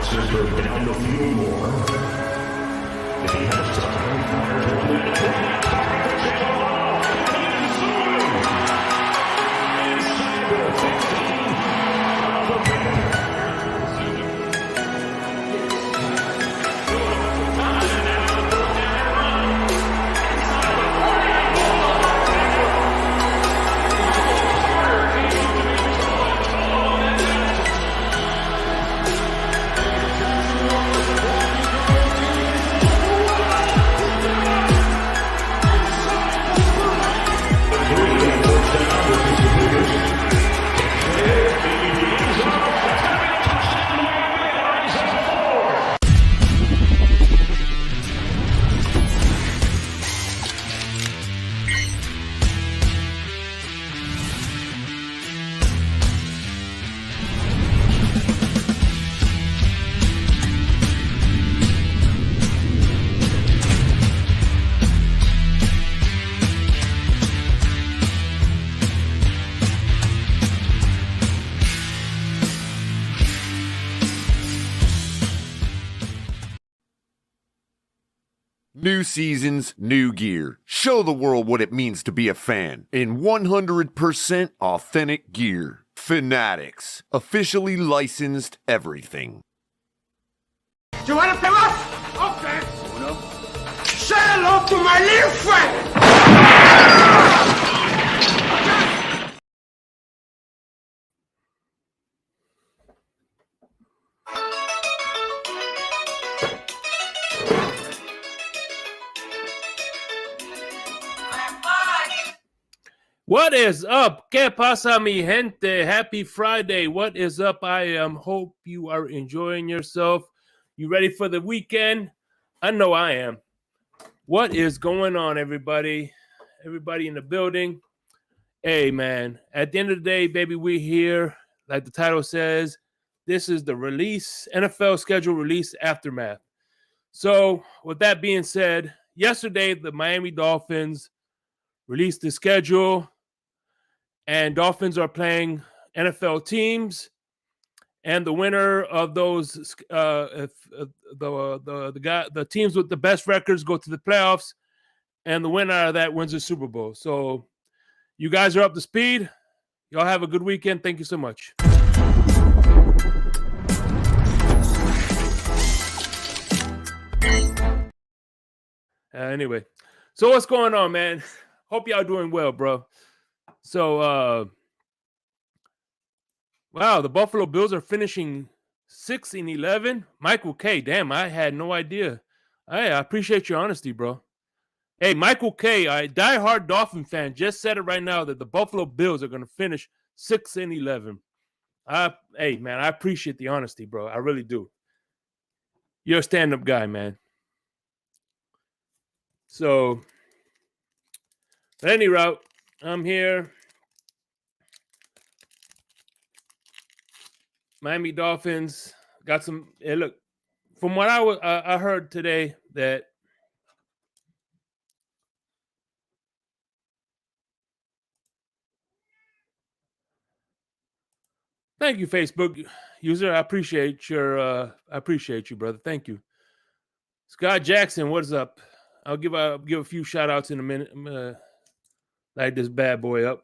Super down the few more. If he has time, New seasons, new gear. Show the world what it means to be a fan in 100% authentic gear. Fanatics. Officially licensed everything. Do you want to come up? Okay. Uno. Say hello to my little friend! What is up? ¿Qué pasa, mi gente? Happy Friday. What is up? I hope you are enjoying yourself. You ready for the weekend? I know I am. What is going on, everybody? Everybody in the building? Hey, man. At the end of the day, baby, we're here. Like the title says, this is the release, NFL schedule release aftermath. So, with that being said, yesterday, the Miami Dolphins released the schedule. And Dolphins are playing NFL teams, and the winner of those, the teams with the best records go to the playoffs, and the winner of that wins the Super Bowl. So, you guys are up to speed. Y'all have a good weekend. Thank you so much. Anyway, so what's going on, man? Hope y'all doing well, bro. So, wow, the Buffalo Bills are finishing 6-11. Michael K, damn, I had no idea. I appreciate your honesty, bro. Hey, Michael K, a diehard Dolphin fan, just said it right now that the Buffalo Bills are going to finish 6-11. Hey, man, I appreciate the honesty, bro. I really do. You're a stand-up guy, man. So, at any route, I'm here. Miami Dolphins got some. Hey, look, from what I heard today that thank you, Facebook user. I appreciate your. I appreciate you, brother. Thank you, Scott Jackson. What's up? I'll give a few shout outs in a minute. I'm gonna light this bad boy up.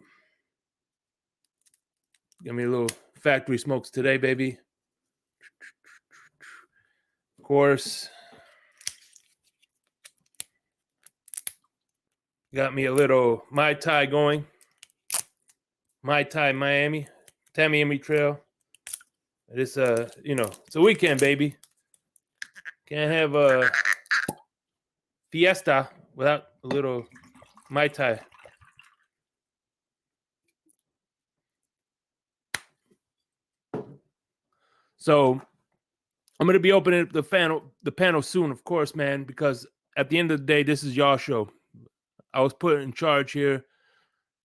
Give me a little factory smokes today, baby. Of course, got me a little Mai Tai going. Mai Tai Miami, Tamiami Trail. It's it's a weekend, baby. Can't have a fiesta without a little Mai Tai. So I'm going to be opening up the panel soon, of course, man, because at the end of the day, this is y'all show. I was put in charge here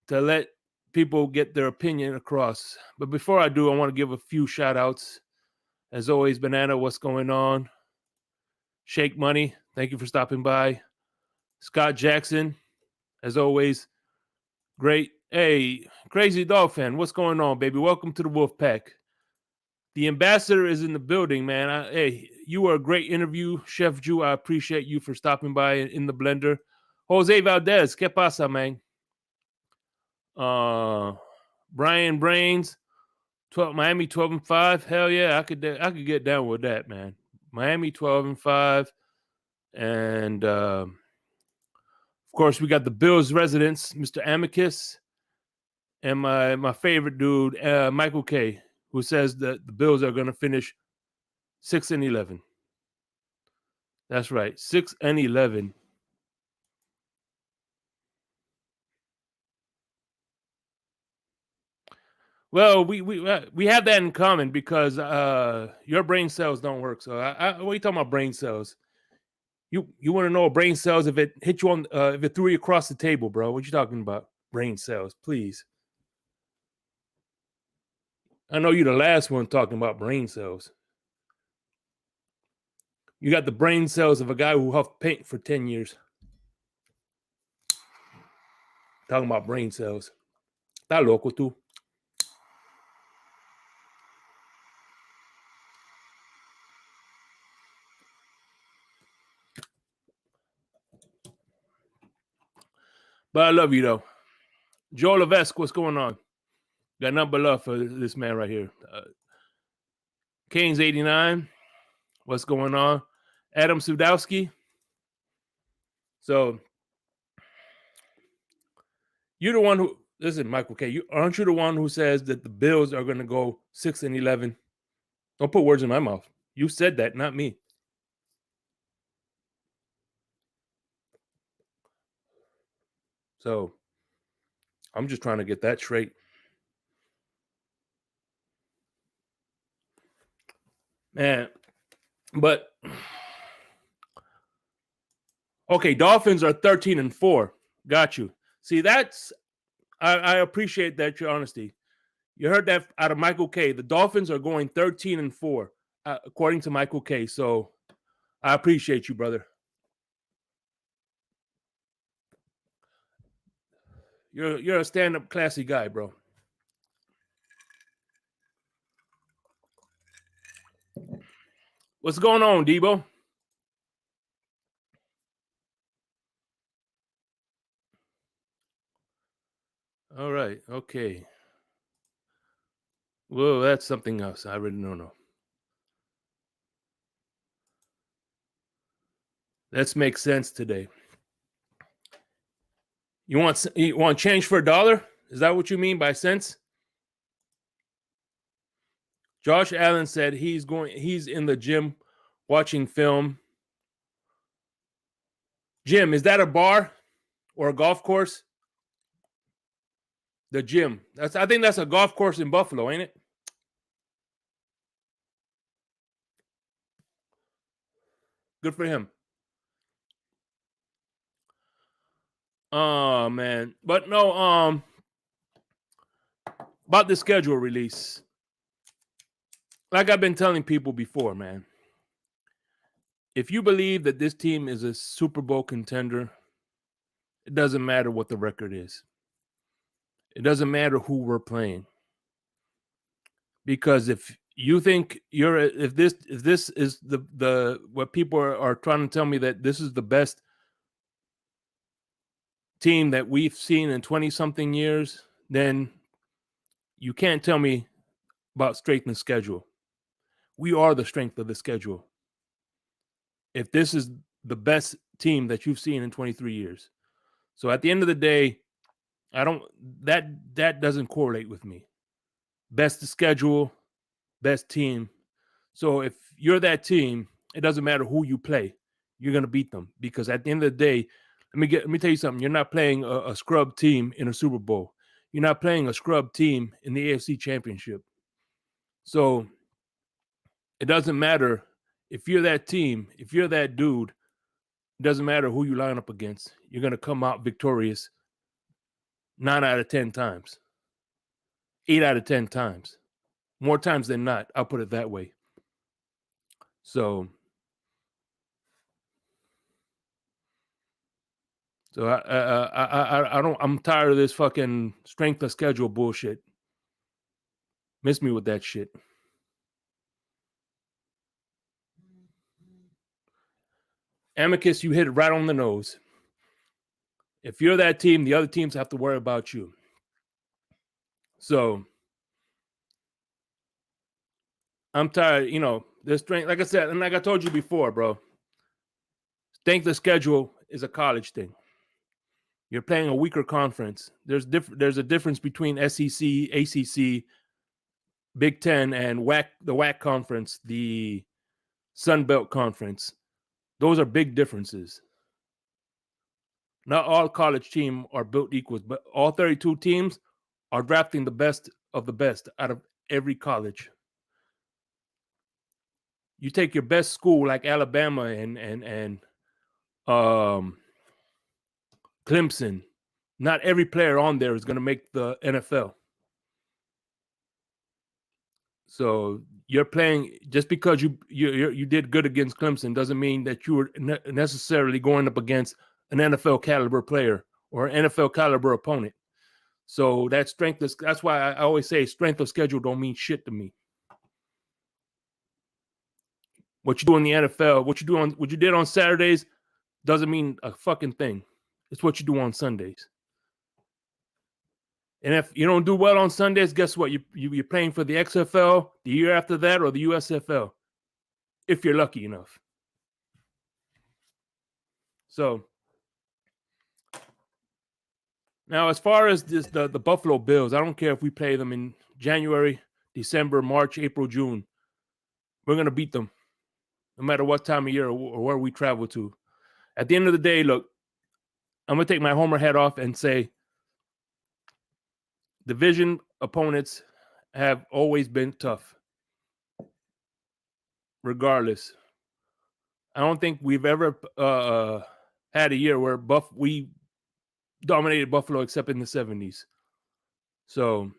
to let people get their opinion across. But before I do, I want to give a few shout outs. As always, Banana, what's going on? Shake Money, thank you for stopping by. Scott Jackson, as always, great. Hey, Crazy Dolphin, what's going on, baby? Welcome to the Wolf Pack. The ambassador is in the building, man. Hey, you were a great interview, Chef Jew. I appreciate you for stopping by in the blender. Jose Valdez, ¿qué pasa, man? Brian Brains, Miami 12-5. Hell yeah, I could get down with that, man. Miami 12-5, and of course we got the Bills residents, Mr. Amicus, and my favorite dude, Michael K, who says that the Bills are going to finish 6-11. That's right, 6-11. Well, we have that in common because your brain cells don't work. So what are you talking about, brain cells? You want to know brain cells if it hit you on if it threw you across the table, bro? What you talking about? Brain cells, please. I know you're the last one talking about brain cells. You got the brain cells of a guy who huffed paint for 10 years. Talking about brain cells. Está loco tú. But I love you, though. Joe Levesque, what's going on? Got nothing but love for this man right here. Kane's 89. What's going on? Adam Sudowski. So, you're the one who, listen, Michael K., aren't you the one who says that the Bills are going to go 6-11? Don't put words in my mouth. You said that, not me. So, I'm just trying to get that straight. Man, but okay, Dolphins are 13-4. Got you. See, I appreciate that, your honesty. You heard that out of Michael K. The Dolphins are going 13-4, according to Michael K. So I appreciate you, brother. You're a stand-up classy guy, bro. What's going on, Debo? All right, okay. Well, that's something else. I really don't know. Let's make sense today. You want change for $1? Is that what you mean by cents? Josh Allen said he's in the gym watching film. Gym, is that a bar or a golf course? The gym. I think that's a golf course in Buffalo, ain't it? Good for him. Oh man. But no, about the schedule release. Like I've been telling people before, man. If you believe that this team is a Super Bowl contender, it doesn't matter what the record is. It doesn't matter who we're playing. Because if you think if this is the what people are trying to tell me that this is the best team that we've seen in 20-something years, then you can't tell me about strength and schedule. We are the strength of the schedule. If this is the best team that you've seen in 23 years. So at the end of the day, that doesn't correlate with me. Best schedule, best team. So if you're that team, it doesn't matter who you play. You're going to beat them because at the end of the day, let me tell you something. You're not playing a scrub team in a Super Bowl. You're not playing a scrub team in the AFC Championship. So it doesn't matter if you're that team, if you're that dude, it doesn't matter who you line up against. You're going to come out victorious 9 out of 10 times, 8 out of 10 times, more times than not. I'll put it that way. So I'm tired of this fucking strength of schedule bullshit. Miss me with that shit. Amicus, you hit it right on the nose. If you're that team, the other teams have to worry about you. So I'm tired, the strength, like I said, and like I told you before, bro, strength of schedule is a college thing. You're playing a weaker conference. There's a difference between SEC, ACC, Big Ten, and the WAC conference, the Sun Belt Conference. Those are big differences. Not all college teams are built equal, but all 32 teams are drafting the best of the best out of every college. You take your best school like Alabama and Clemson. Not every player on there is going to make the NFL. So you're playing just because you did good against Clemson doesn't mean that you were necessarily going up against an NFL caliber player or an NFL caliber opponent. So that's why I always say strength of schedule don't mean shit to me. What you do in the NFL, what you did on Saturdays doesn't mean a fucking thing. It's what you do on Sundays. And if you don't do well on Sundays, guess what? You're playing for the XFL the year after that or the USFL, if you're lucky enough. So now, as far as the Buffalo Bills, I don't care if we play them in January, December, March, April, June. We're going to beat them no matter what time of year or where we travel to. At the end of the day, look, I'm going to take my homer hat off and say division opponents have always been tough, regardless. I don't think we've ever had a year where we dominated Buffalo except in the 70s. So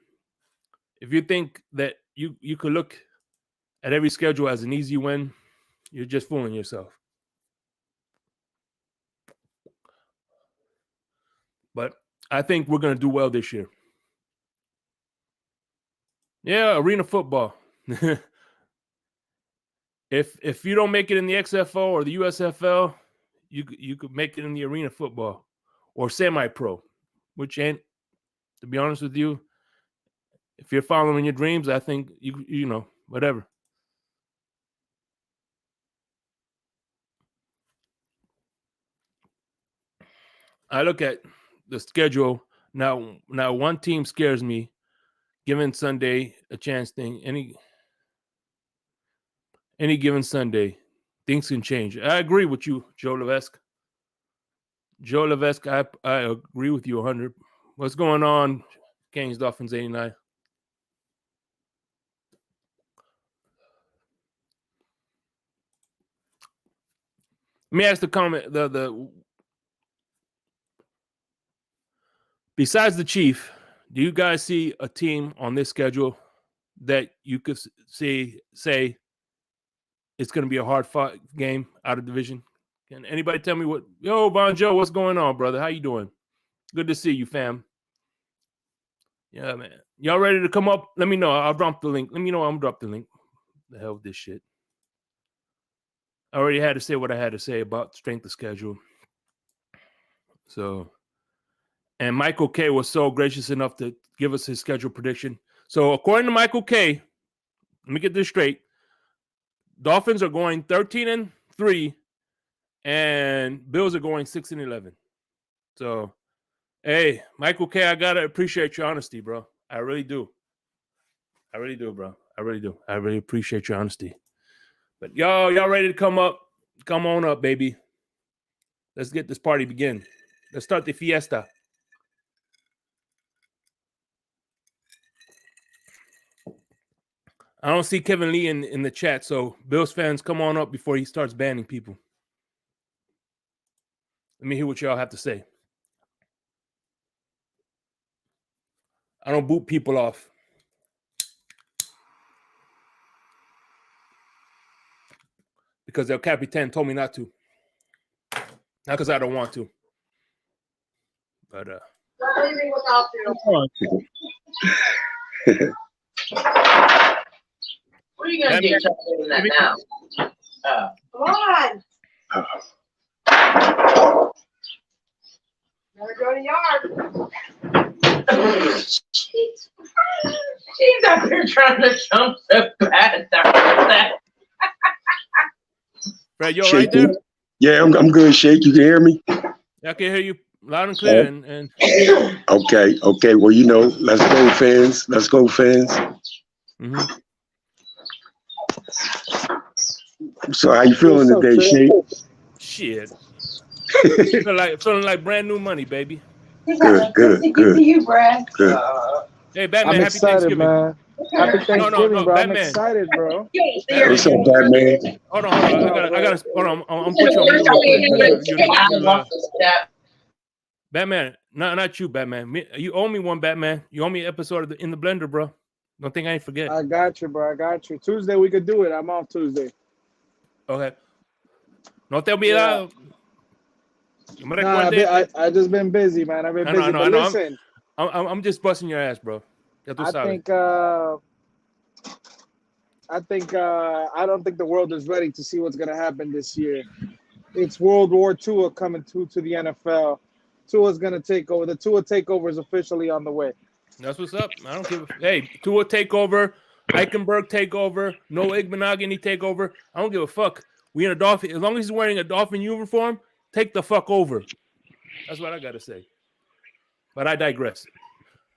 if you think that you could look at every schedule as an easy win, you're just fooling yourself. But I think we're going to do well this year. Yeah, arena football. If you don't make it in the XFL or the USFL, you could make it in the arena football or semi-pro, which ain't, to be honest with you, if you're following your dreams, I think you whatever. I look at the schedule now. One team scares me. Given Sunday a chance thing, any given Sunday, things can change. I agree with you, Joe Levesque. I agree with you 100. What's going on, Kings Dolphins 89? Let me ask the comment. Besides the Chief, do you guys see a team on this schedule that you could say it's going to be a hard-fought game out of division? Can anybody tell me Bon Joe, what's going on, brother? How you doing? Good to see you, fam. Yeah, man. Y'all ready to come up? Let me know. I'll drop the link. Let me know. I'm going to drop the link. The hell with this shit. I already had to say what I had to say about strength of schedule. So, and Michael K was so gracious enough to give us his schedule prediction. So, according to Michael K, let me get this straight. Dolphins are going 13-3, and Bills are going 6-11. So, hey, Michael K, I gotta appreciate your honesty, bro. I really do. I really do, bro. I really do. I really appreciate your honesty. But y'all ready to come up? Come on up, baby. Let's get this party begin. Let's start the fiesta. I don't see Kevin Lee in the chat, so Bills fans, come on up before he starts banning people. Let me hear what y'all have to say. I don't boot people off. Because El Capitan told me not to. Not because I don't want to. But what are you gonna do in that now? Come on. Never go to yard. She's up here trying to jump so bad. Fred, you all right there? Yeah, I'm good, Shake. You can hear me? I can hear you loud and clear. And Okay. Well, let's go, fans. Let's go, fans. Mm-hmm. So, how you feeling today, Shake? Shit. feeling like brand new money, baby. Good. Good to you, Brad. Good. Hey, Batman, I'm happy excited, Thanksgiving. man. Happy Thanksgiving, no, bro. Batman. I'm excited, bro. What's up, Batman? Hold on. I gotta hold on. I'm put you on mute real quick. Batman, not you, Batman. You owe me one, Batman. You owe me an episode of In the Blender, bro. Don't think I ain't forget. I got you, bro. I got you. Tuesday we could do it. I'm off Tuesday. Okay. No te olvides. Nah, I just been busy, man. I've been busy. But listen, I'm just busting your ass, bro. I don't think the world is ready to see what's gonna happen this year. It's World War II coming to the NFL. Tua's gonna take over. The Tua takeover is officially on the way. That's what's up. I don't give a hey, Tua takeover, Eichenberg takeover, no Igbenogany takeover. I don't give a fuck. We in a Dolphin. As long as he's wearing a Dolphin uniform, take the fuck over. That's what I gotta say. But I digress.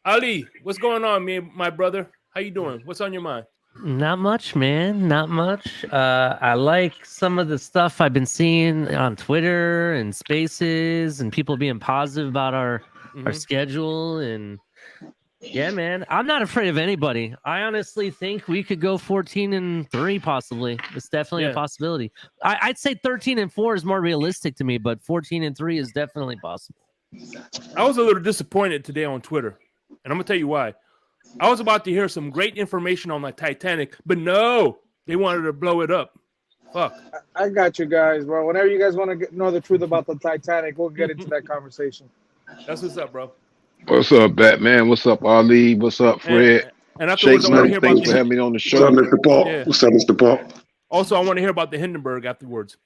Ali, what's going on, my brother? How you doing? What's on your mind? Not much, man. Not much. I like some of the stuff I've been seeing on Twitter and Spaces, and people being positive about our schedule. And yeah, man, I'm not afraid of anybody. I honestly think we could go 14-3, possibly. It's definitely a possibility. I'd say 13-4 is more realistic to me, but 14-3 is definitely possible. I was a little disappointed today on Twitter, and I'm gonna tell you why. I was about to hear some great information on the Titanic, but no, they wanted to blow it up. Fuck. I got you guys, bro. Whenever you guys want to know the truth about the Titanic, we'll get into that conversation. That's what's up, bro. What's up, Batman? What's up, Ali? What's up, Fred? And afterwards, I want to hear about thanks for having me on the show. What's up, Mr. Paul? Yeah. What's up, Mr. Paul? Also, I want to hear about the Hindenburg afterwards.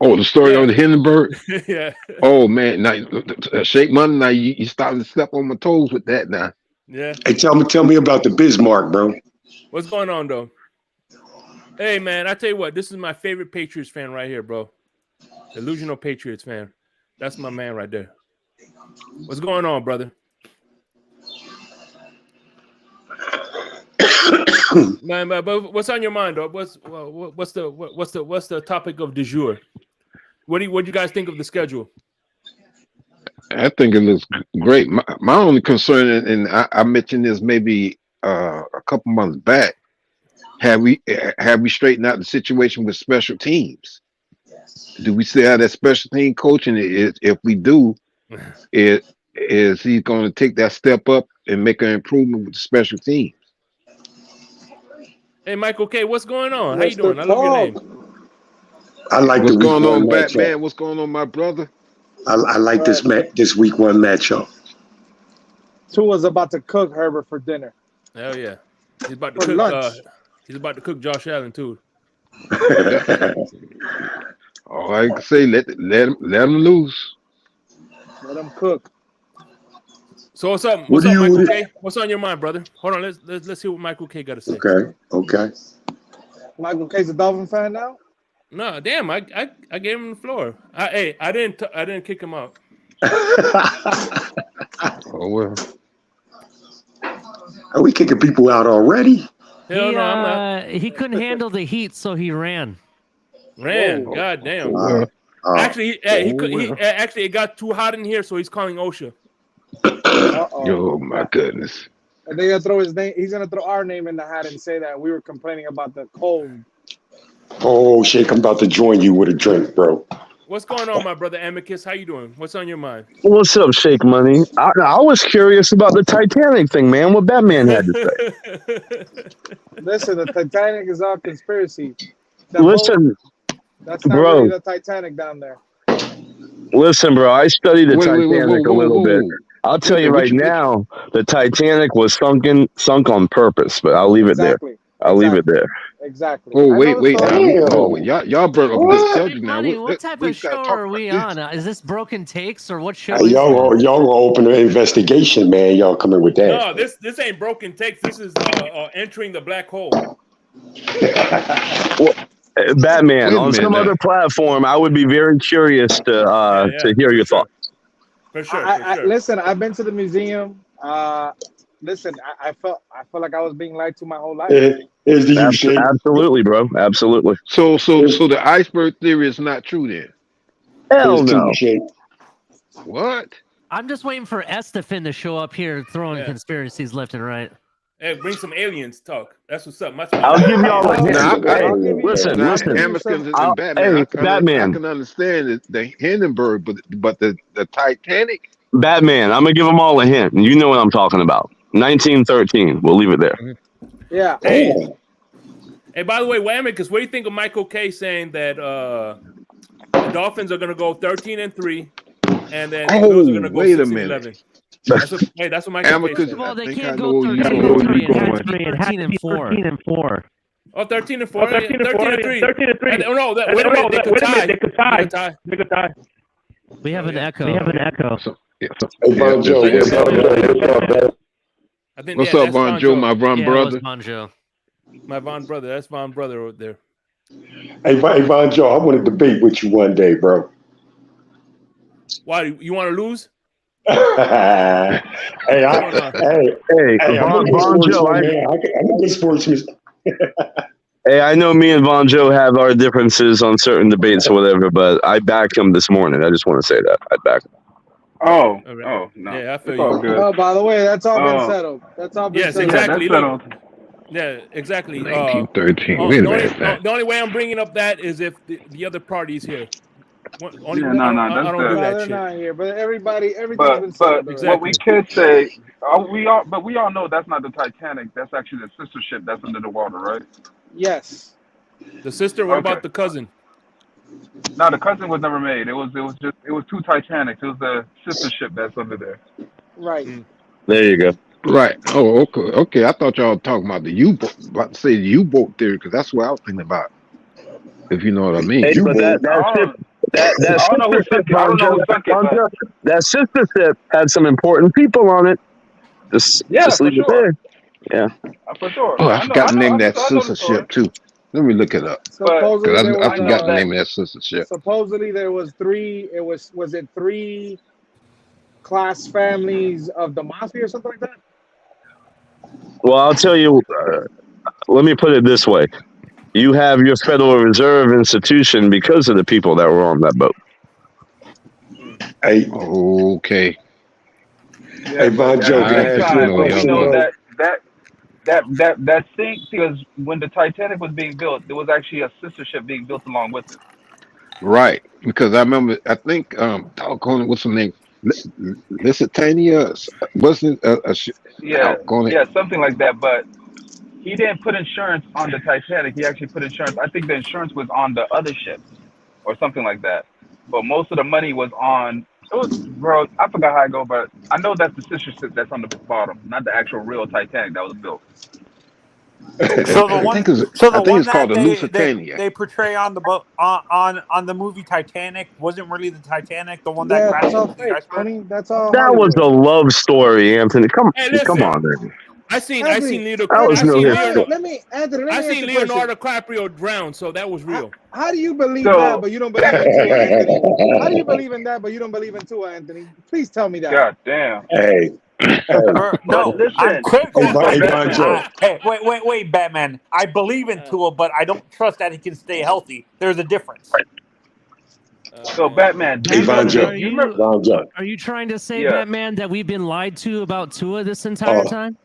The story on the Hindenburg. Yeah. Oh man, now Shake Money. Now you starting to step on my toes with that now. Yeah. Hey, tell me about the Bismarck, bro. What's going on, though? Hey, man, I tell you what, this is my favorite Patriots fan right here, bro. Delusional Patriots fan. That's my man right there. What's going on, brother? Man, but what's on your mind, dog? What's the topic of du jour? What do you guys think of the schedule? I think it looks great. My only concern, and I mentioned this maybe a couple months back, have we straightened out the situation with special teams? Do we still have that special team coaching? If we do, is he going to take that step up and make an improvement with the special teams? Hey, Michael K, what's going on? How you doing? I love your name. I like what's the going on, matchup. Batman? What's going on, my brother? I like this week one matchup. Tua's about to cook Herbert for dinner. Hell yeah, he's about to cook. Lunch. He's about to cook Josh Allen too. All I can say, let him loose. Let him cook. So what's up? What's up, Michael K? What's on your mind, brother? Hold on, let's see what Michael K got to say. Okay. Michael K's a Dolphin fan now? No, damn, I gave him the floor. I didn't kick him out. Oh well. Are we kicking people out already? Hell no, I'm not. He couldn't handle the heat, so he ran. Whoa. God damn. Actually, it got too hot in here, so he's calling OSHA. Oh my goodness. And they're gonna throw his name. He's gonna throw our name in the hat and say that we were complaining about the cold. Oh, Shake, I'm about to join you with a drink, bro. What's going on, my brother Amicus? How you doing? What's on your mind? What's up, Shake Money? I was curious about the Titanic thing, man. What Batman had to say. Listen, the Titanic is all conspiracy. Listen, that's not bro. really the Titanic down there. Listen, bro. I studied the Titanic a little bit. Whoa. I'll tell you right now, the Titanic was sunk on purpose, but I'll leave it there. I'll leave it there. Exactly. Oh, I wait, know the wait. story. Now, y'all brought up a good subject now. Funny, what type We of gotta show talk are we about on? this. Is this Broken Takes or what show Hey, is this? y'all gonna open an investigation, man. Y'all coming with that. No, this ain't broken takes. This is entering the black hole. Batman, Wait a on minute some now. other platform, I would be very curious to hear your thoughts. For sure, Listen, I've been to the museum. Listen, I felt like I was being lied to my whole life. Here's the you, Shane. Absolutely, bro. Absolutely. So the iceberg theory is not true then. Hell Here's to no. you, Shane. What? I'm just waiting for Estefan to show up here throwing conspiracies left and right. Hey, bring some aliens talk. That's what's up. I'll give y'all a hint. Now, Listen. Americans and Batman. I Batman. can understand the Hindenburg, but the Titanic. Batman. I'm gonna give them all a hint. You know what I'm talking about. 1913. We'll leave it there. Yeah. Hey, by the way, Whamicus, what do you think of Michael K saying that the Dolphins are going to go 13-3, and then the Bills are going to go 6-11? That's what Michael K said. Well, they can't go 13-3. It has to be 13-4. Oh, 13-4. 13-3. No, wait a minute. They could tie. We have an echo. Hey, Bonjo, what's up, man? What's up, Bonjo, my Von brother? Bonjo. My Von brother. That's Von brother over there. Hey, Bonjo, I want to debate with you one day, bro. Why? You want to lose? I'm a good sportsman. Hey, I know me and Von Joe have our differences on certain debates or whatever, but I backed him this morning. I just want to say that. I backed him. Oh, no. Yeah, I feel it's all you. good. Oh, by the way, that's all been settled. That's all been settled. Exactly. Yeah, that's settled. Yeah, exactly. 1913. Wait a minute. The only way I'm bringing up that is if the other party's here. I don't do that they're shit. not here, but everything's been But settled. what we could say, we all know that's not the Titanic. That's actually the sister ship that's under the water, right? Yes. The sister. What about the cousin? No, the cousin was never made. It was two Titanics. It was the sister ship that's under there. Right. There you go. Right. Oh, okay. I thought y'all were talking about the U-boat. About to say the U-boat theory, because that's what I was thinking about. If you know what I mean. Hey, but that sister ship had some important people on it. Just leave it there. Yeah. For sure. Oh, I forgot the name of that sister ship too. Let me look it up. Supposedly I there was, forgot the name of that sister ship. Supposedly there was three. Was it three class families of the mafia or something like that? Well, I'll tell you. Let me put it this way: you have your Federal Reserve institution because of the people that were on that boat. Hey, okay. Hey, Von Joe, we know that thing, because when the Titanic was being built, there was actually a sister ship being built along with it. Right, because I remember. I think what's her name? Lusitania wasn't a ship. Yeah, something like that. But he didn't put insurance on the Titanic. He actually put insurance. I think the insurance was on the other ships or something like that. But most of the money was on. Bro, I forgot how I go, but I know that's the sister ship that's on the bottom, not the actual real Titanic that was built. So the one, I think it's called the Lusitania. They portray on the boat on the movie Titanic wasn't really the Titanic, the one that crashed into the iceberg. That's all. That was a love story, Anthony. Come on, man. I seen Leonardo. I seen Leonardo DiCaprio drown, so that was real. How do you believe that, but you don't believe in Tua, Anthony? How do you believe in that, but you don't believe in Tua, Anthony? Please tell me that. God damn. Hey. No, I'm critical. Hey, wait, Batman. I believe in Tua, but I don't trust that he can stay healthy. There's a difference. So Batman, are you trying to say, Batman, that we've been lied to about Tua this entire time?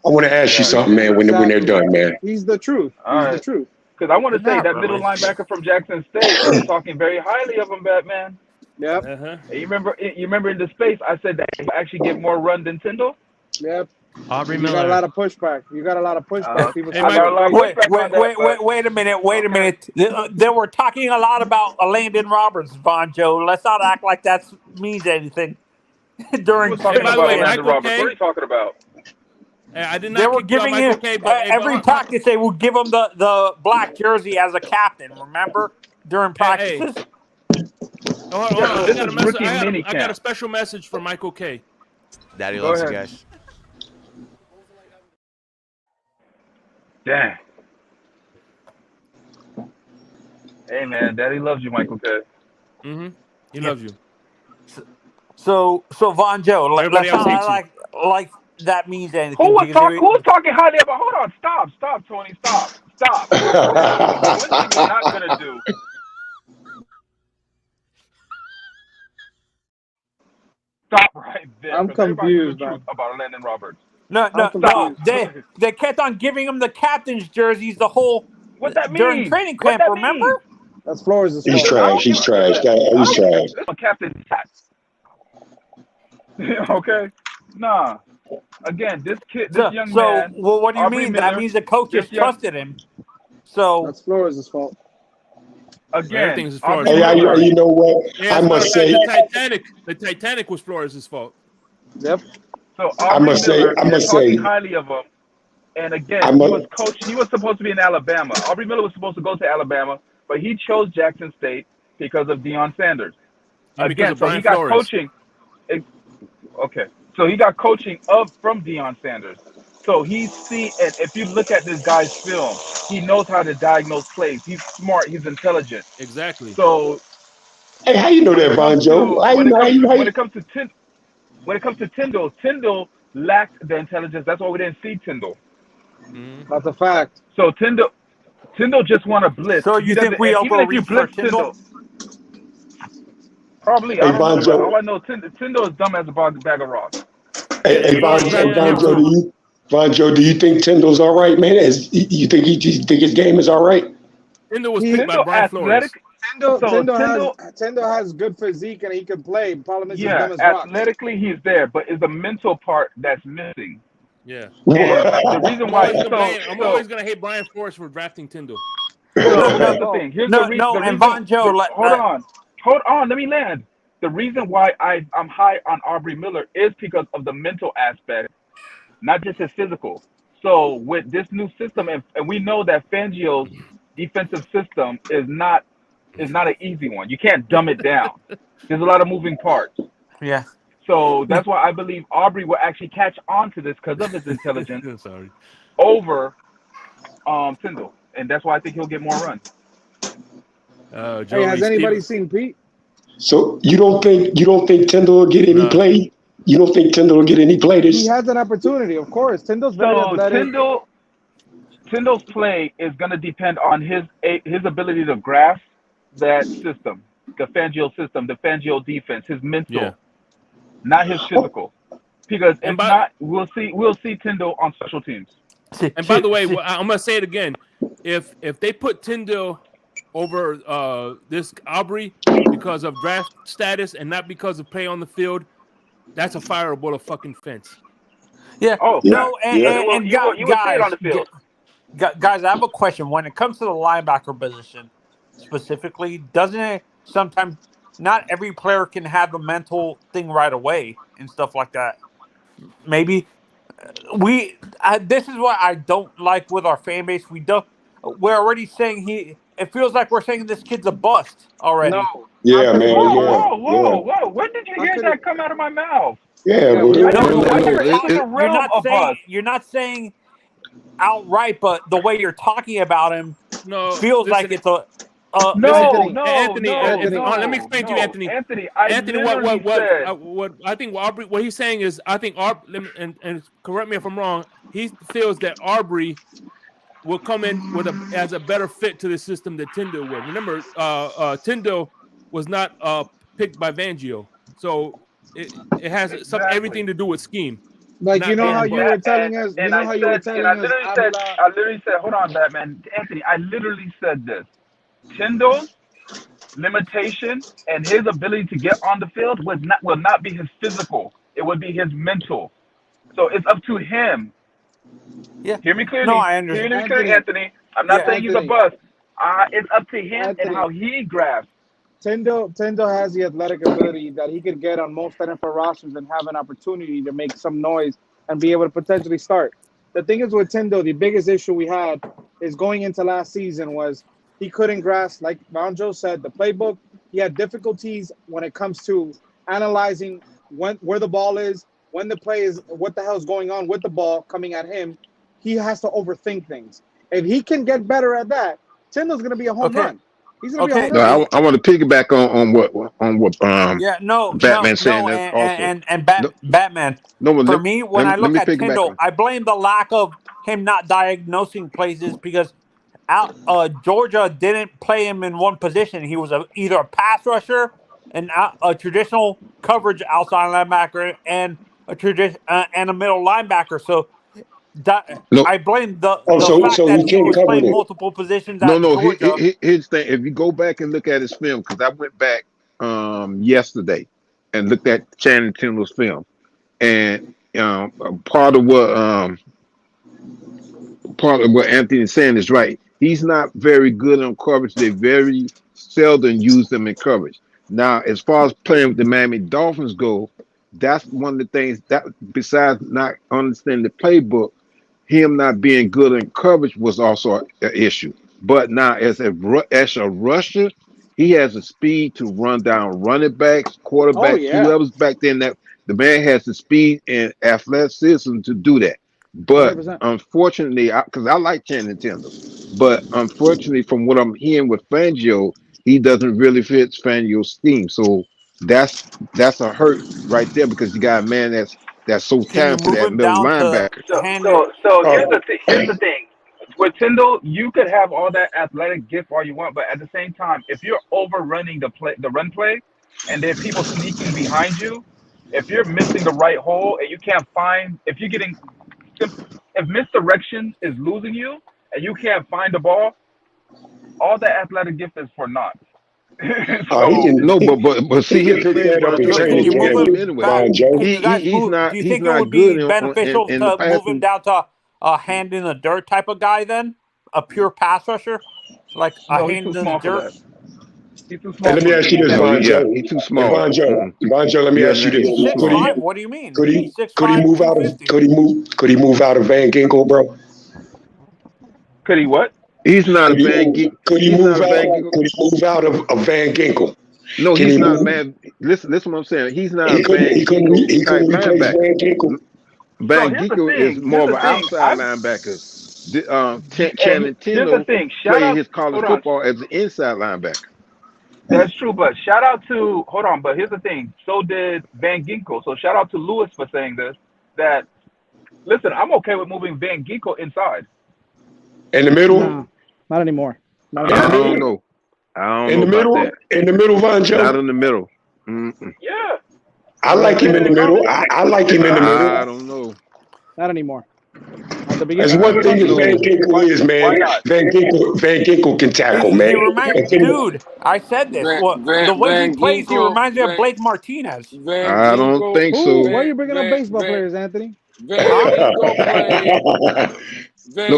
I want to ask you something, man, when they're done, man. He's the truth. The truth. Because I want to say that middle linebacker from Jackson State was talking very highly of him, Batman. Yep. You remember in the space I said that he actually get more run than Tyndall? Yep. Aubrey Miller. You got a lot of pushback. People wait a minute. They were talking a lot about Landon Roberts, Von Joe. Let's not act like that means anything. During Michael K. What are you talking about? I did They not were kick you out, giving Michael him K. But every practice. They would give him the black jersey as a captain. Remember during practices. Hold on. Yeah, I this got a is message. rookie I mini got a camp. special message from Michael K. Daddy Go loves you ahead. guys. Dang. Hey man, Daddy loves you, Michael K. He loves you. So Von Joe, Everybody let's else hates not like that means anything. Who's talking highly about? Hold on, stop, Tony, stop. One thing we're not gonna do. Stop right there. I'm 'cause everybody knew the confused, man. truth about Landon Roberts. No. They kept on giving him the captain's jerseys the whole during training camp. Remember? That's Flores' He's trash. He's trash. He's trash. This is captain stats. Okay? Nah. Again, this young man. Well, what do you Aubrey mean? Miller, That means the coaches trusted him. So that's Flores' fault. Again, everything's Flores' Hey, fault. you know what? Yeah, I must say, the Titanic was Flores' fault. Yep. So I must say, talking highly of him. And again, he was coach. He was supposed to be in Alabama. Aubrey Miller was supposed to go to Alabama, but he chose Jackson State because of Deion Sanders. And because of Brian he got Flores. coaching. Okay, so he got coaching from Deion Sanders. So and if you look at this guy's film, he knows how to diagnose plays. He's smart. He's intelligent. Exactly. So, hey, how you know that, Von Joe? When it comes to Tyndall lacked the intelligence. That's why we didn't see Tyndall. That's a fact. So Tyndall just want to blitz. So you think we overreached for Tyndall? Probably. I don't know. All I know, Tyndall is dumb as a bag of rocks. Hey, Von Joe, do you think Tyndall's all right, man? You think his game is all right? Tyndall was picked by Brian Flores. Tyndall has good physique and he can play. Problem is, he's Yeah, dumb as rocks. athletically he's there, but it's the mental part that's missing. Yeah. The reason why I'm always gonna hate Brian Flores for drafting Tyndall. So that's the thing. Here's the reason. And Von Joe, hold on. Let me land. The reason why I'm high on Aubrey Miller is because of the mental aspect, not just his physical. So with this new system, and we know that Fangio's defensive system is not an easy one. You can't dumb it down. There's a lot of moving parts. Yeah. So that's why I believe Aubrey will actually catch on to this because of his intelligence over Tyndall. And that's why I think he'll get more runs. Hey, has anybody seen Pete? So you don't think Tyndall will get any play? You don't think Tyndall will get any play this? He has an opportunity, of course. Tyndall's very athletic. Tyndall's play is going to depend on his ability to grasp that system, the Fangio system, the Fangio defense, his mental, not his physical. Because we'll see Tyndall on special teams. And by the way, I'm gonna say it again. If they put Tyndall over this Aubrey because of draft status and not because of play on the field, that's a fireable fucking fence. Yeah. Oh no. yeah. And you would say it on the field. Guys, I have a question. When it comes to the linebacker position specifically, doesn't it sometimes not every player can have the mental thing right away and stuff like that? Maybe this is what I don't like with our fan base. We're already saying it feels like we're saying this kid's a bust already. No. Yeah, man. Whoa. When did you hear that come out of my mouth? Yeah, you're not saying outright, but the way you're talking about him feels like it's a Anthony. Let me explain to you, Anthony. Anthony, what I think Aubrey, what he's saying is, I think Aubrey, and correct me if I'm wrong, he feels that Aubrey will come in as a better fit to the system that Tyndall would. Remember, Tyndall was not picked by Fangio, so it has everything to do with scheme. Like, you know how you were telling us. You know how you were telling us. I literally said, hold on, Batman, Anthony. I literally said this. Tyndall's limitation and his ability to get on the field will not be his physical. It would be his mental. So it's up to him. Yeah. Hear me clearly. No, I understand. Hear me clearly, Anthony. I'm not saying he's a bust. It's up to him and how he grasps. Tyndall has the athletic ability that he could get on most NFL rosters and have an opportunity to make some noise and be able to potentially start. The thing is with Tyndall, the biggest issue we had is going into last season was he couldn't grasp, like Fangio said, the playbook. He had difficulties when it comes to analyzing where the ball is, when the play is, what the hell is going on with the ball coming at him. He has to overthink things. If he can get better at that, Tyndall's going to be a home run. He's going to be a home run. No, I want to piggyback on what Batman saying. Batman. For me, when I look at Tyndall, I blame the lack of him not diagnosing plays because Georgia didn't play him in one position. He was either a pass rusher and a traditional coverage outside linebacker and a middle linebacker. So I blame the fact that he was playing multiple positions at Georgia. Here's the thing. If you go back and look at his film, because I went back yesterday and looked at Channing Tindall's film, and part of what Anthony is saying is right. He's not very good on coverage. They very seldom use them in coverage. Now, as far as playing with the Miami Dolphins go, that's one of the things that, besides not understanding the playbook, him not being good in coverage was also an issue. But now, as a rusher, he has the speed to run down running backs, quarterbacks, whoever's back then. That the man has the speed and athleticism to do that. But 100%. Unfortunately, because I like Channing Tindall, but unfortunately, from what I'm hearing with Fangio, he doesn't really fit Fangio's scheme. So that's a hurt right there because you got a man that's so talented at middle linebacker. So here's the thing. With Tyndall, you could have all that athletic gift all you want, but at the same time, if you're overrunning the run play, and there are people sneaking behind you, if you're missing the right hole and you can't find, if misdirection is losing you and you can't find the ball, all the athletic gift is for naught. But see, he's not good in beneficial to move him down to a hand in the dirt type of guy then? A pure pass rusher? Like a hand in the dirt? He's too small. Let me ask you this, Vonjo. He's too small. Vonjo, let me ask you this. What do you mean? Could he move out of Van Ginkel, bro? Could he what? He's not a Van Ginkel. Could he move out of Van Ginkel? No, he's not a man. Listen what I'm saying. He's not a Van Ginkel. He couldn't replace Van Ginkel. Van Ginkel is more of an outside linebacker. Channing Tindall played his college football as an inside linebacker. That's true, but shout out to but here's the thing. So did Van Ginkel. So shout out to Lewis for saying this. That listen, I'm okay with moving Van Ginkel inside. In the middle? No, not anymore. I don't know. In the middle, Vonjo. Not in the middle. Yeah. I like him in the middle. I like him in the middle. I don't know. Not anymore. There's one thing that Van Ginkel is, man. Van Ginkel can tackle, man. Dude, I said this. The way he plays, he reminds me of Blake Martinez. I don't think so. Why are you bringing up baseball players, Anthony? I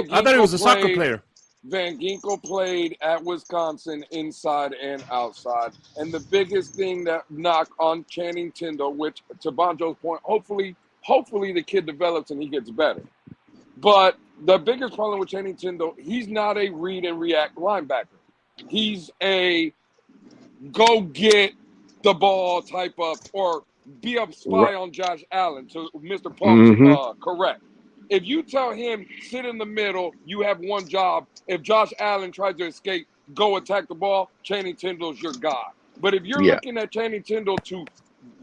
thought he was a soccer player. Van Ginkel played at Wisconsin inside and outside. And the biggest thing that knock on Channing Tindall, which to Bonjo's point, hopefully the kid develops and he gets better. But the biggest problem with Channing Tindall, he's not a read and react linebacker. He's a go get the ball type of, or be a spy on Josh Allen, to Mr. Paul's correct. If you tell him, sit in the middle, you have one job. If Josh Allen tries to escape, go attack the ball, Channing Tindall's your guy. But if you're looking at Channing Tindall to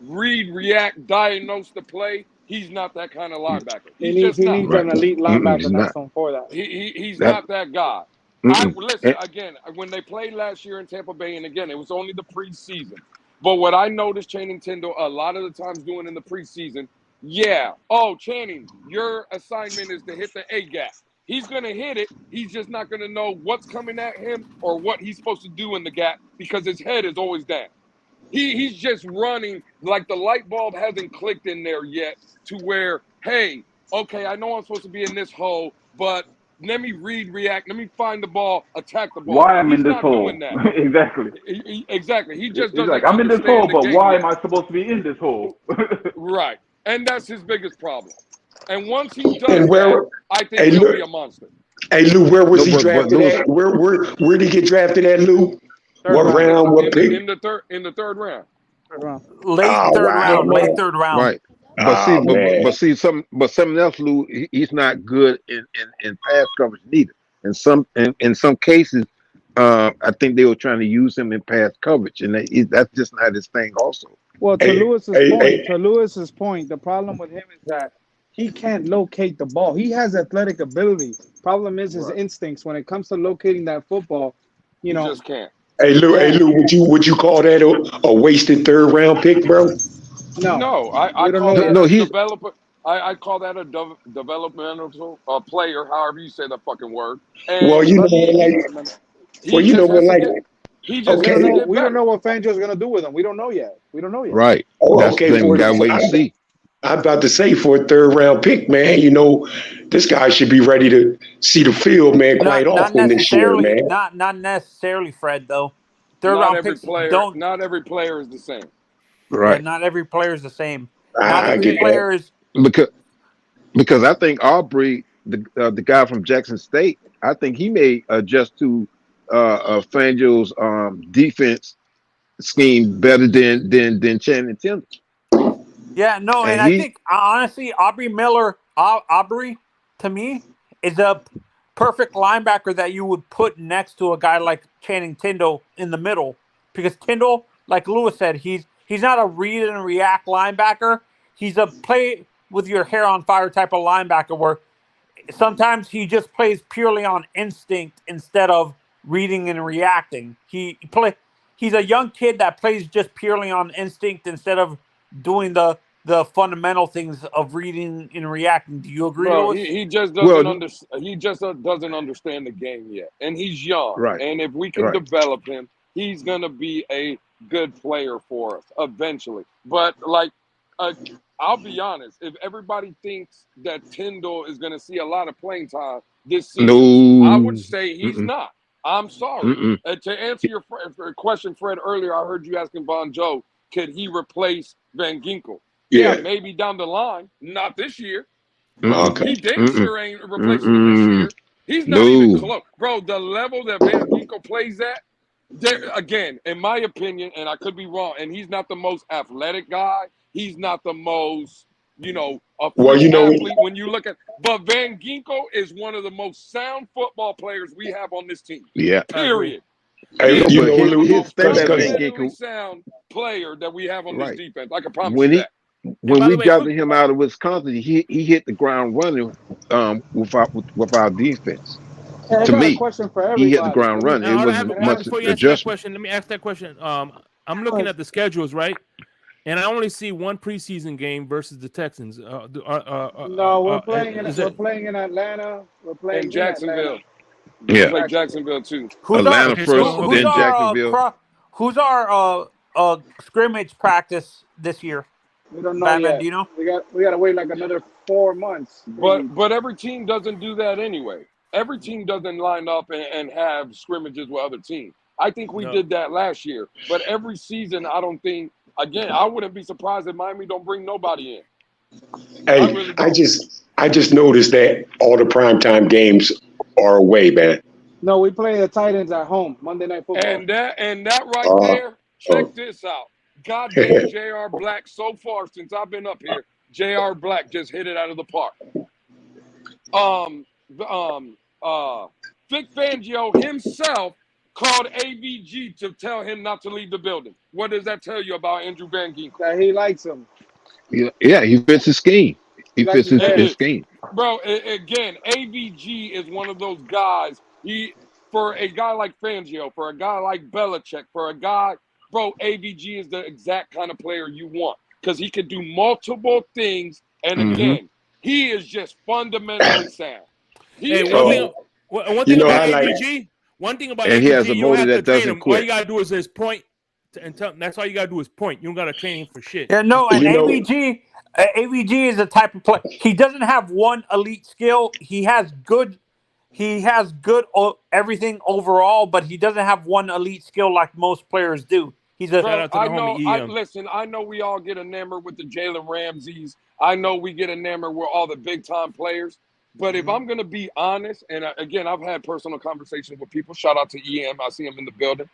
read, react, diagnose the play, he's not that kind of linebacker. He needs an elite linebacker. That's on for that. He's not that guy. Listen, again, when they played last year in Tampa Bay, and again, it was only the preseason. But what I noticed Channing Tindall a lot of the times doing in the preseason, Channing, your assignment is to hit the A gap. He's going to hit it. He's just not going to know what's coming at him or what he's supposed to do in the gap because his head is always down. He's just running like the light bulb hasn't clicked in there yet to where, hey, okay, I know I'm supposed to be in this hole, but let me read, react, let me find the ball, attack the ball. Why I'm in this hole? Exactly. Exactly. He just doesn't. He's like, I'm in this hole, but why am I supposed to be in this hole? Right. And that's his biggest problem. And once he does And where? that, I think Hey, he'll be Lou, a monster. hey, Lou, where was No, he but drafted Lewis, at? Where did he get drafted at, Lou? Third What round. round? What pick? In the third round. Third round. Late Oh third wow, round. Late man. third round. right? But see, Oh man. something else, Lou. He's not good in pass coverage neither. In some cases, I think they were trying to use him in pass coverage, and that's just not his thing. Also, Well, Hey, to Lewis's point, the problem with him is that he can't locate the ball. He has athletic ability. Problem is his Right. instincts when it comes to locating that football. He just can't. Hey, Lou, Yeah. would you call that a wasted third round pick, bro? No, I we don't call know that yet. no, a he's developer. I call that a developmental player, however you say the fucking word. Well, And you know, he just has to get. He just We okay, don't has to know. get We don't better. know what Fangio's gonna do with him. We don't know yet. right. oh, That's the okay, thing. We gotta wait and see. I'm about to say for a third round pick, man, you know, this guy should be ready to see the field, man, quite Not often this year, necessarily. man. Not necessarily, Fred. Though third Not round every picks player. don't. Not every player is the same. Yeah, Right. not every player is the same. Not I every get that. player is. Because I think Aubrey, the guy from Jackson State, I think he may adjust to Fangio's defense scheme better than Channing Tindall. Yeah, no, and And I he think honestly, Aubrey, to me, is a perfect linebacker that you would put next to a guy like Channing Tindall in the middle, because Tindall, like Lewis said, he's not a read and react linebacker. He's a play with your hair on fire type of linebacker where sometimes he just plays purely on instinct instead of reading and reacting. He's a young kid that plays just purely on instinct instead of doing the fundamental things of reading and reacting. Do you agree, Bro, Lewis? he just well, doesn't he just doesn't understand the game yet, and he's young. right, And if we can right. develop him, he's gonna be a good player for us eventually. But like, I'll be honest, if everybody thinks that Tyndall is gonna see a lot of playing time this season, I would No. say he's Mm-mm. not. I'm sorry. Mm-mm. To answer your question, Fred, earlier, I heard you asking Von Joe, could he replace Van Ginkel? Yeah, Yeah. maybe down the line, not this year. Okay. He damn Mm-mm. sure ain't replacing him this Mm-mm. year. He's not even No. close. Bro, the level that Van Ginkel plays at, again, in my opinion, and I could be wrong, and he's not the most athletic guy. He's not the most, a Well, freak you know, athlete when you look at. But Van Ginkel is one of the most sound football players we have on this team. Yeah. Period. hey, He is you But know, one of the Lou, his most thing that Van fundamentally Ginkel, sound player that we have on this right. defense. I can promise When you he that. when by we the way, drafted him out of Wisconsin, he hit the ground running with our defense. Hey, I To got a me, question for he hit the everybody. ground running. It hold on, wasn't Can I ask? much before you answer that adjustment. question, let me ask that question. I'm looking at the schedules, right? And I only see one preseason game versus the Texans. No, we're playing in is we're it playing in Atlanta. We're playing In in Jacksonville. Atlanta. We Yeah. play Jacksonville too. Who's our Atlanta okay? first, So then Jacksonville. who's our scrimmage practice this year? We don't know Batman, yet. do you know? We got to wait like another 4 months. Maybe. But every team doesn't do that anyway. Every team doesn't line up and have scrimmages with other teams. I think we did that last year. But every season, I don't think. Again, I wouldn't be surprised if Miami don't bring nobody in. hey, I really don't. I just noticed that all the primetime games are away, man. No, we play the Titans at home Monday Night Football. And that right Uh, there, check oh. this out. Goddamn J.R. Black, so far since I've been up here, J.R. Black just hit it out of the park. Vic Fangio himself called AVG to tell him not to leave the building. What does that tell you about Andrew Van Ginkel? That he likes him. Yeah, he fits his scheme. He Like fits you his said. scheme. Bro, again, AVG is one of those guys. For a guy like Fangio, for a guy like Belichick, for a guy, bro, AVG is the exact kind of player you want because he can do multiple things. And again, he is just fundamentally sound. One thing about AVG. One thing about And he has AVG, a you don't motor have to that train doesn't him. All you quit. gotta do is his point, and that's all you gotta do is point. You don't gotta train him for shit. Yeah, no, and You know- AVG is the type of player. He doesn't have one elite skill. He has good everything overall, but he doesn't have one elite skill like most players do. He's a Shout out to the homie EM. Listen, I know we all get enamored with the Jalen Ramseys. I know we get enamored with all the big-time players. But if I'm going to be honest, and again, I've had personal conversations with people. Shout out to EM. I see him in the building.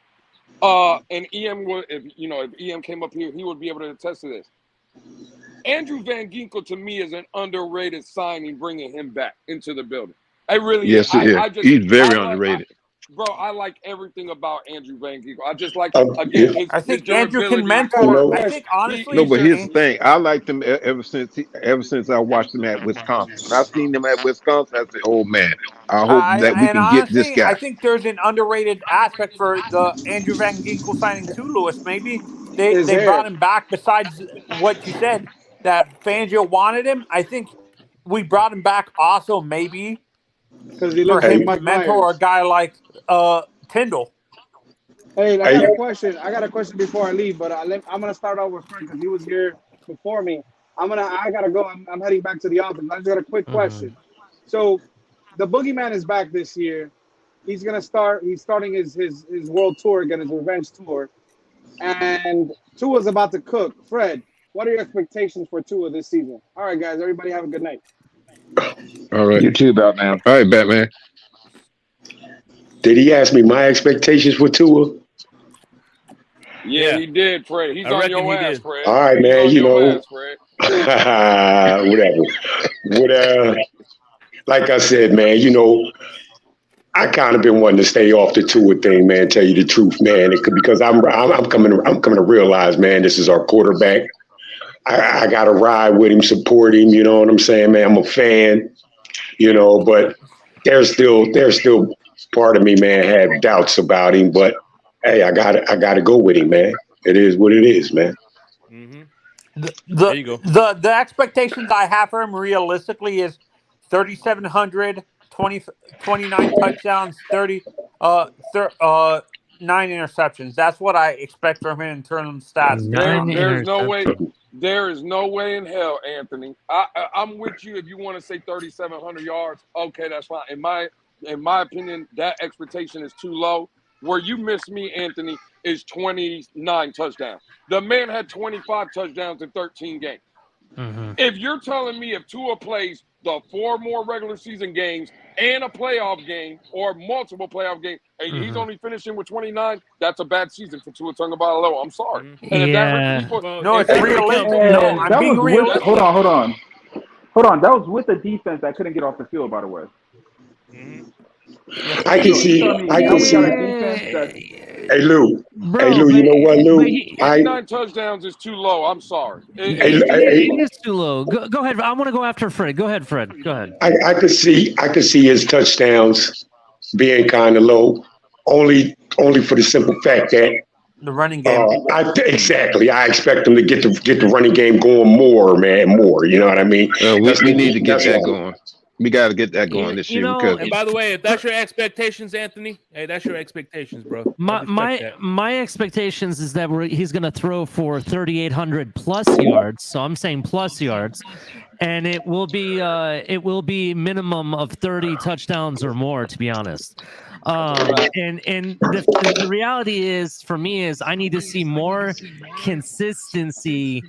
And EM, if EM came up here, he would be able to attest to this. Andrew Van Ginkel, to me, is an underrated signing, bringing him back into the building. I really Yes, is. he is. He's very underrated. Bro, I like everything about Andrew Van Ginkel. I just like, I think Andrew can mentor. I think, honestly, no, but here's the thing. I liked him ever since I watched him at Wisconsin. When I seen him at Wisconsin, I said, "Oh man, I hope that we can get this guy." I think there's an underrated aspect for the Andrew Van Ginkel signing too, Lewis. Maybe they brought him back. Besides what you said, that Fangio wanted him. I think we brought him back also maybe because he for looks him like to Mike mentor Myers. a guy like Tyndall. Hey, I got a question. I got a question before I leave, but I'm gonna start out with Frank because he was here before me. I gotta go. I'm heading back to the office. I just got a quick question. So, the Boogeyman is back this year. He's gonna start. He's starting his world tour again, his revenge tour, and Tua's about to cook. Fred, what are your expectations for Tua this season? All right, guys. Everybody have a good night. All right. You too, Batman. All right, Batman. Did he ask me my expectations for Tua? Yeah, he did, Fred. He's on your ass, Fred. All right, man. He's You on your know, ass, Fred. whatever. Like I said, man, you know, I kind of been wanting to stay off the Tua thing, man. Tell you the truth, man, because I'm coming to realize, man, this is our quarterback. I got to ride with him, support him. You know what I'm saying, man? I'm a fan, you know, but there's still part of me, man, had doubts about him. But hey, I got to go with him, man. It is what it is, man. There you go. The expectations I have for him realistically is 3,700, 29 touchdowns, 9 interceptions. That's what I expect from him in terms of stats. There is no way in hell, Anthony. I'm with you if you want to say 3,700 yards. Okay, that's fine. In my opinion, that expectation is too low. Where you miss me, Anthony, is 29 touchdowns. The man had 25 touchdowns in 13 games. If you're telling me if Tua plays the 4 more regular season games and a playoff game or multiple playoff games, and he's only finishing with 29, that's a bad season for Tua Tagovailoa. I'm sorry. And if that hurts people, no, it's realistic. No, I'm being realistic. Hold on. That was with a defense that couldn't get off the field, by the way. I can see. Hey Lou, you know what, Lou? 29 touchdowns is too low. I'm sorry. It is too low. Go ahead. I want to go after Fred. Go ahead, Fred. Go ahead. I could see his touchdowns being kind of low, only for the simple fact that the running game. Exactly. I expect them to get the running game going more. You know what I mean? We need to get that going. We got to get that going this year. And by the way, if that's your expectations, Anthony, hey, that's your expectations, bro. My expectations is that he's going to throw for 3,800 plus yards. So I'm saying plus yards, and it will be minimum of 30 touchdowns or more, to be honest. And the reality is, for me, is I need to see more consistency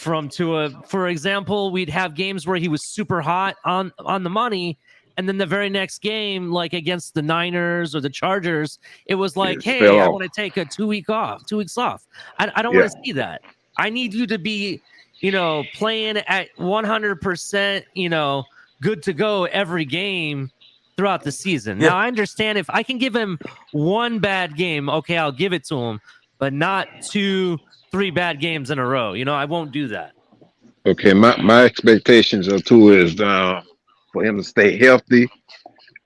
from Tua. For example, we'd have games where he was super hot on the money, and then the very next game, like against the Niners or the Chargers, it was like, hey, I want to take a 2 weeks off. I don't want to see that. I need you to be, playing at 100%, good to go every game throughout the season. Now, I understand if I can give him one bad game, okay, I'll give it to him, but not 2-3 bad games in a row. I won't do that. Okay, my expectations of Tua is for him to stay healthy,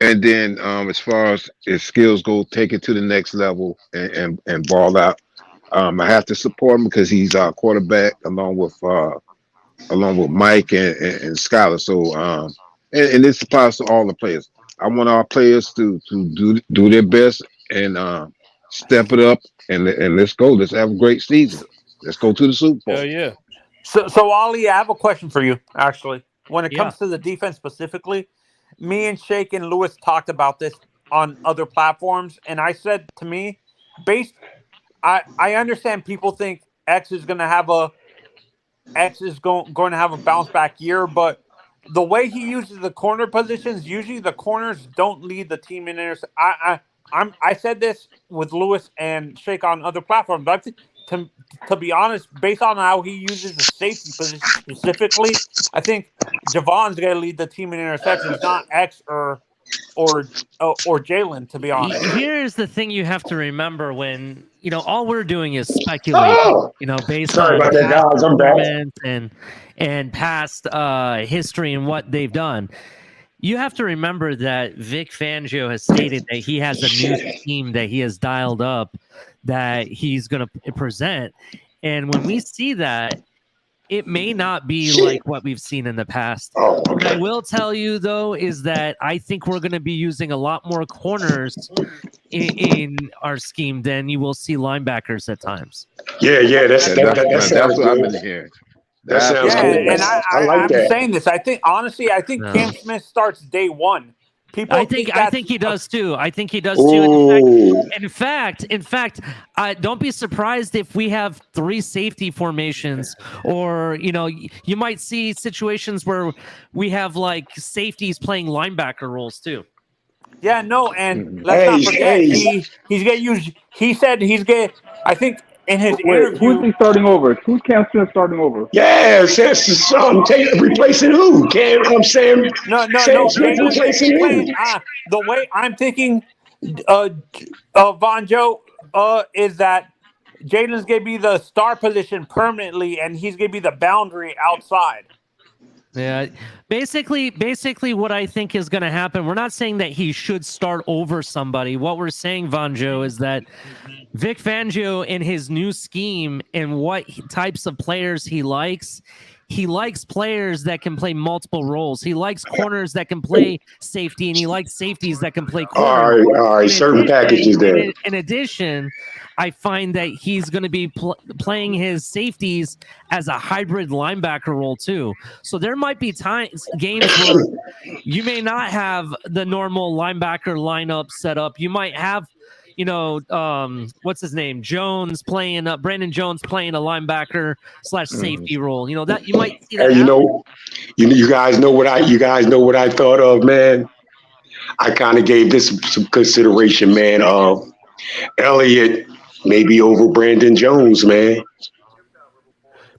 and then as far as his skills go, take it to the next level and ball out. I have to support him because he's our quarterback, along with Mike and Skylar. So, and this applies to all the players. I want our players to do their best and step it up and let's go. Let's have a great season. Let's go to the Super Bowl. Yeah. So Ali, I have a question for you. Actually, when it comes to the defense specifically, me and Shake and Lewis talked about this on other platforms, and I said to me, I understand people think X is going to have a bounce back year, but the way he uses the corner positions, usually the corners don't lead the team in interception. I said this with Lewis and Shake on other platforms, but to be honest, based on how he uses the safety position specifically, I think Javon's going to lead the team in interceptions, not X or Jalen, to be honest. Here's the thing you have to remember when, all we're doing is speculating, based Sorry on about that, past guys. I'm back. performance and past history and what they've done. You have to remember that Vic Fangio has stated that he has a new scheme that he has dialed up that he's going to present. And when we see that, it may not be like what we've seen in the past. What I will tell you, though, is that I think we're going to be using a lot more corners in our scheme than you will see linebackers at times. Yeah, that sounds that's what I've good. been hearing. That sounds Yeah, good. and I'm saying this. I think Cam Smith starts day one. I think he does too. I think he does too. In fact, don't be surprised if we have 3 safety formations, or you might see situations where we have like safeties playing linebacker roles too. Yeah, no, and let's not forget he's gonna use. He said he's gonna. I think in his interview, who's he starting over? Who's Cam Smith starting over? Yeah, replacing who? I'm saying no. Smith replacing who? The way I'm thinking, Vonjo, is that Jalen's gonna be the star position permanently, and he's gonna be the boundary outside. Yeah, basically what I think is going to happen, we're not saying that he should start over somebody. What we're saying, Vanjo, is that Vic Fangio in his new scheme and what types of players he likes players that can play multiple roles. He likes corners that can play safety, and he likes safeties that can play corner. All right, certain packages there. In addition, I find that he's going to be playing his safeties as a hybrid linebacker role too. So there might be games where you may not have the normal linebacker lineup set up. You might have, what's his name? Brandon Jones playing a linebacker / safety role. That you might see that. You guys know what I thought of, man. I kind of gave this some consideration, man. Elliott maybe over Brandon Jones, man.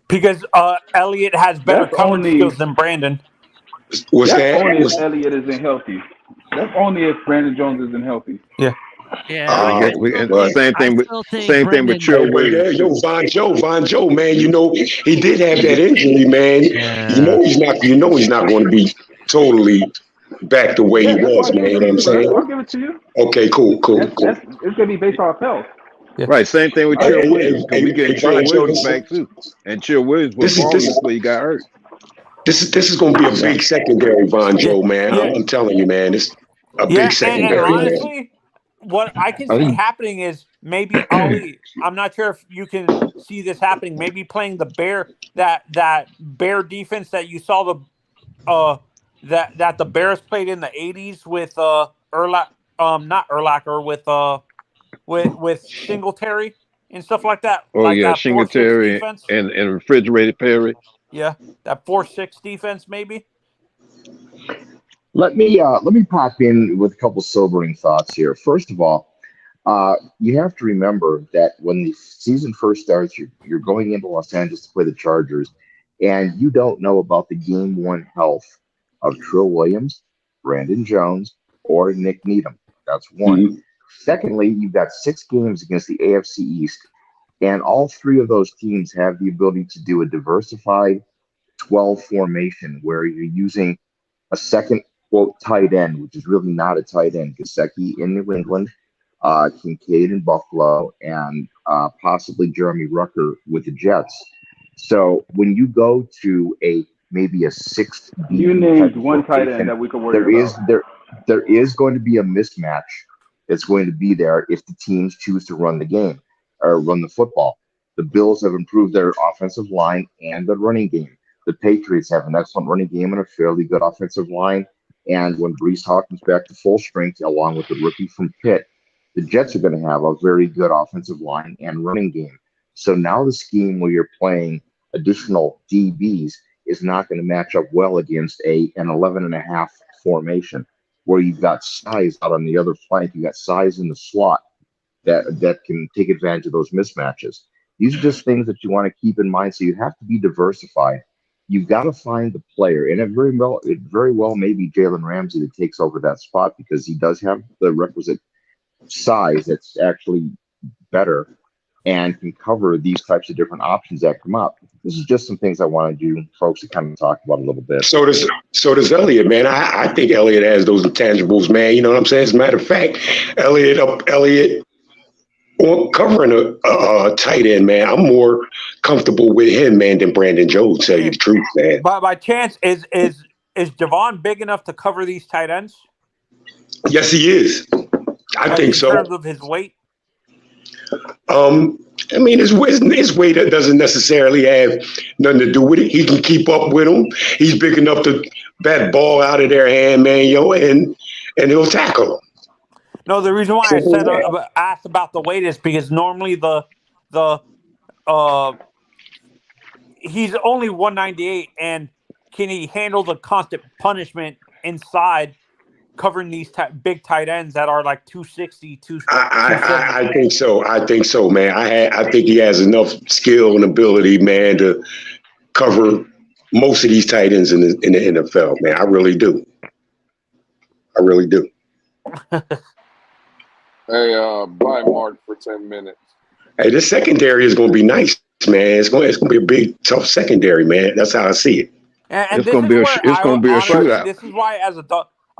Because Elliott has better coverage skills than Brandon. What's that? Only if Elliott isn't healthy. That's only if Brandon Jones isn't healthy. Yeah. Yeah, same thing with Trill Williams. Von Joe, man. He did have that injury, man. Yeah. He's not going to be totally back the way he was, man. You know what I'm saying? I'll give it to you. Okay, cool. It's going to be based off health. Yeah. Right, same thing with Trill Williams. We get Trill Williams back too, and Trill Williams was wrong before he got hurt. This is going to be a big secondary, Von Joe, man. Yeah. I'm telling you, man. It's a big secondary. And honestly, what I can see happening is maybe Ollie. I'm not sure if you can see this happening. Maybe playing the Bear that Bear defense that you saw that the Bears played in the 80s with with Singletary and stuff like that. Oh like yeah, that Singletary and refrigerated Perry. Yeah, that 4-6 defense maybe. Let me pop in with a couple sobering thoughts here. First of all, you have to remember that when the season first starts, you're going into Los Angeles to play the Chargers, and you don't know about the game one health of Trill Williams, Brandon Jones, or Nick Needham. That's one. Mm-hmm. Secondly, you've got 6 games against the AFC East, and all 3 of those teams have the ability to do a diversified 12 formation where you're using a second, quote, tight end, which is really not a tight end. Gesicki in New England, Kincaid in Buffalo, and possibly Jeremy Rucker with the Jets. So when you go to maybe a 6th, you named one tight end that we could worry about. There is going to be a mismatch that's going to be there if the teams choose to run the game or run the football. The Bills have improved their offensive line and their running game. The Patriots have an excellent running game and a fairly good offensive line. And when Breece Hall comes back to full strength, along with the rookie from Pitt, the Jets are going to have a very good offensive line and running game. So now the scheme where you're playing additional DBs is not going to match up well against an 11.5 formation where you've got size out on the other flank. You got size in the slot that can take advantage of those mismatches. These are just things that you want to keep in mind. So you have to be diversified. You've got to find the player, and it very well may be Jalen Ramsey that takes over that spot because he does have the requisite size that's actually better and can cover these types of different options that come up. This is just some things I want to do, folks, to kind of talk about a little bit. So does Elliott, man. I think Elliott has those intangibles, man. You know what I'm saying? As a matter of fact, Elliott covering a tight end, man. I'm more comfortable with him, man, than Brandon Jones. Tell you the truth, man. By chance, is Javon big enough to cover these tight ends? Yes, he is. I think so. In terms of his weight. I mean, his weight doesn't necessarily have nothing to do with it. He can keep up with him. He's big enough to bat ball out of their hand, man, and he'll tackle him. No, the reason why I asked about the weight is because normally he's only 198, and can he handle the constant punishment inside covering these big tight ends that are like 260, 270? I think so. I think so, man. I think he has enough skill and ability, man, to cover most of these tight ends in the NFL, man. I really do. I really do. Hey, buy Mark for 10 minutes. Hey, this secondary is going to be nice, man. It's going to be a big, tough secondary, man. That's how I see it. And it's going to be a shootout. This is why, as a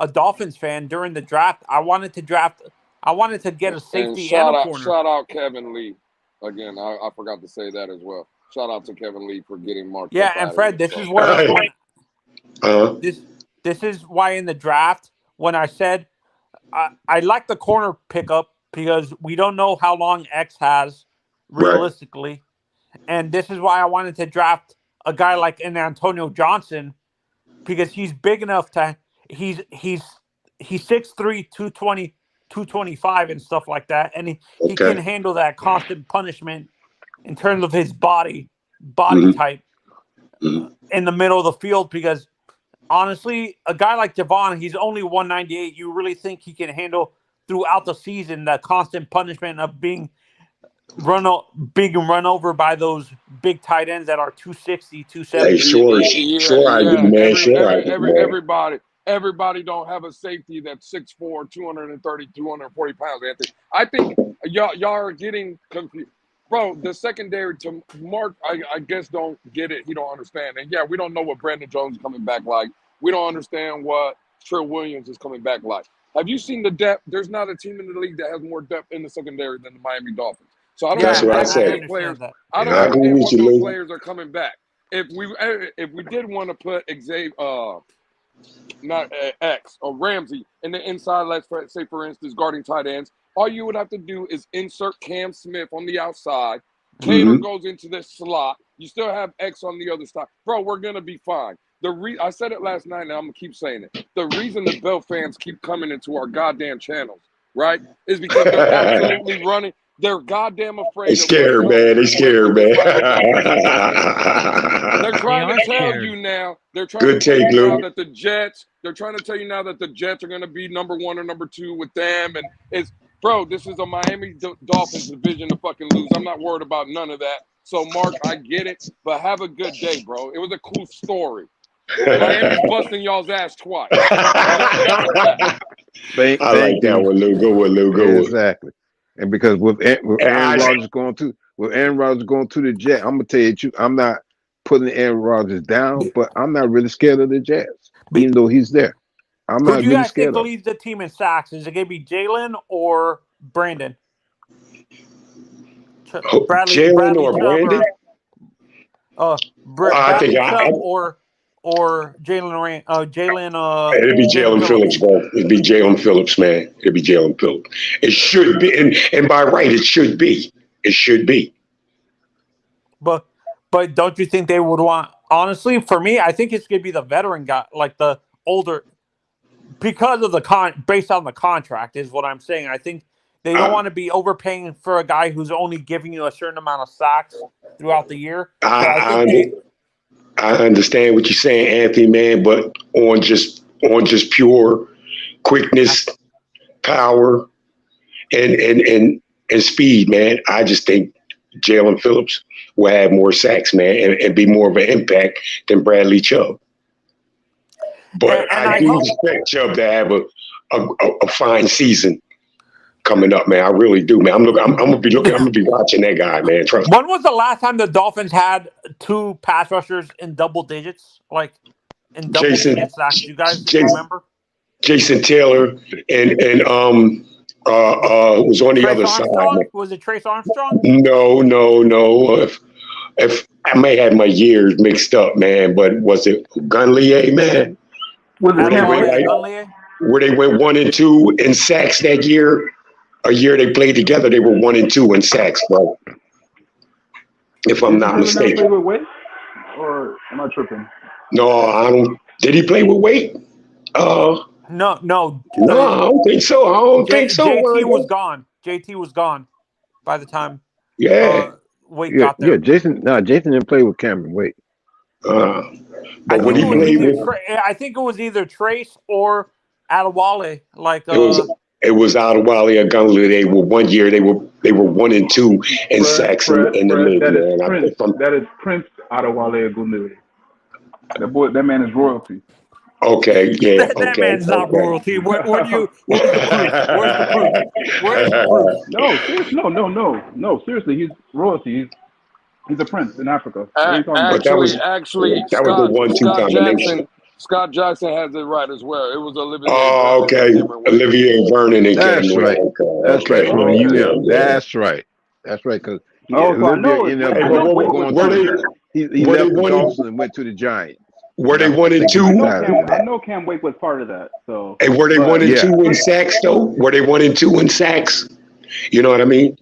Dolphins fan, during the draft, I wanted to get a safety and a corner. Shout out Kevin Lee. Again, I forgot to say that as well. Shout out to Kevin Lee for getting Mark. Yeah, and Fred, this is where this is why in the draft when I said I like the corner pickup because we don't know how long X has realistically, and this is why I wanted to draft a guy like an Antonio Johnson because he's big enough to he's 6'3", 220, 225 and stuff like that, and he can handle that constant punishment in terms of his body type in the middle of the field because honestly, a guy like Javon, he's only 198. You really think he can handle throughout the season the constant punishment of being run over by those big tight ends that are 260, 270? Hey, sure I do, man. Everybody don't have a safety that's 6'4", 230, 240 pounds, Anthony. I think y'all are getting confused. Bro, the secondary to Mark, I guess, don't get it. He don't understand. And, yeah, we don't know what Brandon Jones is coming back like. We don't understand what Trill Williams is coming back like. Have you seen the depth? There's not a team in the league that has more depth in the secondary than the Miami Dolphins. So I don't understand players. I don't understand what those players are coming back. If we did want to put X or Ramsey in the inside, let's say, for instance, guarding tight ends, all you would have to do is insert Cam Smith on the outside. Cater goes into the slot. You still have X on the other side. Bro, we're going to be fine. I said it last night, and I'm going to keep saying it. The reason the Bell fans keep coming into our goddamn channels, right, is because they're absolutely running. They're goddamn afraid. They're scared, man. They're scared, man. They're trying to tell you now. They're trying to tell you now that the Jets. They're trying to tell you now that the Jets are going to be number 1 or number 2 with them, and it's. Bro, this is a Miami Dolphins division to fucking lose. I'm not worried about none of that. So, Mark, I get it, but have a good day, bro. It was a cool story. Miami's busting y'all's ass twice. I like that one, Lou. Go with Lou. Go with. Exactly. And because with Aaron Rodgers going to the Jets, I'm gonna tell you, I'm not putting Aaron Rodgers down, but I'm not really scared of the Jets, even though he's there. I'm not really scared. Who do you guys think leads the team in sacks? Is it gonna be Jalen or Brandon? Jalen or Brandon? Bradley Chubb or Jalen. It'd be Jalen Phillips, bro. It'd be Jalen Phillips, man. It'd be Jalen Phillips. It should be, and by right, it should be. It should be. But don't you think they would want? Honestly, for me, I think it's gonna be the veteran guy, like the older, because of the based on the contract is what I'm saying. I think they don't want to be overpaying for a guy who's only giving you a certain amount of sacks throughout the year. So I understand what you're saying, Anthony, man, but on just pure quickness, power, and speed, man, I just think Jalen Phillips will have more sacks, man, and be more of an impact than Bradley Chubb. But I do expect Chubb to have a fine season coming up, man. I really do, man. I'm gonna be watching that guy, man. Trust me. When was the last time the Dolphins had 2 pass rushers in double digits? Like in double digits sacks? You guys remember? Jason Taylor and was on the Trace other Armstrong? side. Was it Trace Armstrong? No. If I may have my years mixed up, man, but was it Gunlier, man? Where they went 1 and 2 in sacks that year. A year they played together, they were 1 and 2 in sacks, bro. If I'm not mistaken. Play with Wade? Or am I tripping? No, I don't. Did he play with Wade? No. No, I don't think so. JT was gone. JT was gone by the time. Wade got there. Yeah, Jason didn't play with Cameron Wade. But when he played with, I think it was either Trace or Adewale. Like it was Adewale or Gunley. They were 1 year. They were 1 and 2 in sacks in the league. That is Prince Adewale Gunley. That man is royalty. Okay, yeah. That man's not royalty. Where's the proof? No, seriously, no. Seriously, he's royalty. He's a prince in Africa. Actually, that was the 1-2 combination. Scott Jackson has it right as well. It was Olivier. Oh, okay. Olivier Vernon and That's right. That's right. That's right. That's right. Because Olivier ended up going to he left the Dolphins and went to the Giants. Were they 1 and 2? I know Cam Wake was part of that. So. And were they 1 and 2 in sacks though? Were they 1 and 2 in sacks? You know what I mean?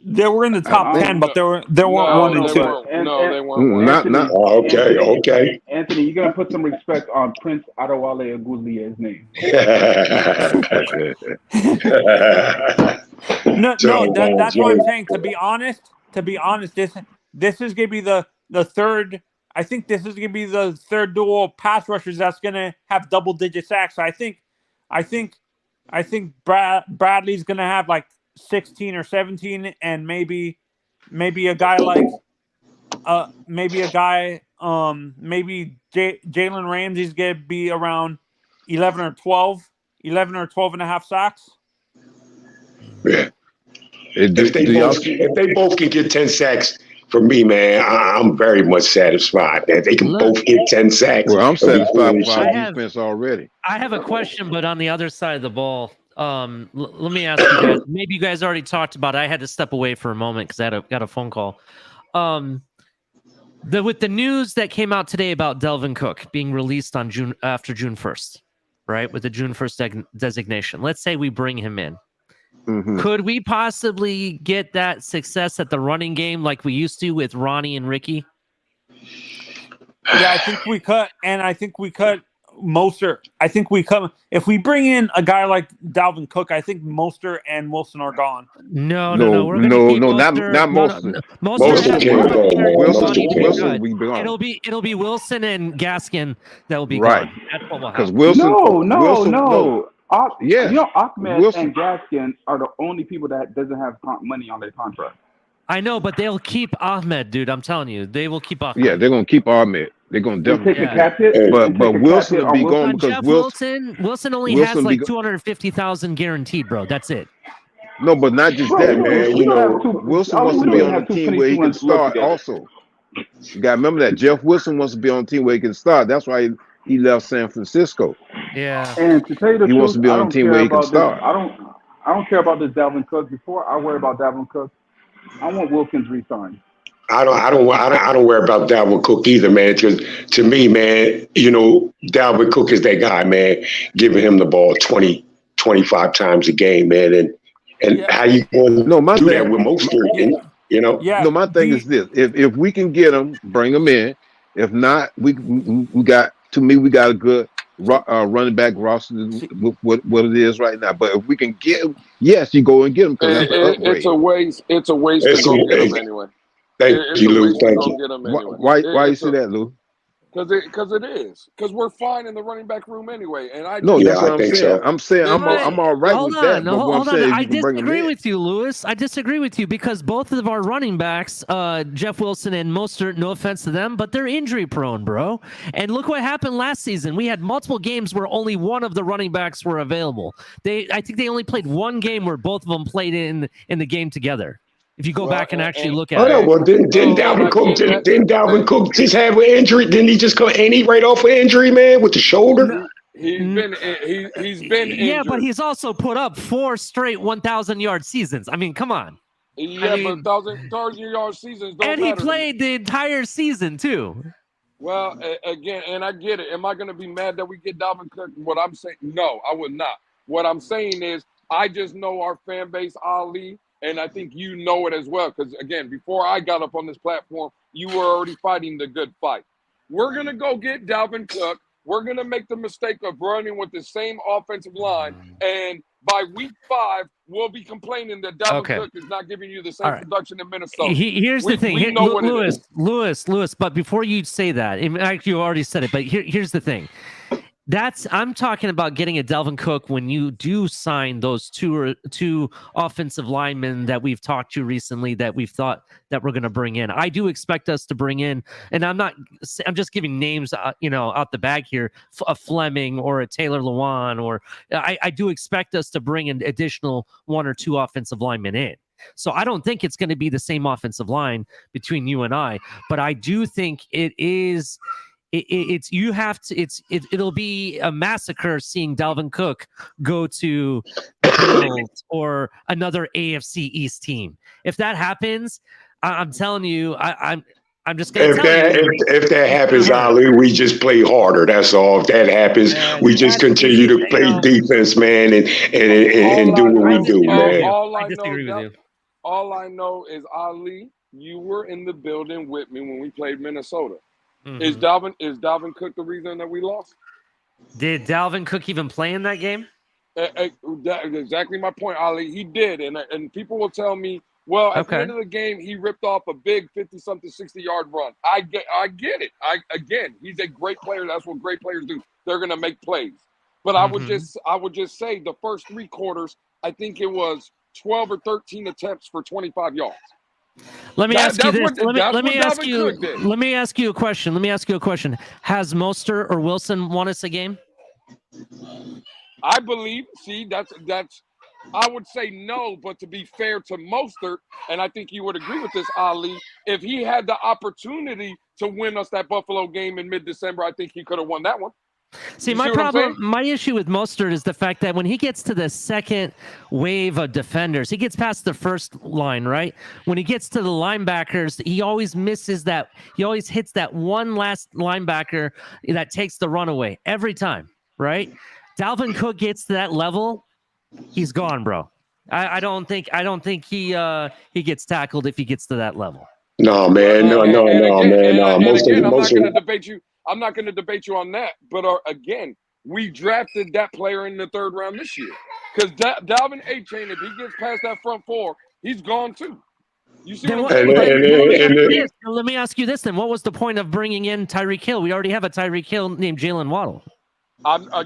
They were in the top 10, but they weren't 1 and 2. No, they weren't. Not. Okay. Anthony, you gotta put some respect on Prince Adewale Aguzli's name. That's what I'm saying. To be honest, this is gonna be the third. I think this is gonna be the third dual pass rushers that's gonna have double-digit sacks. So I think Bradley's gonna have like 16 or 17, and maybe a guy like Jalen Ramsey's gonna be around 11 or 12 and a half sacks. Yeah. If they both can get 10 sacks, for me, man, I'm very much satisfied that they can both get 10 sacks. Well, I'm satisfied with our defense already. I have a question, but on the other side of the ball, let me ask you guys. Maybe you guys already talked about it. I had to step away for a moment because I got a phone call. With the news that came out today about Delvin Cook being released on after June 1st, right? With the June 1st designation. Let's say we bring him in. Mm-hmm. Could we possibly get that success at the running game like we used to with Ronnie and Ricky? Yeah, I think we cut, and I think we cut Mostert. I think we come if we bring in a guy like Dalvin Cook. I think Mostert and Wilson are gone. No. We're gonna keep Mostert. Not Mostert. Wilson will be gone. It'll be Wilson and Gaskin that will be right. gone. That's what will Because happen. No. Yeah, you know, Ahmed Wilson and Gaskin are the only people that doesn't have money on their contract. I know, but they'll keep Ahmed, dude. I'm telling you, they will keep Ahmed. Yeah, they're gonna keep Ahmed. They're gonna definitely take a cap hit. But Wilson will be gone because Jeff Wilson only has like 250,000 guaranteed, bro. That's it. No, but not just that, man. You know, Wilson wants to be on a team where he can start. Also, you gotta remember that Jeff Wilson wants to be on a team where he can start. That's why he left San Francisco. Yeah, and to tell you the truth, he wants to be on a team where he can start. I don't care about this Dalvin Cook. Before I worry about Dalvin Cook, I want Wilkins re-signed. I don't worry about Dalvin Cook either, man. Because to me, man, you know, Dalvin Cook is that guy, man, giving him the ball 20, 25 times a game, man. And how you going to do that with Mostert, you know? Yeah. No, my thing is this: if we can get him, bring him in. If not, we got a good running back roster what it is right now. But if we can get him, yes, you go and get him because that's an upgrade. It's a waste. It's a waste to go get him anyway. Thank you, Lou. Thank you. Why you say that, Lou? Because it is. Because we're fine in the running back room anyway. And that's what I'm saying. So. I'm saying I'm all right with that. But hold on. I disagree with you, Lewis. I disagree with you because both of our running backs, Jeff Wilson and Mostert, no offense to them, but they're injury prone, bro. And look what happened last season. We had multiple games where only one of the running backs were available. I think they only played one game where both of them played in the game together. If you go back and actually look at it. Well, didn't Dalvin Cook just have an injury? Didn't he just come? Ain't he right off an injury, man, with the shoulder? He's been injured. Yeah, but he's also put up 4 straight 1,000-yard seasons. I mean, come on. Yeah, but 1,000-yard seasons don't and matter. He played the entire season too. Well, again, and I get it. Am I going to be mad that we get Dalvin Cook? What I'm saying, no, I would not. What I'm saying is, I just know our fan base, Ali. And I think you know it as well, because, again, before I got up on this platform, you were already fighting the good fight. We're going to go get Dalvin Cook. We're going to make the mistake of running with the same offensive line. And by week 5, we'll be complaining that Dalvin Cook is not giving you the same production in Minnesota. Here's the thing. Lewis, but before you say that, actually you already said it, but here's the thing. I'm talking about getting a Dalvin Cook when you do sign those two offensive linemen that we've talked to recently that we've thought that we're going to bring in. I do expect us to bring in, and I'm just giving names, out the bag here, a Fleming or a Taylor Lewan, or I do expect us to bring an additional 1 or 2 offensive linemen in. So I don't think it's going to be the same offensive line between you and I, but I do think it is. It'll be a massacre seeing Dalvin Cook go to the Bills or another AFC East team. If that happens, I'm telling you, I'm just going to tell you. If that happens, Ali, we just play harder. That's all. If that happens, we just continue to play defense, man, and do what we do, man. I disagree with you. All I know is, Ali, you were in the building with me when we played Minnesota. Mm-hmm. Is Dalvin Cook the reason that we lost? Did Dalvin Cook even play in that game? That's exactly my point, Ali. He did, and people will tell me, well, at the end of the game, he ripped off a big 50-something, 60-yard run. I get it. Again, he's a great player. That's what great players do. They're gonna make plays. But I would just say the first 3 quarters, I think it was 12 or 13 attempts for 25 yards. Let me ask you this. Let me ask you a question. Has Mostert or Wilson won us a game? I believe. See, that's. I would say no, but to be fair to Mostert, and I think you would agree with this, Ali, if he had the opportunity to win us that Buffalo game in mid-December, I think he could have won that one. See, my issue with Mostert is the fact that when he gets to the second wave of defenders, he gets past the first line, right? When he gets to the linebackers, he always misses that. He always hits that one last linebacker that takes the runaway every time, right? Dalvin Cook gets to that level, he's gone, bro. I don't think he gets tackled if he gets to that level. No, man. No, man. I'm not going to debate you on that, but again, we drafted that player in the 3rd round this year because Dalvin A-Chain, if he gets past that front 4, he's gone too. You see what I'm saying? Let me ask you this then. What was the point of bringing in Tyreek Hill? We already have a Tyreek Hill named Jalen Waddle. Well,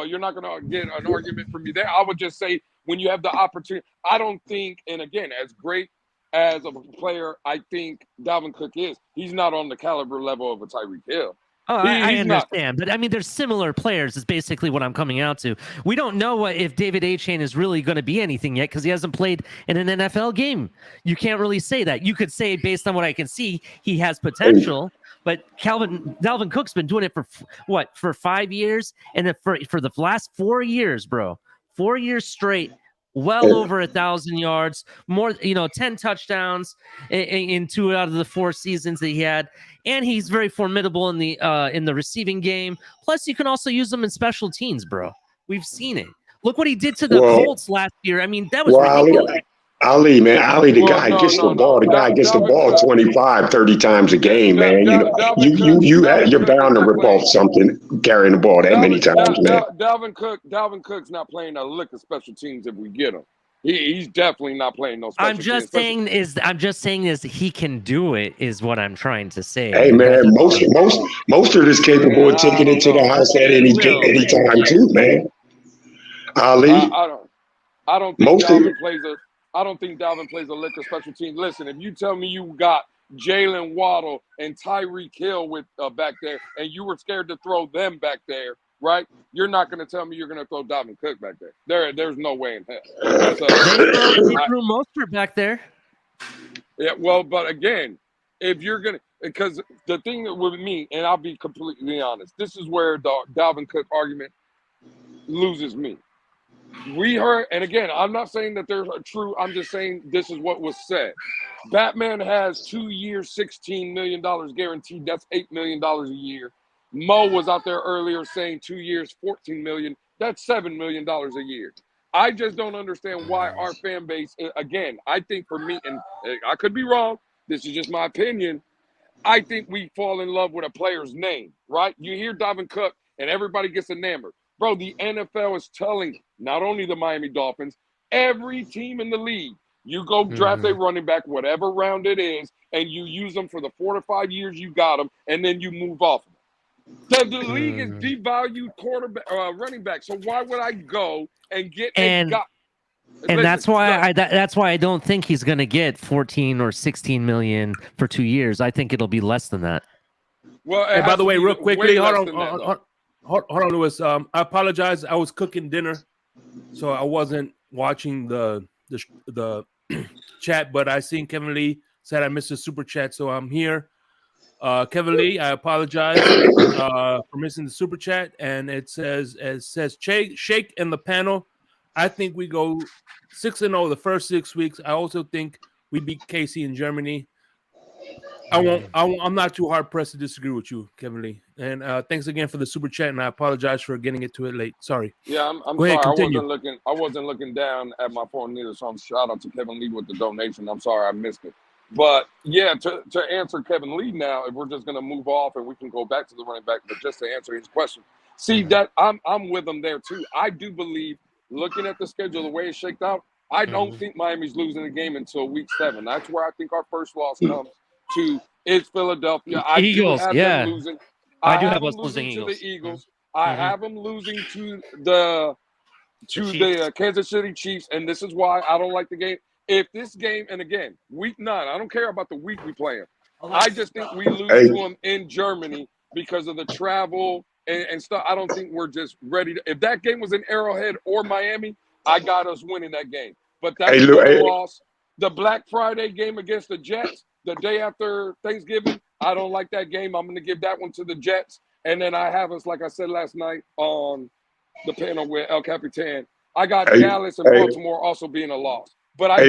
you're not going to get an argument from me there. I would just say when you have the opportunity, I don't think, and again, as great as a player, I think Dalvin Cook is. He's not on the caliber level of a Tyreek Hill. Oh, I understand. But, I mean, there's similar players is basically what I'm coming out to. We don't know if David A-Chain is really going to be anything yet because he hasn't played in an NFL game. You can't really say that. You could say, based on what I can see, he has potential. But Dalvin Cook's been doing it for 5 years? And for the last 4 years, bro. 4 years straight. Well over 1,000 yards, more, 10 touchdowns in 2 out of the 4 seasons that he had, and he's very formidable in the receiving game. Plus, you can also use him in special teams, bro. We've seen it. Look what he did to the Colts last year. I mean, that was ridiculous. Ali, man, Ali, the Well, guy no, gets the no, ball. no. The guy gets the Dalvin ball Cook. 25, 30 times a game, man. Dalvin Cook. Dalvin You're Cook is bound to not rip off playing. something carrying the ball that many times, man. Dalvin Cook's not playing a lick of special teams if we get him. He's definitely not playing no special I'm just teams. saying is he can do it is what I'm trying to say. Hey, man, Mostert is capable of taking it to the house at any time too, man. Ali, I don't think Dalvin plays a lick of special teams. Listen, if you tell me you got Jalen Waddle and Tyreek Hill with back there, and you were scared to throw them back there, right? You're not going to tell me you're going to throw Dalvin Cook back there. There's no way in hell. So, they threw Mostert back there. Yeah, well, but again, if you're going to, because the thing with me, and I'll be completely honest, this is where the Dalvin Cook argument loses me. We heard, and again, I'm not saying that they're true. I'm just saying this is what was said. Batman has 2 years, $16 million guaranteed. That's $8 million a year. Mo was out there earlier saying 2 years, $14 million. That's $7 million a year. I just don't understand why our fan base, again, I think for me, and I could be wrong, this is just my opinion, I think we fall in love with a player's name, right? You hear Dalvin Cook and everybody gets enamored. Bro, the NFL is telling not only the Miami Dolphins, every team in the league, you go draft a running back, whatever round it is, and you use them for the 4 to 5 years you got them, and then you move off of them. The league is devalued running back. So why would I go and get a guy? And that's why I don't think he's going to get 14 or 16 million for 2 years. I think it'll be less than that. Well, hey, by the way, real quickly, hold on, Lewis. I apologize. I was cooking dinner, so I wasn't watching the chat. But I seen Kevin Lee said I missed a super chat, so I'm here. Kevin Lee, I apologize for missing the super chat, and it says Shake in the panel. I think we go 6-0 the first 6 weeks. I also think we beat Casey in Germany. I'm not too hard pressed to disagree with you, Kevin Lee. And thanks again for the super chat, and I apologize for getting it to it late. Sorry. Yeah, I'm Go sorry. ahead, continue. I wasn't looking down at my phone either. So I'm shout out to Kevin Lee with the donation. I'm sorry I missed it. But yeah, to answer Kevin Lee now, if we're just gonna move off and we can go back to the running back, but just to answer his question, see that I'm with him there too. I do believe, looking at the schedule the way it's shaked out, I don't think Miami's losing the game until week 7. That's where I think our first loss comes to. It's Philadelphia. Eagles, I do have them losing. I do have them us losing to Eagles. the Eagles. I have them losing to the Kansas City Chiefs, and this is why I don't like the game. If this game, and again, week 9, I don't care about the week we play in. I just think we lose to them in Germany because of the travel and stuff. I don't think we're just ready to. If that game was in Arrowhead or Miami, I got us winning that game. But that's a loss. The Black Friday game against the Jets, the day after Thanksgiving, I don't like that game. I'm going to give that one to the Jets. And then I have us, like I said last night on the panel with El Capitan, I got Dallas and Baltimore also being a loss. But I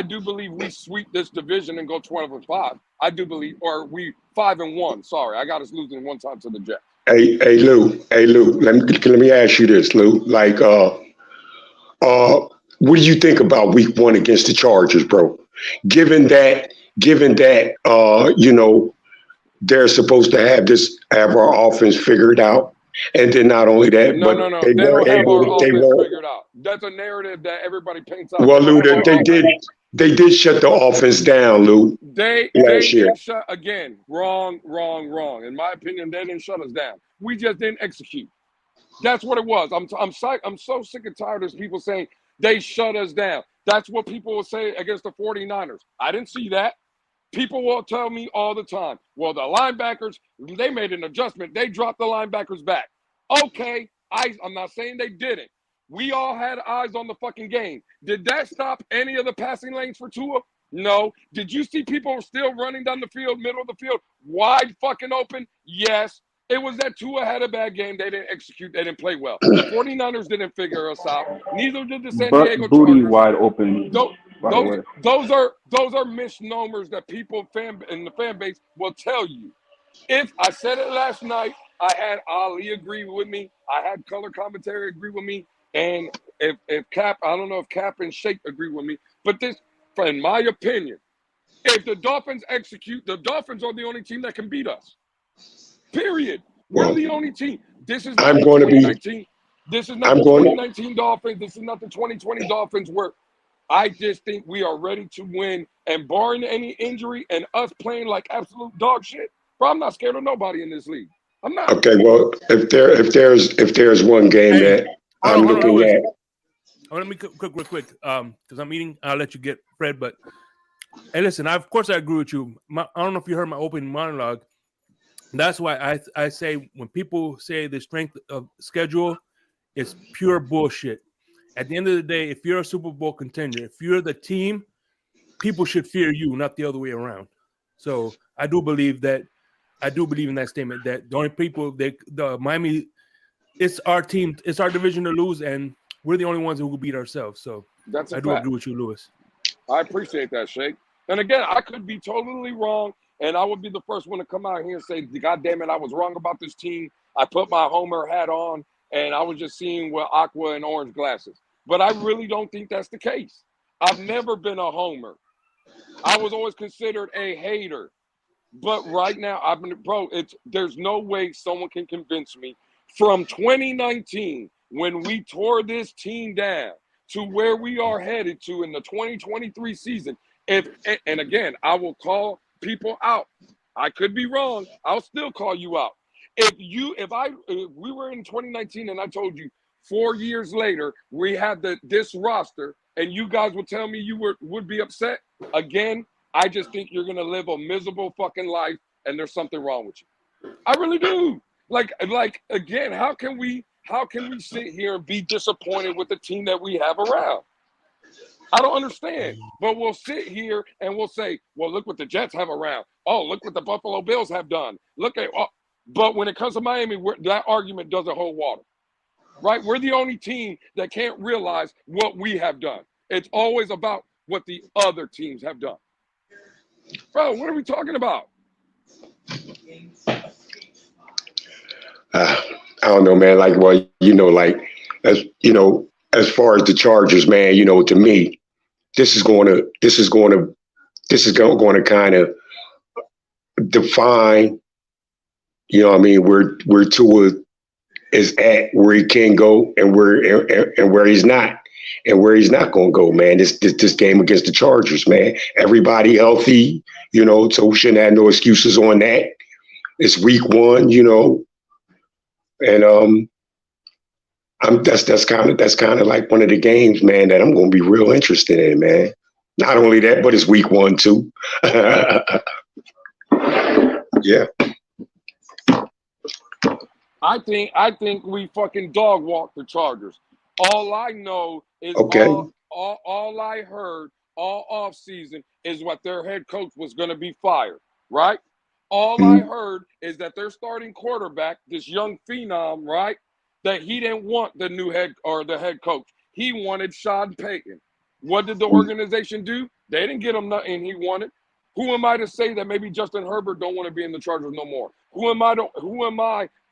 do believe we sweep this division and go 12-5. I do believe, or we 5-1. Sorry, I got us losing one time to the Jets. Hey Lou. Let me ask you this, Lou. Like, what do you think about week 1 against the Chargers, bro? Given that, you know, they're supposed to have our offense figured out. And then not only that, No. they don't have our offense were figured out. That's a narrative that everybody paints out. Well, Lou, they did shut the offense down, Lou. They didn't shut again. Wrong. In my opinion, they didn't shut us down. We just didn't execute. That's what it was. I'm so sick and tired of people saying they shut us down. That's what people will say against the 49ers. I didn't see that. People will tell me all the time, well, the linebackers, they made an adjustment. They dropped the linebackers back. Okay, I'm not saying they didn't. We all had eyes on the fucking game. Did that stop any of the passing lanes for Tua? No. Did you see people still running down the field, middle of the field, wide fucking open? Yes. It was that Tua had a bad game. They didn't execute. They didn't play well. The 49ers didn't figure us out. Neither did the San Diego booty Chargers. wide open. Those are misnomers that people in the fan base will tell you. If I said it last night, I had Ali agree with me. I had color commentary agree with me. And if Cap, I don't know if Cap and Shake agree with me, but this, in my opinion, if the Dolphins execute, the Dolphins are the only team that can beat us. Period. We're the only team. This is not the 2019. This is not the 2019 Dolphins. This is not the 2020 Dolphins. Where I just think we are ready to win, and barring any injury and us playing like absolute dog shit, bro, I'm not scared of nobody in this league. I'm not. Okay, well, if there's one game that I'm looking at. Let me real quick, because I'm eating. I'll let you get Fred, but hey, listen. Of course, I agree with you. I don't know if you heard my opening monologue. That's why I say when people say the strength of schedule, it's pure bullshit. At the end of the day, if you're a Super Bowl contender, if you're the team, people should fear you, not the other way around. So I do believe in that statement that the only people the Miami, it's our team, it's our division to lose, and we're the only ones who will beat ourselves. So that's I do agree with you, Lewis. I appreciate that, Shake. And again, I could be totally wrong, and I would be the first one to come out here and say, God damn it, I was wrong about this team. I put my Homer hat on, and I was just seeing with aqua and orange glasses. But I really don't think that's the case. I've never been a homer. I was always considered a hater. But right now, there's no way someone can convince me from 2019, when we tore this team down, to where we are headed to in the 2023 season. And again, I will call people out. I could be wrong. I'll still call you out. If we were in 2019 and I told you 4 years later we had this roster, and you guys would tell me you would be upset again, I just think you're gonna live a miserable fucking life, and there's something wrong with you. I really do. Like again, how can we sit here and be disappointed with the team that we have around? I don't understand. But we'll sit here and we'll say, well, look what the Jets have around. Oh, look what the Buffalo Bills have done. But when it comes to Miami, that argument doesn't hold water, right? We're the only team that can't realize what we have done. It's always about what the other teams have done. Bro, what are we talking about? I don't know, man. Like, well, as far as the Chargers, man, to me, this is going to kind of define, where Tua is at, where he can go, and where he's not, and where he's not going to go, man. This game against the Chargers, man. Everybody healthy, so we shouldn't have no excuses on that. It's week 1, and that's kind of like one of the games, man, that I'm going to be real interested in, man. Not only that, but it's week 1 too. Yeah. I think we fucking dog walk the Chargers. All I know is all I heard all off season is what their head coach was going to be fired, right? All I heard is that their starting quarterback, this young phenom, right, that he didn't want the head coach. He wanted Sean Payton. What did the organization do? They didn't get him nothing he wanted. Who am I to say that maybe Justin Herbert don't want to be in the Chargers no more? Who am I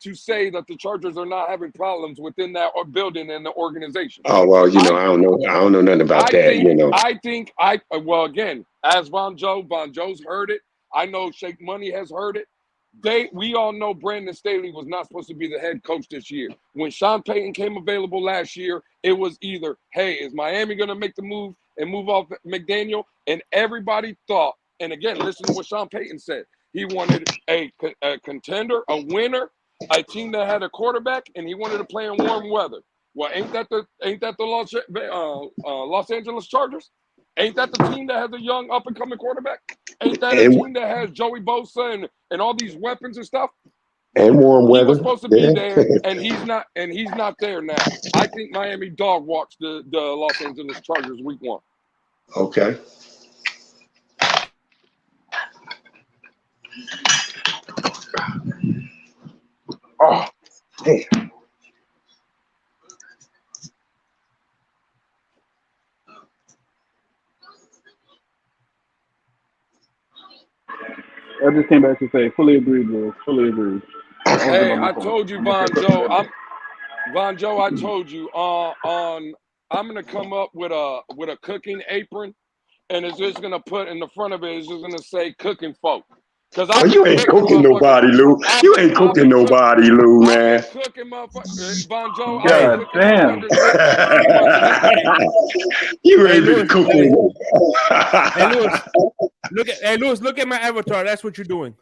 to say that the Chargers are not having problems within that building and the organization? Oh well, I don't know nothing about that. Well, again, as Von Joe's heard it. I know Shake Money has heard it. We all know Brandon Staley was not supposed to be the head coach this year. When Sean Payton came available last year, it was either, hey, is Miami going to make the move and move off McDaniel? And everybody thought, and again, listen to what Sean Payton said. He wanted a contender, a winner, a team that had a quarterback, and he wanted to play in warm weather. Well, ain't that the Los Angeles Chargers? Ain't that the team that has a young up-and-coming quarterback? Ain't that a team that has Joey Bosa and all these weapons and stuff? And warm weather. He was supposed to be there, and he's not there now. I think Miami dog walks the Los Angeles Chargers week 1. Okay. Oh, damn. I just came back to say, fully agreed, Lewis. Fully agreed. Hey, I told you, Von Joe. Von Joe, I told you I'm gonna come up with a cooking apron, and it's just gonna put in the front of it. It's just gonna say "cooking folk." Because you ain't cooking nobody, Lou. You ain't cooking nobody, Lou, man. Cooking motherfucker, Von Joe. God damn. You ain't been cooking. Hey, Lewis, look at my avatar. That's what you're doing.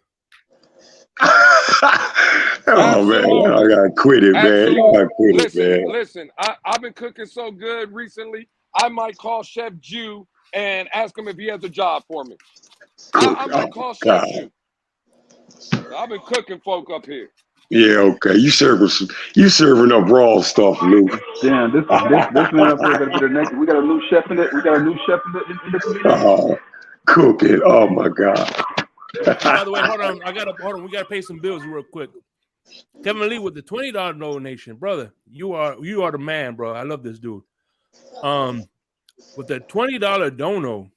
Oh man, I gotta quit it, man. You gotta quit it, man. Listen, I've been cooking so good recently. I might call Chef Jew and ask him if he has a job for me. I might call Chef Jew. I've been cooking folk up here. Yeah, okay. You serving up raw stuff, Lou. Damn, this man up here gotta be the next. We got a new chef in it. We got a new chef in the community. Cooking. Oh my God. By the way, hold on. We gotta pay some bills real quick. Kevin Lee with the $20 donation, brother. You are the man, bro. I love this dude. With the $20 dono,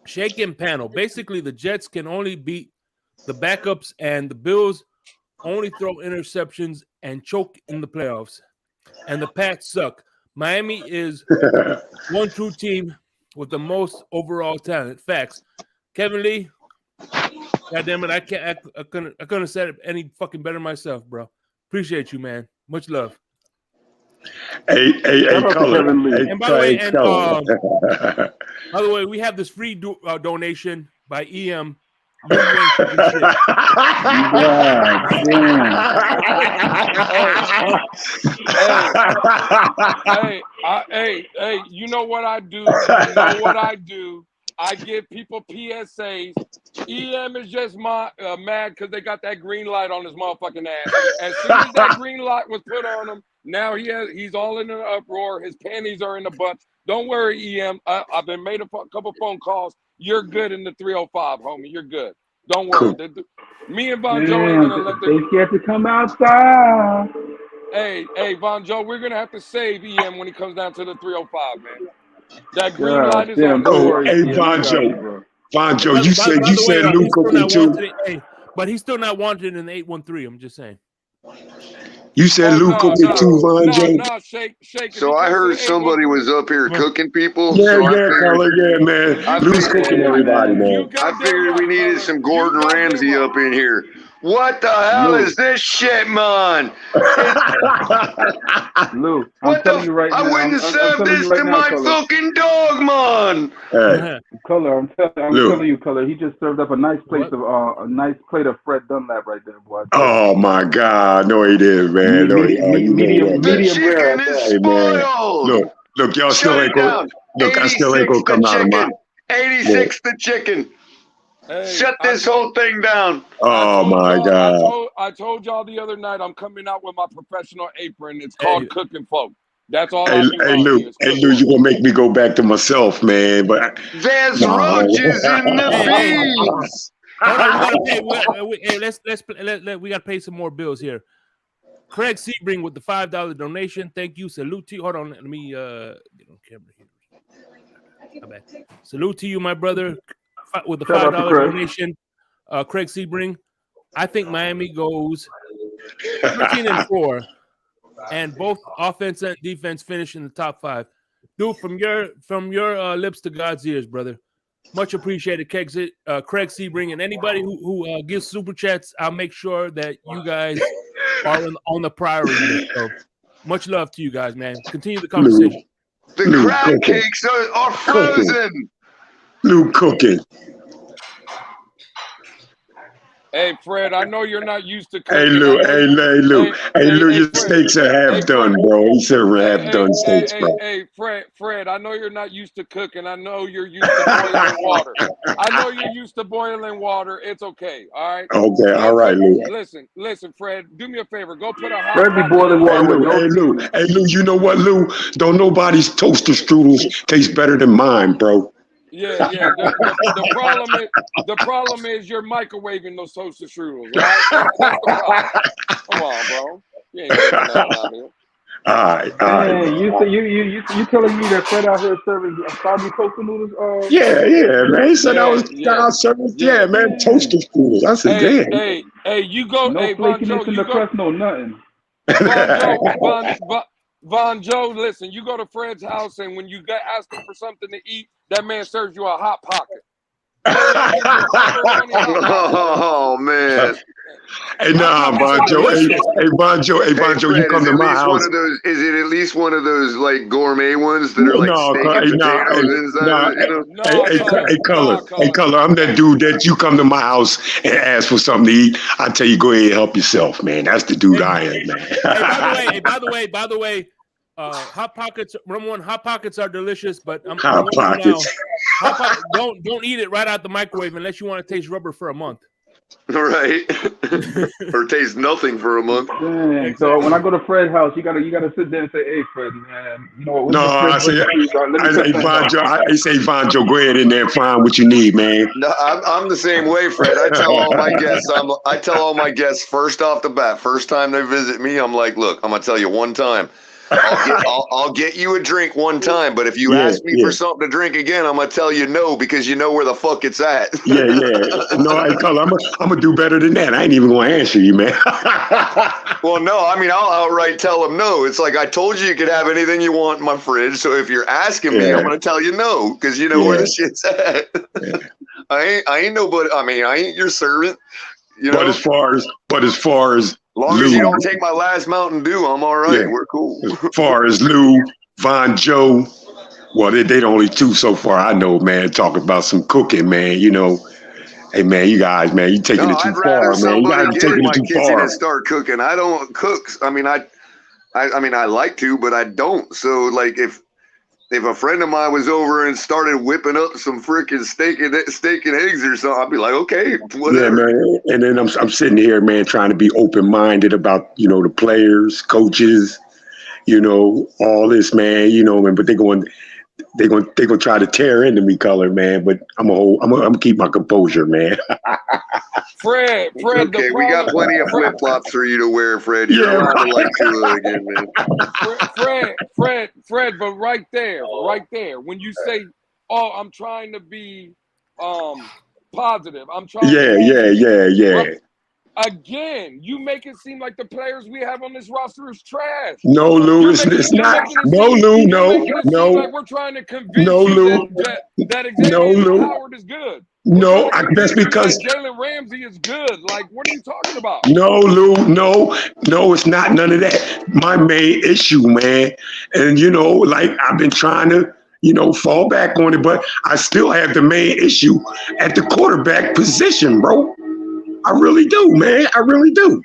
shaking panel. Basically, the Jets can only beat the backups, and the Bills only throw interceptions and choke in the playoffs. And the Pats suck. Miami is one true team with the most overall talent. Facts. Kevin Lee, goddamn it, I couldn't have said it any fucking better myself, bro. Appreciate you, man. Much love. Hey, Color. And by the way, we have this free donation by EM. Hey, you know what I do? You know what I do? I give people PSAs. EM is just mad because they got that green light on his motherfucking ass. As soon as that green light was put on him, now he's all in an uproar. His panties are in the butt. Don't worry, EM. I've been made a couple phone calls. You're good in the 305, homie. You're good. Don't worry. Me and Von Joe ain't gonna let them. They scared to come outside. Hey, Von Joe, we're gonna have to save EM when he comes down to the 305, man. That green light is on. Hey, Von Joe, you said Lou cooking too. But he's still not wanted in the 813. I'm just saying. You said Lou cooking too, Von Joe. Shake. So I heard somebody was up here cooking people. Yeah, So man. Lou's cooking everybody, man. I figured we needed some Gordon Ramsay up in here. What the hell is this shit, man? Lou, I'm telling you right now. I wouldn't serve this to my fucking dog, man. Color, I'm telling you, Color. He just served up a nice plate of Fred Dunlap right there, boy. Oh my God, no, he didn't, man. Medium rare. Is spoiled. Look, y'all still ain't going. Look, I still ain't gonna come out of my. 86 the chicken. Hey, shut this whole thing down. Oh my God. I told y'all the other night I'm coming out with my professional apron. It's called Cooking Folk. That's all. Hey, Lou, you gonna make me go back to myself, man. But there's roaches in the beans. We gotta pay some more bills here. Craig Sebring with the $5 donation. Thank you. Salute to you. Hold on, let me get on camera here. My bad. Salute to you, my brother. With the $5 donation, Craig Sebring. I think Miami goes 13-4, and both offense and defense finish in the top 5. Dude, from your lips to God's ears, brother. Much appreciated, Craig Sebring, and anybody who gives super chats. I'll make sure that you guys are on the priority list. So, much love to you guys, man. Continue the conversation. The crab cakes are frozen. Lou cooking. Hey, Fred, I know you're not used to cooking. Hey, Lou, your steaks are half done, bro. He's serving half-done steaks, bro. Hey, Fred, I know you're not used to cooking. I know you're used to boiling water. It's okay, all right? Okay, all right, Lou. Listen, Fred, do me a favor. Go put a hot Fred be boiling water. Hey, Lou, you know what, Lou? Don't nobody's toaster strudels taste better than mine, bro. Yeah. The problem is you're microwaving those toaster strudels, right? That's the problem. Come on, bro. You ain't making that out here. All right. Hey, you telling me that Fred out here serving soggy toaster noodles? Yeah, man. He said I was serving. Yeah, man, toaster strudels. I said, damn. Hey, you go. No hey, flakiness in the crust, no nothing. Von Joe, listen, you go to Fred's house, and when you ask him for something to eat, that man serves you a Hot Pocket. Oh man! Hey, nah, Von Joe. Hey, Von Joe. Hey, Von Joe. You come to my house. Is it at least one of those like gourmet ones that are like steak and potatoes inside? Hey, Color. I'm that dude that you come to my house and ask for something to eat. I tell you, go ahead and help yourself, man. That's the dude I am, man. By the way, Hot Pockets. Number one, Hot Pockets are delicious, but Hot Pockets. Hot Pockets, don't eat it right out the microwave unless you want to taste rubber for a month. Right. Or taste nothing for a month. Dang. So when I go to Fred's house, you gotta sit there and say, "Hey, Fred, man, you know what?" No, I say Von Joe. I say Von Joe. Go ahead in there and find what you need, man. No, I'm the same way, Fred. I tell all my guests first off the bat, first time they visit me, I'm like, look, I'm gonna tell you one time. I'll get you a drink one time, but if you ask me for something to drink again, I'm gonna tell you no because you know where the fuck it's at. Yeah. No, hey, Color, I'm gonna do better than that. I ain't even gonna answer you, man. Well, no, I mean I'll outright tell them no. It's like I told you could have anything you want in my fridge. So if you're asking me, I'm gonna tell you no because you know where the shit's at. I ain't nobody. I mean, I ain't your servant. You know. But as far as long as you don't take my last Mountain Dew, I'm all right. We're cool. As far as Lou, Von Joe, well, they the only two so far I know, man, talking about some cooking, man. You know, hey, man, you guys, man, you taking it too far, man. You guys are taking it too far. And start cooking. I don't cook. I mean, I like to, but I don't. So, like, if a friend of mine was over and started whipping up some freaking steak and eggs or something, I'd be like, okay, whatever. Yeah, man. And then I'm sitting here, man, trying to be open-minded about, you know, the players, coaches, you know, all this, man, you know, man. But they're gonna try to tear into me, Color, man. But I'm gonna keep my composure, man. Fred. Okay, we got plenty of flip flops for you to wear, Fred. You're allowed to like Tua again, man. Fred. But right there, when you say, "Oh, I'm trying to be positive," I'm trying. Yeah. Again, you make it seem like the players we have on this roster is trash. No, Lou, it's not. No, Lou, no. Like we're trying to convince you that Xavier Howard is good. No, that's because Jalen Ramsey is good. Like, what are you talking about? No, Lou, no, it's not none of that. My main issue, man, and you know, like I've been trying to, you know, fall back on it, but I still have the main issue at the quarterback position, bro. I really do, man. I really do.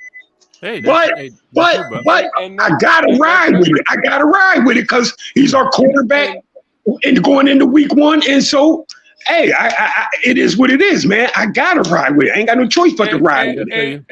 Hey, but I gotta ride with it. I gotta ride with it because he's our quarterback and going into week one, and so. Hey, it is what it is, man. I gotta ride with it. I ain't got no choice but to ride with it.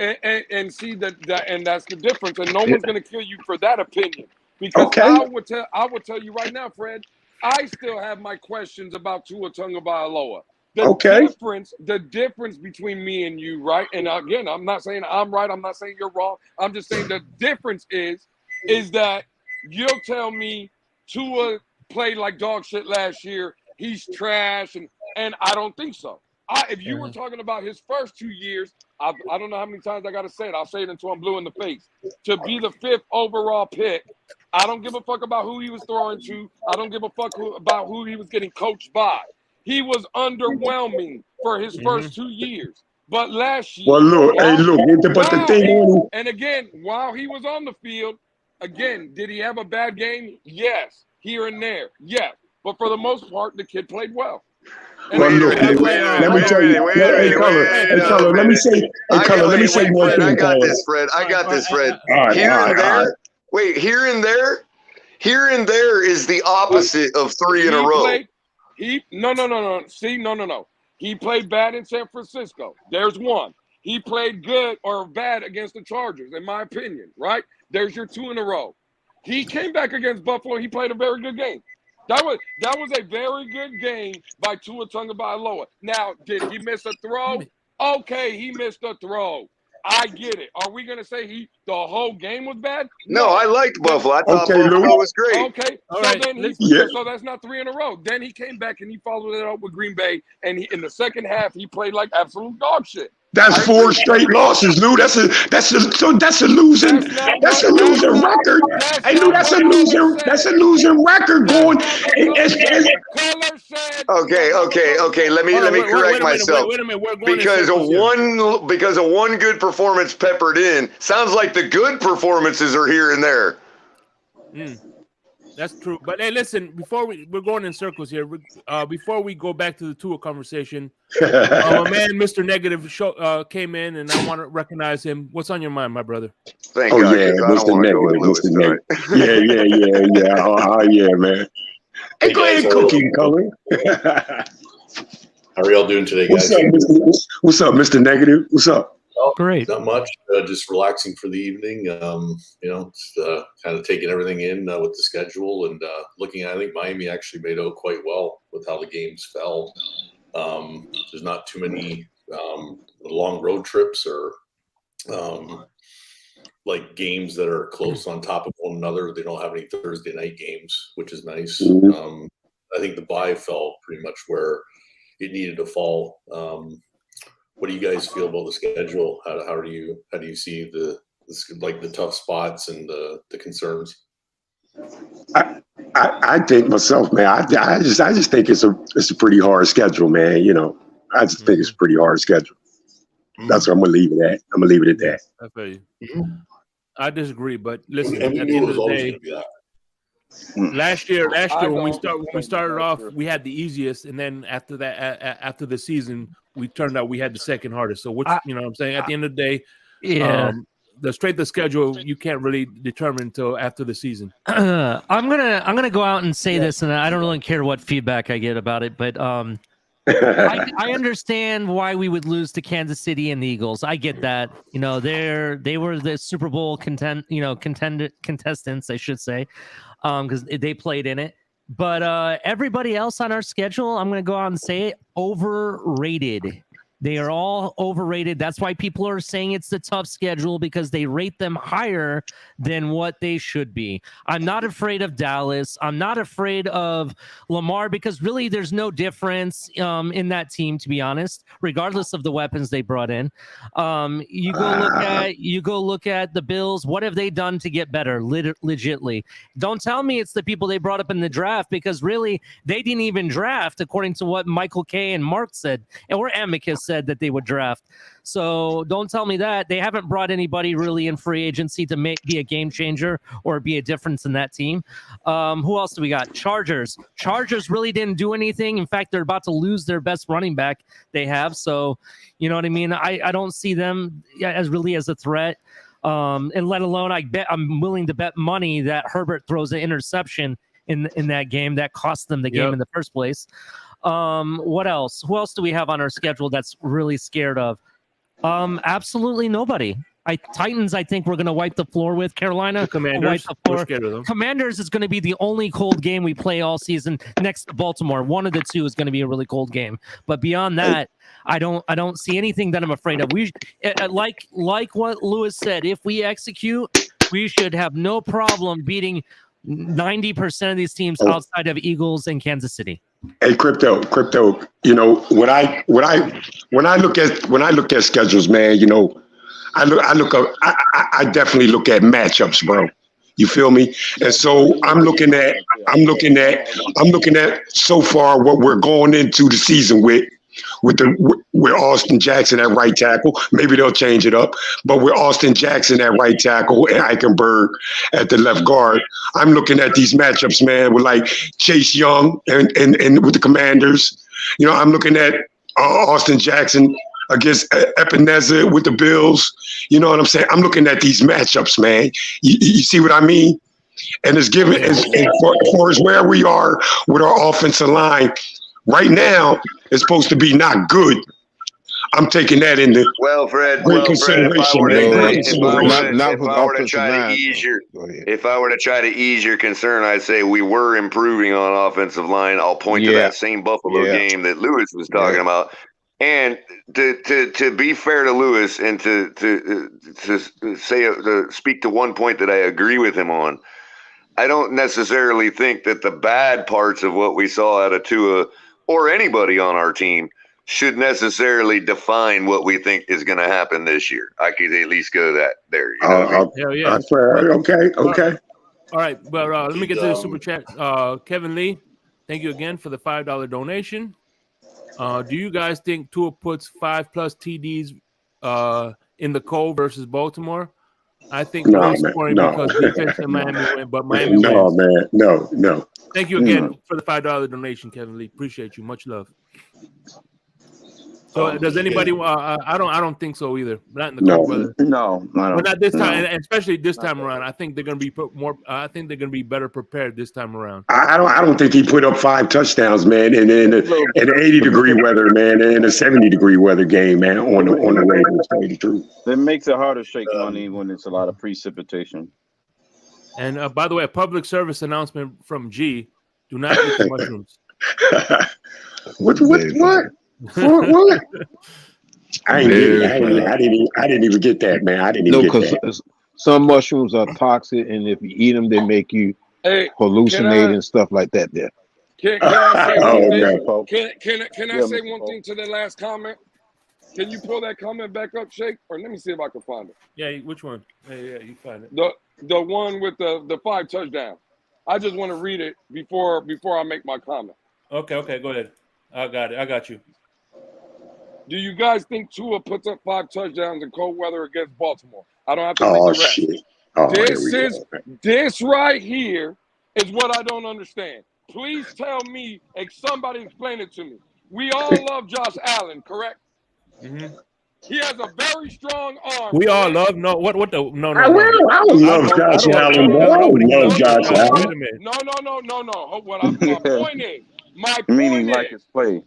And see that, and that's the difference. And no one's gonna kill you for that opinion because I would tell you right now, Fred. I still have my questions about Tua Tagovailoa. The difference between me and you, right? And again, I'm not saying I'm right. I'm not saying you're wrong. I'm just saying the difference is that you'll tell me Tua played like dog shit last year. He's trash, and I don't think so. If you were talking about his first 2 years, I don't know how many times I got to say it. I'll say it until I'm blue in the face. To be the 5th overall pick, I don't give a fuck about who he was throwing to. I don't give a fuck about who he was getting coached by. He was underwhelming for his first 2 years. But last year, and again, while he was on the field, again, did he have a bad game? Yes. Here and there, yes. But for the most part, the kid played well. Let me tell you. Hey, Color, let me say one thing. I got this, Fred. Here and there is the opposite of 3 in a row. No. See, no. He played bad in San Francisco. There's one. He played good or bad against the Chargers, in my opinion, right? There's your 2 in a row. He came back against Buffalo. He played a very good game. That was a very good game by Tua Tagovailoa. Now, did he miss a throw? Okay, he missed a throw. I get it. Are we going to say the whole game was bad? No, I liked Buffalo. I thought Buffalo was great. Okay, so that's not 3 in a row. Then he came back and he followed it up with Green Bay, and in the second half, he played like absolute dog shit. That's 4 straight losses, Lou. That's a losing record. Hey, Lou, that's a losing record going. Okay. Let me correct myself. Wait a minute. We're going Because of one good performance peppered in, sounds like the good performances are here and there. That's true. But hey, listen, we're going in circles here. Before we go back to the Tua conversation, my man, Mr. Negative, came in, and I want to recognize him. What's on your mind, my brother? Thank God, yeah, Mr. Negative. Yeah. Oh, yeah, man. Hey, go ahead, cooking color. How are y'all doing today, guys? What's up, Mr. Negative? What's up? Oh, great. Not much. Just relaxing for the evening. Kind of taking everything in with the schedule and looking at. I think Miami actually made out quite well with how the games fell. There's not too many long road trips or like games that are close on top of one another. They don't have any Thursday night games, which is nice. Mm-hmm. I think the bye fell pretty much where it needed to fall. What do you guys feel about the schedule? How do you see the tough spots and the concerns? I think myself, man. I just think it's a pretty hard schedule, man. You know, I just think it's a pretty hard schedule. That's what I'm gonna leave it at. I'm gonna leave it at that. I feel you. I disagree, but listen. At the end of the day, last year when we started off, we had the easiest, and then after that, after the season, we turned out we had the second hardest. So, you know what I'm saying? At the end of the day, the strength of the schedule you can't really determine until after the season. I'm gonna go out and say this, and I don't really care what feedback I get about it, but I understand why we would lose to Kansas City and the Eagles. I get that. You know, they were the Super Bowl contestants, I should say, because they played in it. But everybody else on our schedule, I'm going to go out and say it, overrated. They are all overrated. That's why people are saying it's the tough schedule, because they rate them higher than what they should be. I'm not afraid of Dallas. I'm not afraid of Lamar, because really there's no difference in that team, to be honest, regardless of the weapons they brought in. You go look at the Bills. What have they done to get better? Legitly. Don't tell me it's the people they brought up in the draft, because really they didn't even draft according to what Michael K. and Mark said, or Amicus said that they would draft. So don't tell me that. They haven't brought anybody really in free agency to be a game changer or be a difference in that team. Who else do we got? Chargers really didn't do anything. In fact, they're about to lose their best running back they have. So, you know what I mean? I don't see them as really as a threat. And let alone, I'm willing to bet money that Herbert throws an interception in that game that cost them the game in the first place. What else? Who else do we have on our schedule that's really scared of? Absolutely nobody. Titans, I think we're going to wipe the floor with. Carolina, Commanders. We're scared of them. Commanders is going to be the only cold game we play all season next to Baltimore. One of the two is going to be a really cold game. But beyond that, I don't see anything that I'm afraid of. We like what Lewis said. If we execute, we should have no problem beating 90% of these teams outside of Eagles and Kansas City. Hey, crypto. You know, when I look at schedules, man, you know, I definitely look at matchups, bro. You feel me? And so I'm looking at so far what we're going into the season with Austin Jackson at right tackle. Maybe they'll change it up, but with Austin Jackson at right tackle and Eichenberg at the left guard, I'm looking at these matchups, man, with like Chase Young and with the Commanders. You know, I'm looking at Austin Jackson against Ebenezer with the Bills. You know what I'm saying? I'm looking at these matchups, man. You see what I mean? And it's given as far as where we are with our offensive line right now, it's supposed to be not good. I'm taking that into consideration. If I were to try to ease your concern, I'd say we were improving on offensive line. I'll point to that same Buffalo game that Lewis was talking about. And to be fair to Lewis and to speak to one point that I agree with him on, I don't necessarily think that the bad parts of what we saw out of Tua or anybody on our team should necessarily define what we think is going to happen this year. I could at least go there. You know what I mean? Hell yeah. Okay. All right, but let me get to the super chat. Kevin Lee, thank you again for the $5 donation. Do you guys think Tua puts 5+ TDs in the cold versus Baltimore? I think low scoring because defense in Miami win, but Miami wins. Man. No. Thank you again for the $5 donation, Kevin Lee. Appreciate you. Much love. So does anybody? I don't think so either. Not in the cold weather. No, but not this time, and especially this time around. I think they're going to be more. I think they're going to be better prepared this time around. I don't think he put up 5 touchdowns, man, in an 80-degree weather, man, in a 70-degree weather game, man, on the Ravens. To tell you the truth. It makes it harder to shake money when it's a lot of precipitation. And by the way, a public service announcement from G: do not eat the mushrooms. What? What? I didn't even get that, man. I didn't even get that. Some mushrooms are toxic, and if you eat them, they make you hallucinate and stuff like that. There. Can I say one thing to the last comment? Can you pull that comment back up, Shake? Or let me see if I can find it. Yeah, which one? Yeah, you find it. The one with the 5 touchdowns. I just want to read it before I make my comment. Okay, go ahead. I got it. I got you. Do you guys think Tua puts up 5 touchdowns in cold weather against Baltimore? I don't have to make the rest. This right here is what I don't understand. Please tell me, somebody explain it to me. We all love Josh Allen, correct? Mm-hmm. He has a very strong arm. We all love no. What the no. I love Josh Allen. I love Josh Allen. No. My point is, meaning like his play.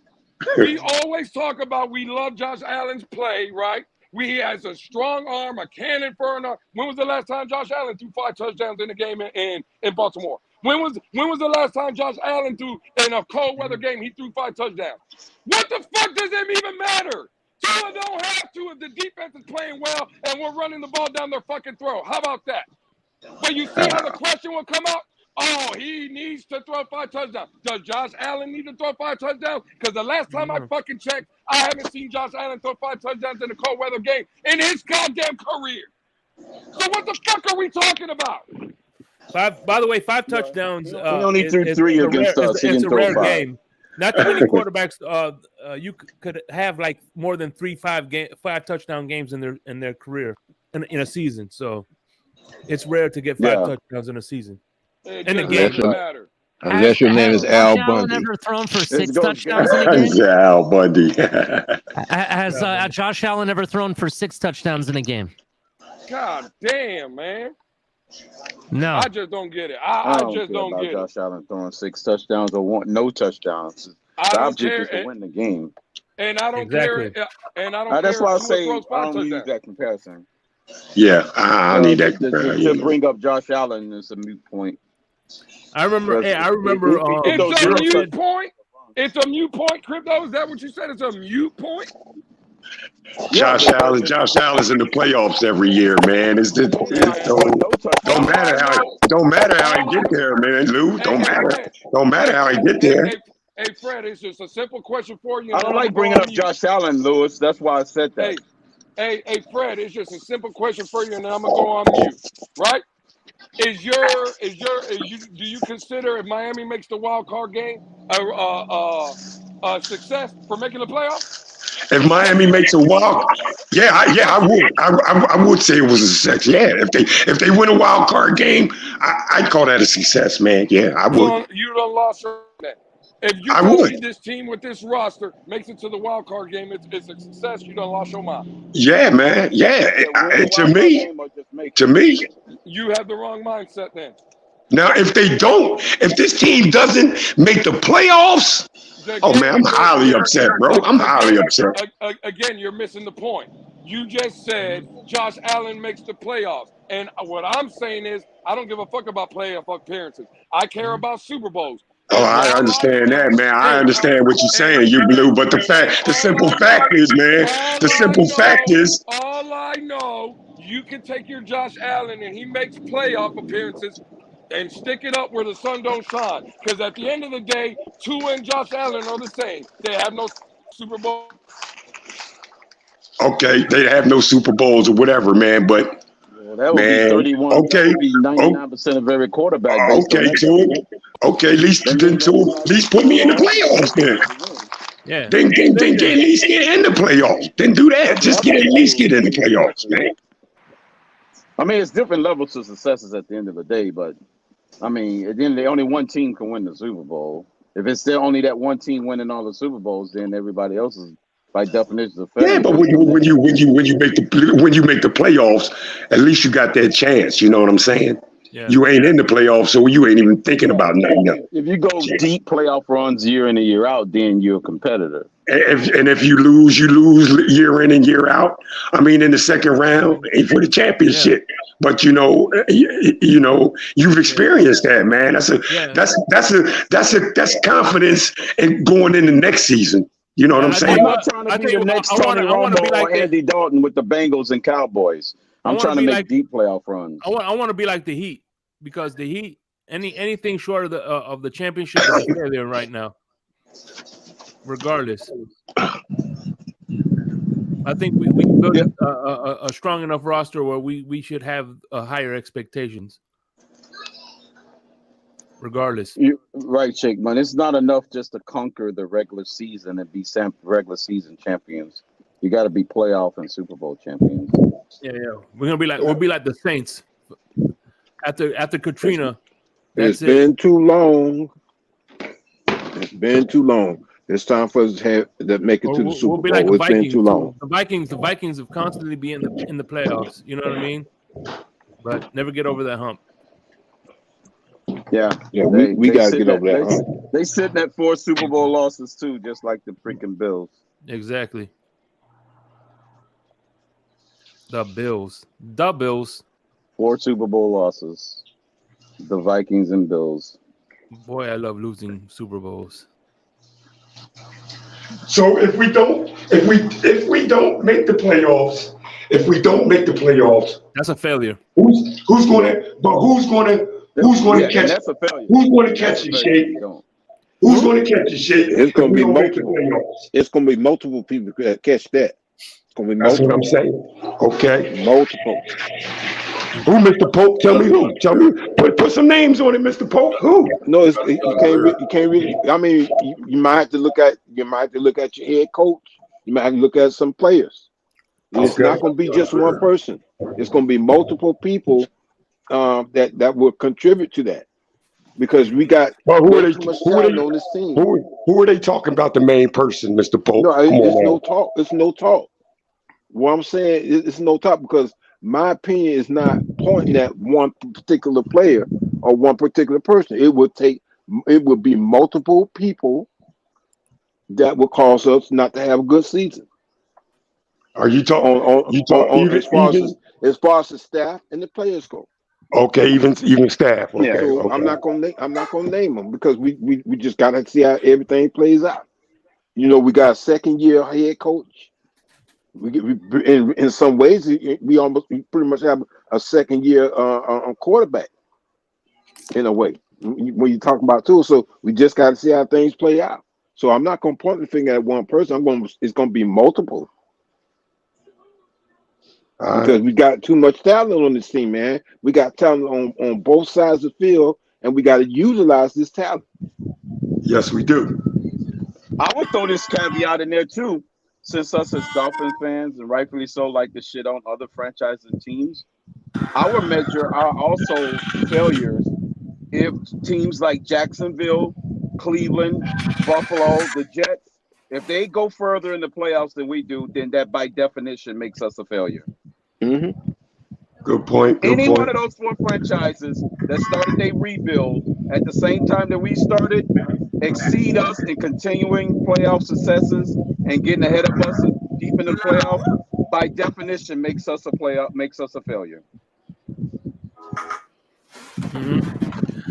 We always talk about we love Josh Allen's play, right? He has a strong arm, a cannon for an arm. When was the last time Josh Allen threw 5 touchdowns in a game in Baltimore? When was the last time Josh Allen threw in a cold weather game? He threw 5 touchdowns. What the fuck does it even matter? Tua don't have to if the defense is playing well and we're running the ball down their fucking throat. How about that? But you see how the question will come out? Oh, he needs to throw 5 touchdowns. Does Josh Allen need to throw 5 touchdowns? Because the last time I fucking checked, I haven't seen Josh Allen throw 5 touchdowns in a cold weather game in his goddamn career. So what the fuck are we talking about? By the way, 5 touchdowns. He only threw 3 against us. It's a rare game. Not too many quarterbacks. You could have like more than 5 touchdown games in their career in a season. So it's rare to get 5 touchdowns in a season. In a game. I guess your name is Al Bundy. Never thrown for 6 touchdowns in a game? Yeah, Al Bundy. Has Josh Allen ever thrown for 6 touchdowns in a game? God damn, man. No. I just don't get it. I just don't get it. Josh Allen throwing 6 touchdowns or no touchdowns. The object is to win the game. And I don't care. And I don't care. That's why I say I don't use that comparison. Yeah, I need that comparison. To bring up Josh Allen is a moot point. I remember. It's a mute point. It's a mute point, Crypto. Is that what you said? It's a mute point. Josh Allen's in the playoffs every year, man. Don't matter how he get there, man. Lou, don't matter how he get there. Hey, Fred, it's just a simple question for you. I don't like bringing up Josh Allen, Lewis. That's why I said that. Hey, Fred, it's just a simple question for you, and then I'm gonna go on mute. Right? Do you consider if Miami makes the wild card game a success for making the playoffs? If Miami makes a wild, I would. I would say it was a success. Yeah, if they win a wild card game, I'd call that a success, man. Yeah, I would. You don't lost that. If you see this team with this roster makes it to the wild card game, it's a success. You don't lost your mind. Yeah, man. Yeah, to me, you have the wrong mindset then. Now, if this team doesn't make the playoffs, man, I'm highly upset, bro. I'm highly upset. Again, you're missing the point. You just said Josh Allen makes the playoffs. And what I'm saying is I don't give a fuck about playoff appearances. I care about Super Bowls. Oh, I understand that, man. I understand what you're saying, you Blue. But the simple fact is, man, all I know, you can take your Josh Allen and he makes playoff appearances and stick it up where the sun don't shine. Because at the end of the day, Tua and Josh Allen are the same. They have no Super Bowl. Okay, they have no Super Bowls or whatever, man. But Well, that would man, be 31. okay, That would be 99% of every quarterback based on okay, that. Tua. Okay, at least put me in the playoffs then. Yeah. Then get at least get in the playoffs. Then do that. Just at least get in the playoffs, man. I mean, it's different levels to successes at the end of the day, but I mean, at the end of the day, only one team can win the Super Bowl. If it's still only that one team winning all the Super Bowls, then everybody else is by definition a failure. Yeah, but when you make the playoffs, at least you got that chance. You know what I'm saying? Yeah. You ain't in the playoffs, so you ain't even thinking about nothing else. If you go deep playoff runs year in and year out, then you're a competitor. And if you lose year in and year out. I mean, in the second round, ain't for the championship. Yeah. But you've experienced that, man. That's confidence in going in the next season. You know what I'm saying? I'm not trying to be the next Tony Romo or Andy Dalton with the Bengals and Cowboys. I'm trying to make deep playoff runs. I want to be like the Heat, because the Heat, anything short of the championship is a failure right now. Regardless, I think we built a strong enough roster where we should have higher expectations. Regardless, you're right, Shake, man. It's not enough just to conquer the regular season and be regular season champions. You got to be playoff and Super Bowl champions. Yeah. We'll be like the Saints after Katrina. It's been too long. It's been too long. It's time for us to make it to the Super Bowl. Like it's been too long. The Vikings have constantly been in the playoffs. You know what I mean? But never get over that hump. Yeah. We got to get over that hump. They sitting at 4 Super Bowl losses too, just like the freaking Bills. Exactly. The Bills. 4 Super Bowl losses. The Vikings and Bills. Boy, I love losing Super Bowls. So if we don't make the playoffs, that's a failure. Who's going to catch? That's a failure. Who's going to catch the shade? Who's going to catch the shade? It's going to be multiple. It's going to be multiple people that catch that. It's going to be multiple. That's what I'm saying. Okay. Multiple. Who, Mr. Pope? Tell me who. Tell me. Put some names on it, Mr. Pope. Who? No, you can't really. I mean, you might have to look at your head coach. You might have to look at some players. It's not going to be just one person. It's going to be multiple people that will contribute to that, because we got who are they on this team. Who are they talking about? The main person, Mr. Pope. No, it's no talk. It's no talk. What I'm saying is it's no talk, because my opinion is not pointing at one particular player or one particular person. It would be multiple people that would cause us not to have a good season. Are you talking as far as the staff and the players go? Okay, even staff. Okay, yeah. So okay. I'm not gonna name them, because we just gotta see how everything plays out. We got a second year head coach. In some ways, we pretty much have a second year quarterback in a way when you talk about too. So we just got to see how things play out. So I'm not going to point the finger at one person. It's going to be multiple, because we got too much talent on this team, man. We got talent on both sides of the field, and we got to utilize this talent. Yes, we do. I would throw this caveat in there too. Since us as Dolphins fans, and rightfully so, like the shit on other franchises and teams, our measure are also failures if teams like Jacksonville, Cleveland, Buffalo, the Jets, if they go further in the playoffs than we do, then that by definition makes us a failure. Mm-hmm. Good point. One of those 4 franchises that started their rebuild at the same time that we started exceed us in continuing playoff successes and getting ahead of us and deep in the playoff, by definition makes us a failure. Mm-hmm.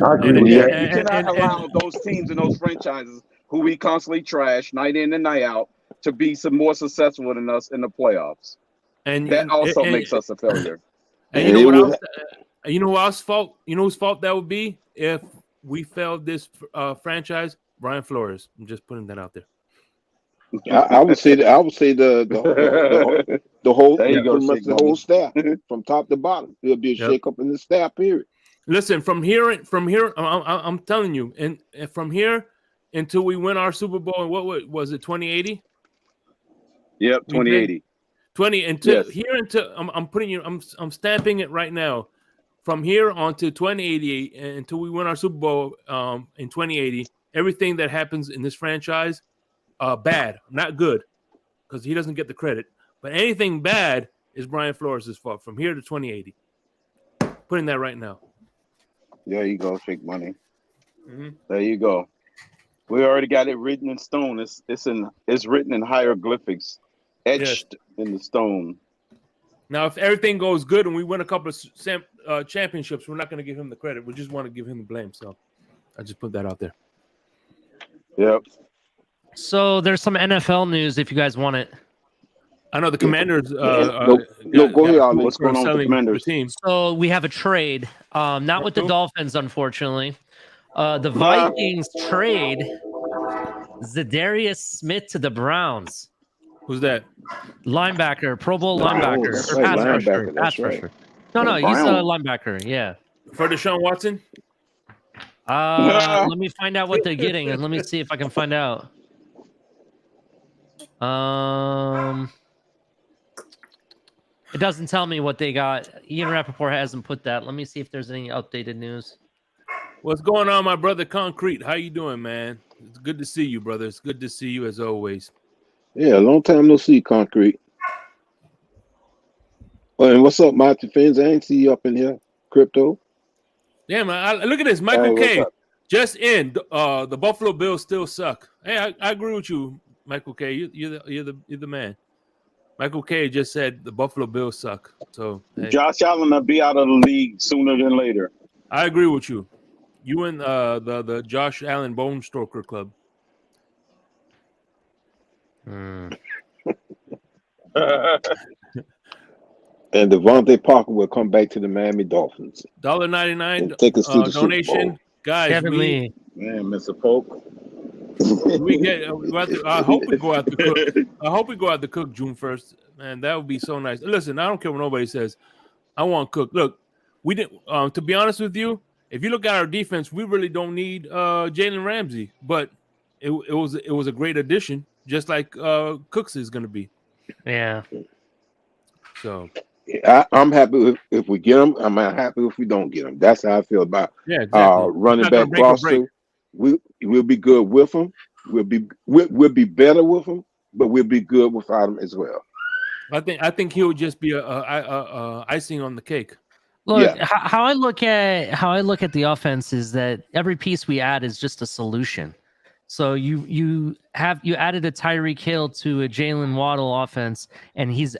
I agree with that. You cannot allow those teams and those franchises who we constantly trash night in and night out to be some more successful than us in the playoffs. And that also makes us a failure. And you know what else? You know whose fault? You know whose fault that would be if we failed this franchise? Brian Flores. I'm just putting that out there. I would say that. I would say the whole There you go, pretty much Shake the whole Money. staff from top to bottom. There'll be a Yep. shake up in the staff. Period. Listen, from here, I'm telling you, and from here until we win our Super Bowl, and what was it, 2080? Yep, 2080. 20 until Yes. here until I'm stamping it right now. From here on to 2080 until we win our Super Bowl in 2080, everything that happens in this franchise, bad, not good, because he doesn't get the credit. But anything bad is Brian Flores' fault. From here to 2080, putting that right now. There you go, Shake Money. Mhm. There you go. We already got it written in stone. It's written in hieroglyphics, etched in the stone. Now, if everything goes good and we win a couple of championships, we're not going to give him the credit. We just want to give him the blame. So I just put that out there. Yep. So there's some NFL news if you guys want it. I know the Commanders. Go ahead, Ali. What's going on with the Commanders? Team. So we have a trade, not with the Dolphins, unfortunately. The Vikings trade Zadarius Smith to the Browns. Who's that? Linebacker, Pro Bowl linebacker. that's Or right, pass rusher. linebacker, that's Pass right. rusher. No, he's a linebacker. Yeah. For Deshaun Watson? Let me find out what they're getting, and let me see if I can find out. It doesn't tell me what they got. Ian Rappaport hasn't put that. Let me see if there's any updated news. What's going on, my brother Concrete? How you doing, man? It's good to see you, brother. It's good to see you as always. Yeah, long time no see, Concrete. Well, and what's up, Monty fans? I ain't see you up in here, Crypto. Yeah, man. Look at this. Michael Hey, what's K. up? Just in. The Buffalo Bills still suck. Hey, I agree with you, Michael K. You're the man. Michael K. just said the Buffalo Bills suck. So hey. Josh Allen will be out of the league sooner than later. I agree with you. You and the Josh Allen Bone Stroker Club. And Devontae Parker will come back to the Miami Dolphins. $1.99 Take us to the Super donation. Bowl. Guys, Kevin Lee. Man, Mr. Polk. I hope we go out to cook. I hope we go out to cook June 1st. Man, that would be so nice. Listen, I don't care what nobody says. I want cook. Look, we didn't. To be honest with you, if you look at our defense, we really don't need Jalen Ramsey, but it was a great addition, just like Cooks is going to be. Yeah. So I'm happy if we get him. I'm not happy if we don't get him. That's how I feel about running back roster. We'll be good with him. We'll be better with him, but we'll be good without him as well. I think he would just be a icing on the cake. Look, how I look at the offense is that every piece we add is just a solution. So you added a Tyreek Hill to a Jalen Waddle offense, and he's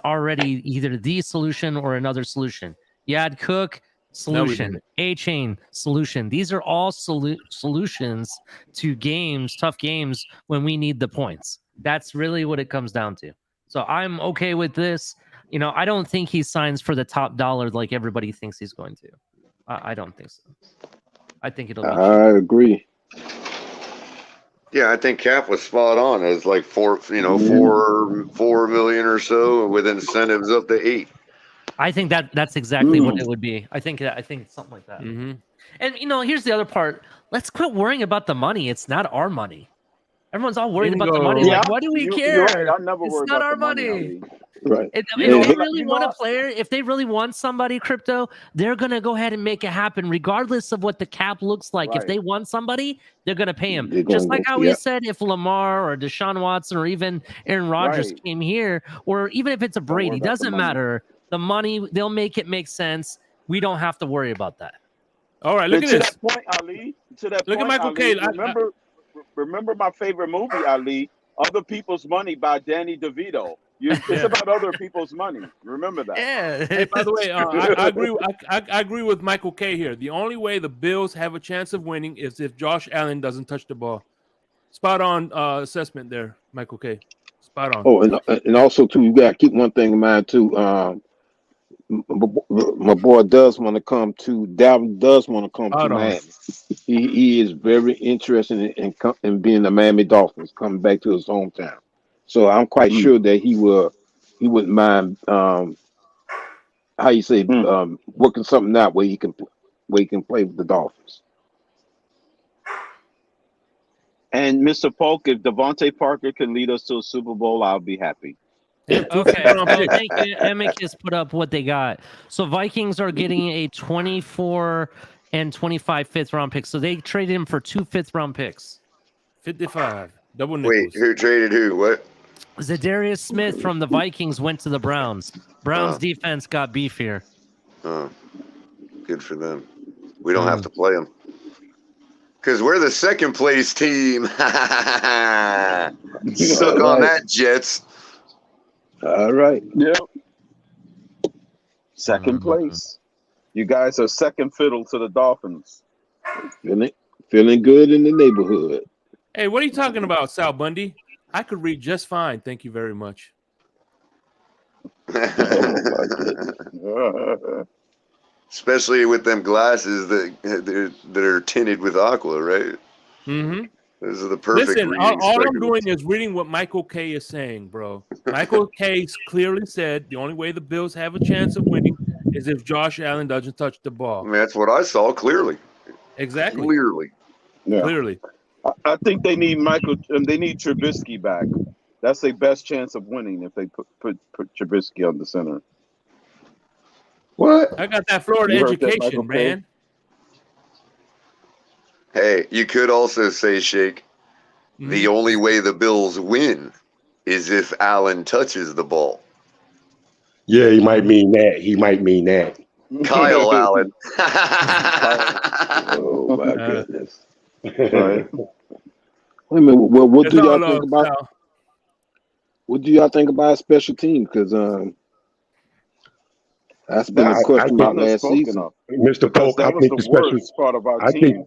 already either the solution or another solution. You add Cook, solution. A-Chain, solution. These are all solutions to games, tough games when we need the points. That's really what it comes down to. So I'm okay with this. You know, I don't think he signs for the top dollar like everybody thinks he's going to. I don't think so. I think it'll be cheap. I agree. Yeah, I think Cap was spot on. It's like four million or so with incentives up to 8. I think that's exactly what it would be. I think something like that. Mm-hmm. And here's the other part. Let's quit worrying about the money. It's not our money. Everyone's all worried about the money. Yeah, like, why do we care? You're right. I never It's worry not about our the money. money. Right. If they really want a player, if they really want somebody, Crypto, they're going to go ahead and make it happen, regardless of what the cap looks like. If they want somebody, they're going to pay him. Just like how we said, if Lamar or Deshaun Watson or even Aaron Rodgers came here, or even if it's a Brady, doesn't matter. The money, they'll make it make sense. We don't have to worry about that. All right, look at this. That point, Ali. To that look point, at Michael Ali, K. Remember my favorite movie, Ali, Other People's Money by Danny DeVito. It's about other people's money. Remember that. Yeah. Hey, by the way, I agree. I agree with Michael K. here. The only way the Bills have a chance of winning is if Josh Allen doesn't touch the ball. Spot on assessment there, Michael K. Spot on. Oh, and also too, you got to keep one thing in mind too. my boy does want to come to Dalvin. Does want to come to Hold on. Miami. He is very interested in being the Miami Dolphins, coming back to his hometown. So I'm quite sure that he wouldn't mind working something out where he can play with the Dolphins. And Mr. Polk, if Devontae Parker can lead us to a Super Bowl, I'll be happy. Okay, so thank you. Emic has put up what they got. So Vikings are getting a 24 and 25 fifth-round picks. So they traded him for 2 fifth-round picks. 55. Double nickels. Wait, who traded who? What? Zadarius Smith from the Vikings went to the Browns. Browns defense got beefier. Oh, good for them. We don't have to play them. Because we're the second place team. Suck on that, Jets. All right. Yep. Second place. You guys are second fiddle to the Dolphins. Feeling good in the neighborhood. Hey, what are you talking about, Sal Bundy? I could read just fine. Thank you very much. Especially with them glasses that are tinted with aqua, right? Mm-hmm. Those are the perfect. Listen, all I'm doing is reading what Michael K is saying, bro. Michael K clearly said the only way the Bills have a chance of winning is if Josh Allen doesn't touch the ball. I mean, that's what I saw clearly. Exactly. Clearly. Yeah. Clearly. I think they need they need Trubisky back. That's their best chance of winning if they put Trubisky on the center. What? I got that Florida education, man. Hey, you could also say, Shake, the only way the Bills win is if Allen touches the ball. Yeah, he might mean that. Kyle Allen. Oh my goodness. Right. Wait a minute. Well, what do y'all think about? What do y'all think about special teams? Because that's been a question about last season. Mr. Polk, that was the worst part of our team.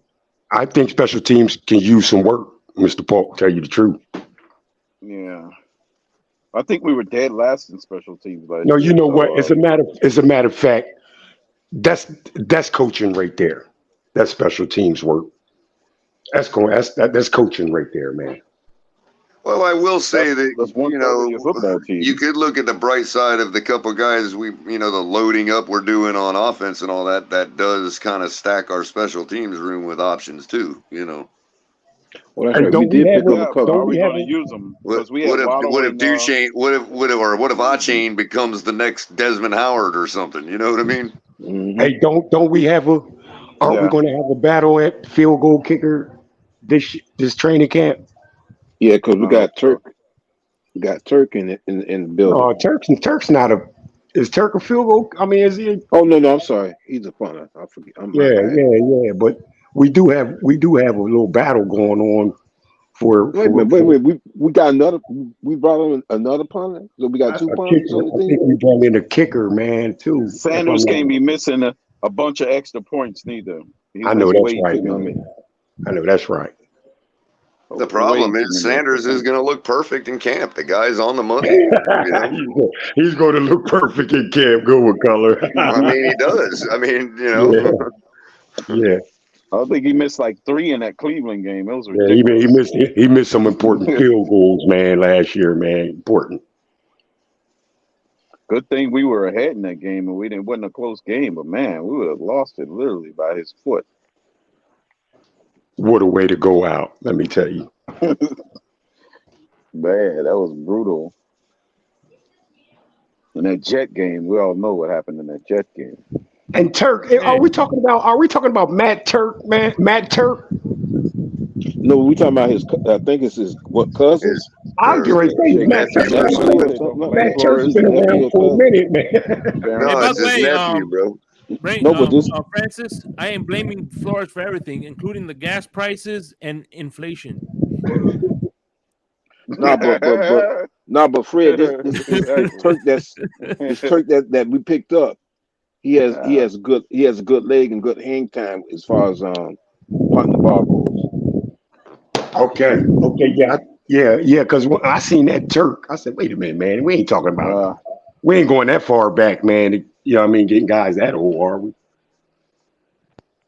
I think special teams can use some work, Mr. Polk, tell you the truth. Yeah. I think we were dead last in special teams last No, year, you know what? As a matter of fact, that's coaching right there. That's special teams work. That's coaching right there, man. Well, I will say that you could look at the bright side of the couple guys the loading up we're doing on offense and all that. That does kind of stack our special teams room with options too. Well, that's right. We did pick up a couple. Are we going to use them? What if A-Chain becomes the next Desmond Howard or something? You know what I mean? Mm-hmm. Hey, don't we have Aren't we going to have a battle at field goal kicker this training camp? Yeah, because we got Turk. We got Turk in the building. Oh, Turk's not a. Is Turk a field goal? I mean, is he? Oh no, I'm sorry. He's a punter. I forget. Yeah. But we do have a little battle going on for. Wait. We got another. We brought in another punter. So we got two punters on the team. I think we brought in a kicker, man, too. Sanders can't be missing a bunch of extra points neither. I know that's right. I know that's right. The problem is Sanders is going to look perfect in camp. The guy's on the money. He's going to look perfect in camp. Go with color. I mean, he does. I mean, Yeah. I think he missed like 3 in that Cleveland game. It was ridiculous. He missed some important field goals, man, last year, man. Important. Good thing we were ahead in that game and it wasn't a close game, but man, we would have lost it literally by his foot. What a way to go out, let me tell you. Man, that was brutal. In that Jet game, we all know what happened in that Jet game. And Turk, are we talking about Matt Turk, man? Matt Turk? No, we talking about his. I think it's his cousin. I'm going to say Matt Turk. Matt Turk's been around for a minute, man. No, it's his nephew, bro. Francis, I am blaming Flores for everything, including the gas prices and inflation. But Fred, this Turk that we picked up, he has a good leg and good hang time as far as punting the ball goes. Okay, yeah. Because when I seen that Turk, I said, wait a minute, man, we ain't talking about. We ain't going that far back, man. you know what I mean, getting guys that old, are we?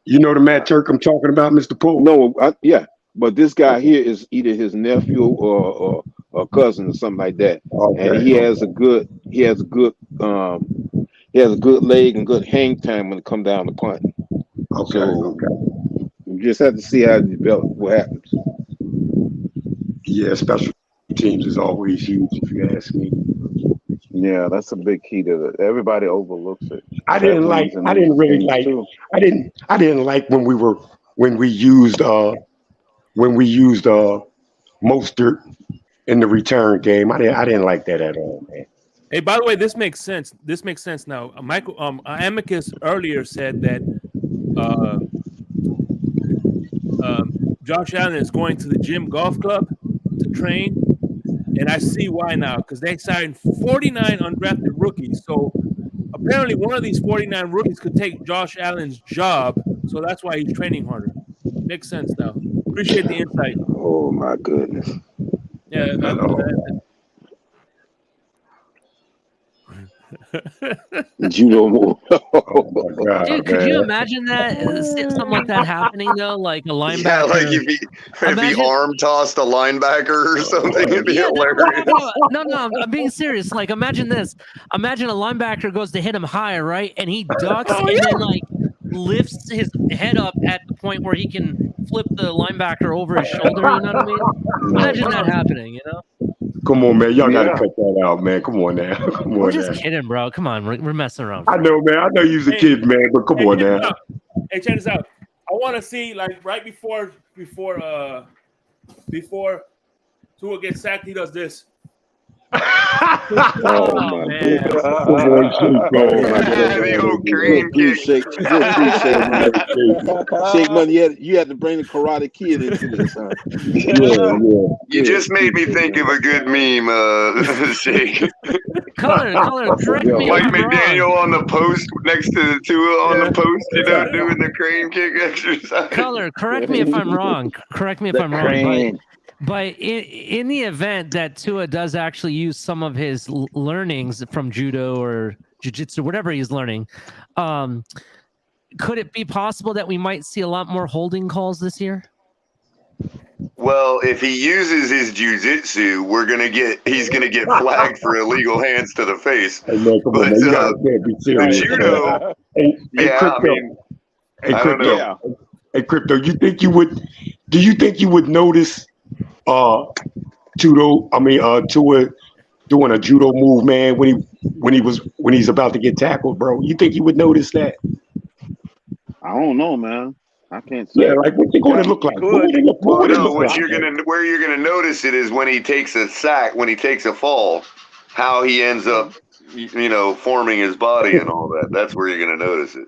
You know the Matt Turk I'm talking about, Mr. Poole? No, yeah, but this guy here is either his nephew or cousin or something like that, and he has a good leg and good hang time when it come down to punting. So you just have to see how it develops. What happens? Yeah, special teams is always huge, if you ask me. Yeah, that's a big key to it. Everybody overlooks it. I didn't like when we used Mostert in the return game. I didn't like that at all, man. Hey, by the way, this makes sense. This makes sense now. Michael Amicus earlier said that Josh Allen is going to the Gym Golf Club to train, and I see why now, because they signed 49 undrafted rookies. So apparently one of these 49 rookies could take Josh Allen's job, so that's why he's training harder. Makes sense now. Appreciate the insight. Oh my goodness. Yeah. Judo move. Dude, could you imagine that? Something like that happening though? Like a linebacker. Yeah, like if he arm tossed a linebacker or something, it'd be hilarious. No, I'm being serious. Like, imagine this. Imagine a linebacker goes to hit him high, right? And he ducks and then like lifts his head up at the point where he can flip the linebacker over his shoulder. You know what I mean? Imagine that happening, you know? Come on, man. Y'all got to cut that out, man. Come on now. Come on. We're just kidding, bro. Come on. We're messing around. I know, man. I know you was a kid, man, but come on now. Hey, check this out. I want to see, like, right before Tua gets sacked, he does this. Oh man! Shake money. You had to bring the Karate Kid into this. Huh? You just made me think of a good meme, Shake. Color, correct me. Mike McDaniel on the post next to Tua on the post, you know, doing the crane kick exercise. Color, correct me if I'm wrong. But in the event that Tua does actually use some of his learnings from judo or jiu-jitsu, whatever he's learning, could it be possible that we might see a lot more holding calls this year? Well, if he uses his jiu-jitsu, he's gonna get flagged for illegal hands to the face. Hey, man, come on, man. You can't be serious. Judo, I don't know. Hey, Crypto, do you think you would notice Tua doing a judo move, man, when he's about to get tackled, bro? You think you would notice that? I don't know, man. I can't say. Yeah, like what's it going to look like? Where you're gonna notice it is when he takes a sack, when he takes a fall, how he ends up, forming his body and all that. That's where you're gonna notice it.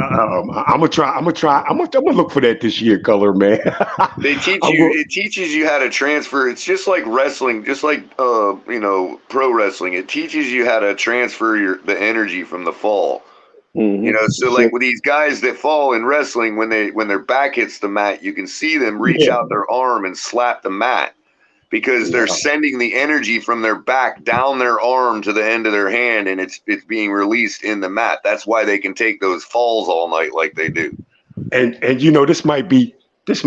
I'm gonna look for that this year, Color, man. They teach you. It teaches you how to transfer. It's just like wrestling, just like pro wrestling. It teaches you how to transfer the energy from the fall. Mm-hmm. So like with these guys that fall in wrestling, when their back hits the mat, you can see them reach out their arm and slap the mat because they're sending the energy from their back down their arm to the end of their hand, and it's being released in the mat. That's why they can take those falls all night like they do. And this might be just,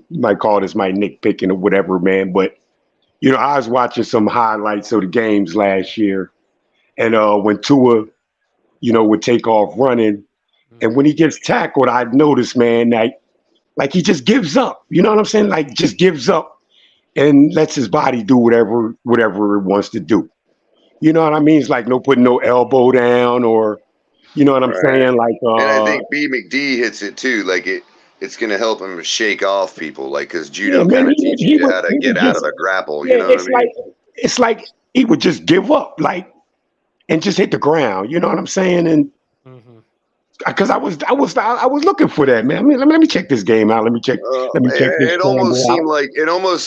you might call this my nitpicking or whatever, man. But I was watching some highlights of the games last year, and when Tua, would take off running, and when he gets tackled, I noticed, man, that like he just gives up. You know what I'm saying? Like just gives up and lets his body do whatever it wants to do. You know what I mean? It's like no putting no elbow down, or you know what I'm saying? Like and I think B McD hits it too. Like it's gonna help him shake off people, like because judo kind of teaches you how to get out of the grapple. You know what I mean? It's like he would just give up, like, and just hit the ground. You know what I'm saying? And because I was looking for that, man. I mean, let me check this game out. Let me check this. It almost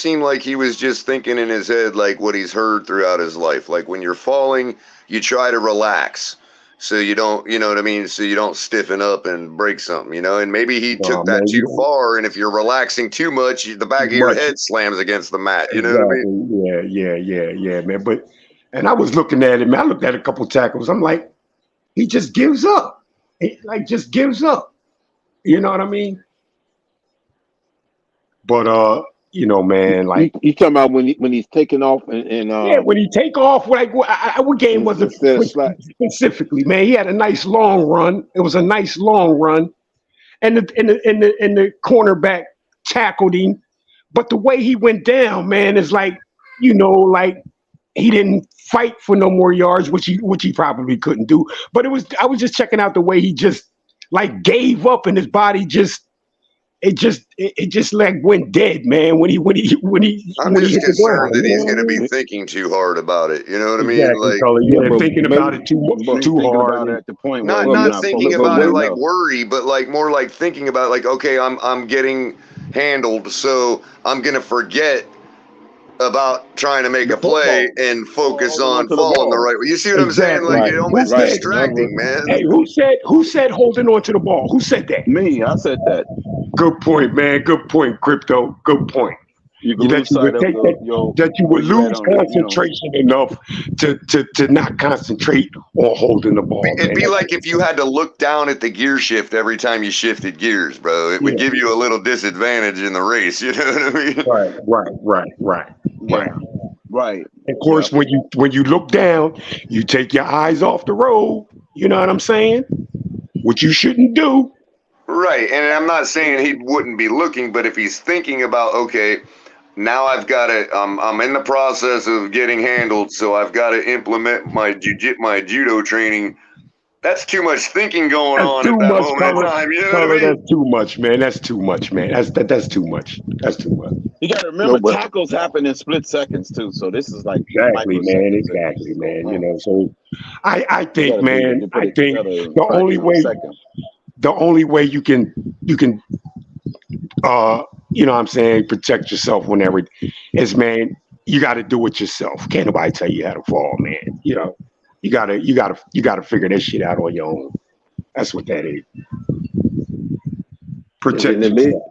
seemed like he was just thinking in his head like what he's heard throughout his life. Like when you're falling, you try to relax, so you don't, you know what I mean. So you don't stiffen up and break something, And maybe he took that too far. And if you're relaxing too much, the back of your head slams against the mat. You know what I mean? Yeah, man. But And I was looking at him. I looked at a couple tackles. I'm like, he just gives up. He, like, just gives up. You know what I mean? But you know, man, like you talking about when he's taking off and yeah, when he take off, like what game was it specifically? Man, he had a nice long run. It was a nice long run, and the cornerback tackled him. But the way he went down, man, is like, you know, like he didn't fight for no more yards, which he probably couldn't do. But I was just checking out the way he just like gave up, and his body just. It just like went dead, man. When he I'm just concerned that he's going to be thinking too hard about it. You know what I mean? Exactly, Like thinking about it too hard. At the point not thinking about it like worry, but like more like thinking about it like, okay, I'm getting handled, so I'm going to forget about trying to make a play and focus on falling the right way. You see what I'm saying? Like it's distracting, man. Hey, who said holding on to the ball? Who said that? Me, I said that. Good point, man. Good point, Crypto. Good point. You would lose concentration enough to not concentrate on holding the ball. It'd be like if you had to look down at the gear shift every time you shifted gears, bro. It would give you a little disadvantage in the race. You know what I mean? Right. Of course, when you look down, you take your eyes off the road. You know what I'm saying? Which you shouldn't do. Right, and I'm not saying he wouldn't be looking, but if he's thinking about, okay, now I've got to, I'm in the process of getting handled, so I've got to implement my judo training. That's too much thinking going on at that moment in time. You know what I mean? That's too much, man. That's too much, man. That's too much. That's too much. You got to remember, tackles happen in split seconds too. So this is like exactly, man. You know, so I think, man, the only way you can you know what I'm saying, protect yourself whenever is, man, you got to do it yourself. Can't nobody tell you how to fall, man. You know, you gotta figure this shit out on your own. That's what that is. Protect yourself.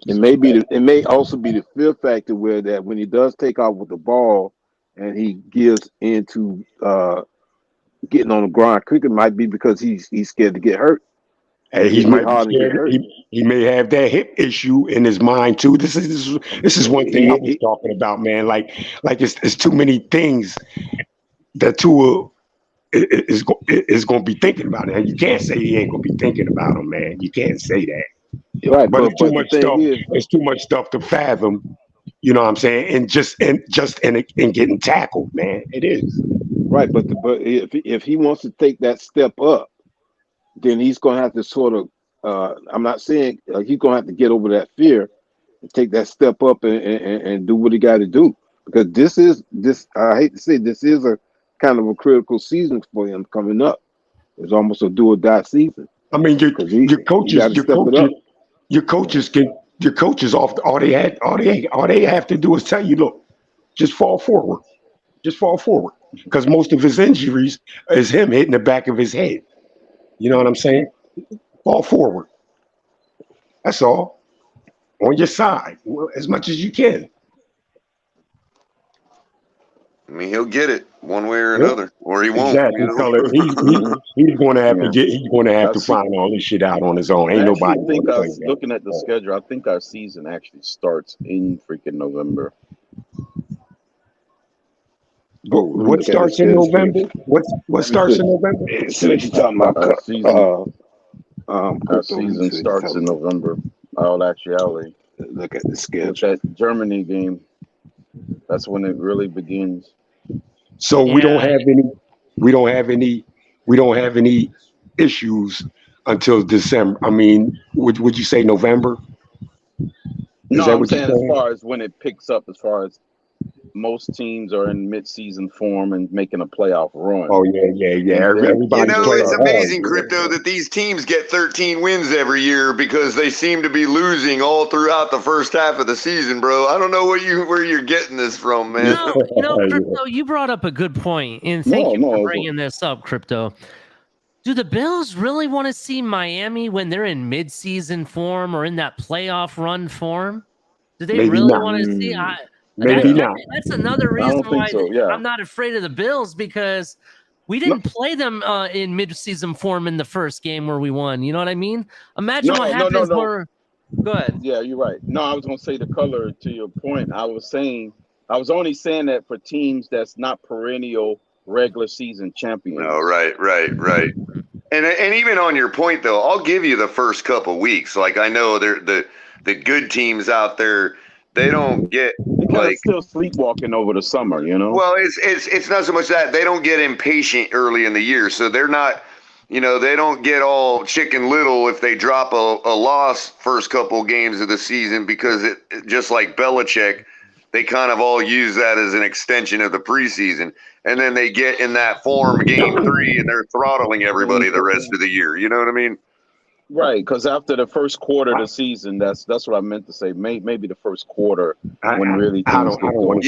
It may also be the fear factor where that when he does take off with the ball and he gives into getting on the ground quicker, might be because he's scared to get hurt. Hey, he may have that hip issue in his mind too. This is one thing I was talking about, man. Like it's too many things that Tua is going to be thinking about it. And you can't say he ain't going to be thinking about him, man. You can't say that. Right, but it's too much stuff. It's too much stuff to fathom. You know what I'm saying? And just getting tackled, man. It is. Right, but if he wants to take that step up, then he's going to have to sort of, I'm not saying he's going to have to get over that fear and take that step up and do what he got to do. Because I hate to say, this is a kind of a critical season for him coming up. It's almost a do or die season. I mean, your coaches off. All they have to do is tell you, look, just fall forward. Just fall forward. Because most of his injuries is him hitting the back of his head. You know what I'm saying? Fall forward. That's all. On your side, as much as you can. I mean, he'll get it one way or another, or he won't. Exactly. You know? He's going to have to get. He's going to have to find all this shit out on his own. Ain't nobody. Looking at the schedule, I think our season actually starts in freaking November. But what starts in November? What starts in November? So what you talking about? Our season starts in November. All actuality. Look at the schedule. It's that Germany game. That's when it really begins. So we don't have any issues until December. I mean, would you say November? No, I'm saying as far as when it picks up, as far as most teams are in mid-season form and making a playoff run. Oh yeah. Everybody, it's amazing, Crypto, that these teams get 13 wins every year because they seem to be losing all throughout the first half of the season, bro. I don't know where you're getting this from, man. Crypto, you brought up a good point, and thank you for bringing this up, Crypto. Do the Bills really want to see Miami when they're in mid-season form or in that playoff run form? Do they really want to see? Maybe not. That's another I reason don't think why so. Yeah. I'm not afraid of the Bills, because we didn't play them in mid-season form in the first game where we won. You know what I mean? Imagine what happens where. Go ahead. Yeah, you're right. No, I was gonna say the color to your point. I was only saying that for teams that's not perennial regular season champions. No, right. And even on your point though, I'll give you the first couple weeks. Like I know the good teams out there, they don't get like still sleepwalking over the summer, you know. Well, it's not so much that they don't get impatient early in the year, so they're not, they don't get all Chicken Little if they drop a loss first couple games of the season, because it just like Belichick, they kind of all use that as an extension of the preseason, and then they get in that form game 3 and they're throttling everybody the rest of the year. You know what I mean? Right, because after the first quarter of the season, that's what I meant to say. Maybe the first quarter when really things get going.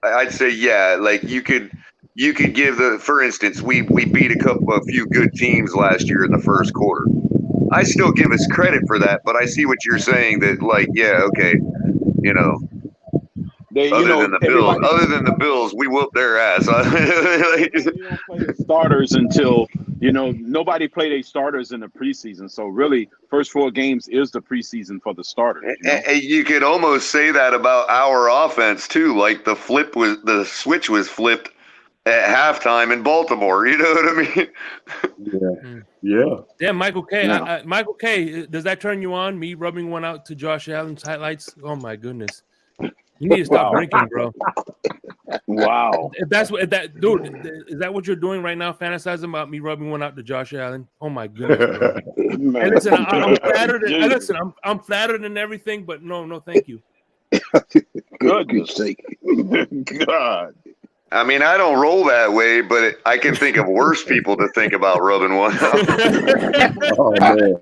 I'd say yeah. Like you could give for instance, we beat a few good teams last year in the first quarter. I still give us credit for that, but I see what you're saying. That like, yeah, okay, Other than the Bills, we whooped their ass. You don't play the starters until nobody played their starters in the preseason. So really, first 4 games is the preseason for the starters. You could almost say that about our offense too. Like the switch was flipped at halftime in Baltimore. You know what I mean? Yeah. Damn, Michael K. Yeah. Michael K. Does that turn you on? Me rubbing one out to Josh Allen's highlights? Oh my goodness. You need to stop drinking, bro. Wow. Dude, is that what you're doing right now? Fantasizing about me rubbing one out to Josh Allen? Oh my goodness, bro. Hey, listen, I'm flattered. I'm flattered and everything, but no, thank you. Goodness sake. God. I mean, I don't roll that way, but I can think of worse people to think about rubbing one out. Oh man,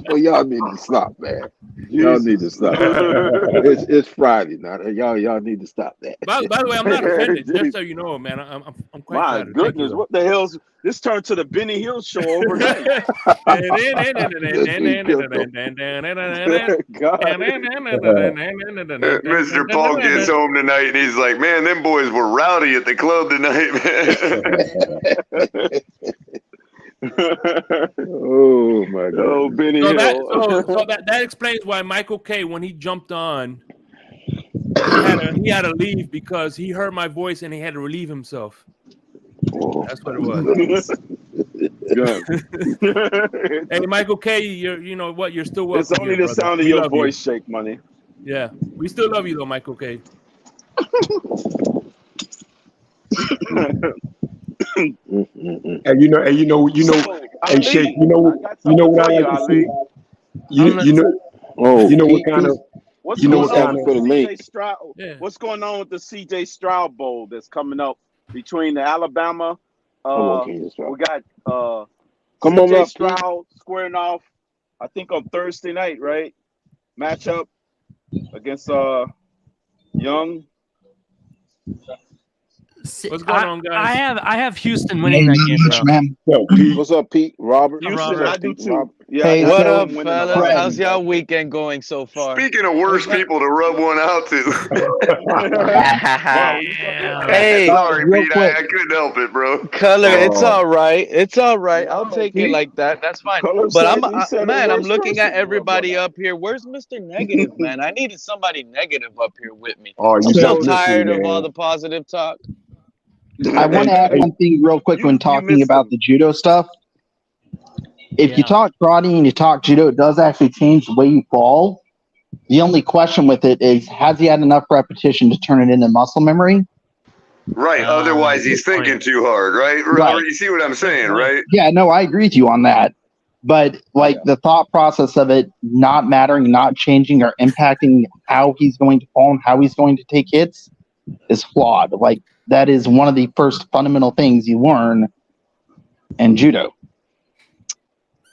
well, y'all need to stop, man. Y'all need to stop. It's Friday now. Y'all need to stop that. By the way, I'm not offended. Just so you know, man, I'm quite My flattered. goodness, what the hell's this turned to the Benny Hill show overnight? Mr. Paul gets home tonight and he's like, man, them boys were rowdy at the club tonight, man. Oh my God. Oh, Benny So Hill. that explains why Michael K, when he jumped on, he had to leave because he heard my voice and he had to relieve himself. That's what it was. Hey, Michael K, you're still welcome. It's only here, the brother. sound of We your love voice shake, money. you. Yeah, we still love you though, Michael K. Hey, Shake, you know what I like to see? What's going on with the CJ Stroud Bowl that's coming up between the Alabama? We got CJ Stroud squaring off, I think on Thursday night, right? Matchup against Young. What's going on, guys? I have Houston winning that game, bro. What's up, Pete? Robert? Houston, I do too. Yeah, Hey, what up, fellas? How's y'all weekend going so far? Speaking of worse people to rub one out to. Hey, sorry, Pete. I couldn't help it, bro. Color, it's all right. It's all right. I'll take it like that. That's fine. But I'm looking at everybody up here. Where's Mr. Negative, man? I needed somebody negative up here with me. I'm so tired of all the positive talk. I want to add one thing real quick when talking about the judo stuff. If you talk karate and you talk judo, it does actually change the way you fall. The only question with it is, has he had enough repetition to turn it into muscle memory? Right. Otherwise, he's thinking too hard, right? Robert, you see what I'm saying, right? Yeah, no, I agree with you on that. But the thought process of it not mattering, not changing or impacting how he's going to fall and how he's going to take hits is flawed. That is one of the first fundamental things you learn in judo.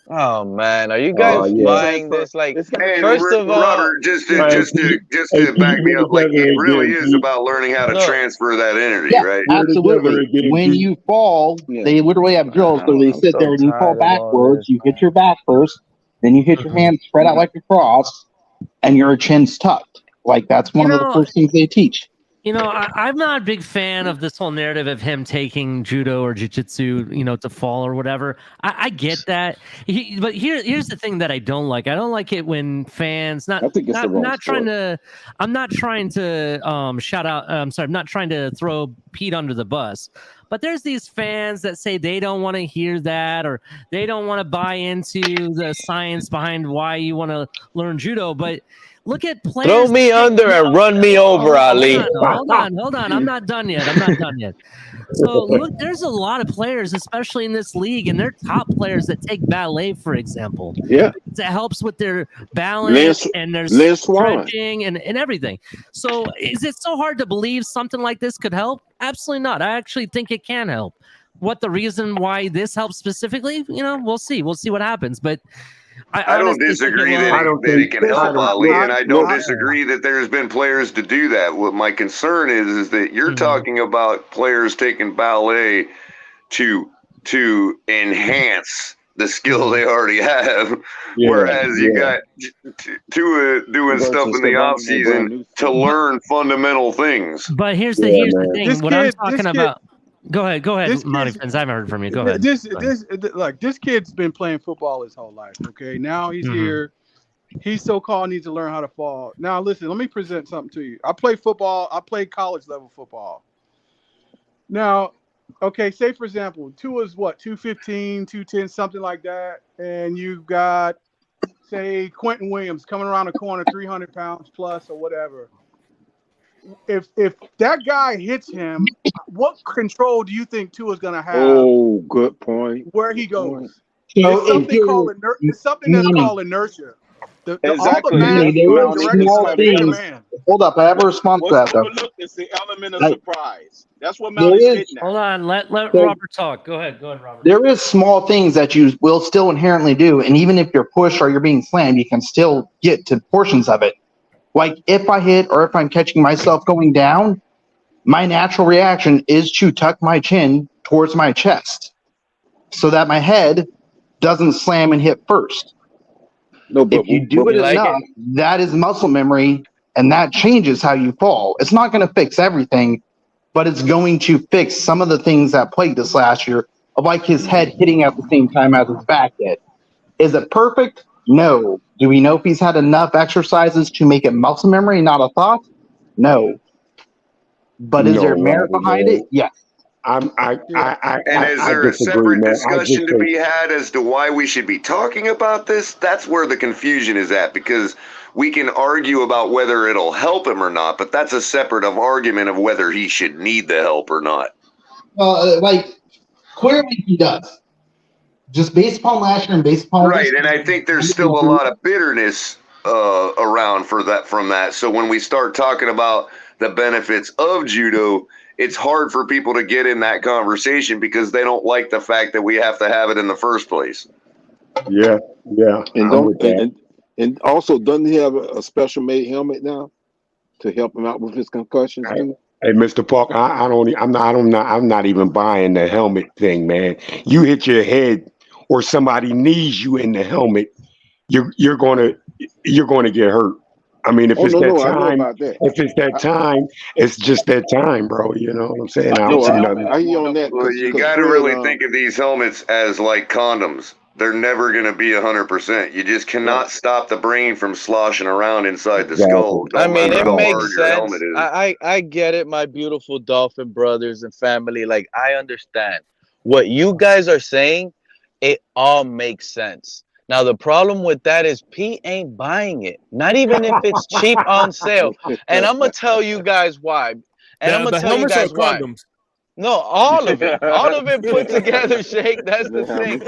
Oh man, are you guys buying this? First of all, Robert, just to back me up, it really is about learning how to transfer that energy, right? Absolutely. When you fall, they literally have drills where they sit there and you fall backwards. You hit your back first, then you hit your hands spread out like a cross, and your chin's tucked. Like that's one of the first things they teach. I'm not a big fan of this whole narrative of him taking judo or jiu-jitsu, to fall or whatever. I get that. But here's the thing that I don't like. I don't like it when fans I'm not trying to shout out. I'm sorry. I'm not trying to throw Pete under the bus. But there's these fans that say they don't want to hear that, or they don't want to buy into the science behind why you want to learn judo. But look at players. Throw me under and run me over, Ali. Hold on. I'm not done yet. So look, there's a lot of players, especially in this league, and they're top players that take ballet, for example. Yeah. It helps with their balance and their stretching and everything. So is it so hard to believe something like this could help? Absolutely not. I actually think it can help. What the reason why this helps specifically, we'll see. We'll see what happens. But I don't disagree that it can help Ali, and I don't disagree that there's been players to do that. What my concern is that you're talking about players taking ballet to enhance the skill they already have, whereas you got Tua doing stuff in the off season to learn fundamental things. But here's the thing. What I'm talking about. Go ahead, Monty Fins. I haven't heard from you. Go ahead. This kid's been playing football his whole life. Okay, now he's here. He so-called needs to learn how to fall. Now, listen. Let me present something to you. I play football. I play college level football. Now, okay, say for example, Tua's what, 215, 210, something like that, and you've got, say, Quentin Williams coming around the corner, 300 pounds plus or whatever. If that guy hits him, what control do you think Tua's going to have? Oh, good point. Where he goes. It's something that's called inertia. Hold up, I have a response to that, though. It's the element of surprise. That's what Mount is getting at. Hold on, let Robert talk. Go ahead, Robert. There is small things that you will still inherently do, and even if you're pushed or you're being slammed, you can still get to portions of it. Like if I hit or if I'm catching myself going down, my natural reaction is to tuck my chin towards my chest so that my head doesn't slam and hit first. No, but if you do it enough, that is muscle memory, and that changes how you fall. It's not going to fix everything, but it's going to fix some of the things that plagued us last year, of like his head hitting at the same time as his back hit. Is it perfect? No. Do we know if he's had enough exercises to make it muscle memory, not a thought? No. But is there merit behind it? Yes. And is there a separate discussion to be had as to why we should be talking about this? That's where the confusion is at, because we can argue about whether it'll help him or not, but that's a separate argument of whether he should need the help or not. Clearly he does. Just based upon last year and based upon and I think there's still a lot of bitterness around from that. So when we start talking about the benefits of judo, it's hard for people to get in that conversation because they don't like the fact that we have to have it in the first place. Yeah. And also, doesn't he have a special made helmet now to help him out with his concussions? Hey, Mr. Park, I'm not even buying the helmet thing, man. You hit your head or somebody knees you in the helmet, you're gonna get hurt. I mean, if it's that time, it's just that time, bro. You know what I'm saying? I hear on that. Well, you got to really think of these helmets as like condoms. They're never going to be 100%. You just cannot stop the brain from sloshing around inside the skull. I mean, it makes sense. I get it, my beautiful Dolphin brothers and family. Like, I understand what you guys are saying. It all makes sense. Now, the problem with that is Pete ain't buying it. Not even if it's cheap on sale. And I'm going to tell you guys why. And I'm going to tell you guys why. No, all of it. All of it put together, Shake. That's the thing.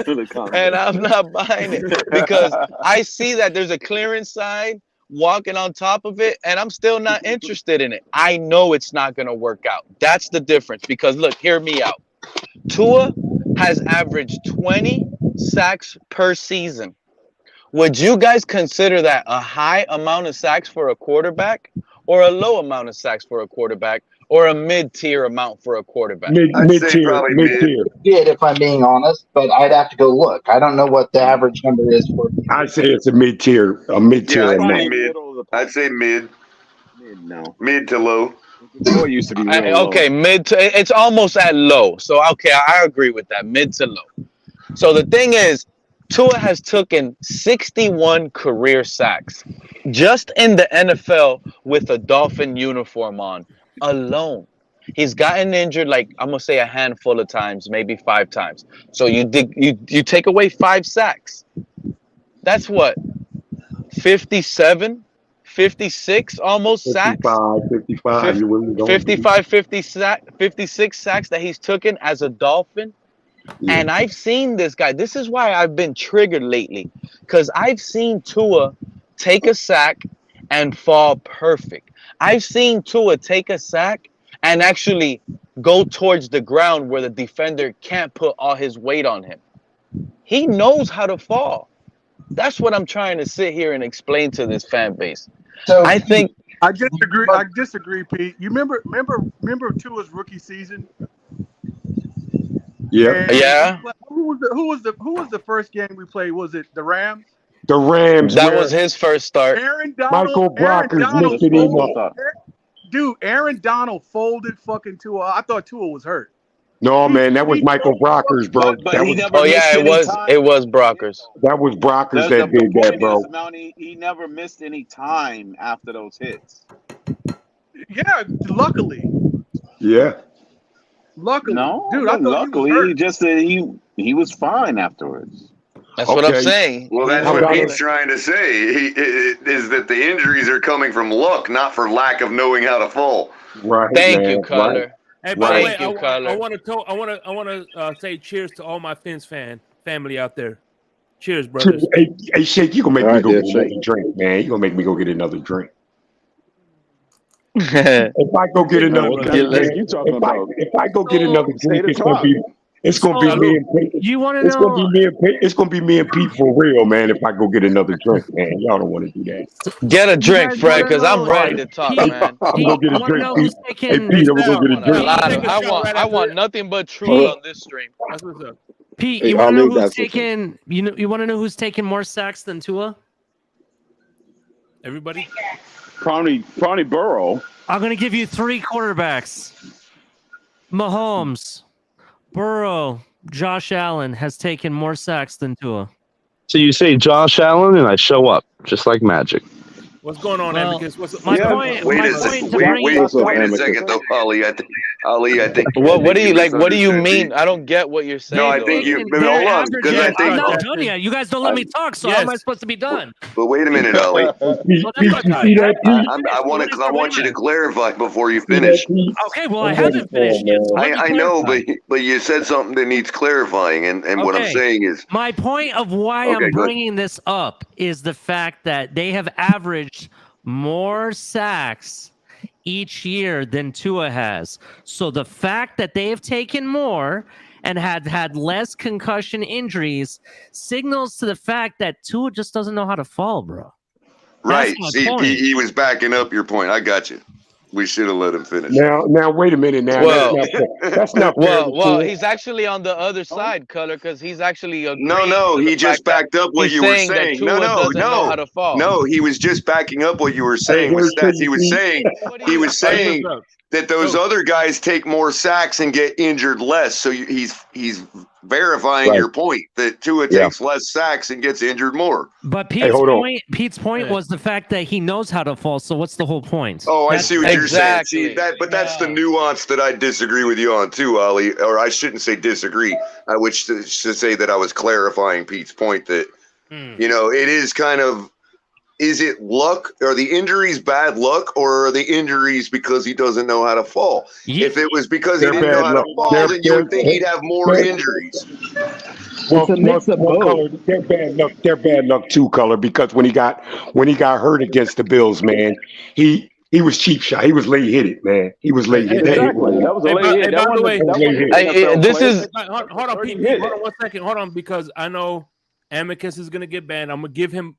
And I'm not buying it because I see that there's a clearance sign walking on top of it, and I'm still not interested in it. I know it's not going to work out. That's the difference because, look, hear me out. Tua has averaged 20 sacks per season. Would you guys consider that a high amount of sacks for a quarterback or a low amount of sacks for a quarterback or a mid-tier amount for a quarterback? Mid-tier. If I'm being honest, but I'd have to go look. I don't know what the average number is for. I'd say it's a mid-tier. I'd say mid. Mid to low. Boy used to be real low. Okay, it's almost at low. So okay, I agree with that. Mid to low. So the thing is, Tua has taken 61 career sacks just in the NFL with a Dolphin uniform on alone. He's gotten injured like I'm gonna say a handful of times, maybe 5 times. So you take away 5 sacks. That's what 57, 56 almost sacks. 55. 55, 56 sacks that he's taken as a Dolphin. Yeah. And I've seen this guy. This is why I've been triggered lately, because I've seen Tua take a sack and fall perfect. I've seen Tua take a sack and actually go towards the ground where the defender can't put all his weight on him. He knows how to fall. That's what I'm trying to sit here and explain to this fan base. So I think I disagree, Pete. You remember Tua's rookie season? Yeah. Yeah. Who was the first game we played? Was it the Rams? The Rams. That was his first start. Aaron Donald. Michael Brockers lifted him up. Dude, Aaron Donald folded fucking Tua. I thought Tua was hurt. No, man, that was Michael Brockers, bro. It was Brockers. That was Brockers that did that, bro. He never missed any time after those hits. Yeah, luckily. Yeah. Luckily, no, dude. I thought luckily, he just said he was fine afterwards. That's what I'm saying. Well, that's what Pete's trying to say. Is that the injuries are coming from luck, not for lack of knowing how to fall. Right. Thank you, Color. Right. Hey, by the way, I want to say cheers to all my Fins family out there. Cheers, brothers. Hey, Shake, you gonna make me go get another drink, man. You gonna make me go get another drink. If I go get another drink, if I go get another drink, it's gonna be me and Pete. You want to know? It's gonna be me and Pete for real, man. If I go get another drink, man, y'all don't want to do that. Get a drink, Fred, because I'm ready to talk, man. I'm gonna get a drink, Pete. Hey, Pete, we're gonna get a drink. I want nothing but truth on this stream. That's what's up. Pete, you want to know who's taking? You want to know who's taking more sacks than Tua? Everybody. Probably Burrow. I'm going to give you 3 quarterbacks. Mahomes, Burrow, Josh Allen has taken more sacks than Tua. So you say Josh Allen, and I show up just like magic. What's going on, Amicus? Wait a second, though, Ali. I think. What do you like? What do you mean? I don't get what you're saying. No, I think you. Hold on, because I think. I'm not done yet. You guys don't let me talk, so how am I supposed to be done? But wait a minute, Ali. I want you to clarify before you finish. Okay, well I haven't finished yet. So I know, but you said something that needs clarifying, and what I'm saying is my point of why I'm bringing this up is the fact that they have averaged more sacks each year than Tua has. So the fact that they have taken more and had less concussion injuries signals to the fact that Tua just doesn't know how to fall, bro. Right. See, he was backing up your point. I got you. We should have let him finish. Now, wait a minute. Now, that's not fair. Well, he's actually on the other side, Color, because he's actually No, he just backed up what you were saying. No, he was just backing up what you were saying. He was saying that those other guys take more sacks and get injured less. So he's verifying your point that Tua takes less sacks and gets injured more. But Pete's point was the fact that he knows how to fall. So what's the whole point? Oh, I see what you're saying. See but that's the nuance that I disagree with you on too, Ali. Or I shouldn't say disagree. I wish to say that I was clarifying Pete's point that it is kind of. Is it luck? Are the injuries bad luck, or are the injuries because he doesn't know how to fall? If it was because he didn't know how to fall, then you would think he'd have more injuries. Well, they're bad luck. They're bad luck too, Color, because when he got hurt against the Bills, man, he was cheap shot. He was late hit it, man. He was late hit. Exactly. That was a late hit. By the way, hold on, Pete. Hold on 1 second. Hold on, because I know Amicus is gonna get banned. I'm gonna give him.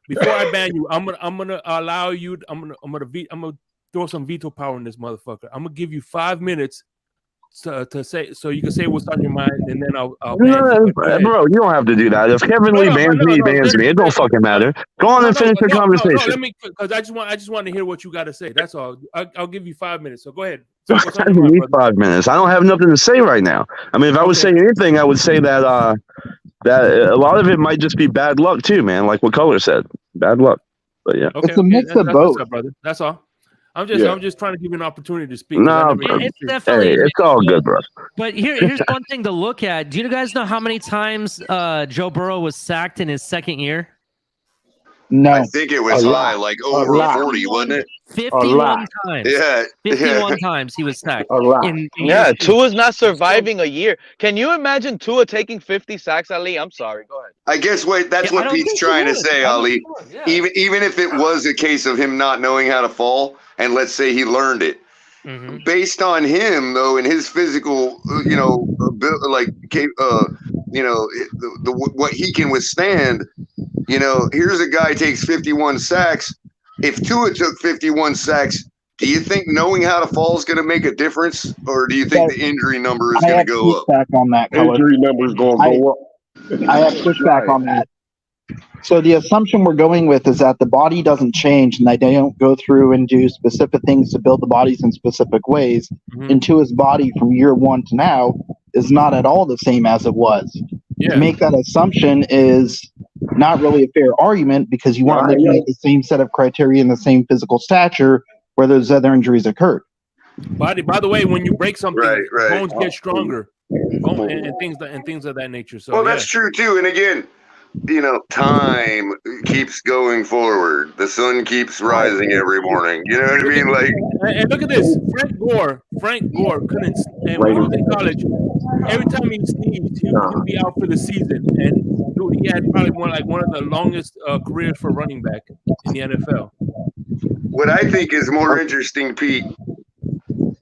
Before I ban you, I'm gonna allow you. I'm gonna throw some veto power in this motherfucker. I'm gonna give you 5 minutes to say, so you can say what's on your mind, and then I'll No, bro, you don't have to do that. If Kevin Lee bans me, he bans me. It don't fucking matter. Go on and finish the conversation. Let me, because I just want to hear what you got to say. That's all. I'll give you 5 minutes. So go ahead. I need 5 minutes. I don't have nothing to say right now. I mean, if I was saying anything, I would say that that a lot of it might just be bad luck too, man. Like what Color said, bad luck. But yeah, it's a mix of that's both, what's up, brother. That's all. I'm just trying to give you an opportunity to speak. No, it's definitely. hey, it's all good, bro. But here's one thing to look at. Do you guys know how many times Joe Burrow was sacked in his second year? No, I think it was high, like over 40, wasn't it? 51 times. Yeah, 51 times he was sacked. Yeah, Tua's not surviving a year. Can you imagine Tua taking 50 sacks, Ali? I'm sorry. Go ahead. I guess that's what Pete's trying to say, Ali. Even if it was a case of him not knowing how to fall, and let's say he learned it, based on him though, and his physical, what he can withstand. Here's a guy takes 51 sacks. If Tua took 51 sacks, do you think knowing how to fall is going to make a difference, or do you think the injury number is going to go up? Pushback on that. Injury number is going to go up. I have pushback on that. So the assumption we're going with is that the body doesn't change, and they don't go through and do specific things to build the bodies in specific ways. And Tua's body from year one to now is not at all the same as it was. To make that assumption is not really a fair argument, because you aren't looking at the same set of criteria and the same physical stature where those other injuries occurred. By the way, when you break something, bones get stronger, and things of that nature. So that's true too. And again, time keeps going forward. The sun keeps rising every morning. You know what I mean? Like, and look at this, Frank Gore couldn't. And when he was in college, every time he sneezed, he would be out for the season. And dude, he had probably one of the longest careers for running back in the NFL. What I think is more interesting, Pete,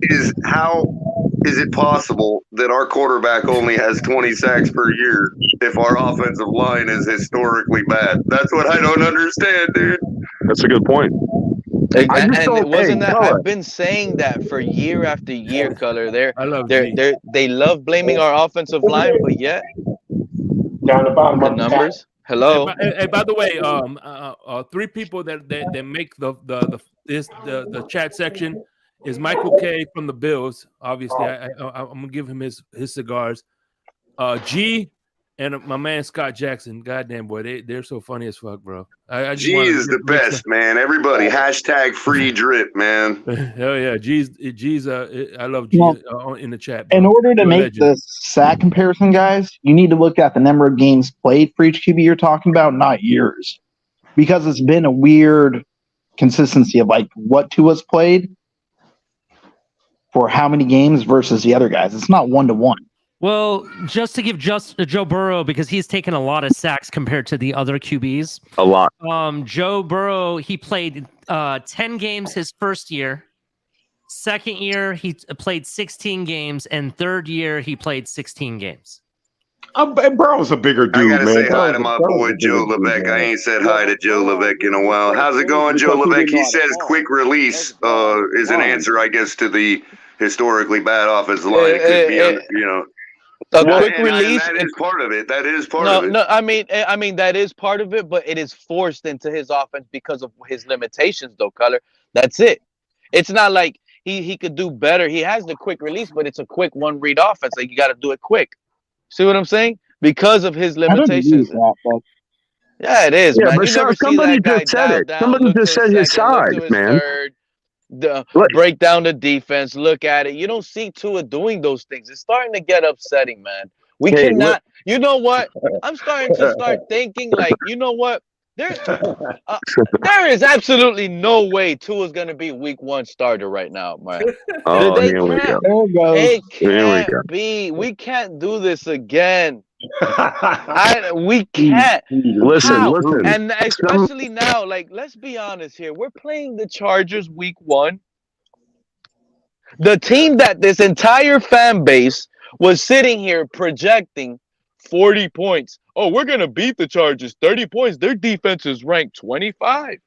is how is it possible that our quarterback only has 20 sacks per year if our offensive line is historically bad? That's what I don't understand, dude. That's a good point. And it wasn't that. I've been saying that for year after year, Color. They love blaming our offensive line, but yet down the bottom the numbers. Hello. And by the way, 3 people that make the chat section is Michael K from the Bills. Obviously, I'm gonna give him his cigars. G and my man Scott Jackson. Goddamn boy, they're so funny as fuck, bro. G is the best, man. Everybody #free drip, man. Hell yeah, G's. I love G in the chat. Bro. In order to make the sack comparison, guys, you need to look at the number of games played for each QB you're talking about, not years, because it's been a weird consistency of like what Tua's played for how many games versus the other guys. It's not 1-to-1. Well, just to give Joe Burrow, because he's taken a lot of sacks compared to the other QBs. A lot. Joe Burrow, he played 10 games his first year. Second year, he played 16 games. And third year, he played 16 games. Burrow's a bigger dude, man. I gotta say hi to my boy Joe Levesque. I ain't said hi to Joe Levesque in a while. How's it going, Joe Levesque? He says quick release is an answer, I guess, to the historically bad offensive line. It could be, a quick release. That is part of it. That is part of it. No, I mean that is part of it, but it is forced into his offense because of his limitations, though, Color. That's it. It's not like he could do better. He has the quick release, but it's a quick one-read offense. Like, you got to do it quick. See what I'm saying? Because of his limitations. Yeah, it is, man. But somebody just said it. Somebody just said his size, man. Break down the defense, look at it. You don't see Tua doing those things. It's starting to get upsetting, man. We cannot. You know what? I'm starting to thinking like, you know what? There is absolutely no way Tua's going to be week 1 starter right now, man. Oh, here we go. It can't be. We can't do this again. We can't. Listen. And especially now, like, let's be honest here. We're playing the Chargers week 1. The team that this entire fan base was sitting here projecting 40 points. Oh, we're going to beat the Chargers 30 points. Their defense is ranked 25.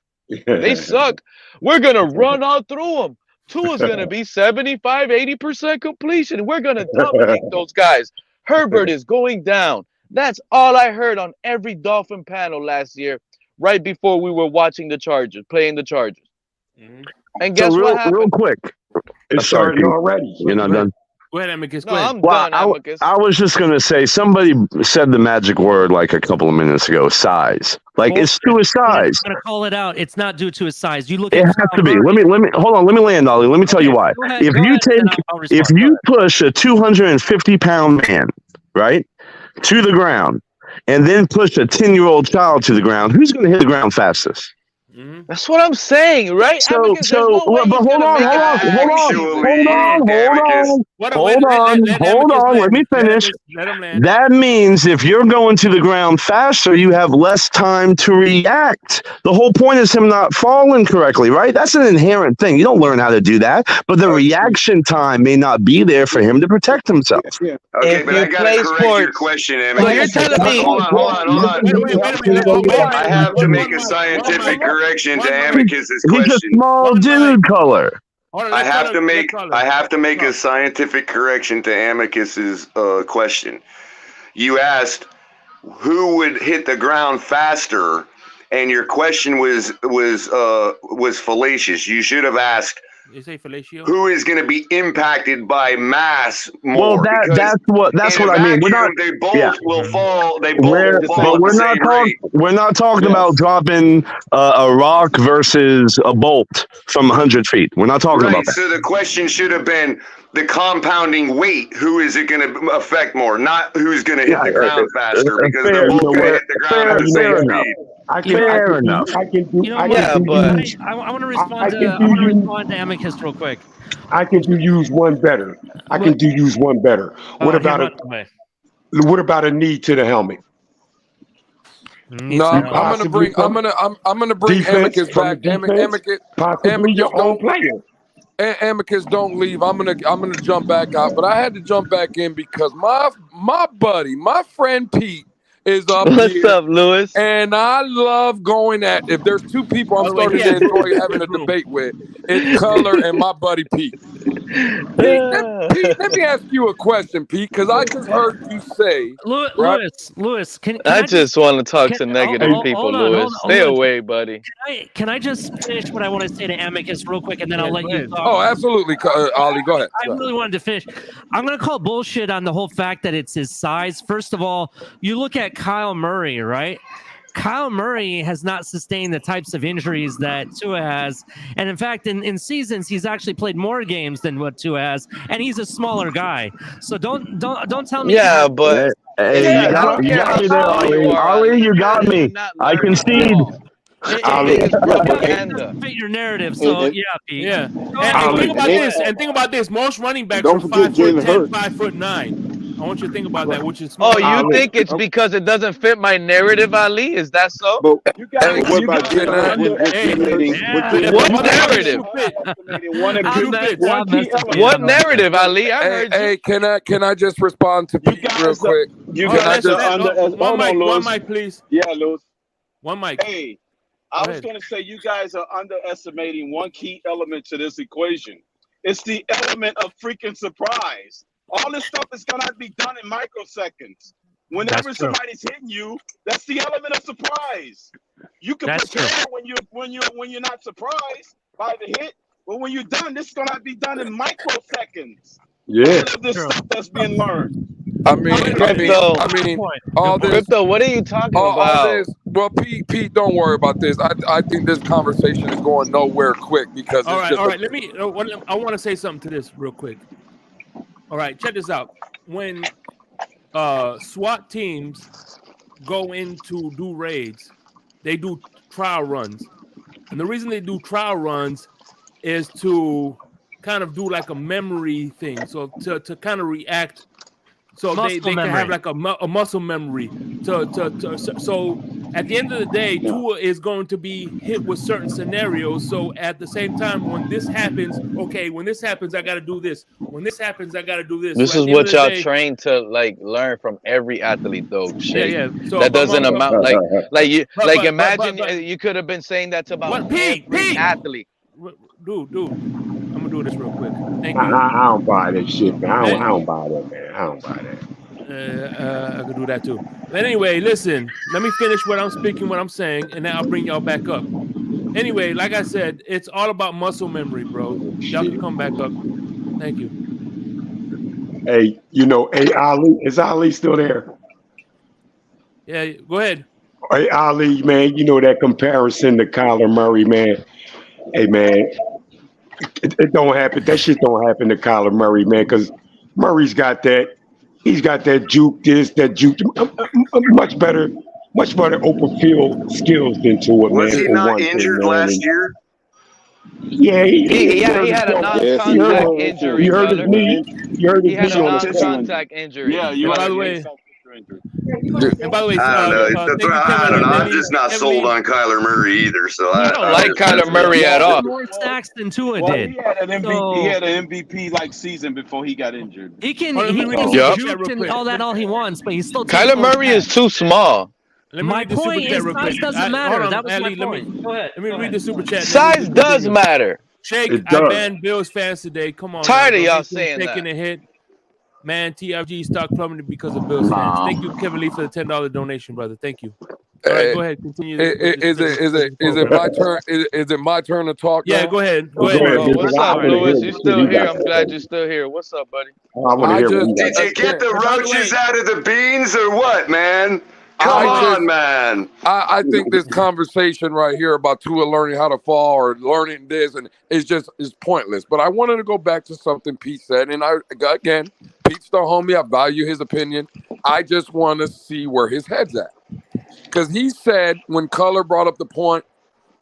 They suck. We're going to run all through them. Tua's going to be 75, 80% completion. We're going to dominate those guys. Herbert is going down. That's all I heard on every Dolphin panel last year, right before we were watching the Chargers, playing the Chargers. And guess what happened? Real quick. It's starting already. You're not done? Go ahead, Amicus. No, I'm done, Amicus. I was just going to say, somebody said the magic word like a couple of minutes ago, size. Like, it's to his size. I'm gonna call it out. It's not due to his size. You look. It at has to be. Let me hold on. Let me land, Ollie. Let me tell you why. Go ahead, If go you ahead, take, and I'll respond. if you push a 250-pound man, right, to the ground, and then push a 10-year-old child to the ground, who's going to hit the ground fastest? That's what I'm saying, right? So, Amicus, there's no way but he's hold gonna on, make hold on. Let me finish. That means if you're going to the ground faster, you have less time to react. The whole point is him not falling correctly, right? That's an inherent thing. You don't learn how to do that, but the reaction time may not be there for him to protect himself. Okay, If but you I gotta play correct sports- your question, So Amicus. you're telling me- Hold on. I have to make a scientific correction to Amicus's He's a question. small dude, color. I have to make a scientific correction to Amicus's question. You asked who would hit the ground faster, and your question was fallacious. You should have asked You say fellatio? who is going to be impacted by mass more. Well, because that's in what a I mean. We're vacuum, not. they both Yeah. will fall. They both will fall But at we're the not same talking. rate. We're not talking about dropping a rock versus a bolt from 100 feet. We're not talking Right. about that. So the question should have been the compounding weight. Who is it going to affect more? Not who's going to hit the ground faster, because they're both going to hit the ground at the same speed. I can do. You know I what? can do. I want to respond I to. can I do want to you- respond to Amicus real quick. I can do use one better. I can do use one better. What He about runs away. What about a knee to the helmet? No, I'm gonna bring Defense Amicus from back. the defense, possibly your own player. Amicus, don't leave. I'm gonna jump back out, but I had to jump back in because my buddy, my friend Pete, is up What's here. up, Lewis? And I love going at. If there's two people I'm starting to enjoy having a debate with, it's Color and my buddy Pete. Pete, let me ask you a question, Pete, because I just heard you say, Lewis, can I I just want to talk to negative people, hold on, Lewis. hold on, Stay hold on. away, buddy. Can I just finish what I want to say to Amicus real quick, and then I'll let you talk. Oh, absolutely, Ollie. Go ahead. I really wanted to finish. I'm going to call bullshit on the whole fact that it's his size. First of all, you look at Kyle Murray, right? Kyle Murray has not sustained the types of injuries that Tua has. And in fact, in seasons, he's actually played more games than what Tua has. And he's a smaller guy. So don't tell me. Yeah, but Hey, you got me there, Ollie. Ollie, you got me. I concede. It fit your narrative. So yeah, Pete. Yeah. And think about this. And think about this. Most running backs Don't are forget 5'10", Jalen 5'9". I want you to think about that, which is small. Oh, you think it's because it doesn't fit my narrative, Ali? Is that so? But you guys, what about Jalen? What narrative? What narrative, Ali? I heard you. Hey, can I just respond to Pete real quick? You Can I guys are just one mic, please. Yeah, Lewis. One mic. Hey, I was going to say you guys are underestimating one key element to this equation. It's the element of freaking surprise. All this stuff is going to be done in microseconds. Whenever somebody's hitting you, that's the element of surprise. You can prepare when you're not surprised by the hit, but when you're done, this is going to be done in microseconds. Yeah. All of this stuff that's being learned. I mean, all this. Crypto, what are you talking All about? this. Well, Pete, don't worry about this. I think this conversation is going nowhere quick because it's All right. just All right. I want to say something to this real quick. All right, check this out. When SWAT teams go in to do raids, they do trial runs. And the reason they do trial runs is to kind of do like a memory thing. So to kind of react. So they can have like a muscle memory. So at the end of the day, Tua is going to be hit with certain scenarios. So at the same time, when this happens, when this happens, I got to do this. When this happens, I got to do this. This So is at the end what of the y'all day- train to like learn from every athlete, though. Shit. Yeah. So, that doesn't amount like imagine but- you could have been saying that to about What? Pete, every athlete. Dude, I'm gonna do do this real quick. Thank I you. don't buy that shit, man. I don't buy that, man. I don't buy that. I could do that too. But anyway, listen. Let me finish what I'm saying, and then I'll bring y'all back up. Anyway, like I said, it's all about muscle memory, bro. Y'all can come back up. Thank you. Hey, hey, Ali, is Ali still there? Yeah, go ahead. Hey, Ali, man, that comparison to Kyler Murray, man. Hey, man, it don't happen. That shit don't happen to Kyler Murray, man, because Murray's got that. He's got that juke this, that juke, much better open field skills than Tua, man. Was he not injured last year? Yeah, he had a non-contact injury. You heard his knee. You heard his He had knee a on the non-contact injury. Yeah, you By right. the way, and by the way, I don't know. thank you, I don't know. I'm Kevin just not Lee. sold on Kyler Murray either. So I don't like Kyler Murray at all. More sacks than Tua Well, did. he had an MVP. So- He had an MVP like season before he got injured. He can Hold on, he let me can read the juke super chat and real all that all he wants, but he's still Kyler Murray is too small. Let me My read the super point chat is real size quick. doesn't matter. Hold on, That was Ali, my point. Go ahead. Let me read the super chat. Size does matter. Shake, It I does. banned Bills fans today. Come on. Tired now, of don't y'all make them saying taking that. a hit. Man, TFG stock plummeted because of Bills fans. Thank you, Kevin Lee, for the $10 donation, brother. Thank you. All right, go ahead. Continue. Is it my turn? Is it my turn to talk? Yeah, now? go ahead. Go ahead. Oh, what's up, wanna Lewis? hear You what still you here? got I'm to glad say. you're still here. What's up, buddy? I want to hear what you got Did to you say. get the By the roaches way- out of the beans or what, man? Come I on, just- man. I think this conversation right here about Tua learning how to fall or learning this and is pointless. But I wanted to go back to something Pete said, and again, Pete's the homie. I value his opinion. I just want to see where his head's at, because he said when Color brought up the point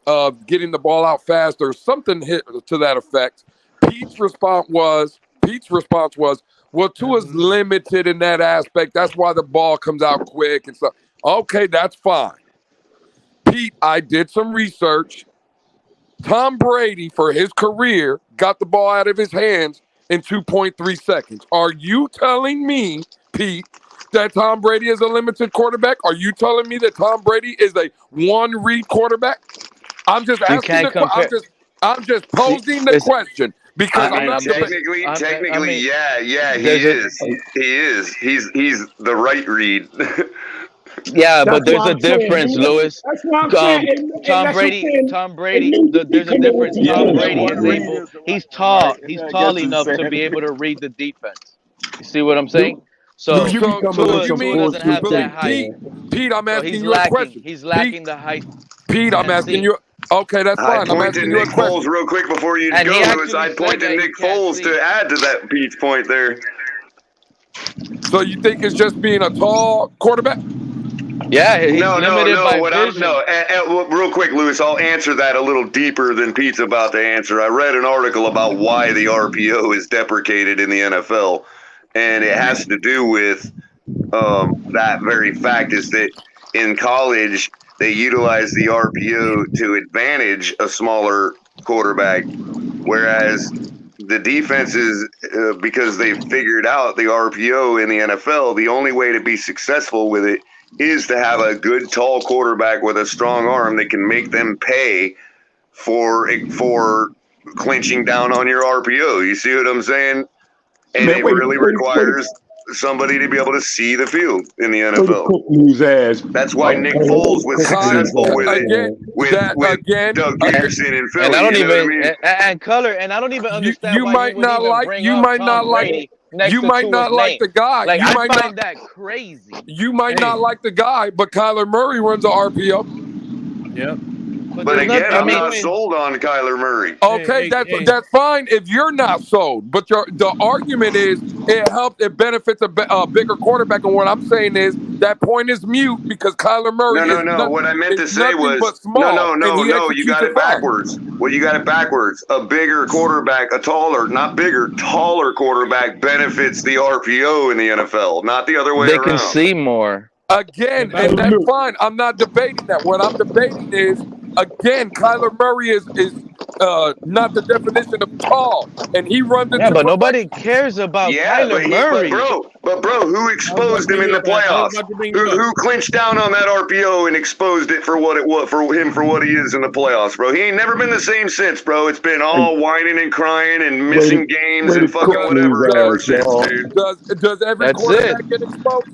of getting the ball out faster, something hit to that effect. Pete's response was, well, Tua's limited in that aspect. That's why the ball comes out quick and stuff. Okay, that's fine. Pete, I did some research. Tom Brady, for his career, got the ball out of his hands in 2.3 seconds. Are you telling me, Pete, that Tom Brady is a limited quarterback? Are you telling me that Tom Brady is a one-read quarterback? I'm just asking the question. I'm just posing the question because I'm not technically, yeah, he is. He is. He's the right read. Yeah, but That's there's what a I'm saying, difference, man. Lewis. That's what I'm saying. And Tom that's what I'm Brady, saying. Tom Brady. And There's a come on, difference. yeah, Tom that's Brady what is I'm able. saying. He's tall. He's I tall guess it's enough to sad. be able to read the defense. You see what I'm saying? So You be coming with some Tua doesn't have bullshit that height. Pete, I'm So asking he's you a question. He's lacking the height. Pete, I'm asking you. Okay, that's I'd fine. I'm point to asking you a Nick question. Foles real quick before you And go, he Lewis. actually I'd point said to that Nick he can't Foles see. to add to that Pete's point there. So you think it's just being a tall quarterback? Yeah, he's limited by What vision. real quick, Lewis, I'll answer that a little deeper than Pete's about to answer. I read an article about why the RPO is deprecated in the NFL, and it has to do with that very fact is that in college they utilize the RPO to advantage a smaller quarterback, whereas the defenses, because they've figured out the RPO in the NFL, the only way to be successful with it is to have a good tall quarterback with a strong arm that can make them pay for clinching down on your RPO. You see what I'm saying? And Man, it really requires somebody to be able to see the field in the NFL. Lose ass. That's why Nick Foles was successful with it with Doug Peterson and Philly. And I don't you know what I even mean? and Color, and I don't even understand You why might you would not even like. bring You up might Tom not like. Brady next You to might Tua's not like name. the guy. Like You I might find not. that crazy. You might not like the guy, but Kyler Murray runs the RPO. Yep. But again, I'm not sold on Kyler Murray. Okay, that's fine if you're not sold. But the argument is it benefits a bigger quarterback. And what I'm saying is that point is mute because Kyler Murray No. What I meant to say nothing was but small. no. You executes got it fine. backwards. Well, you got it backwards. A bigger quarterback, taller quarterback benefits the RPO in the NFL, not the other way They around. can see more. Again, and that's fine. I'm not debating that. What I'm debating is, again, Kyler Murray is not the definition of tall, and he runs into. Yeah, but nobody cares about Kyler Murray. But bro, who exposed him in the playoffs? Who clinched down on that RPO and exposed it for what he is in the playoffs, bro? He ain't never been the same since, bro. It's been all whining and crying and missing games and fucking whatever ever since, dude. Does every quarterback get exposed?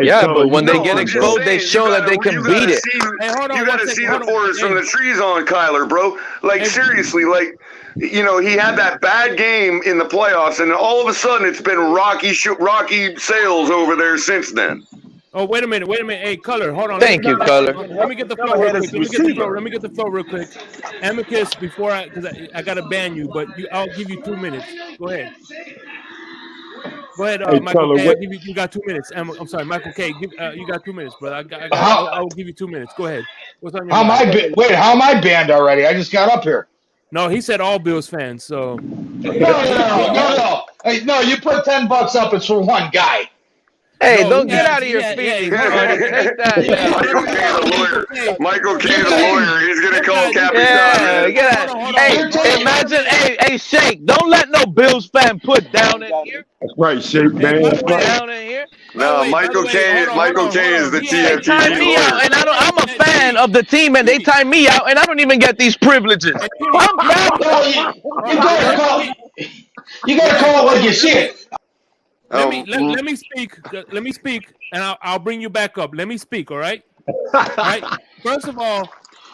Yeah, but when they get exposed, they show that they can beat it. You gotta see the forest from the trees on Kyler, bro. Like seriously, like he had that bad game in the playoffs, and all of a sudden it's been rocky sails over there since then. Oh, wait a minute. Hey, Color, hold on. Thank you, Color. Let me get the flow real quick. Amicus, because I gotta ban you, but I'll give you 2 minutes. Go ahead. Michael K. You got 2 minutes. I'm sorry, Michael K. You got 2 minutes, brother. I'll give you 2 minutes. Go ahead. What's on your mind? How am I banned already? I just got up here. No, he said all Bills fans. So no. Hey, no, you put $10 up. It's for one guy. Hey, don't get out of your feelings. Take that. Michael K, the lawyer. He's gonna call Capitan. Yeah, get out. Hey, imagine. Hey, Shake. Don't let no Bills fan put down in here. That's right, Shake, man. Down in here. No, Michael K. is the TFTG time me out, and I'm a fan of the team, and they time me out, and I don't even get these privileges. You gotta call it like you see it. Let me speak, and I'll bring you back up. Let me speak, all right? All right. First of all,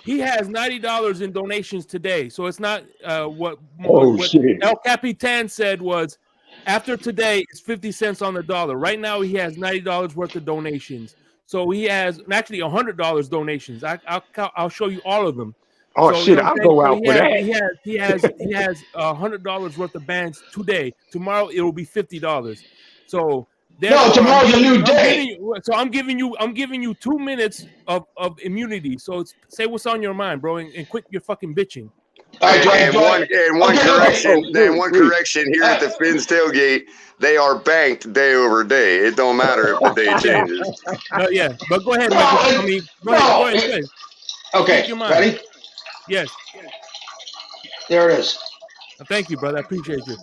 he has $90 in donations today, so it's not what El Capitan said was after today it's 50 cents on the dollar. Right now he has $90 worth of donations, so he has actually $100 donations. I'll show you all of them. Oh so, shit! I'll go out for that. He has $100 worth of bands today. Tomorrow it will be $50. So tomorrow's a new day. I'm giving you 2 minutes of immunity. So say what's on your mind, bro, and quit your fucking bitching. One correction here at the Fins tailgate. They are banked day over day. It don't matter if the day changes. Yeah, but go ahead, Michael. Go ahead. Okay, ready? Yes. There it is. Thank you, brother. I appreciate you.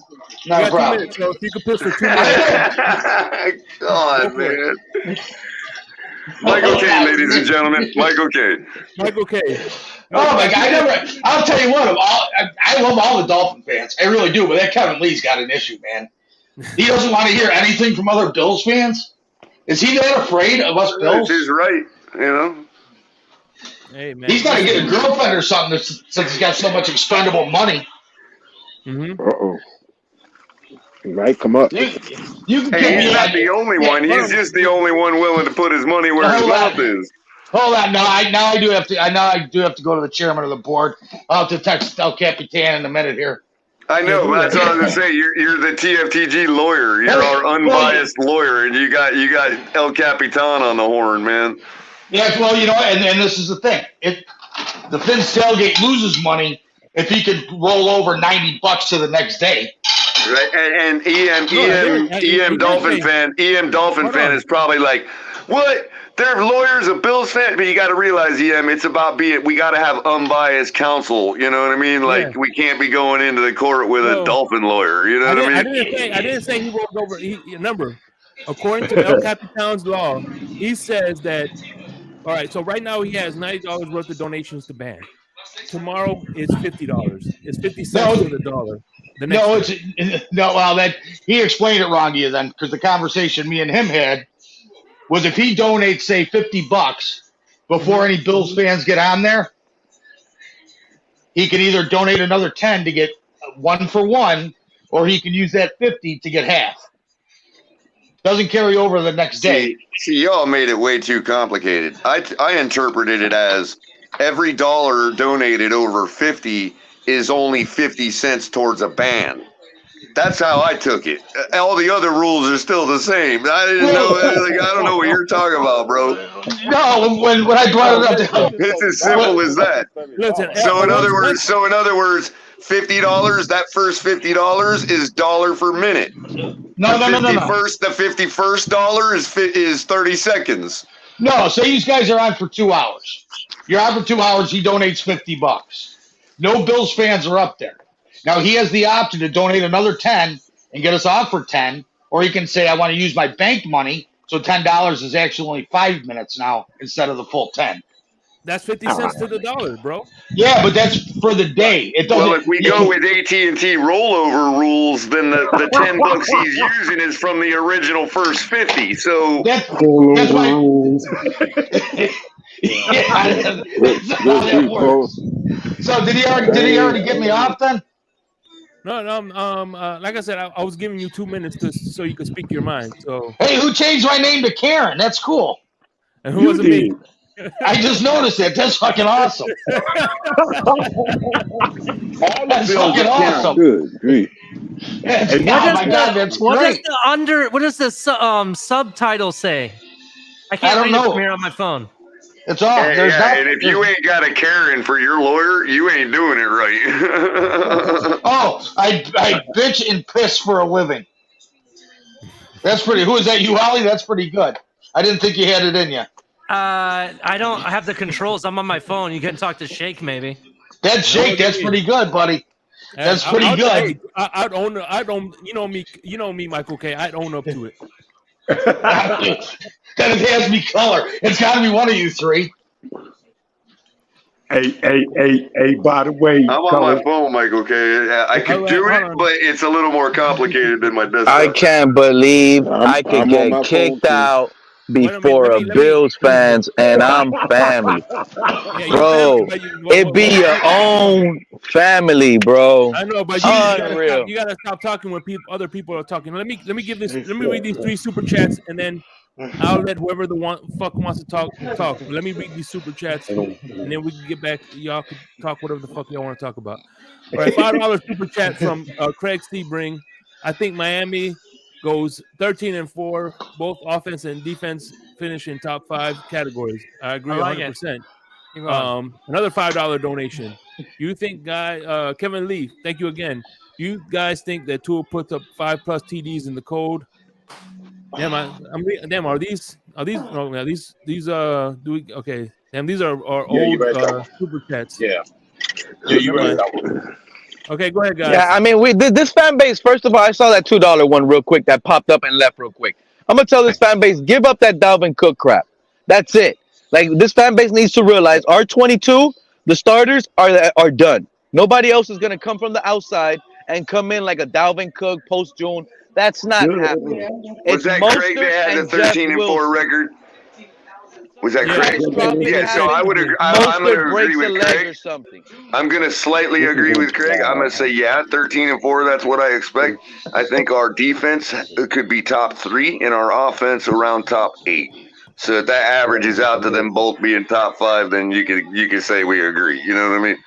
No problem. 2 minutes, so if you could push for 2 minutes. God, man. Michael K, ladies and gentlemen. Michael K. Oh my God! I'll tell you what. I love all the Dolphin fans. I really do. But that Kevin Lee's got an issue, man. He doesn't want to hear anything from other Bills fans. Is he that afraid of us Bills? That's his right. Hey, man. He's got to get a girlfriend or something since he's got so much expendable money. Uh-oh. He might come up. He's not the only one. He's just the only one willing to put his money where his mouth is. Hold on. I do have to go to the chairman of the board. I'll have to text El Capitan in a minute here. I know. That's what I was gonna say. You're the TFTG lawyer. You're our unbiased lawyer, and you got El Capitan on the horn, man. Yeah, well, and this is the thing. The Fins tailgate loses money if he could roll over $90 to the next day. Right, and EM Dolphin fan is probably like, what? They're lawyers, a Bills fan, but you got to realize, it's about we got to have unbiased counsel. You know what I mean? Like we can't be going into the court with a Dolphin lawyer. You know what I mean? I didn't say he rolled over. Remember, according to El Capitan's law, he says that. All right, so right now he has $90 worth of donations to ban. Tomorrow it's $50. It's 50 cents to the dollar. Well, he explained it wrong to you then, because the conversation me and him had was if he donates, say, $50 before any Bills fans get on there, he can either donate another 10 to get 1 for 1, or he can use that 50 to get half. Doesn't carry over the next day. See, y'all made it way too complicated. I interpreted it as every dollar donated over 50 is only 50 cents towards a ban. That's how I took it. All the other rules are still the same. I didn't know. I don't know what you're talking about, bro. No, when I brought it up, it's as simple as that. So in other words, $50. That first $50 is $1 per minute. No. The 51st dollar is 30 seconds. No, say you guys are on for 2 hours. You're on for 2 hours. He donates $50. No Bills fans are up there. Now he has the option to donate another 10 and get us off for 10, or he can say, I want to use my bank money, so $10 is actually only 5 minutes now instead of the full 10. That's 50 cents to the dollar, bro. Yeah, but that's for the day. It doesn't. Well, if we go with AT&T rollover rules, then the $10 he's using is from the original first 50. So that's why. Yeah, that's how that works. So did he already get me off then? No. Like I said, I was giving you 2 minutes so you could speak your mind. So hey, who changed my name to Karen? That's cool. And who wasn't me? I just noticed it. That's fucking awesome. That's fucking awesome. Good grief. Oh my God, that's great. What does the subtitle say? I can't don't read know. it from here on my phone. It's off. And if you ain't got a Karen for your lawyer, you ain't doing it right. Oh, I bitch and piss for a living. That's pretty. Who is that? You, Holly? That's pretty good. I didn't think you had it in you. I don't have the controls. I'm on my phone. You can talk to Shake maybe. That's Shake. That's pretty good, buddy. That's pretty good. I'd own. You know me, Michael K. I'd own up to it. Then it has me color. It's got to be one of you three. Hey, by the way. I'm on my phone, Michael K. I could do it, but it's a little more complicated than my desktop. I can't believe I could get kicked out before a Bills fans, and I'm family. Bro, it be your own family, bro. I know, but you gotta stop talking when other people are talking. Let me read these 3 super chats, and then I'll let whoever fuck wants to talk. Let me read these super chats, and then we can get back. Y'all can talk whatever the fuck y'all want to talk about. All right, $5 super chat from Craig Sebring. I think Miami goes 13-4. Both offense and defense finish in top 5 categories. I agree 100%. Another $5 donation. You think, Kevin Lee? Thank you again. You guys think that Tua puts up 5+ TDs in the code? Damn, are these? No, these do we? Okay, damn, these are old super chats. Yeah, you right. Okay, go ahead, guys. Yeah, I mean, this fan base. First of all, I saw that $2 one real quick that popped up and left real quick. I'm gonna tell this fan base, give up that Dalvin Cook crap. That's it. Like, this fan base needs to realize our 22, the starters are done. Nobody else is gonna come from the outside and come in like a Dalvin Cook post June. That's not happening. Was that Craig that had the 13-4 record? Was that Craig? Yeah, so I would agree. I'm going to agree with Craig. I'm going to slightly agree with Craig. I'm going to say, 13-4. That's what I expect. I think our defense could be top 3 and our offense around top 8. So if that averages out to them both being top 5, then you could say we agree. You know what I mean?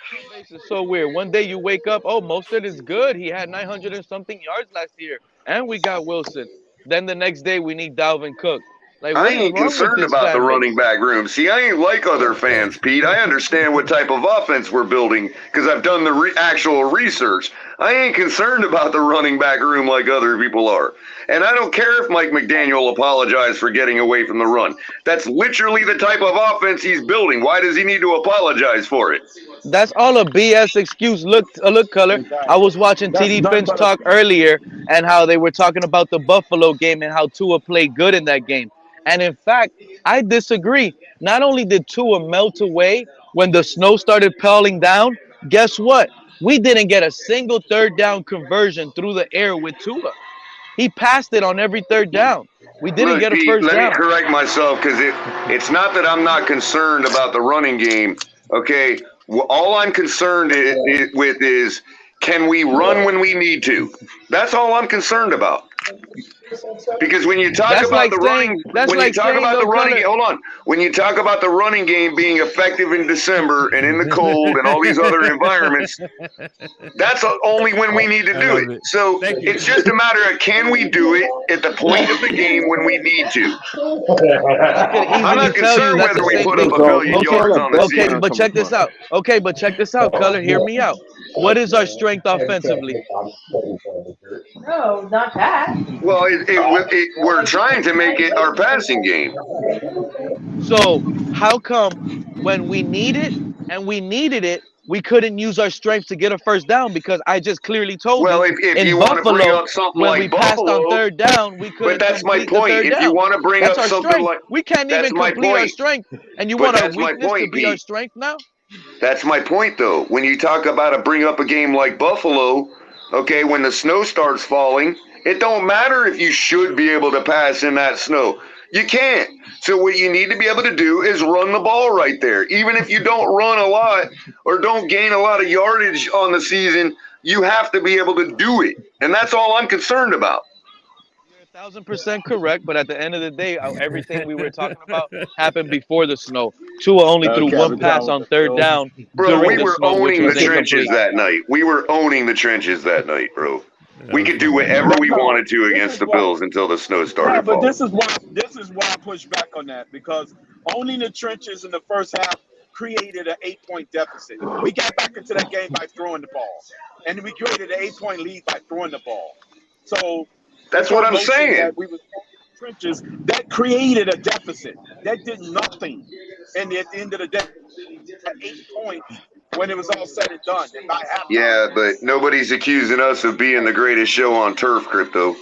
It's so weird. One day you wake up, Mostert is good. He had 900 and something yards last year, and we got Wilson. Then the next day we need Dalvin Cook. Like, I ain't concerned about the running back room. See, I ain't like other fans, Pete. I understand what type of offense we're building because I've done the actual research. I ain't concerned about the running back room like other people are. And I don't care if Mike McDaniel apologized for getting away from the run. That's literally the type of offense he's building. Why does he need to apologize for it? That's all a BS excuse. Look, Color. I was watching TD Finch talk earlier and how they were talking about the Buffalo game and how Tua played good in that game. And in fact, I disagree. Not only did Tua melt away when the snow started piling down, guess what? We didn't get a single third down conversion through the air with Tua. He passed it on every third down. We didn't get a first down. Let me correct myself because it's not that I'm not concerned about the running game. Okay, all I'm concerned with is can we run when we need to? That's all I'm concerned about. Because when you talk about the running, when you talk about the running game being effective in December and in the cold and all these other environments, that's only when we need to do it. So it's just a matter of can we do it at the point of the game when we need to. I'm not concerned whether we put up a billion yards on the season. But check this out. Okay, but check this out, Color. Hear me out. What is our strength offensively? No, not that. Well, we're trying to make it our passing game. So how come when we need it and we needed it, we couldn't use our strength to get a first down because I just clearly told Well, you if in you want to bring Buffalo up something when like we passed on Buffalo, third down, we couldn't but that's my complete the point. third If you down. want to bring That's up our something strength. like We can't that's even my complete our point. strength, and you But want our that's my weakness to point, be our Pete. strength now? That's my point, though. When you talk about bring up a game like Buffalo, okay, when the snow starts falling, it don't matter if you should be able to pass in that snow. You can't. So what you need to be able to do is run the ball right there. Even if you don't run a lot or don't gain a lot of yardage on the season, you have to be able to do it. And that's all I'm concerned about. 1,000% correct, but at the end of the day, everything we were talking about happened before the snow. Tua only threw one pass on third down Bro, during we the were snow, which owning the was trenches incomplete. that night. We were owning the trenches that night, bro. We could do whatever we wanted to against the Bills until the snow Yeah, started but falling. this is why I push back on that, because owning the trenches in the first half created an 8-point deficit. We got back into that game by throwing the ball, and we created an 8-point lead by throwing the ball. So That's this what whole I'm notion saying. that we was owning the trenches, that created a deficit. That did nothing, and at the end of the day, 8 points when it was all said and done. And by halftime, Yeah, but nobody's accusing us of being the greatest show on turf, Crypto.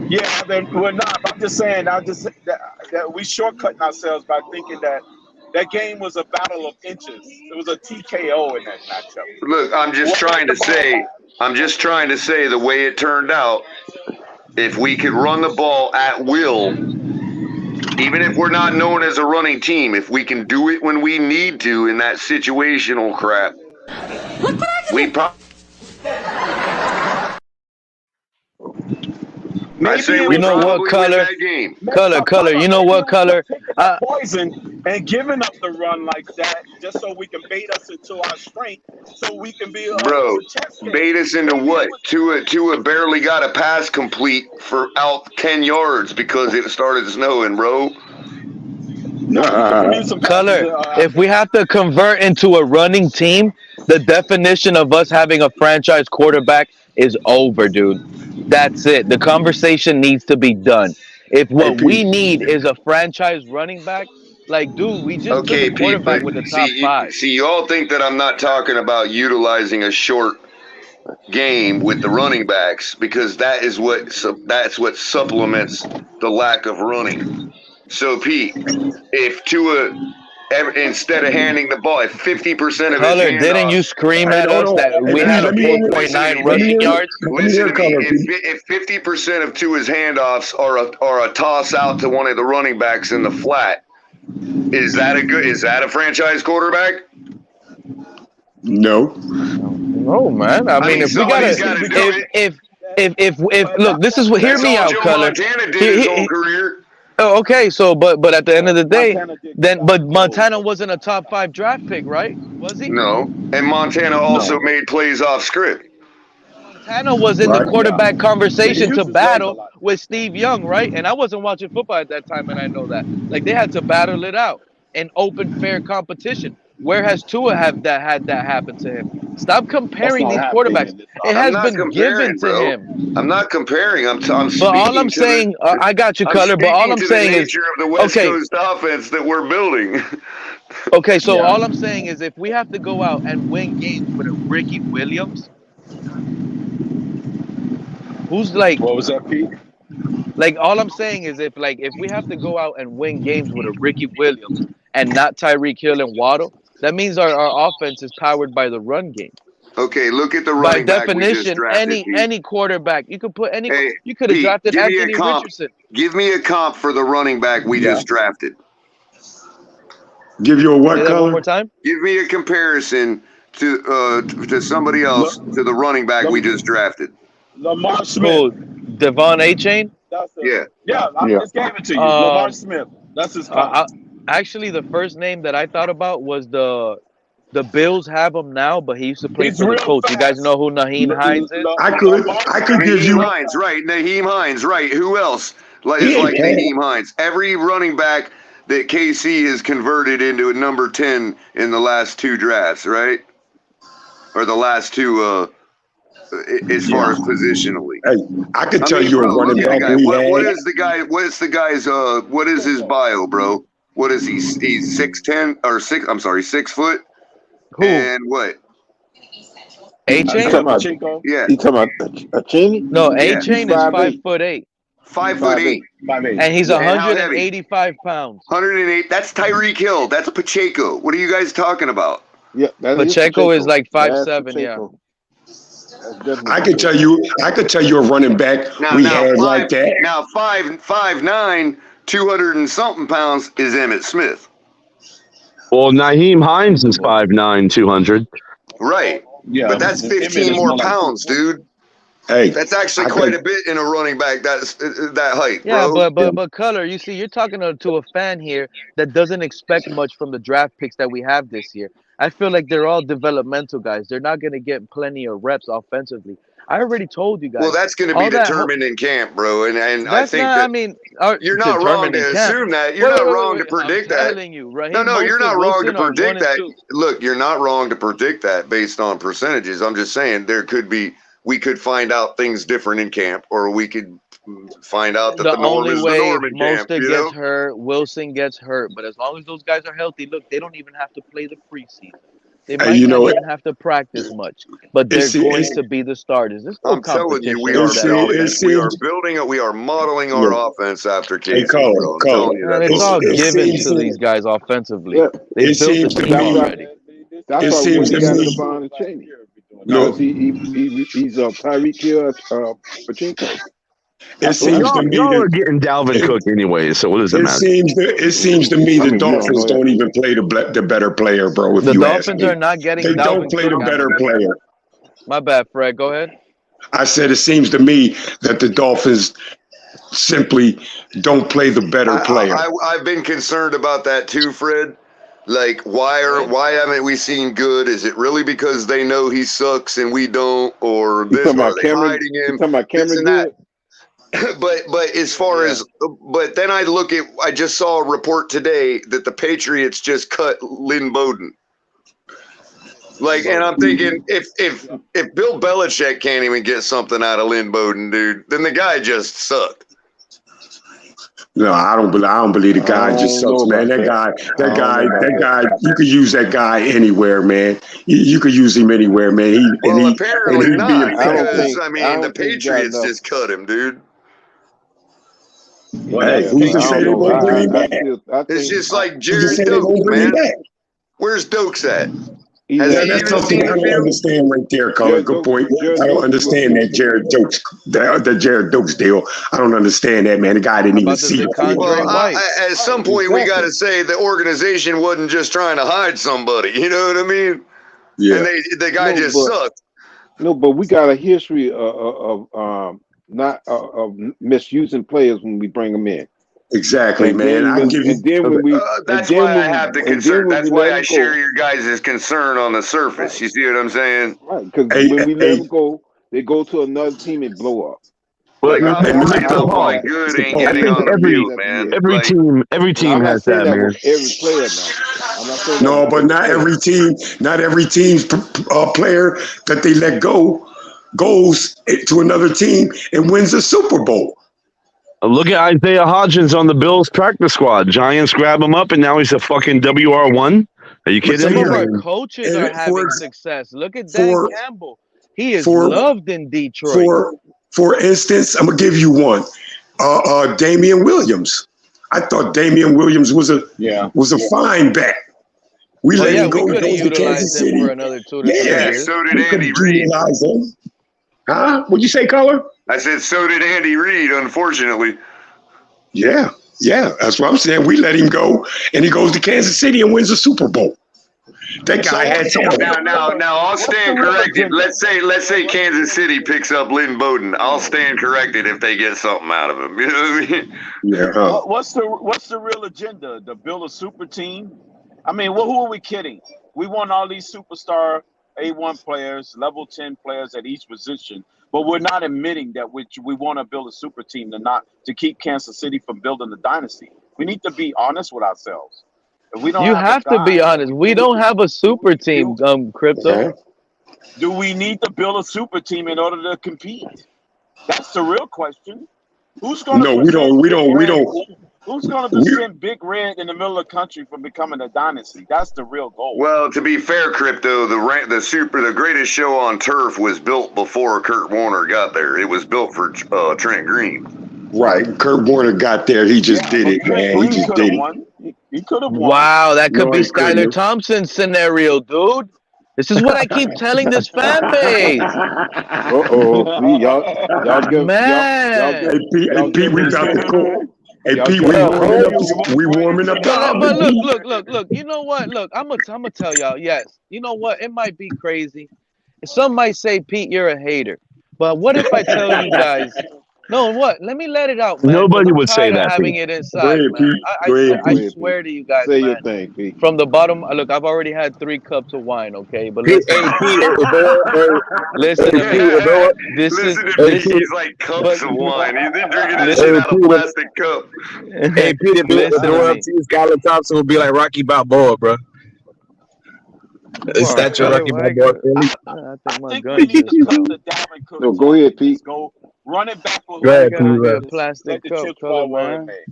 yeah, we're not. I'm just saying, that we shortcutting ourselves by thinking that game was a battle of inches. It was a TKO in that matchup. Look, I'm just trying to say the way it turned out, if we could run the ball at will, even if we're not known as a running team, if we can do it when we need to in that situational crap, we probably. You know what, Color? Color. You know what, Color? Poison and giving up the run like that just so we can bait us into our strength, so we can be Bro, bait us into what? Tua barely got a pass complete for out 10 yards because it started snowing, bro. Color, if we have to convert into a running team, the definition of us having a franchise quarterback is over, dude. That's it. The conversation needs to be done. If what we need is a franchise running back, like, dude, we just took a quarterback with the top 5. See, you all think that I'm not talking about utilizing a short game with the running backs, because that's what supplements the lack of running. So, Pete, if Tua, instead of handing the ball, if 50% of his Color, handoffs, didn't you scream at us that we had a 4.9 rushing yards? Listen to me. If 50% of Tua's handoffs are a toss out to one of the running backs in the flat, is that a franchise quarterback? No. No, man. I mean, if we gotta, if look, this is what. Hear me out, Color. Montana did his whole career. Oh, okay. So, but at the end of the day, but Montana wasn't a top 5 draft pick, right? Was he? No, and Montana also made plays off script. Montana was in the quarterback conversation to battle with Steve Young, right? And I wasn't watching football at that time, and I know that. Like, they had to battle it out in open, fair competition. Where has Tua had that happen to him? Stop comparing these quarterbacks. It has been given to him. I'm not comparing. I'm But all I'm saying, I got you, Color. But all I'm saying is, of the West Coast offense that we're building. Okay, so all I'm saying is, if we have to go out and win games with a Ricky Williams, who's like, what was that, Pete? Like, all I'm saying is, if we have to go out and win games with a Ricky Williams and not Tyreek Hill and Waddle, that means our offense is powered by the run game. Okay, look at the running back we just definition, drafted, any quarterback, you could put any. Hey, you could have Pete, drafted give me a Anthony comp. Richardson. Give me a comp for the running back we just drafted. Give you a what Say that color? one more time. Give me a comparison to somebody else, to the running back we just drafted. Lamar Smith. Oh, Devon A-Chain? Yeah. I just gave it to you. Lamar Smith. That's his comp. Actually, the first name that I thought about was the Bills have him now, but he used to play for the Colts. You guys know who Naheem Hines is? I could give you Hines, right? Naheem Hines, right? Who else? Naheem Hines. Every running back that KC has converted into a number 10 in the last 2 drafts, right? Or the last 2 as far as positionally. Hey, I could tell you a running back we had. What is the guy? What is his bio, bro? What is he? He's 6'10" or 6. I'm sorry, 6 foot. and what? A-Chain? Yeah. You talking about Cheney? No, Yeah. A-Chain is 5'8". 5'8". 5'8". And he's And how heavy? 185 pounds. 108. That's Tyreek Hill. That's Pacheco. What are you guys talking about? Yeah, Pacheco is like 5'7", yeah. I could tell you a running back we had like that. Now 5'9", 200 and something pounds is Emmitt Smith. Well, Naheem Hines is 5'9", 200. Right. Yeah, but that's 15 more pounds, dude. Hey, that's actually quite a bit in a running back. That height, Yeah, bro. but Color, you see, you're talking to a fan here that doesn't expect much from the draft picks that we have this year. I feel like they're all developmental guys. They're not going to get plenty of reps offensively. I already told you guys. Well, that's going to be determined in camp, bro. And I think you're not wrong to assume that. You're not wrong to predict that. No, you're not wrong to predict that. Look, you're not wrong to predict that based on percentages. I'm just saying we could find out things different in camp, or we could find out that the norm is the norm in camp. Mostert gets hurt, Wilson gets hurt, but as long as those guys are healthy, look, they don't even have to play the preseason. They might not even have to practice much, but they're going to be the starters. I'm telling you, we are modeling our offense after Casey. It's all given to these guys offensively. They built the team already. That's why we got Devon and Cheney. No, he's Tyreek Hill, Pacheco. Y'all are getting Dalvin Cook anyway, so what does it matter? It seems to me the Dolphins don't even play the better player, bro. If the you Dolphins ask me. are not getting. They Dalvin don't play Cook the better player. My bad, Fred. Go ahead. I said it seems to me that the Dolphins simply don't play the better player. I've been concerned about that too, Fred. Like, why haven't we seen good? Is it really because they know he sucks and we don't, or this? Are they hiding him? Talking about Cameron Good? But as far as then I just saw a report today that the Patriots just cut Lynn Bowden. Like, and I'm thinking if Bill Belichick can't even get something out of Lynn Bowden, dude, then the guy just sucked. No, I don't believe the guy just sucks, man. That guy. You could use that guy anywhere, man. You could use him anywhere, man. Apparently not, because the Patriots just cut him, dude. Hey, who's to say they won't bring him back? It's just like Jared Dokes, man. Where's Dokes at? That's something I don't understand right there, Colin. Good point. I don't understand that Jared Dokes deal. I don't understand that, man. The guy didn't even see it. Well, at some point, we got to say the organization wasn't just trying to hide somebody. You know what I mean? Yeah. And the guy just sucked. No, but we got a history of misusing players when we bring them in. Exactly, man. That's why I have the concern. That's why I share your guys' concern on the surface. You see what I'm saying? Right, because when we let them go, they go to another team and blow up. Like, Mr. Good ain't getting on the field, man. Every team has that, man. Every player now. I'm not saying no, but not every team's player that they let go goes to another team and wins a Super Bowl. Look at Isaiah Hodgins on the Bills practice squad. Giants grab him up, and now he's a fucking WR1. Are you kidding me? Some of our coaches are having success. Look at Dan Campbell. He is loved in Detroit. For instance, I'm gonna give you one. Damian Williams. I thought Damian Williams was a fine bet. We let him go to Kansas City for another 2 to 3 years. So did Andy Reid. Huh? What'd you say, Color? I said, so did Andy Reid, unfortunately. Yeah, that's what I'm saying. We let him go, and he goes to Kansas City and wins a Super Bowl. That guy had talent. Now, I'll stand corrected. Let's say Kansas City picks up Lynn Bowden. I'll stand corrected if they get something out of him. You know what I mean? Yeah. What's the real agenda? To build a super team? I mean, who are we kidding? We want all these superstar A1 players, level 10 players at each position, but we're not admitting that we want to build a super team to keep Kansas City from building the dynasty. We need to be honest with ourselves. If we don't have to be honest. We don't have a super team, Crypto. Do we need to build a super team in order to compete? That's the real question. Who's going to? No, we don't. Who's going to send Big Red in the middle of the country from becoming a dynasty? That's the real goal. Well, to be fair, Crypto, the greatest show on turf was built before Kurt Warner got there. It was built for Trent Green. Right. Kurt Warner got there. He just did it, man. He just did it. He could have won. Wow, that could No, be he couldn't Skylar have. Thompson's scenario, dude. This is what I keep telling this fan base. Y'all give Man. Hey, Pete, we about to call. Hey, Pete, we warming up. But look. You know what? Look, I'm gonna tell y'all. Yes, you know what? It might be crazy. Some might say, Pete, you're a hater. But what if I tell you guys? No, what? Let me let it out, man. Nobody would say Tired of that, having Pete. it inside, Go ahead, man. Pete. I swear to you guys, Say man. your thing, Pete. From the bottom, look, I've already had 3 cups of wine, okay? But Pete, listen, hey, Pete, listen to me. This is Listen to Pete. He's like cups of wine. He's been drinking that shit out of a plastic cup. Hey, Pete, if it were up to you, Skylar Thompson would be like Rocky Balboa, bro. Is that your Rocky Balboa? I think my I think gun we need just to fell. come to Dalvin Cook. No, go ahead, Pete. Go run it back with Go ahead, I gotta Pete. get a let plastic the cup chips color, fall where it man. may.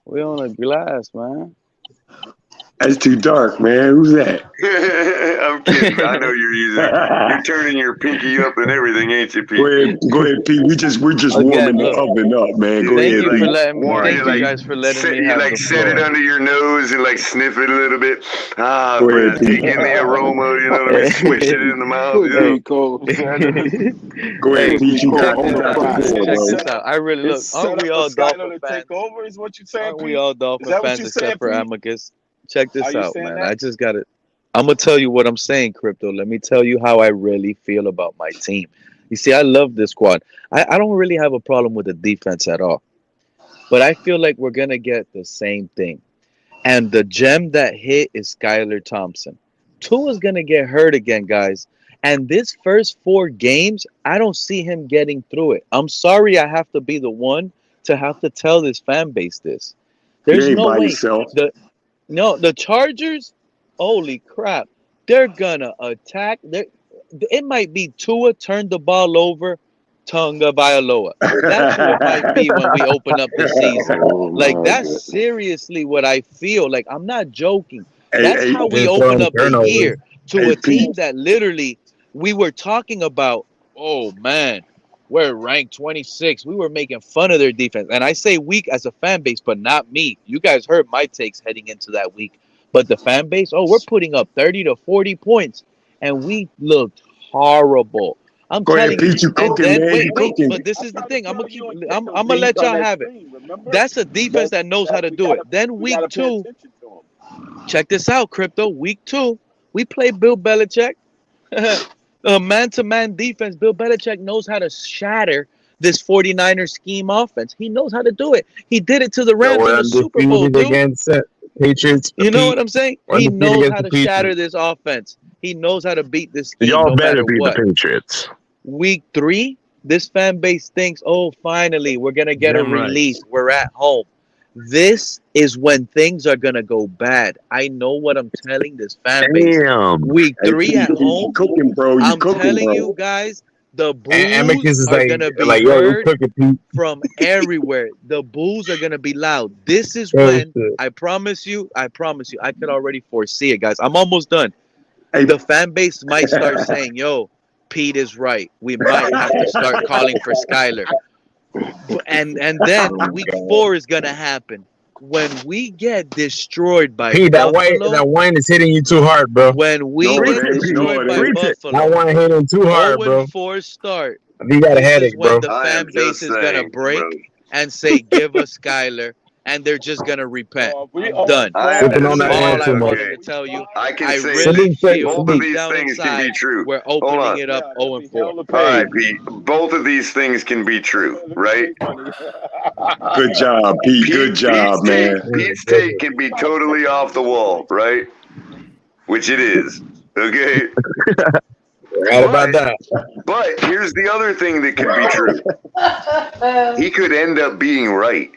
We on a glass, man. That's too dark, man. Who's that? I'm kidding. I know you're turning your pinky up and everything, ain't you, Pete? Go ahead, Pete. We're just Again, warming the look. oven up, man. Go Thank ahead, you Pete. for letting me. Warm Thank it, you like, guys for letting me you have like the set it floor. under your nose and like sniff it a little bit. Go For ahead, Pete. taking the aroma, you know what I mean? Swish it in the mouth. Put You know? me, Cole. Go ahead, Hey, Pete. You got on the the fry. floor, check bro. this out. I really look. It's Aren't set we up all for Dolphin Skylar to fans? take over, is what you saying, Aren't we Pete? all Is Dolphin that what fans you except saying, for Pete? Amicus? Check Are this you out, saying man. that? I just got it. I'm gonna tell you what I'm saying, Crypto. Let me tell you how I really feel about my team. You see, I love this squad. I don't really have a problem with the defense at all. But I feel like we're gonna get the same thing. And the gem that hit is Skylar Thompson. Tua's gonna get hurt again, guys. And this first 4 games, I don't see him getting through it. I'm sorry I have to be the one to have to tell this fan base this. You There's ain't no by way. yourself. The Chargers, holy crap. They're gonna attack. It might be Tua turned the ball over, Tagovailoa. That's who it might be when we open up the season. Like, that's seriously what I feel. Like, I'm not joking. That's how we open up the year to a team that literally we were talking about. Oh man, we're ranked 26. We were making fun of their defense. And I say weak as a fan base, but not me. You guys heard my takes heading into that week. But the fan base, we're putting up 30 to 40 points. And we looked horrible. I'm Go ahead, telling you. Pete. You And cooking, then man. You wait, cooking. but this is the thing. I'm gonna let y'all have it. That's a defense that knows how to do it. Then week 2, check this out, Crypto. Week 2, we play Bill Belichick. A man-to-man defense. Bill Belichick knows how to shatter this 49er scheme offense. He knows how to do it. He did it to the Rams in the Super Bowl, dude. Against Patriots. You know what I'm saying? He Undefeated knows against how the to shatter Patriots. this offense. He knows how to beat this scheme Y'all no better matter beat what. the Patriots. Week 3, this fan base thinks, oh, finally, we're going to get a release. We're at home. This is when things are going to go bad. I know what I'm telling this fan base. Damn. Week 3 at home, You cooking, bro. You I'm cooking, telling bro. you guys, the Amicus boos is are like, going to be yo, you heard cooking, Pete. from everywhere. The boos are going to be loud. This is Oh, when, shit. I promise you, I could already foresee it, guys. I'm almost done. The fan base might start saying, yo, Pete is right. We might have to start calling for Skylar. And then week 4 is going to happen. When we get destroyed by Pete, Buffalo, that wine is hitting you too hard, bro. when we get destroyed by Buffalo, That wine hitting too hard, bro. 0-4 start. You got a This headache, is when bro. the fan base is going to break and say, give us Skylar, and they're just going to repent. I'm done. Sipping on That's that all wine I too much. wanted to tell you. I can I say really feel both of deep these down things can be inside true. we're Hold opening on. it up 0-4. All right, Pete. Both of these things can be true, right? Good job, Pete. Good job, man. Pete's take can be totally off the wall, right? Which it is. Okay? Right about that. But here's the other thing that could be true. He could end up being right.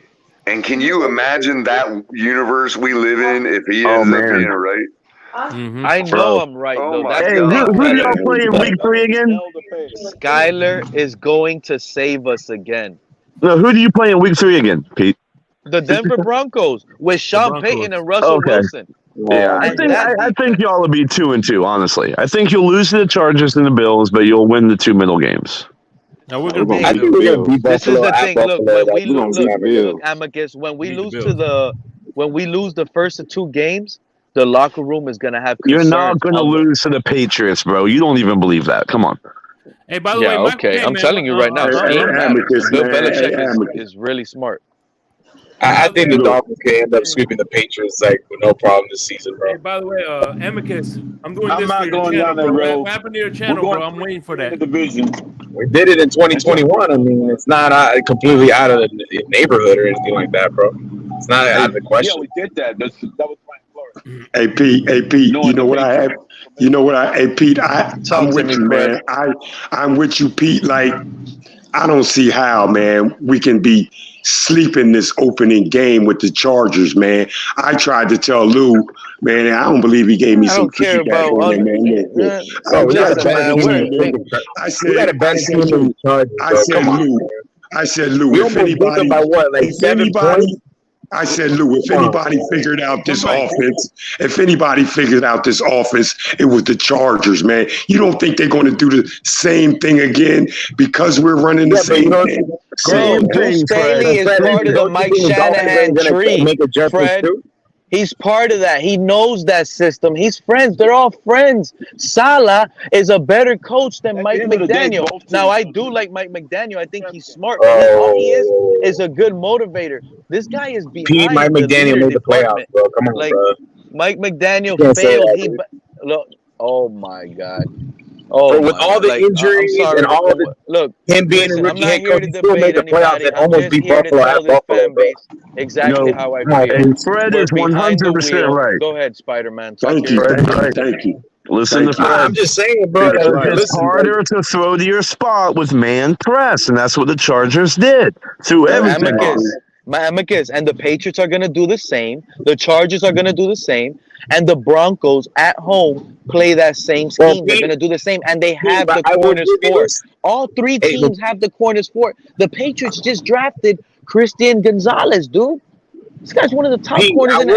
And can you imagine that universe we live in if he ends up being right? I know I'm right, though. That's Hey, the thing. who do y'all play in week 3 again? Skylar is going to save us again. No, who do you play in week 3 again, Pete? The Denver Broncos with Sean Payton and Russell Wilson. Yeah, I think y'all will be 2-2. Honestly, I think you'll lose to the Chargers and the Bills, but you'll win the 2 middle games. No, we're gonna I think we're gonna beat Buffalo. This is the thing. Look, when we look, Amicus, when we lose the first of 2 games, the locker room is gonna have concerns. You're not gonna lose to the Patriots, bro. You don't even believe that. Come on. Hey, by the way, I'm telling you right now, Bill Belichick is really smart. I think the Dolphins can end up sweeping the Patriots like with no problem this season, bro. Hey, by the way, Amicus, I'm doing I'm this not for your going channel, down that bro. road. What happened to your channel, bro? I'm waiting for that. Division. We did it in 2021. I mean, it's not completely out of the neighborhood or anything like that, bro. It's not out of the question. Yeah, we did that. That was Florida. Hey Pete, you know what I have? You know what Hey Pete, I'm with you, man. I'm with you, Pete. Like, I don't see how, man, we can be sleeping this opening game with the Chargers, man. I tried to tell Lou, man, I don't believe he gave me some feedback on that, man. I said, Lou, if anybody figured out this offense, it was the Chargers, man. You don't think they're going to do the same thing again because we're running the same thing? Bruce Staley is part of the Mike Shanahan tree, Fred. He's part of that. He knows that system. He's friends. They're all friends. Salah is a better coach than Mike McDaniel. Now, I do like Mike McDaniel. I think he's smart. All he is a good motivator. This guy is behind Mike McDaniel made the playoffs, bro. Come on, bro. Mike McDaniel failed. Oh my God. Oh, with all the injuries and all the him being a rookie head coach, he still made the playoffs and almost beat Buffalo at Buffalo. Exactly how I feel. And Fred is 100% right. Go ahead, Spider-Man. Thank you. Listen to Fred. I'm just saying, bro. It's harder to throw to your spot with man press, and that's what the Chargers did through everything. Amicus, and the Patriots are going to do the same. The Chargers are going to do the same. And the Broncos at home play that same scheme. They're going to do the same. And they have the corners for it. All 3 teams have the corners for it. The Patriots just drafted Christian Gonzalez, dude. This guy's one of the top corners in the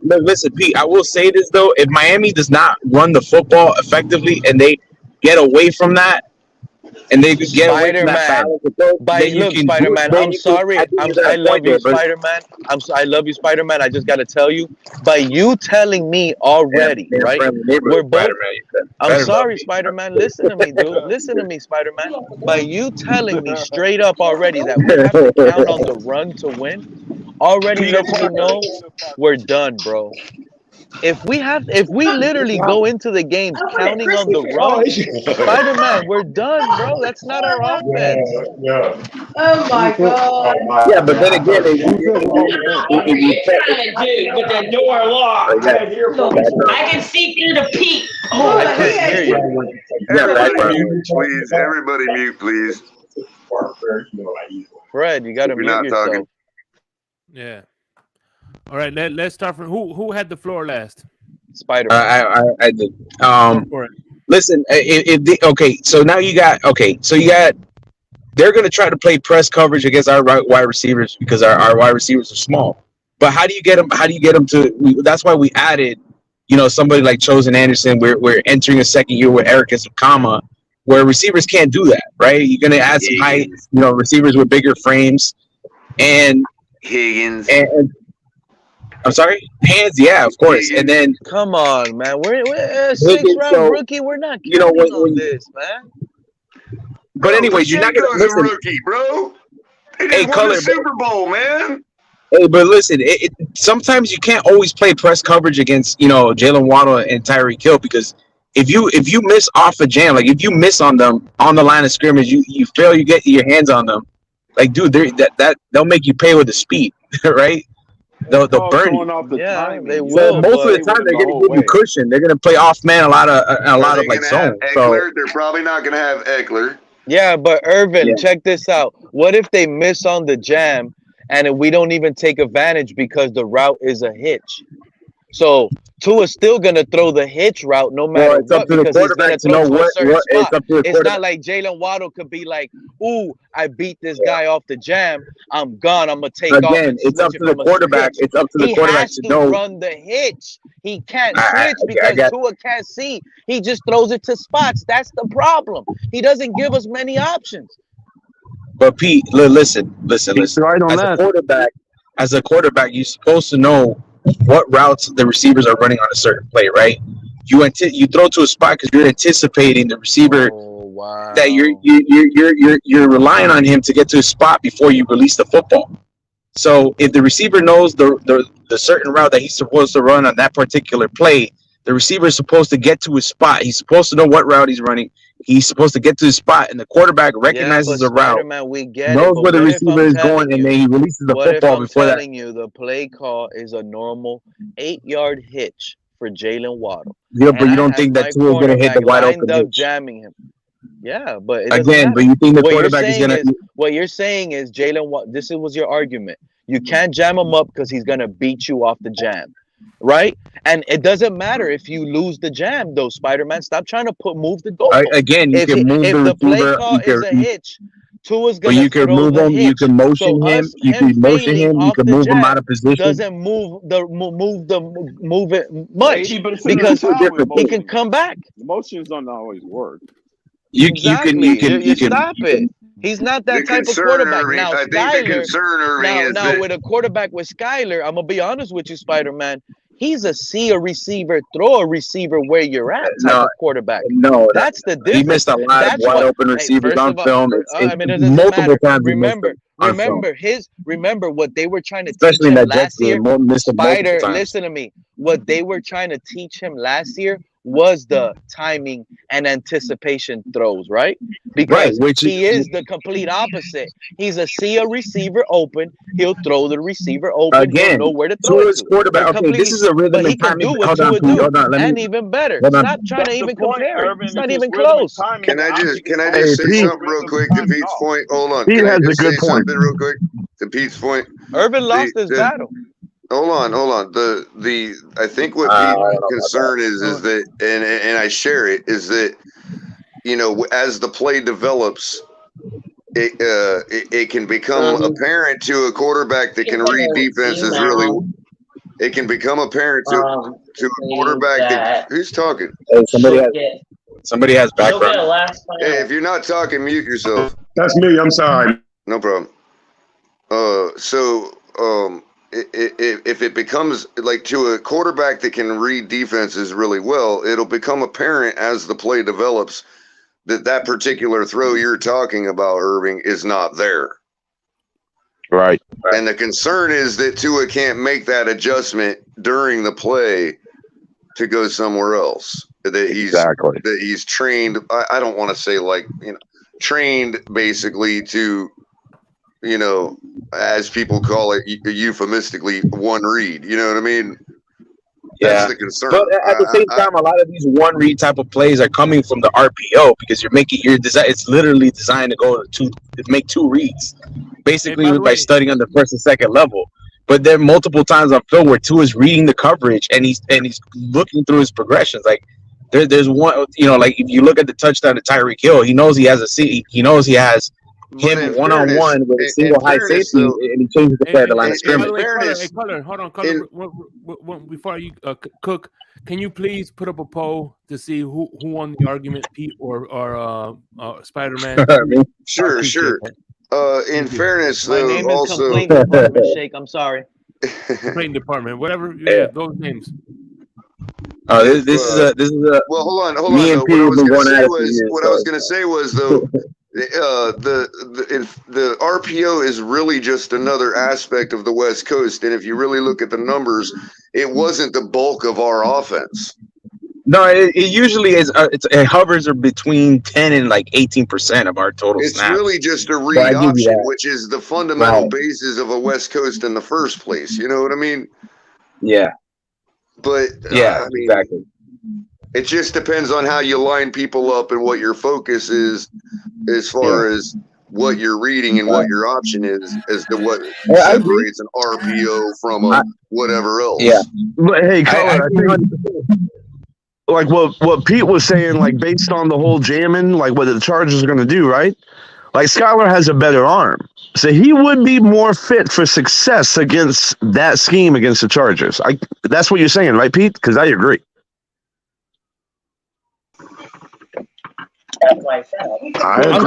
NFL. Listen, Pete, I will say this, though. If Miami does not run the football effectively and they get away from that, and they just get away from that balance, Spider-Man, I'm sorry. I love you, Spider-Man. I love you, Spider-Man. I just got to tell you, by you telling me already, right? We're both. I'm sorry, Spider-Man. Listen to me, dude. Listen to me, Spider-Man. By you telling me straight up already that we have to count on the run to win, already lets me know we're done, bro. If we literally go into the games counting on the run, Spider-Man, we're done, bro. That's not our offense. Oh my God. Yeah, but then again, With that door locked. I can see through the peak. Oh, I can't hear you. Everybody mute, please. Everybody mute, please. Fred, you got to mute yourself. Talking. Yeah. All right, let's start from who had the floor last. Spider. I did. Listen, so now you got they're going to try to play press coverage against our wide receivers because our wide receivers are small. But how do you get them? How do you get them to? That's why we added, somebody like Chosen Anderson. We're entering a second year with Eric Esukama, where receivers can't do that, right? You're going to add some height, receivers with bigger frames, and Higgins. And I'm sorry, hands, yeah, of course. And then come on, man, we're a 6th-round rookie. We're not counting on this, man. But anyways, you're not gonna listen. Rookie, bro. They just won the Super Bowl, man. Hey, but listen, sometimes you can't always play press coverage against Jalen Waddle and Tyreek Hill because if you miss off a jam, like if you miss on them on the line of scrimmage, you fail, you get your hands on them. Like, dude, that they'll make you pay with the speed, right? They'll burn you. They will. So most of the time, they're going to give you cushion. They're going to play off man a lot of like zone. They're probably not going to have Eckler. Yeah, but Irvin, check this out. What if they miss on the jam and we don't even take advantage because the route is a hitch? So Tua's still gonna throw the hitch route no matter it's up what to the because he's gonna quarterback to throw know to a what certain it's spot. up to the It's quarterback. not like Jalen Waddle could be like, "Ooh, I beat this guy off the jam. I'm gone. I'm gonna take off Again, and it's switch up it to the from a quarterback. hitch." It's up to the He quarterback has to to know. run the hitch. He can't I switch because got. Tua can't see. He just throws it to spots. That's the problem. He doesn't give us many options. But Pete, listen. He's right on that. As a quarterback, you're supposed to know what routes the receivers are running on a certain play, right? You throw to a spot because you're anticipating the receiver that you're relying on him to get to a spot before you release the football. So if the receiver knows the certain route that he's supposed to run on that particular play, the receiver is supposed to get to his spot. He's supposed to know what route he's running. He's supposed to get to his spot, and the quarterback recognizes the route, Spider-Man, we get knows it, where but the what if receiver I'm is going, telling and you? then he releases the What if football I'm before that. telling you the play call is a normal 8-yard hitch for Jalen Waddle? Yeah, but And you I don't have think that my Tua is going to hit the cornerback wide lined open up hitch? jamming him. Yeah, but it doesn't Again, matter. but you think the What you're quarterback is saying going is to? what you're saying is this was your argument. You can't jam him up because he's gonna beat you off the jam, right? And it doesn't matter if you lose the jam, though. Spider-Man, stop trying to move the goalpost. Again, you can move If the the play receiver. call is a hitch, Tua's But gonna you can throw move the him. You hitch. can motion So him. You can motion failing him. You off can the move him out jam of position. doesn't move it Yeah, much but it's because different with he can motion. come back. The motions don't always work. You Stop it. He's not that The type of concern, quarterback. Irving, Now, I think the Skylar, concern, Irving, is that with a quarterback with Skylar, I'm gonna be honest with you, Spider-Man. He's a see a receiver, throw a receiver where you're at type of quarterback. That's the difference. He missed a lot of wide open receivers on film. I mean, it doesn't Multiple matter. times. Remember what they were trying to Especially teach in him that Jets last year. game, missed him multiple Spider, times. listen to me. What they were trying to teach him last year was the timing and anticipation throws, right? Because he is the complete opposite. He's a see a receiver open, he'll throw the receiver open, he'll know where to throw it to. Quarterback. Okay, this is a rhythm But he and can timing. do what Hold on, Tua Pete, do, hold on. and even better. Hold on. Stop trying to That's even the point, compare it. Urban. It's not If it's even rhythm and close. timing, Can I I'm just thinking say Pete. something real quick to Pete's point? Hold on. Pete Can I has a just good say point. something real quick to Pete's point? Urban lost his battle. Hold on. I think what Pete's concern is that, and I share it, is that, you know, as the play develops, it can become apparent to a quarterback that can read defenses really. It can become apparent to a quarterback that who's talking. Somebody has background. Hey, if you're not talking, mute yourself. That's me. I'm sorry. No problem. If it becomes like to a quarterback that can read defenses really well, it'll become apparent as the play develops that particular throw you're talking about, Irving, is not there. Right. And the concern is that Tua can't make that adjustment during the play to go somewhere else. That he's trained. I don't want to say like, you know, trained basically to, you know, as people call it euphemistically, one read. You know what I mean? That's the concern. But at the same time, a lot of these one read type of plays are coming from the RPO because you're making your design. It's literally designed to go to make two reads, basically by studying on the first and second level. But there are multiple times on film where Tua is reading the coverage and he's looking through his progressions. Like there's one, you know, like if you look at the touchdown to Tyreek Hill, he knows he has a C. He knows he has him one-on-one with a single high safety, and he changes the play at the line of scrimmage. Color, hold on, Color. Before you cook, can you please put up a poll to see who won the argument, Pete or Spider-Man? Sure. In fairness, my though, name is also Complaint Department Shake. I'm sorry. Complaint Department, whatever. Yeah, those names. This is a. Well, hold on. Me and Pete have been going at it for years. What I was going to say was though, the RPO is really just another aspect of the West Coast, and if you really look at the numbers, it wasn't the bulk of our offense. No, it usually is. It hovers between 10 and like 18% of our total It's snaps. really just a read option, which is the fundamental basis of a West Coast in the first place. You know what I mean? Yeah. But yeah, I mean, exactly. It just depends on how you line people up and what your focus is, as far as what you're reading and what your option is as to what Yeah, I agree. separates an RPO from a whatever else. Yeah. But hey, Color, I think like what Pete was saying, like based on the whole jamming, like what the Chargers are going to do, right? Like Skylar has a better arm, so he would be more fit for success against that scheme against the Chargers. That's what you're saying, right, Pete? Because I agree. I'm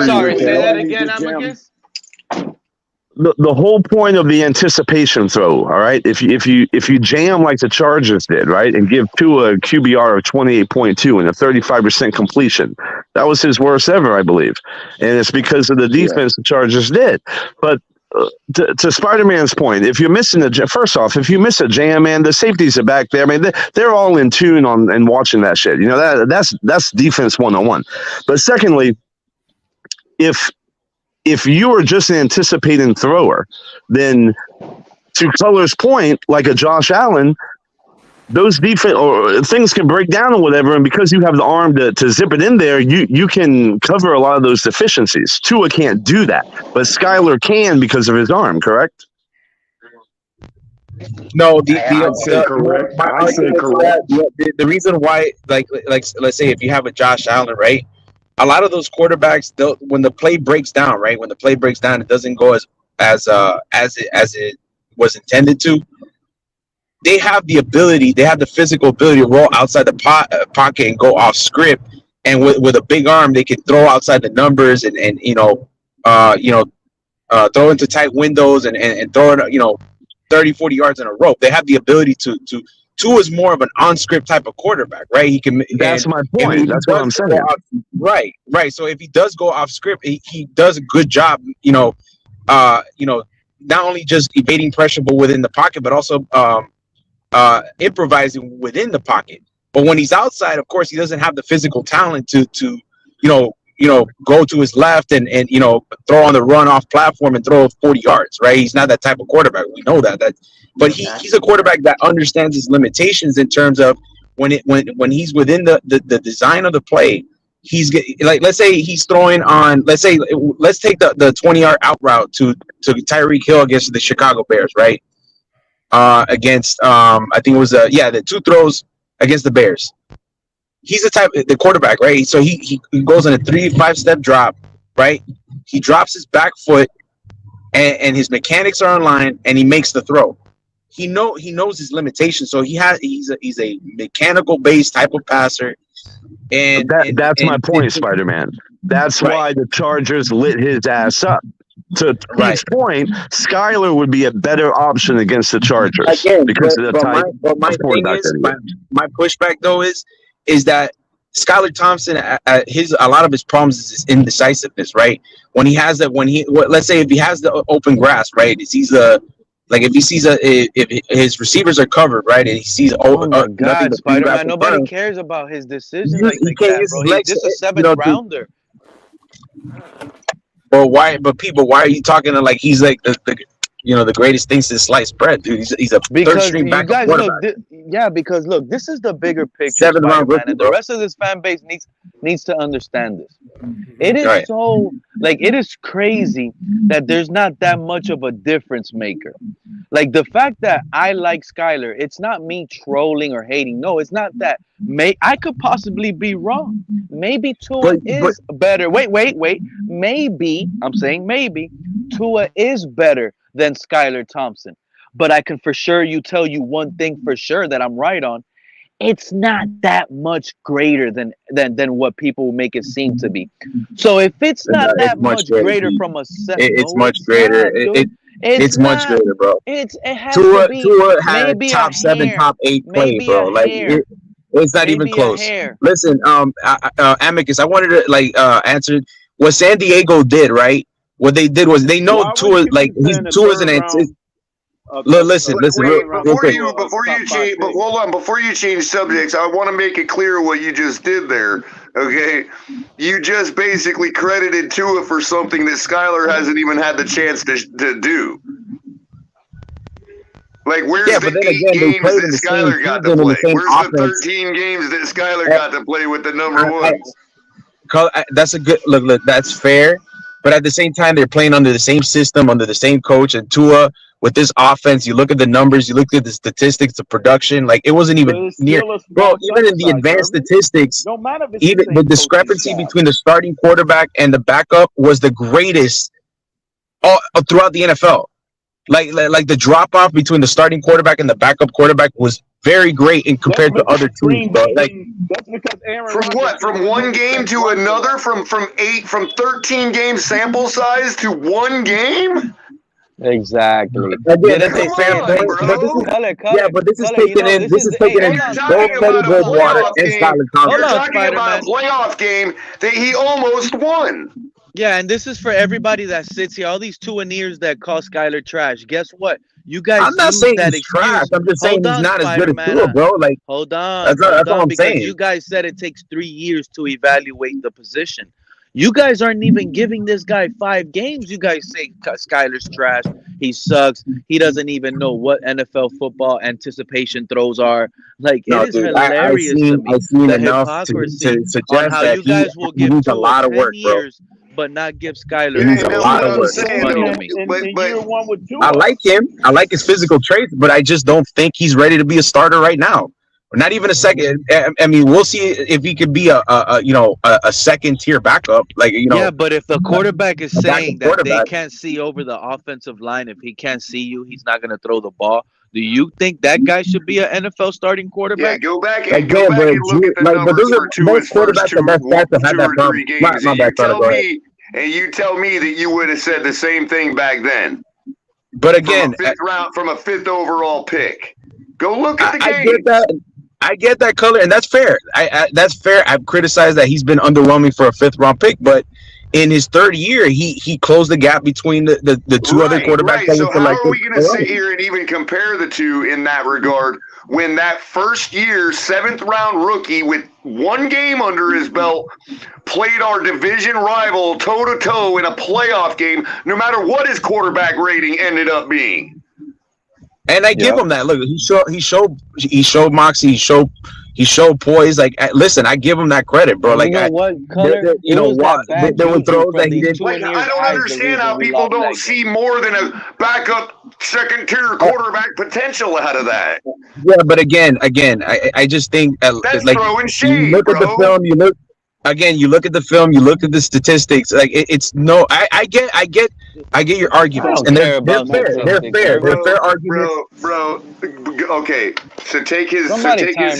sorry, say that again, Amicus. The whole point of the anticipation throw, all right? If you jam like the Chargers did, right, and give Tua a QBR of 28.2 and a 35% completion, that was his worst ever, I believe, and it's because of the defense the Chargers did. But to Spider-Man's point, if you're missing first off, if you miss a jam, man, the safeties are back there. I mean, they're all in tune on and watching that shit. You know, that's defense 101. But secondly, if you are just an anticipating thrower, then to Color's point, like a Josh Allen, those defense or things can break down or whatever, and because you have the arm to zip it in there, you can cover a lot of those deficiencies. Tua can't do that, but Skylar can because of his arm, correct? No, correct. The reason why, like let's say if you have a Josh Allen, right? A lot of those quarterbacks, when the play breaks down, right? When the play breaks down, it doesn't go as it was intended to. They have the ability, they have the physical ability to roll outside the pocket and go off script. And with a big arm, they can throw outside the numbers and throw into tight windows and throw it, 30, 40 yards in a row. They have the ability to Tua is more of an on-script type of quarterback, right? He can. That's my point. That's what I'm saying. Right. So if he does go off script, he does a good job. Not only just evading pressure, but within the pocket, but also improvising within the pocket. But when he's outside, of course, he doesn't have the physical talent to go to his left and throw on the run off platform and throw 40 yards, right? He's not that type of quarterback. We know that. But he's a quarterback that understands his limitations in terms of when he's within the design of the play. He's like, let's say he's throwing on, let's take the 20-yard out route to Tyreek Hill against the Chicago Bears, right? Against I think it was the two throws against the Bears. He's the quarterback, right? So he goes on a 3-5 step drop, right? He drops his back foot, and his mechanics are in line, and he makes the throw. He knows his limitations, so he's a mechanical based type of passer. And that's my point, Spider-Man. That's why the Chargers lit his ass up. To Pete's point, Skylar would be a better option against the Chargers because of the type of quarterback that he is. My pushback though is that Skylar Thompson, a lot of his problems is his indecisiveness, right? When he has that, let's say if he has the open grasp, right? If his receivers are covered, right, and he sees my God, Spider-Man, nobody cares about his decision like that, bro. He's just a seventh rounder. But why? But people, why are you talking to like he's like the greatest thing since sliced bread, dude? He's a third string backup quarterback. Because look, this is the bigger picture, Seven-round rookie, and the rest of this fan base needs to understand this. It is so it is crazy that there's not that much of a difference maker. Like the fact that I like Skylar, it's not me trolling or hating. No, it's not that. I could possibly be wrong. Maybe Tua is better. Wait. Maybe, I'm saying maybe, Tua is better than Skylar Thompson. But I can for sure tell you one thing for sure that I'm right on. It's not that much greater than what people make it seem to be. So if it's not that much greater from a set, it's much greater. It's much greater, bro. It has Tua, to be Tua had maybe top 7, top 8 play, bro. It's not even close. Listen, Amicus, I wanted to answer what San Diego did, right? What they did was they know Tua, Tua's an anticipation. Listen. Before you change subjects, I want to make it clear what you just did there. Okay, you just basically credited Tua for something that Skylar hasn't even had the chance to do. Like, where's the 8 games that Skylar got to play? Where's the 13 games that Skylar got to play with the number ones? That's a good look. That's fair. but at the same time, they're playing under the same system, under the same coach. And Tua, with this offense, you look at the numbers, you look at the statistics, the production, like it wasn't even near. Bro, even in the advanced statistics, even the discrepancy between the starting quarterback and the backup was the greatest throughout the NFL. Like the drop off between the starting quarterback and the backup quarterback was very great in compared to other teams. Bro. Like that's because Aaron from what? From one game to another? From 13 game sample size to one game? Exactly. Again, that's a fair point. But this is taking in. This is taking in both Teddy Bridgewater and Skylar Thompson. You're talking about a playoff game that he almost won. Yeah, and this is for everybody that sits here, all these Tua-nions that call Skylar trash. Guess what? You guys I'm not saying he's trash. I'm just saying he's not as good as Tua, bro. Like, hold on. That's all I'm because saying. You guys said it takes 3 years to evaluate the position. You guys aren't even giving this guy 5 games. You guys say Skylar's trash. He sucks. He doesn't even know what NFL football anticipation throws are. Like, it is hilarious to me. I've seen the enough to suggest on how that you guys will he give needs a Tua lot of 10 work, bro. years, but not give Skylar. He needs a lot of work. I like him. I like his physical traits, but I just don't think he's ready to be a starter right now. Not even a second. I mean, we'll see if he could be a second tier backup. Like, Yeah, but if the quarterback is saying that they can't see over the offensive line, if he can't see you, he's not going to throw the ball. Do you think that guy should be an NFL starting quarterback? Yeah, go back and look at the numbers for Tua's first 2 or 3 games. You tell me that you would have said the same thing back then. But again, from a 5th overall pick. Go look at the game. I get that color, and that's fair. That's fair. I've criticized that he's been underwhelming for a 5th round pick, but in his 3rd year, he closed the gap between the 2 other quarterbacks. Right. So how are we going to sit here and even compare the 2 in that regard when that first year 7th round rookie with 1 game under his belt played our division rival toe to toe in a playoff game, no matter what his quarterback rating ended up being? And I give him that. Look, he showed moxie. He showed poise. Like, listen, I give him that credit, bro. Like, what? There were throws that he didn't. Like, I don't understand how people don't see more than a backup second-tier quarterback potential out of that. Yeah, but again, I just think that's like, throwing shade, you look at the film. You look at the film. You look at the statistics. Like, it's no. I get your arguments, and they're fair. They're fair arguments, bro. Okay, so take his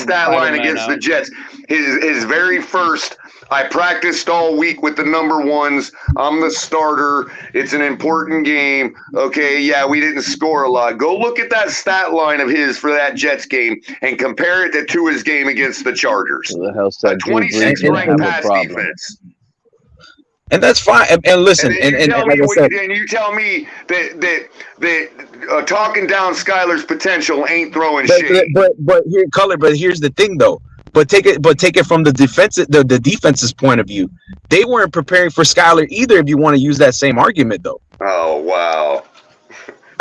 stat line against the Jets. His very first. I practiced all week with the number 1s. I'm the starter. It's an important game. Okay, yeah, we didn't score a lot. Go look at that stat line of his for that Jets game and compare it to his game against the Chargers. Who the hell said a 26th ranked pass defense. And that's fine. And listen, and like I said, and you tell me that talking down Skylar's potential ain't throwing shade. But here's the thing, though. But take it from the defense's point of view. They weren't preparing for Skylar either. If you want to use that same argument, though. Oh wow!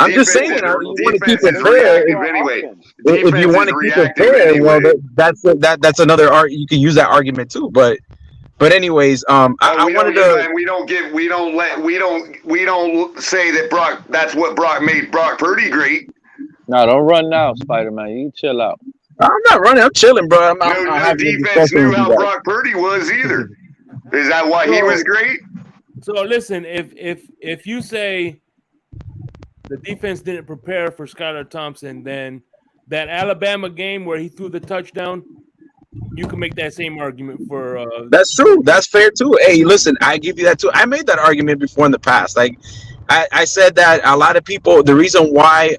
I'm just saying, you want to keep it fair. Anyway, if you want to keep it fair, well, that's another argument. You can use that argument too. But anyways, I wanted to. We don't say that Brock. That's what Brock made Brock Purdy great. No, don't run now, Spider-Man. You chill out. I'm not running. I'm chilling, bro. No defense knew how Brock Purdy was either. Is that why he was great? So listen, if you say the defense didn't prepare for Skylar Thompson, then that Alabama game where he threw the touchdown, you can make that same argument for. That's true. That's fair too. Hey, listen, I give you that too. I made that argument before in the past. Like, I said that a lot of people. The reason why,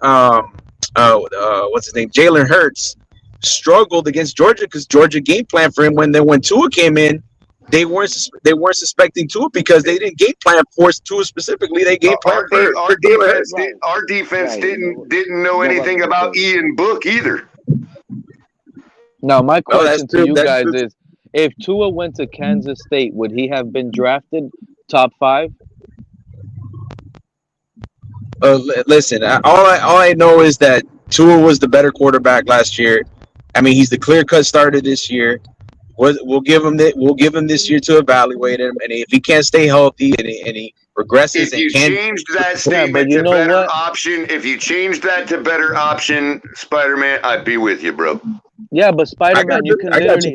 what's his name, Jalen Hurts struggled against Georgia because Georgia game plan for him when Tua came in, they weren't suspecting Tua because they didn't game plan for Tua specifically. They game plan for Jalen Hurts. Our defense didn't know anything about Ian Book either. Now my question to you guys is: if Tua went to Kansas State, would he have been drafted top 5? Listen, all I know is that Tua was the better quarterback last year. I mean, he's the clear-cut starter this year. We'll give him this year to evaluate him, and if he can't stay healthy and he regresses If you changed that statement to better option, if you changed that to better option, Spider-Man, I'd be with you, bro. Yeah, but Spider-Man, you can literally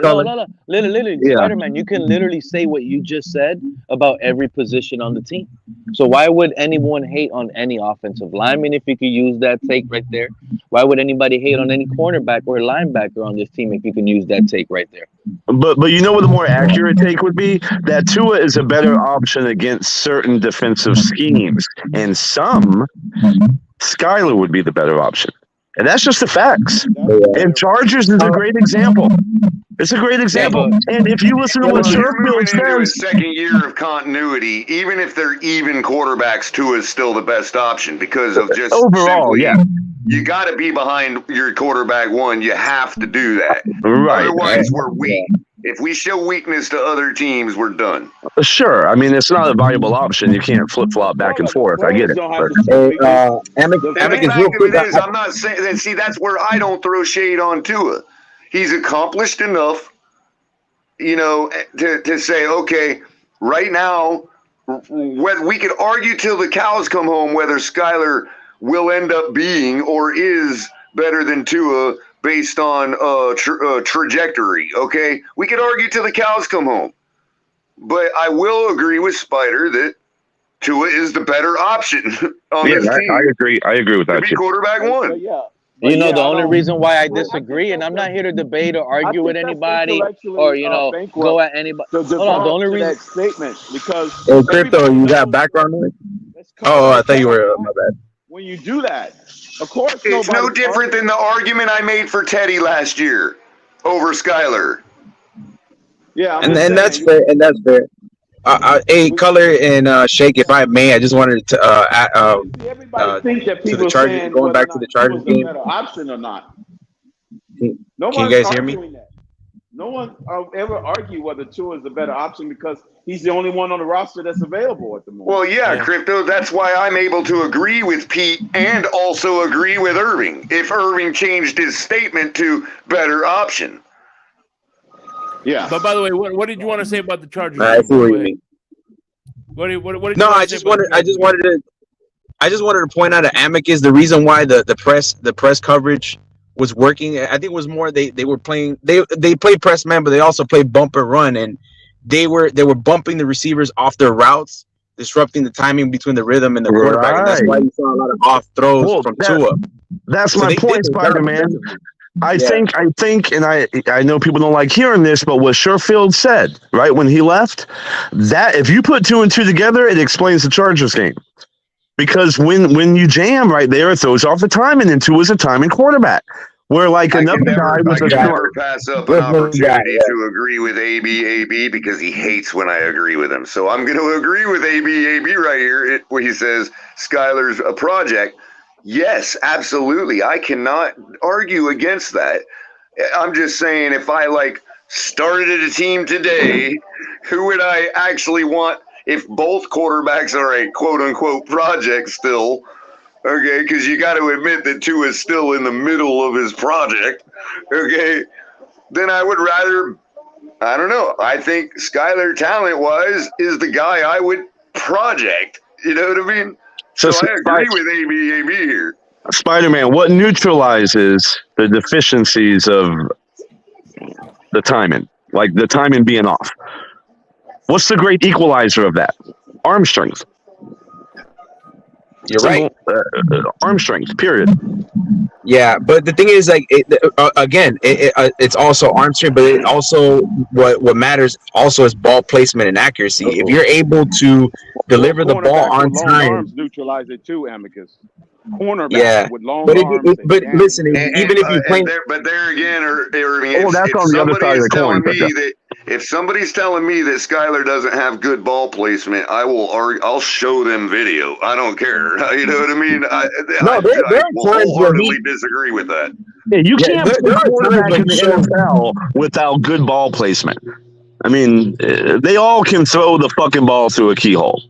literally Yeah. Spider-Man, you can literally say what you just said about every position on the team. So why would anyone hate on any offensive lineman if you could use that take right there? Why would anybody hate on any cornerback or linebacker on this team if you can use that take right there? But you know what the more accurate take would be? That Tua is a better option against certain defensive schemes, and some Skylar would be the better option. And that's just the facts. And Chargers is a great example. It's a great example. And if you listen to what Sherfield Into a says, second year of continuity, even if they're even quarterbacks, Tua is still the best option because of just overall, simply, you got to be behind your quarterback one. You have to do that. Right. Otherwise, we're weak. If we show weakness to other teams, we're done. sure. I mean, it's not a viable option. You can't flip-flop back and forth. I get it. But, The fact of it is, I'm not saying that. See, that's where I don't throw shade on Tua. He's accomplished enough, you know, to say, okay, right now, whether we could argue till the cows come home whether Skylar will end up being or is better than Tua based on trajectory. Okay, we could argue till the cows come home, but I will agree with Spider that Tua is the better option on this team. I agree. I agree with that. To be quarterback one. You know, the only reason why I disagree, and I'm not here to debate or argue with anybody or, you know, go at anybody. Hold on, the only reason. That statement because Hey, Crypto, you got background noise? Oh, I thought you were. My bad. when you do that, of course, It's no different than the argument I made for Teddy last year over Skylar. Yeah, And that's fair. And that's fair. Hey, Color and Shake, if I may, I just wanted to think that to people the Chargers, saying going whether back or to the not Chargers Tua's a game. better option or not. Can No you one's guys hear me? arguing that. No one ever argue whether Tua is the better option because he's the only one on the roster that's available at the moment. Well, yeah, Crypto, that's why I'm able to agree with Pete and also agree with Irving. If Irving changed his statement to better option. Yeah. But by the way, what did you want to say about the Chargers? I see what you mean. What did you No, want I to say just about wanted. the Chargers? I just wanted to point out to Amicus the reason why the press coverage was working. I think it was more they were playing they played press man, but they also played bump and run, and they were bumping the receivers off their routes, disrupting the timing between the rhythm and the quarterback, and that's why you saw a lot of off throws from Tua. That's So my they point, did develop Spider-Man. defensively. I think, and I know people don't like hearing this, but what Sherfield said, right, when he left, that if you put 2 and 2 together, it explains the Chargers game. Because when you jam right there, it throws off the timing, and Tua is a timing quarterback. Where like another guy I was can a never pass up an opportunity to agree with AB because he hates when I agree with him. So I'm going to agree with AB right here where he says Skylar's a project. Yes, absolutely. I cannot argue against that. I'm just saying if I started a team today, who would I actually want if both quarterbacks are a quote-unquote project still? Okay, because you got to admit that Tua is still in the middle of his project. Okay, then I would rather, I don't know. I think Skylar talent-wise is the guy I would project. You know what I mean? So I agree with AB here. Spider-Man, what neutralizes the deficiencies of the timing? Like the timing being off. What's the great equalizer of that? Arm strength. You're right. Arm strength, period. Yeah, but the thing is, it's also arm strength, but it also what matters also is ball placement and accuracy. If you're able to deliver the ball on time, arms neutralize it too, Amicus. Cornerback with long arms. But listen, even if you play, but there again, that's on the other side of the coin. If somebody's telling me that Skylar doesn't have good ball placement, I'll show them video. I don't care. You know what I mean? I wholeheartedly disagree with that. Yeah, you can't play quarterback in the NFL without good ball placement. I mean, they all can throw the fucking ball through a keyhole.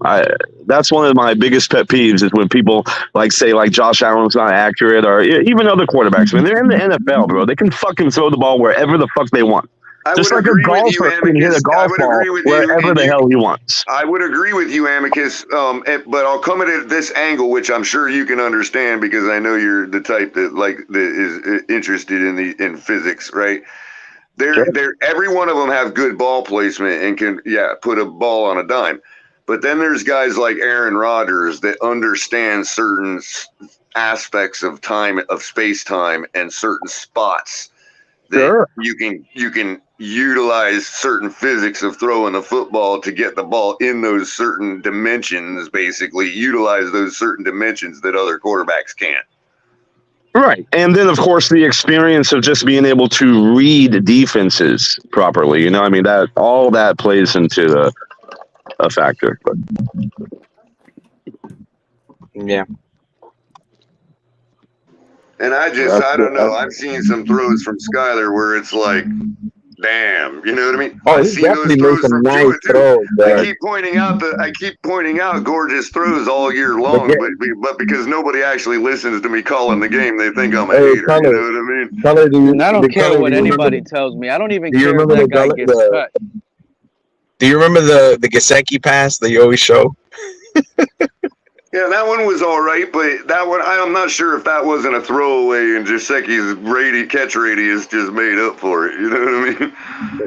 That's one of my biggest pet peeves is when people say Josh Allen's not accurate or even other quarterbacks. I mean, they're in the NFL, bro. They can fucking throw the ball wherever the fuck they want. I Just would like a agree with you, golfer can hit a Amicus. I golf would ball agree with you, wherever and the hell he wants. I would agree with you, Amicus. But I'll come at it at this angle, which I'm sure you can understand because I know you're the type that is interested in physics, right? Every one of them have good ball placement and can put a ball on a dime. But then there's guys like Aaron Rodgers that understand certain aspects of time, of space time, and certain spots that you can utilize certain physics of throwing the football to get the ball in those certain dimensions. Basically, utilize those certain dimensions that other quarterbacks can't. Right. And then, of course, the experience of just being able to read defenses properly. You know, I mean, that all that plays into a factor. But. Yeah. And I don't know. I've seen some throws from Skylar where it's like, damn, you know what I mean? Oh, I've he seen those definitely made throws some from nice Tua too. throws. I keep pointing out gorgeous throws all year long, but because nobody actually listens to me calling the game, they think I'm a hater. Color, you know what I mean? Color, And I don't care what anybody tells me. I don't even care if that guy gets cut. Do you remember the Gesicki pass that you always show? Yeah, that one was all right, but that one I'm not sure if that wasn't a throwaway and Gesicki's catch radius just made up for it. You know what I mean?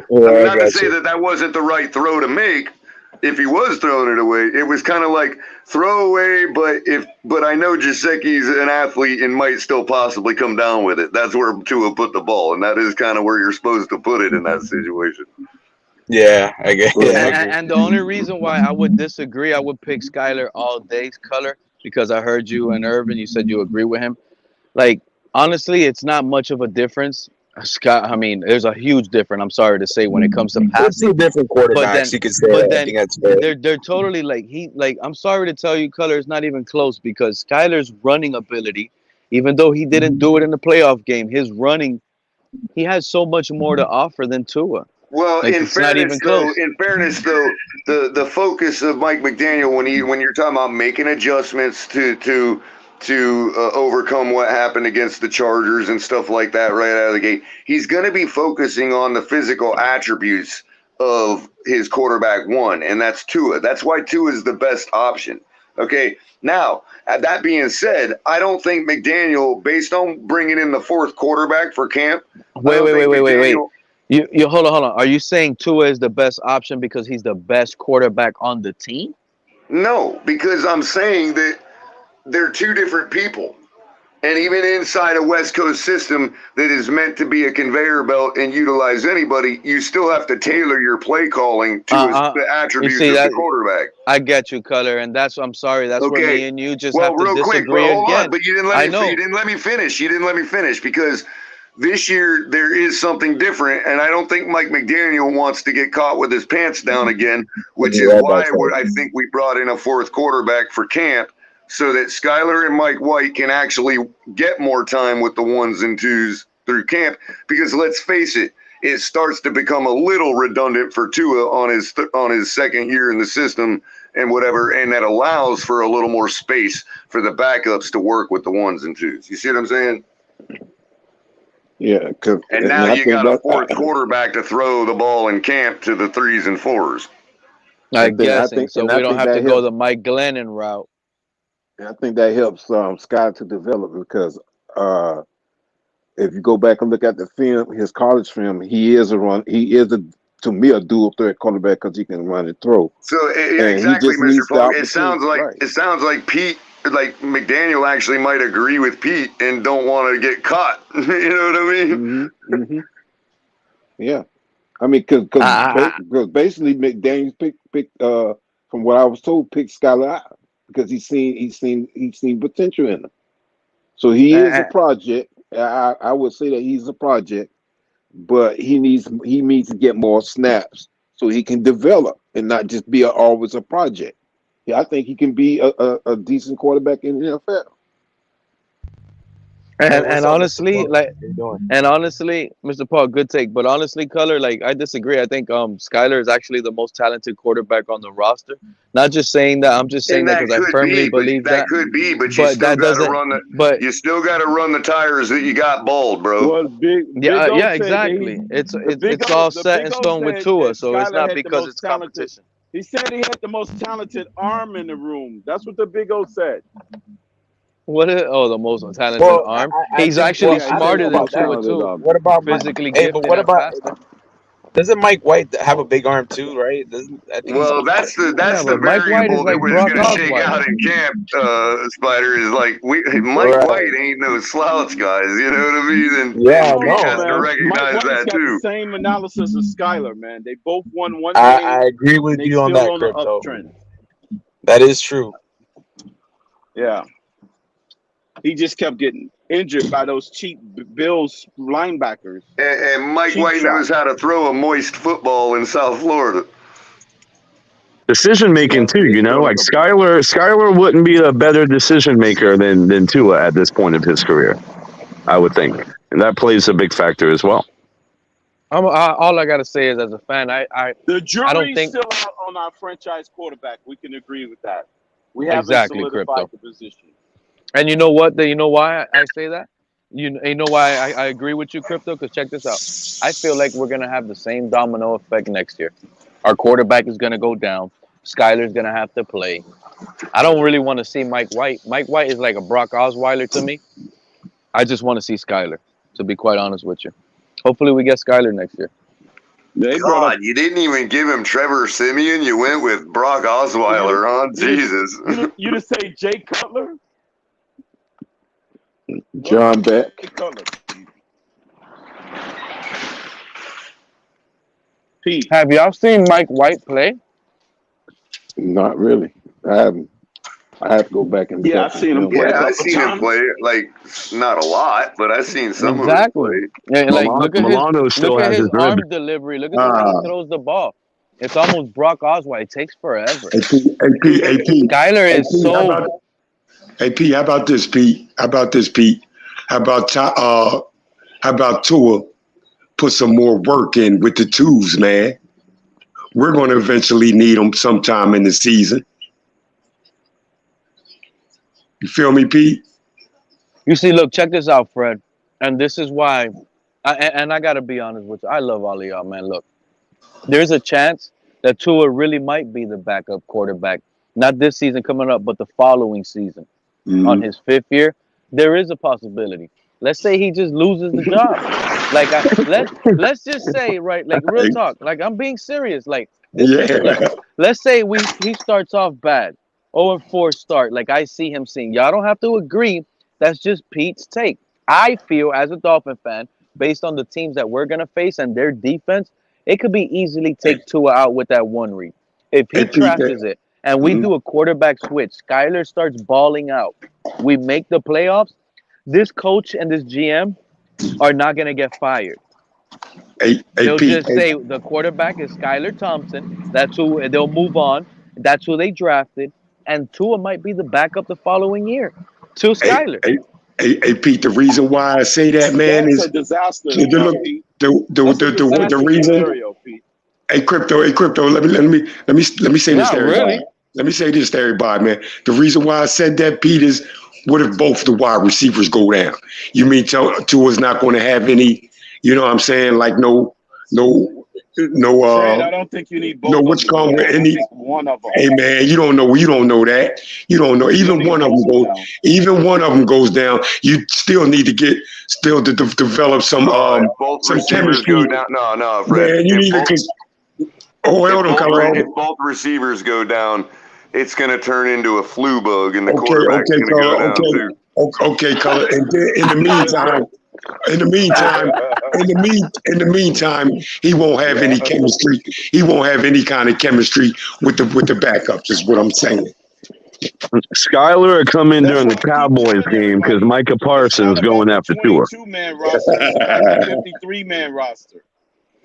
Yeah, I mean, not to say that wasn't the right throw to make. If he was throwing it away, it was kind of like throw away, but I know Gesicki's an athlete and might still possibly come down with it. That's where Tua put the ball, and that is kind of where you're supposed to put it in that situation. Yeah, I guess. And the only reason why I would disagree, I would pick Skylar all day, Color, because I heard you and Irvin, you said you agree with him. Like, honestly, it's not much of a difference. Scott, I mean, there's a huge difference, I'm sorry to say, when it comes to passing. Two different quarterbacks, you could say. But I then think that's fair. they're totally I'm sorry to tell you, Color, it's not even close because Skylar's running ability, even though he didn't do it in the playoff game, his running, he has so much more to offer than Tua. Well, in fairness, though, the focus of Mike McDaniel when you're talking about making adjustments to overcome what happened against the Chargers and stuff like that right out of the gate, he's going to be focusing on the physical attributes of his quarterback one, and that's Tua. That's why Tua is the best option. Okay, now, that being said, I don't think McDaniel, based on bringing in the fourth quarterback for camp. Wait. You hold on. Are you saying Tua is the best option because he's the best quarterback on the team? No, because I'm saying that they're two different people. And even inside a West Coast system that is meant to be a conveyor belt and utilize anybody, you still have to tailor your play calling to the attributes of the quarterback. I get you, Color, and I'm sorry. That's where me and you just have to real disagree quick, hold again. on, but you didn't let me finish because this year there is something different, and I don't think Mike McDaniel wants to get caught with his pants down again, which is why I think we brought in a fourth quarterback for camp so that Skylar and Mike White can actually get more time with the ones and twos through camp. Because let's face it, it starts to become a little redundant for Tua on his second year in the system and whatever, and that allows for a little more space for the backups to work with the ones and twos. You see what I'm saying? Yeah, and now you got a fourth quarterback to throw the ball in camp to the threes and fours. I think so. We don't have to go the Mike Glennon route. I think that helps Scott to develop because if you go back and look at the film, his college film, he is to me a dual threat quarterback because he can run and throw. So exactly, Mr. Falk. It sounds like Pete. Like McDaniel actually might agree with Pete and don't want to get caught. You know what I mean? Mm-hmm. Yeah, I mean, because basically McDaniel picked from what I was told, picked Skylar out because he's seen potential in him. So he is a project. I would say that he's a project, but he needs to get more snaps so he can develop and not just be always a project. Yeah, I think he can be a decent quarterback in the NFL. And up, Mr. honestly, Paul? like, How you doing? and honestly, Mr. Paul, good take. But honestly, Color, like, I disagree. I think Skylar is actually the most talented quarterback on the roster. Not just saying that. I'm just saying And that that because I could firmly be, but believe that that. could be, but you But still that got to doesn't. run the But you still got to run the tires that you got bald, bro. Well, Big O yeah, said that exactly. It's O all the set Big in O stone with said Tua, that so it's Skylar not had the because most it's talented. competition. He said he had the most talented arm in the room. That's what the Big O said. What is, oh, the most talented Well, arm. I He's think. actually Well, Yeah, he I don't said know smarter the than about most that. Tua talented too. arm. What about Mike? Physically Hey, but gifted what and about? faster. Doesn't Mike White have a big arm too? Right? I think he's. Well, that's the Yeah, that's the but Mike White is variable that like was Brock going to shake Osweiler. out in camp. Spider is like Mike Right. White ain't no slouch, guys. You know what I mean? Yeah, And I he know, has to man. Mike recognize White's that got the too. same analysis as Skylar, man. They both won one I game, agree with and they you on still that, on the Crypto. uptrend. That is true. Yeah. He just kept getting injured by those cheap Bills linebackers. And Mike Cheap White shot. knows how to throw a moist football in South Florida. Decision making too, you know, like Skylar wouldn't be a better decision maker than Tua at this point of his career, I would think, and that plays a big factor as well. All I gotta say is, as a fan, The I don't jury's think still out on our franchise quarterback. We can agree with that. We haven't exactly solidified Crypto. the position. And you know what? You know why I say that? You know why I agree with you, Crypto? Because check this out. I feel like we're gonna have the same domino effect next year. Our quarterback is gonna go down. Skylar's gonna have to play. I don't really want to see Mike White. Mike White is like a Brock Osweiler to me. I just want to see Skylar, to be quite honest with you. Hopefully we get Skylar next year. God, you didn't even give him Trevor Simeon. You went with Brock Osweiler, huh? Jesus. You just say Jay Cutler? John Beck. Jay Cutler. Pete. Have y'all seen Mike White play? Not really. I haven't. I have to go back and Yeah, check I've the seen him film. play. Yeah, I've seen him play. Like, not a lot, but I've seen some of him play. Yeah, like look Milano still has at his his rib. arm delivery. Look at the way he throws the ball. It's almost Brock Osweiler. It takes forever. Skylar is so. Hey Pete, how about this, Pete? How about this, Pete? How about Tua put some more work in with the twos, man? We're going to eventually need them sometime in the season. You feel me, Pete? You see, look, check this out, Fred. And this is why, I got to be honest with you. I love all of y'all, man. Look, there's a chance that Tua really might be the backup quarterback. Not this season coming up, but the following season. On his 5th year. There is a possibility. Let's say he just loses the job. Like, let's just say, right, like, real talk. Like, I'm being serious. Like, let's say he starts off bad. 0-4 start, like I see him seeing. Y'all don't have to agree. That's just Pete's take. I feel, as a Dolphin fan, based on the teams that we're gonna face and their defense, it could be easily take Tua out with that one read. If he trashes it and we do a quarterback switch, Skylar starts balling out, we make the playoffs, this coach and this GM are not gonna get fired. They'll just say the quarterback is Skylar Thompson. That's who, and they'll move on. That's who they drafted. And Tua might be the backup the following year to Skylar. Hey, Pete, the reason why I say that, man, That's is a disaster. the reason. Scenario, Pete. Hey, crypto. Let me say this to everybody. Really. Let me say this to everybody, man. The reason why I said that, Pete, is what if both the wide receivers go down? You mean Tua's not going to have any? You know what I'm saying? Like no. Fred, I don't think you need both. No, what's going with any? One of them. Hey man, you don't know that. You don't know. Even one of them goes down. You still need to develop some Receivers chemistry. go down. No, Fred. Man, you need to. If both receivers go down, it's going to turn into a flu bug, and the quarterback's going to go down too. Okay, Color. And then in the meantime, he won't have any chemistry. He won't have any kind of chemistry with the backups. Is what I'm saying. Skylar will come in during the Cowboys game because Micah Parsons going after Tua. 22-man roster, it's a 53-man roster.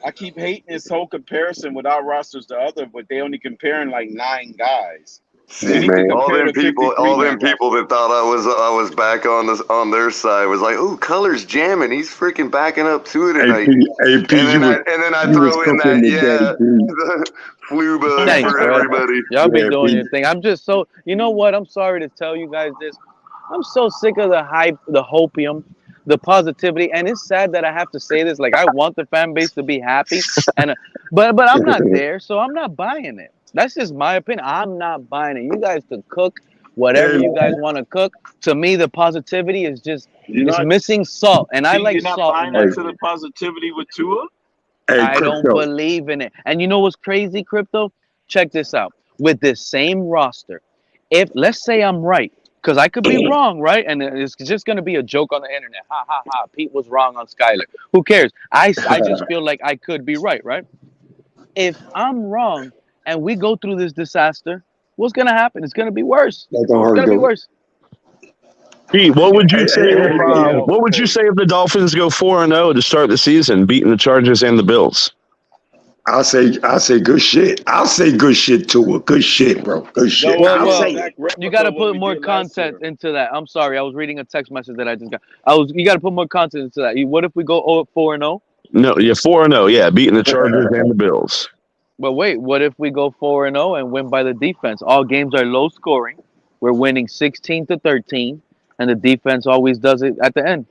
I keep hating this whole comparison with our rosters to other, but they only comparing like 9 guys. See, all them people that thought I was back on their side was like, "Ooh, Color's jamming. He's freaking backing up Tua tonight." And then I throw in that, the fluba Thanks, for bro. everybody. Y'all be doing your thing. I'm just so, you know what? I'm sorry to tell you guys this. I'm so sick of the hype, the hopium, the positivity, and it's sad that I have to say this. Like, I want the fan base to be happy, but I'm not there, so I'm not buying it. That's just my opinion. I'm not buying it. You guys can cook whatever you guys want to cook. To me, the positivity is just missing salt, and I like salt. You're not buying into the positivity with Tua? I don't believe in it. And you know what's crazy, Crypto? Check this out. With this same roster, if let's say I'm right, because I could be wrong, right? And it's just going to be a joke on the internet. Ha, ha, ha. Pete was wrong on Skylar. Who cares? I just feel like I could be right? If I'm wrong and we go through this disaster, what's going to happen? It's going to be worse. It's going to be worse. Pete, what would you say? What would you say if the Dolphins go 4-0 to start the season, beating the Chargers and the Bills? I'll say good shit. I'll say good shit to it. Good shit, bro. Good shit. You got to put more content into that. I'm sorry, I was reading a text message that I just got. You got to put more content into that. What if we go 4-0? No, 4-0. Yeah, beating the Chargers and the Bills. But wait, what if we go 4-0 and win by the defense? All games are low scoring. We're winning 16-13, and the defense always does it at the end.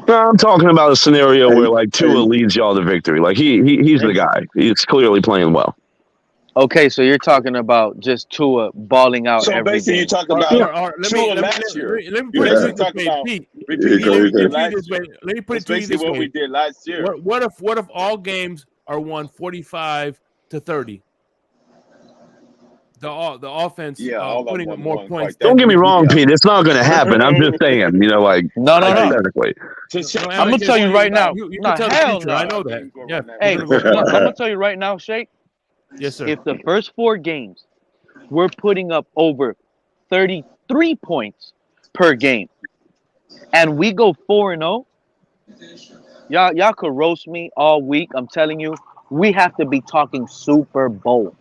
No, I'm talking about a scenario where like Tua leads y'all to victory. Like he's the guy. He's clearly playing well. Okay, so you're talking about just Tua balling out every basically, game. you're talking about Tua last year. Let me put it to you this way. What we did last year. What if all games are won 45-30? The offense putting up more points. Don't get me wrong, Pete. It's not going to happen. I'm just saying, No. hypothetically. I'm going to tell you right now. You can tell the future. I know that. Yeah. Hey, I'm going to tell you right now, Shake. Yes, sir. If the first 4 games we're putting up over 33 points per game, and we go 4-0, y'all could roast me all week. I'm telling you, we have to be talking Super Bowl,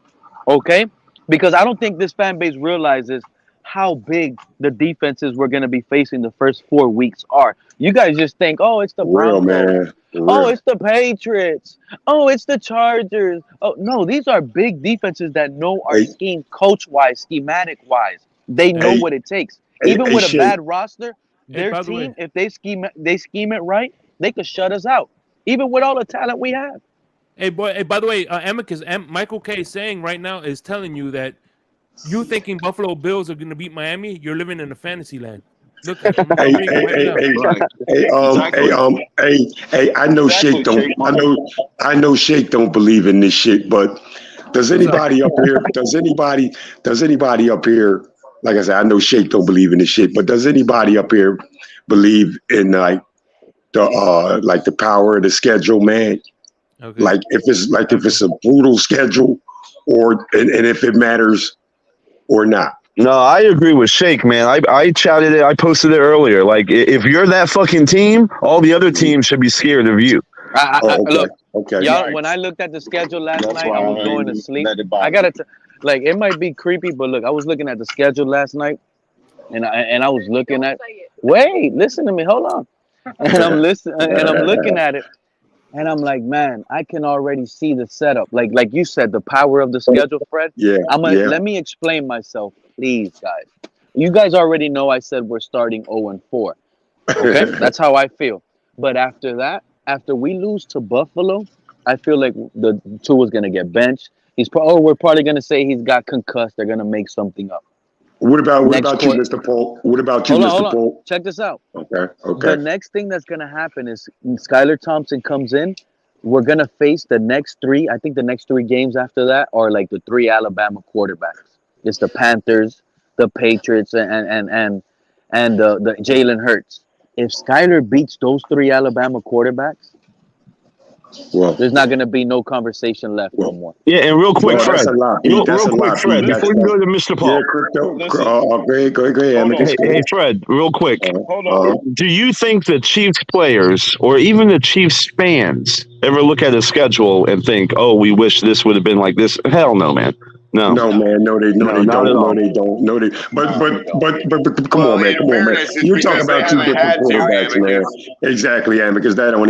okay? Because I don't think this fan base realizes how big the defenses we're going to be facing the first 4 weeks are. You guys just think, oh, it's the Broncos. Man. Oh, it's the Patriots. Oh, it's the Chargers. Oh, no, these are big defenses that know our scheme coach-wise, schematic-wise. They know what it takes. Even with a bad roster, their team, if they scheme it right, they could shut us out. Even with all the talent we have. Hey, boy. Hey, by the way, Amicus, Michael K saying right now is telling you that you thinking Buffalo Bills are going to beat Miami, you're living in a fantasy land. Look, I know Shake don't. I know Shake don't believe in this shit. But does anybody up here? Does anybody up here? Like I said, I know Shake don't believe in this shit. But does anybody up here believe in the power of the schedule, man? Okay. Like if it's a brutal schedule, and if it matters or not. No, I agree with Shake, man. I chatted it. I posted it earlier. Like, if you're that fucking team, all the other teams should be scared of you. Look, y'all, when I looked at the schedule last night, I was going to sleep. I gotta it might be creepy, but look, I was looking at the schedule last night, and I was looking at. Wait, listen to me. Hold on. And I'm listening, and I'm looking at it, and I'm like, man, I can already see the setup. Like you said, the power of the schedule, Fred. Yeah. Let me explain myself. Please, guys. You guys already know I said we're starting 0-4. Okay? That's how I feel. But after that, after we lose to Buffalo, I feel like the Tua's going to get benched. We're probably going to say he's got concussed. They're going to make something up. What about you, Mr. Polk? What about you, Mr. Polk? Check this out. Okay. The next thing that's going to happen is Skylar Thompson comes in. We're going to face the next 3. I think the next 3 games after that are like the 3 Alabama quarterbacks. It's the Panthers, the Patriots, and the Jalen Hurts. If Skylar beats those 3 Alabama quarterbacks, there's not going to be no conversation left no more. Yeah, and real quick, Fred. Fred, before you go to Mr. Paul. Go ahead. Hey, Fred, real quick. Do you think the Chiefs players or even the Chiefs fans ever look at a schedule and think, oh, we wish this would have been like this? Hell no, man. No, man, no, they not don't. at all. No, they don't. No, they. But come on, man, You're talking about two different quarterbacks, man. Exactly, because that don't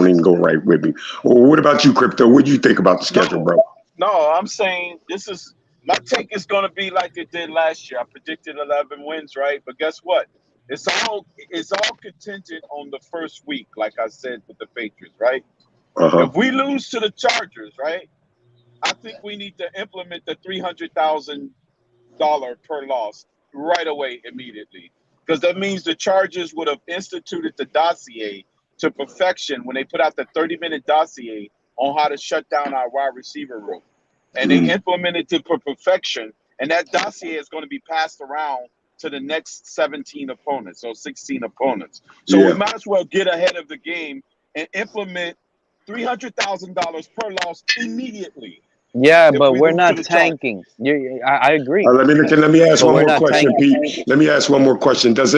even go right with me. Well, what about you, Crypto? What do you think about the schedule, bro? No, I'm saying my take is going to be like it did last year. I predicted 11 wins, right? But guess what? It's all contingent on the first week, like I said with the Patriots, right? If we lose to the Chargers, right? I think we need to implement the $300,000 per loss right away, immediately, because that means the Chargers would have instituted the dossier to perfection when they put out the 30-minute dossier on how to shut down our wide receiver room, and they implemented it to perfection. And that dossier is going to be passed around to the next 17 opponents or 16 opponents. So we might as well get ahead of the game and implement $300,000 per loss immediatly. Yeah, but we're not tanking. I agree. Let me ask one more question, Pete. Let me ask one more question. Does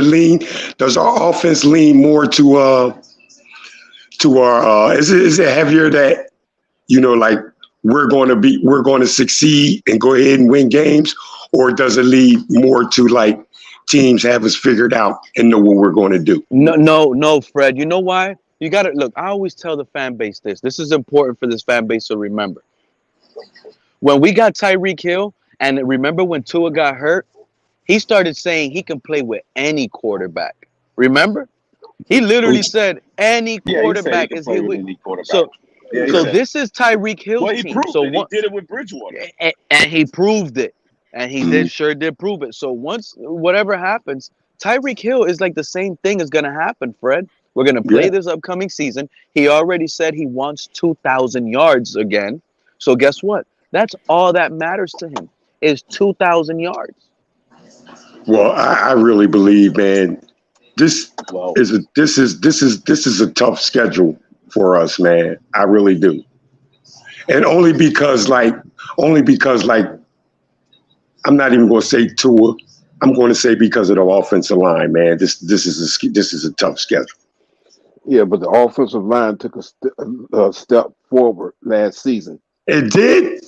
our offense lean more to our is it heavier that, like we're going to succeed and go ahead and win games, or does it lead more to like teams have us figured out and know what we're going to do? No, Fred. You know why? You got to look. I always tell the fan base this. This is important for this fan base to remember. When we got Tyreek Hill, and remember when Tua got hurt, he started saying he can play with any quarterback. Remember? He literally said any quarterback is here with any quarterback. So this is Tyreek Hill's he team. proved So it. He did it with Bridgewater. And he proved it. And he sure did prove it. So once whatever happens, Tyreek Hill is like the same thing is going to happen, Fred. We're going to play this upcoming season. He already said he wants 2,000 yards again. So guess what? That's all that matters to him is 2,000 yards. Well, I really believe, man, this is a tough schedule for us, man. I really do. And only because I'm not even going to say Tua. I'm going to say because of the offensive line, man. This is a tough schedule. Yeah, but the offensive line took a step forward last season. It did.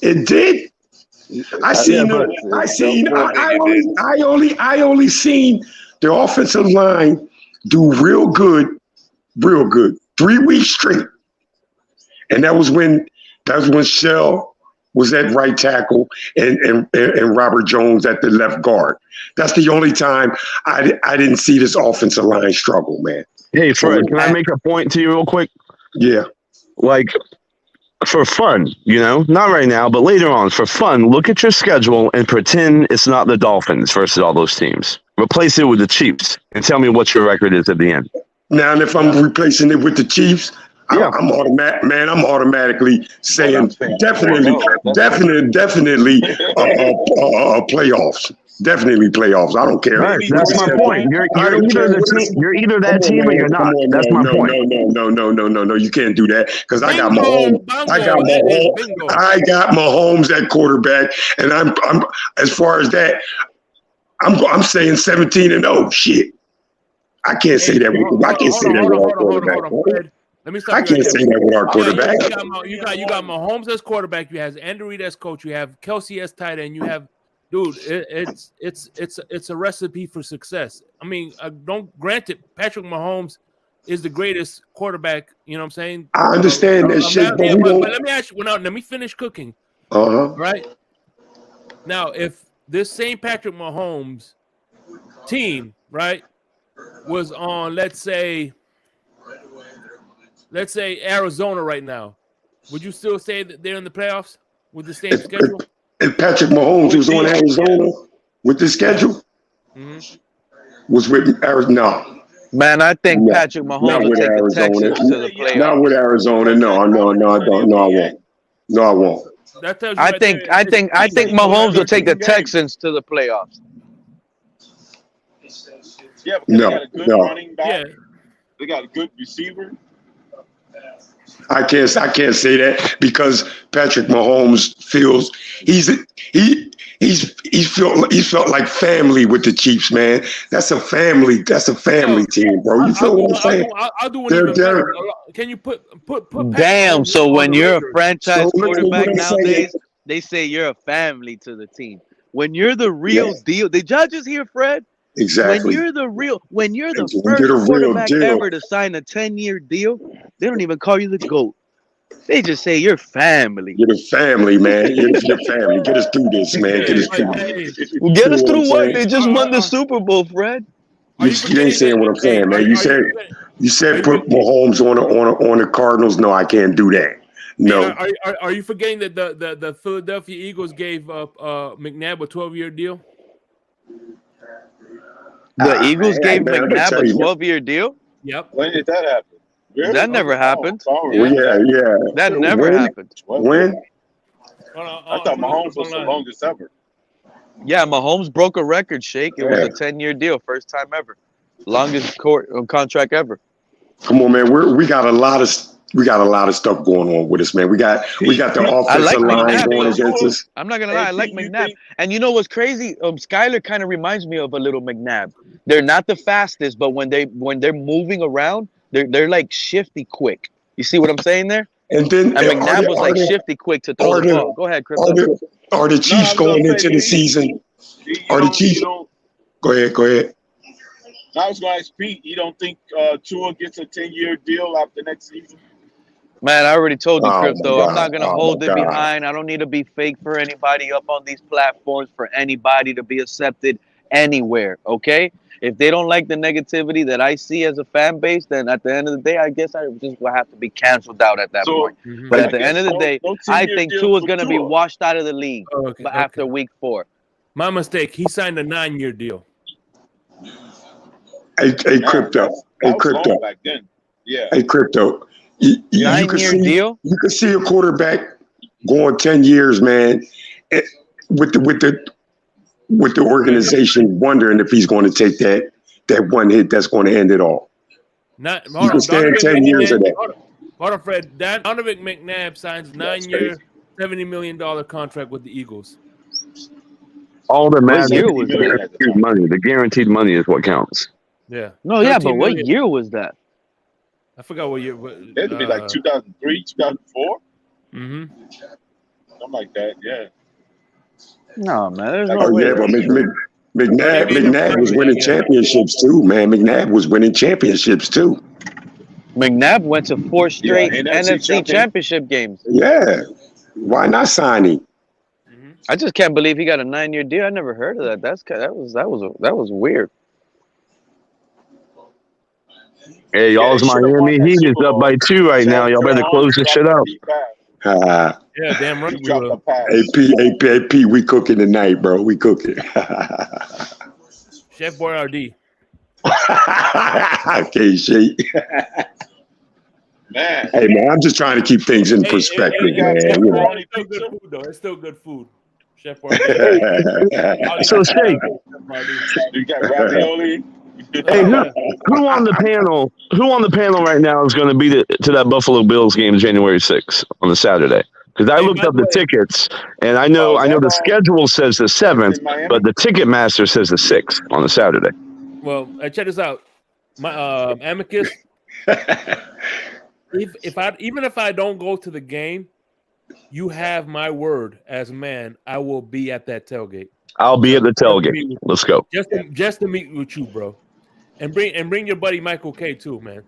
I only seen the offensive line do real good 3 weeks straight, and that was when Shell was at right tackle and Robert Jones at the left guard. That's the only time I didn't see this offensive line struggle, man. Hey, Fred, can I make a point to you real quick? Yeah. Like, for fun, not right now, but later on, for fun, look at your schedule and pretend it's not the Dolphins versus all those teams. Replace it with the Chiefs and tell me what your record is at the end. Now, and if I'm replacing it with the Chiefs, I'm automatically saying definitely playoffs. Definitely playoffs. I don't care. Right, that's my point. You're either that team or you're not. That's my point. No. You can't do that because I got Mahomes. I got Mahomes at quarterback, and I'm as far as that, I'm saying 17-0. Shit, I can't say that. I can't say that with our quarterback. Let me stop. I can't say that with our quarterback. You got Mahomes as quarterback. You have Andy Reid as coach. You have Kelsey as tight end. You have. Dude, it's a recipe for success. I mean, granted, Patrick Mahomes is the greatest quarterback. You know what I'm saying? I understand that shit, but let me ask you. Well, now, let me finish cooking. Right now, if this same Patrick Mahomes team, right, was on, let's say Arizona right now, would you still say that they're in the playoffs with the same schedule? If Patrick Mahomes was on Arizona with the schedule, was with Arizona. Man, I think Patrick Mahomes will take the Texans to the playoffs. Not with Arizona. No, I don't. No, I won't. I think Mahomes will take the Texans to the playoffs. Yeah, because they got a good running back. Yeah. They got a good receiver. I can't say that because Patrick Mahomes feels he's felt like family with the Chiefs, man. That's a family team, bro. You feel what I'm saying? I'll do one even better. Can you put Damn, so when you're a franchise quarterback nowadays, they say you're a family to the team. When you're the real deal, the judges here, Fred. Exactly. When you're the You're the first real quarterback deal. ever to sign a 10-year deal, they don't even call you the GOAT. They just say you're family. You're the family, man. You're your family. Get us through this, man. Get us through this. Get us through what? They just won the Super Bowl, Fred. You ain't saying what I'm saying, man. You said put Mahomes on the Cardinals. No, I can't do that. No. Are you forgetting that the Philadelphia Eagles gave McNabb a 12-year deal? The Eagles gave man, McNabb a you. 12-year deal? Yep. When did that happen? Really? That never happened. Yeah. That never happened. When? I thought Mahomes was the longest ever. Yeah, Mahomes broke a record, Shake. It was a 10-year deal, first time ever. Longest contract ever. Come on, man. We got a lot of stuff going on with us, man. We got the offensive line going against us. I'm not gonna lie, I like McNabb. And you know what's crazy? Skylar kind of reminds me of a little McNabb. They're not the fastest, but when they're moving around, they're like shifty quick. You see what I'm saying there? And McNabb was like shifty quick to throw the ball. Go ahead, Crypto. Are the Chiefs going into the season? Are the Chiefs? Go ahead. I was going to ask Pete, you don't think Tua gets a 10-year deal after next season? Man, I already told you, Crypto. God. I'm not going to hold it behind. I don't need to be fake for anybody up on these platforms, for anybody to be accepted anywhere, okay? If they don't like the negativity that I see as a fan base, then at the end of the day, I guess I just will have to be canceled out at that point. But at the end of the day, I think Tua's going to be washed out of the league after week 4. My mistake. He signed a 9-year deal. Hey, Crypto. Back then. Yeah. Hey, Crypto. You can see a quarterback going 10 years, man, with the organization wondering if he's going to take that one hit that's going to end it all. You can stand 10 years of that. Hold on, Fred. Donovan McNabb signs 9-year, $70 million contract with the Eagles. All that matters is guaranteed money. The guaranteed money is what counts. Yeah. No, yeah, but what year was that? I forgot what year. It had to be like 2003, 2004. Mm-hmm. Something like that, yeah. No, man. There's no way. Yeah, but McNabb was winning championships too, man. McNabb was winning championships too. McNabb went to 4 straight NFC championship games. Yeah. Why not sign him? I just can't believe he got a 9-year deal. I never heard of that. That was weird. Hey, y'all's Miami Heat is up by 2 right now. Y'all better close this shit out. Yeah, damn right. AP, we cooking tonight, bro. We cooking. Chef Boyardee. Okay, shit. Man. Hey, man, I'm just trying to keep things in perspective, man. You know. It's still good food, though. It's still good food. Chef Boyardee. So, Shake. You got ravioli. Hey, who on the panel? Who on the panel right now is going to be to that Buffalo Bills game January 6th on the Saturday? Because I looked up the tickets, and I know the schedule says the 7th, but the Ticketmaster says the 6th on the Saturday. Well, check this out. My Amicus. If I don't go to the game, you have my word as a man. I will be at that tailgate. I'll be at the tailgate. Let's go. Just to meet with you, bro, and bring your buddy Michael K too, man.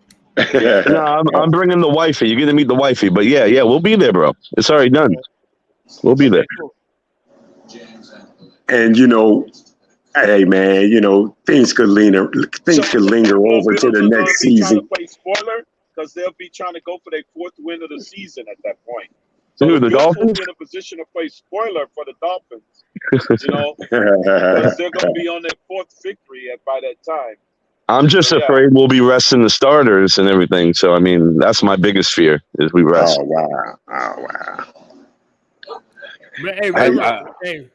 No, I'm bringing the wifey. You're gonna meet the wifey, but yeah, we'll be there, bro. It's already done. We'll be there. And hey man, things could linger over to the next season. Play spoiler because they'll be trying to go for their 4th win of the season at that point. So the Dolphins in a position to play spoiler for the Dolphins. Because they're going to be on their 4th victory by that time. I'm just afraid we'll be resting the starters and everything. So I mean, that's my biggest fear is we rest. Oh wow. Hey,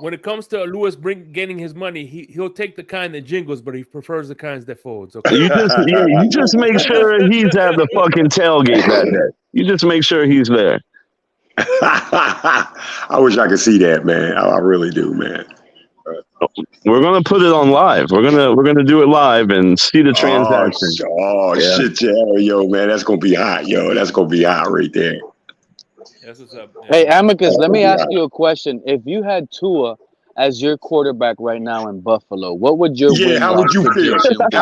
when it comes to Lewis getting his money, he'll take the kind that jingles, but he prefers the kinds that folds. Okay. You just make sure he's at the fucking tailgate that day. You just make sure he's there. I wish I could see that, man. I really do, man. We're gonna put it on live. We're gonna do it live and see the transaction. Shit, yo, man, that's gonna be hot, yo. That's gonna be hot right there. That's what's up. Hey, Amicus, let me ask you a question. If you had Tua as your quarterback right now in Buffalo, what would your Yeah, how would you feel? prediction be?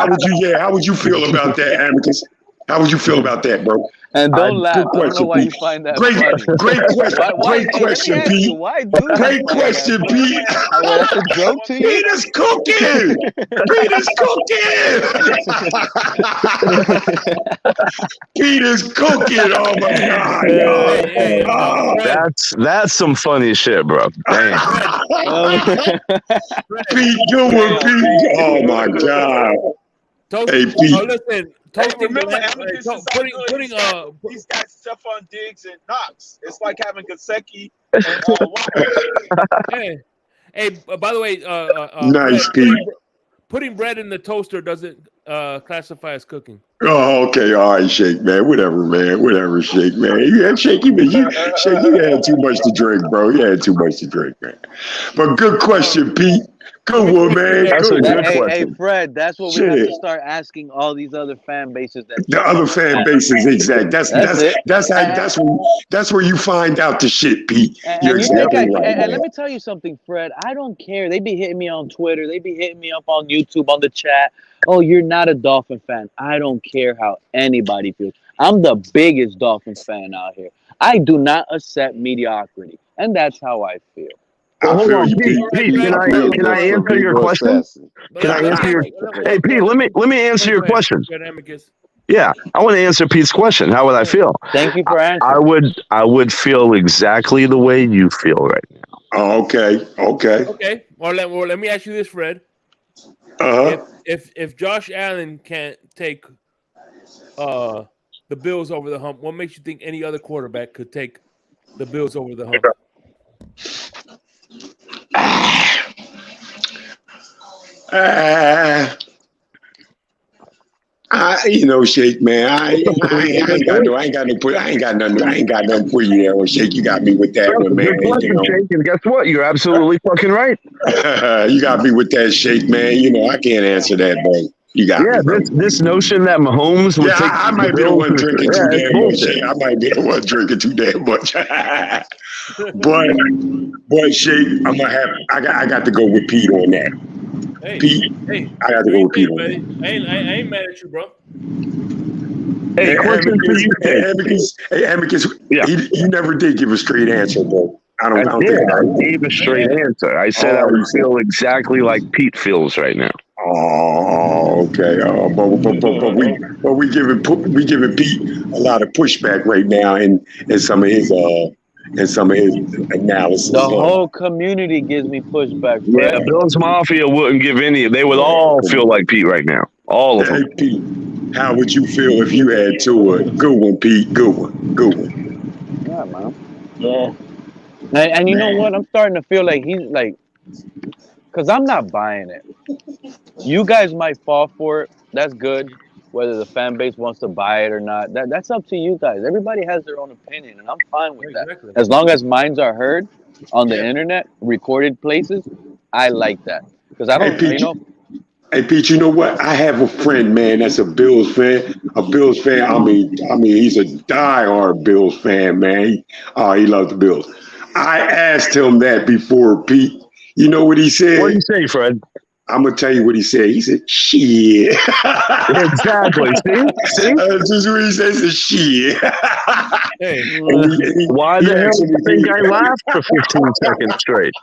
How would you feel about that, Amicus? How would you feel about that, bro? And don't laugh. Good I don't know question, why Pete. you find that Great funny. question. Great Hey, question, let me ask you, Pete. why do you Great find question, that Pete. funny? That's a joke to you? Pete is cooking. Pete is cooking. Pete is cooking. Oh my God, y'all. That's some funny shit, bro. Damn. Pete, good one, Pete. Oh my God. Hey, Pete. Listen, toasting he's got Stephon Diggs and Knox. It's like having Gasecki and Hey, by the way, Nice, Pete. Putting bread in the toaster doesn't classify as cooking. Oh, okay. All right, Shake, man. Whatever, man. Whatever, Shake, man. Shake, you had too much to drink, bro. You had too much to drink, man. But good question, Pete. Good one, man. That's a good Hey, question. Fred, that's what we have to start asking all these other fan bases. The other fan bases, exact. That's where you find out the shit, Pete. You're exactly right. And let me tell you something, Fred. I don't care. They be hitting me on Twitter. They be hitting me up on YouTube, on the chat. Oh, you're not a Dolphin fan. I don't care how anybody feels. I'm the biggest Dolphins fan out here. I do not accept mediocrity, and that's how I feel. Well, hold on, Pete. Can I answer your question? Can I answer your? Hey, Pete. Let me answer your question. Yeah, I want to answer Pete's question. How would I feel? Thank you for answering. I would feel exactly the way you feel right now. Oh, okay. Okay. Well, let me ask you this, Fred. If Josh Allen can't take the Bills over the hump, what makes you think any other quarterback could take the Bills over the hump? Shake, man. I ain't got nothing for you there, Shake. You got me with that one, man. Good question, Shake, and guess what? You're absolutely fucking right. You got me with that, Shake, man. I can't answer that, bro. You got me, bro. This notion that Mahomes would take I might be the one drinking too damn much. I might be the one drinking too damn much. but Shake, I got to go with Pete on that. Pete, I got to go with Pete on that. I ain't mad at you, bro. Hey, question for you, Amicus, he never did give a straight answer, bro. I gave a straight answer. I said I would feel exactly like Pete feels right now. Oh, okay. But we giving Pete a lot of pushback right now in some of his analysis. The whole community gives me pushback, Fred. Yeah, Bills Mafia wouldn't give any. They would all feel like Pete right now. All of them. Hey, Pete, how would you feel if you had Tua? Good one, Pete. Good one. Yeah, man. Yeah. And you know what? I'm starting to feel like he's like, because I'm not buying it. You guys might fall for it. That's good. Whether the fan base wants to buy it or not, that's up to you guys. Everybody has their own opinion, and I'm fine with that. As long as minds are heard on the internet, recorded places, I like that. Because I don't, Hey, Pete, you know what? I have a friend, man, that's a Bills fan. I mean, he's a diehard Bills fan, man. He loves the Bills. I asked him that before, Pete. You know what he said? What did you say, Fred? I'm gonna tell you what he said. He said, "Shit." Exactly. See? That's just what he says. Is shit. Why the hell do you think I laughed for 15 seconds straight?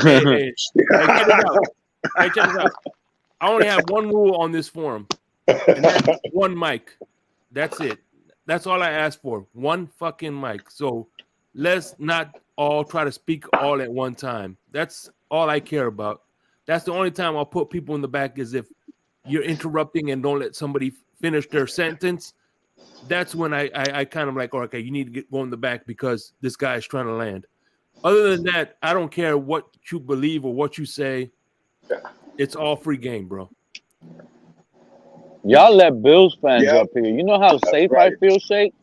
Hey, check this out. I only have one rule on this forum, and that's one mic. That's it. That's all I ask for. One fucking mic. So let's not all try to speak all at one time. That's all I care about. That's the only time I'll put people in the back is if you're interrupting and don't let somebody finish their sentence. That's when I kind of like, okay, you need to go in the back because this guy is trying to land. Other than that, I don't care what you believe or what you say. It's all free game, bro. Y'all let Bills fans up here. You know how safe I feel, Shake?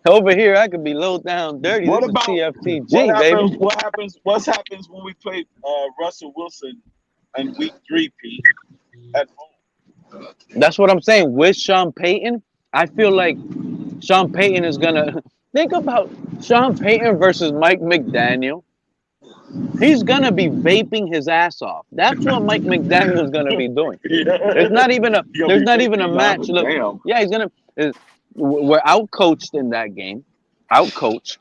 Over here, I could be low down dirty. What this about TFTG, baby? Baby. What happens when we play Russell Wilson in week 3, Pete, at home? That's what I'm saying. With Sean Payton, I feel like Sean Payton is gonna think about Sean Payton versus Mike McDaniel. He's gonna be vaping his ass off. That's what Mike McDaniel is gonna be doing. There's not even a match. Look, yeah, he's gonna. We're outcoached in that game. Outcoached.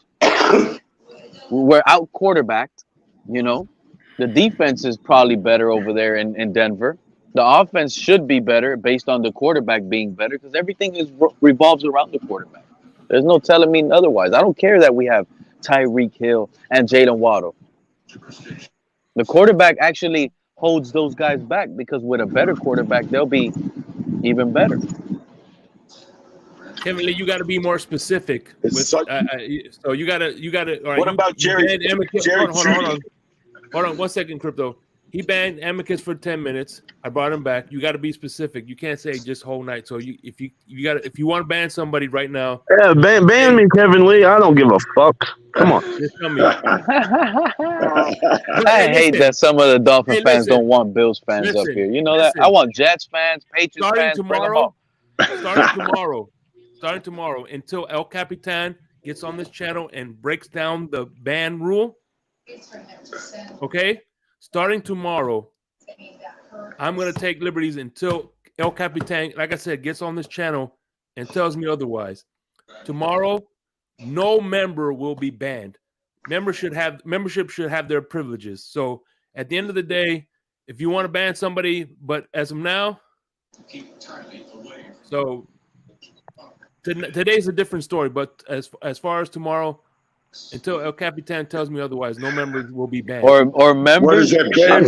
We're out quarterbacked. You know, the defense is probably better over there in Denver. The offense should be better based on the quarterback being better because everything revolves around the quarterback. There's no telling me otherwise. I don't care that we have Tyreek Hill and Jalen Waddle. The quarterback actually holds those guys back because with a better quarterback, they'll be even better. Kevin Lee, you got to be more specific. So you got to. All right, What about Jerry? Hold on 1 second, Crypto. He banned Amicus for 10 minutes. I brought him back. You got to be specific. You can't say just whole night. So if you want to ban somebody right now, yeah, ban me, Kevin Lee. I don't give a fuck. Come on. Just tell me. I hate that some of the Dolphin fans don't want Bills fans up here. You know that? I want Jets fans, Patriots fans. Starting tomorrow until El Capitan gets on this channel and breaks down the ban rule. Okay? Starting tomorrow, I'm going to take liberties until El Capitan, like I said, gets on this channel and tells me otherwise. Tomorrow, no member will be banned. Membership should have their privileges. So at the end of the day, if you want to ban somebody, but as of now, so today's a different story. But as far as tomorrow, until El Capitan tells me otherwise, no members will be banned. Or members should be a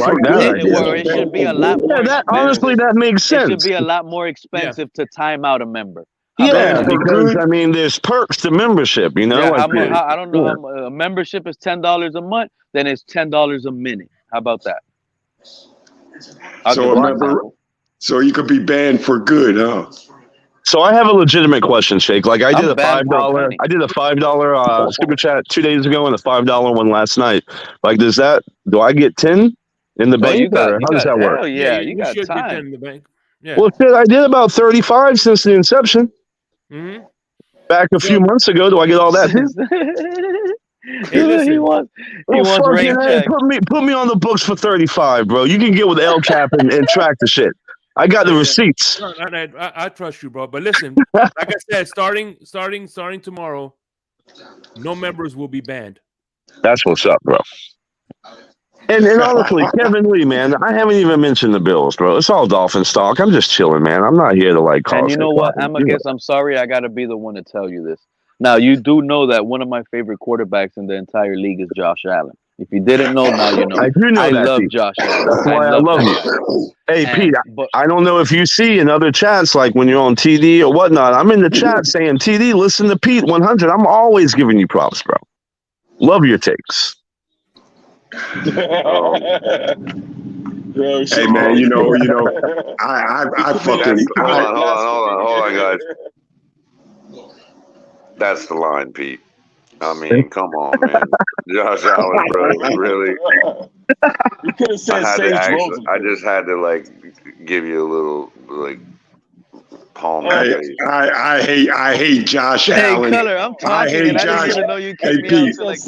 lot more. Honestly, that makes sense. It should be a lot more expensive to time out a member. Yeah, because I mean, there's perks to membership. You know, yeah, I don't know. A membership is $10 a month. Then it's $10 a minute. How about that? So you could be banned for good, huh? So I have a legitimate question, Shake. Like I did a $5 super chat 2 days ago and a $5 one last night. Like, do I get 10 in the bank? How does that work? Hell yeah, you got should time. get 10 in the bank. Yeah. Well, shit, I did about 35 since the inception. Mm-hmm. Back a few months ago. Do I get all that? He wants rain check. Put me on the books for 35, bro. You can get with El Cap and track the shit. I got the receipts. I trust you, bro. But listen, like I said, starting tomorrow, no members will be banned. That's what's up, bro. And honestly, Kevin Lee, man, I haven't even mentioned the Bills, bro. It's all Dolphins talk. I'm just chilling, man. I'm not here to like cause. And you know what, Amicus? I'm sorry, I got to be the one to tell you this. Now, you do know that one of my favorite quarterbacks in the entire league is Josh Allen. If you didn't know, now you know. I do know that. Love Josh Allen. That's why I love you. Hey, Pete, I don't know if you see in other chats, like when you're on TD or whatnot, I'm in the chat saying, TD, listen to Pete 100. I'm always giving you props, bro. Love your takes. Hey man, you know, I fucking hold on, guys. That's the line, Pete. I mean, come on, man. Josh Allen, bro, really. You could have said I just had to like give you a little like palm. I hate Josh Allen. Hey, Color, I'm talking. I hate Josh. I didn't even know you kicked me out to like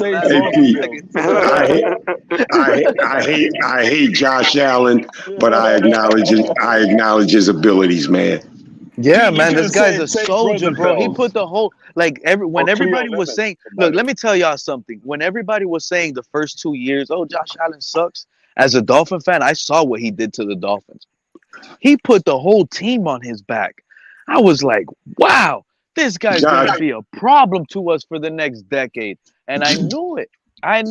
I hate Josh Allen, but I acknowledge his abilities, man. Yeah, man, this guy's a soldier, bro. He put the whole when everybody was saying, look, let me tell y'all something. When everybody was saying the first 2 years, oh, Josh Allen sucks. As a Dolphin fan, I saw what he did to the Dolphins. He put the whole team on his back. I was like, wow, this guy's going to be a problem to us for the next decade. And I knew it.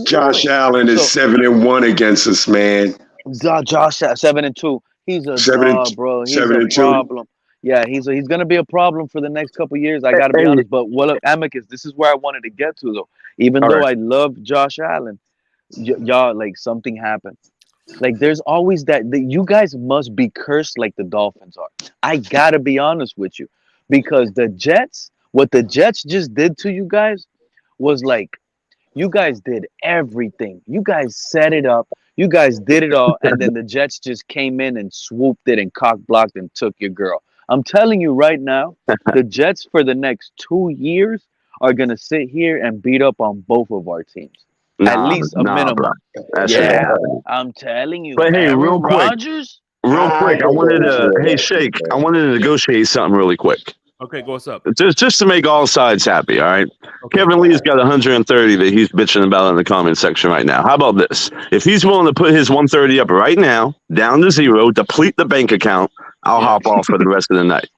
Josh Allen is 7-1 against us, man. Josh 7-2. He's a dog, bro. He's a problem. Yeah, he's gonna be a problem for the next couple years. I gotta be honest, but look, Amicus, this is where I wanted to get to though. Even though I love Josh Allen, y'all like something happened. Like there's always that you guys must be cursed like the Dolphins are. I gotta be honest with you, because what the Jets just did to you guys was like, you guys did everything. You guys set it up. You guys did it all, and then the Jets just came in and swooped it and cock blocked and took your girl. I'm telling you right now, the Jets for the next 2 years are gonna sit here and beat up on both of our teams. At least a minimum. Bro. That shit Yeah, ain't happening. I'm telling you, But hey, Aaron real quick, Rodgers. I wanted to, hey, Shake, I wanted to negotiate something really quick. Okay, go what's up? Just to make all sides happy, all right? Okay. Kevin Lee's got 130 that he's bitching about in the comment section right now. How about this? If he's willing to put his 130 up right now, down to zero, deplete the bank account, I'll hop off for the rest of the night.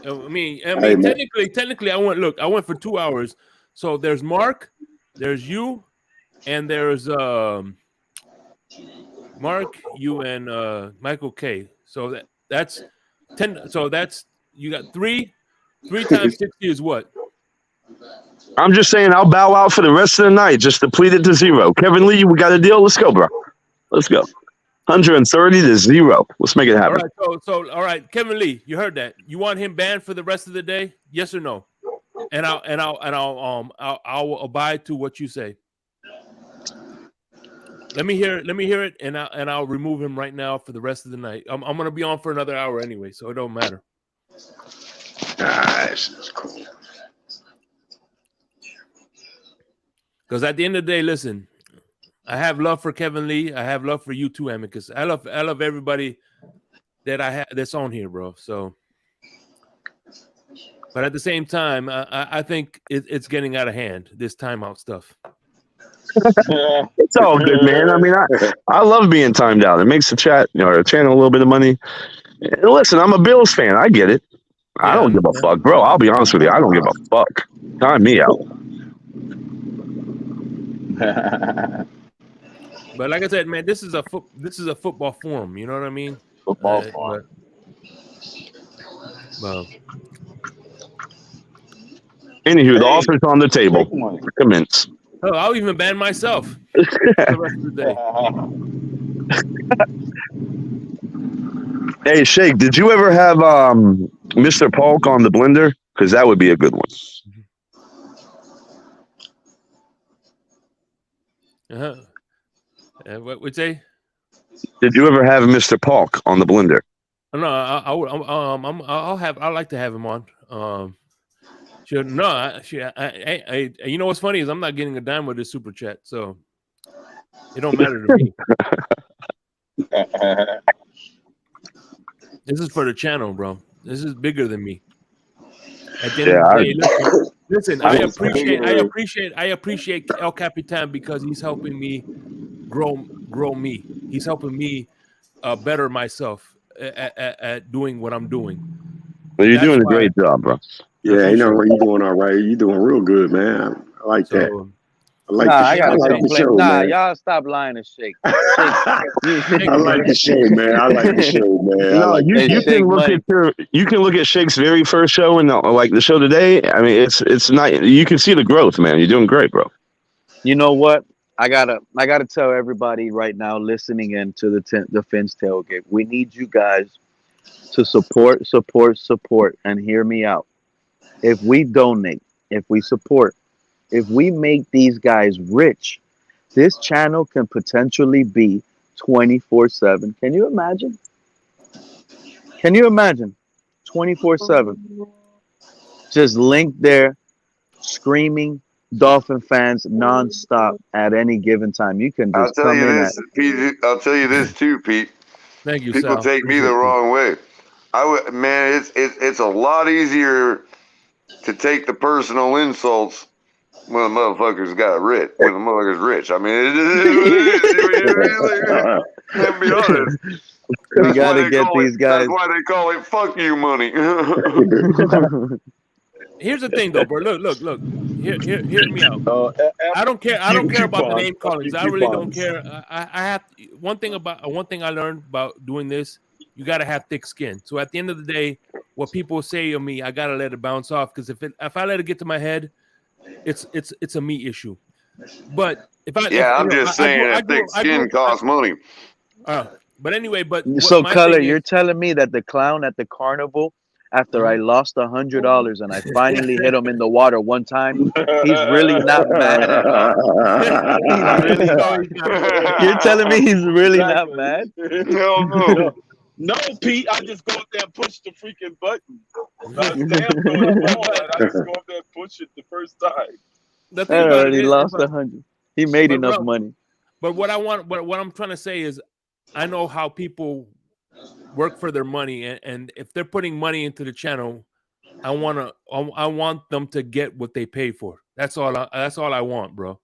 I mean, technically, I went for 2 hours. So there's Mark, there's you, and there's Mark, you, and Michael K. So that's 10. So that's you got three times 60 is what? I'm just saying I'll bow out for the rest of the night. Just deplete it to zero. Kevin Lee, we got a deal. Let's go, bro. Let's go. 130 to zero. Let's make it happen. All right, so all right, Kevin Lee, you heard that. You want him banned for the rest of the day? Yes or no? And I'll abide to what you say. Let me hear it, and I'll remove him right now for the rest of the night. I'm gonna be on for another hour anyway, so it don't matter. That's cool. Because at the end of the day, listen, I have love for Kevin Lee. I have love for you too, Amicus. I love everybody that I have that's on here, bro. So, but at the same time, I think it's getting out of hand, this timeout stuff. It's all good, man. I mean, I love being timed out. It makes the channel a little bit of money. And listen, I'm a Bills fan. I get it. I don't give a fuck, bro. I'll be honest with you. I don't give a fuck. Time me out. But like I said, man, this is a football forum. You know what I mean? Football forum. Well, anywho, the offer's on the table. Commence. Oh, I'll even ban myself for the rest of the day. Hey, Shake, did you ever have Mr. Polk on the blender? Because that would be a good one. What would you say? Did you ever have Mr. Polk on the blender? No, I'd like to have him on. You know what's funny is I'm not getting a dime with this super chat, so it don't matter to me. This is for the channel, bro. This is bigger than me. At the end of the day, listen, I appreciate El Capitan because he's helping me grow me. He's helping me better myself at doing what I'm doing. Well, you're doing a great job, bro. Yeah, you know, you're doing all right. You're doing real good, man. I like that. I like the show, man. Y'all stop lying and Shake. I like the show, man. I like the show, man. No, you can look at Shake's very first show and like the show today. I mean, it's not. You can see the growth, man. You're doing great, bro. You know what? I gotta tell everybody right now listening in to the Fins tailgate. We need you guys to support, and hear me out. If we donate, if we support, if we make these guys rich, this channel can potentially be 24/7. Can you imagine? 24/7. Just linked there, screaming Dolphin fans nonstop at any given time. You can just come in. I'll tell you this too, Pete. Thank you. People Sal. take me the wrong way. It's a lot easier to take the personal insults when a motherfucker's got rich. When the motherfucker's rich, I mean, it is. Let's be honest. We gotta get these guys. That's why they call it "fuck you" money. Here's the thing, though, bro. Look. Hear me out. I don't care. I don't care about the name callings. I really don't care. I have one thing I learned about doing this. You gotta have thick skin. So at the end of the day, what people say of me, I gotta let it bounce off. Because if I let it get to my head, it's a me issue. But I'm just saying that thick skin costs money. But anyway, so Color, you're telling me that the clown at the carnival, after I lost $100 and I finally hit him in the water one time, he's really not mad. You're telling me he's really not mad? No. No, Pete. I just go up there and push the freaking button. Damn good I'm on. I just go up there and push it the first time. The I thing about already it is, lost 100. He made enough bro, money. But what I'm trying to say is, I know how people work for their money, and if they're putting money into the channel, I want them to get what they pay for. That's all I want, bro.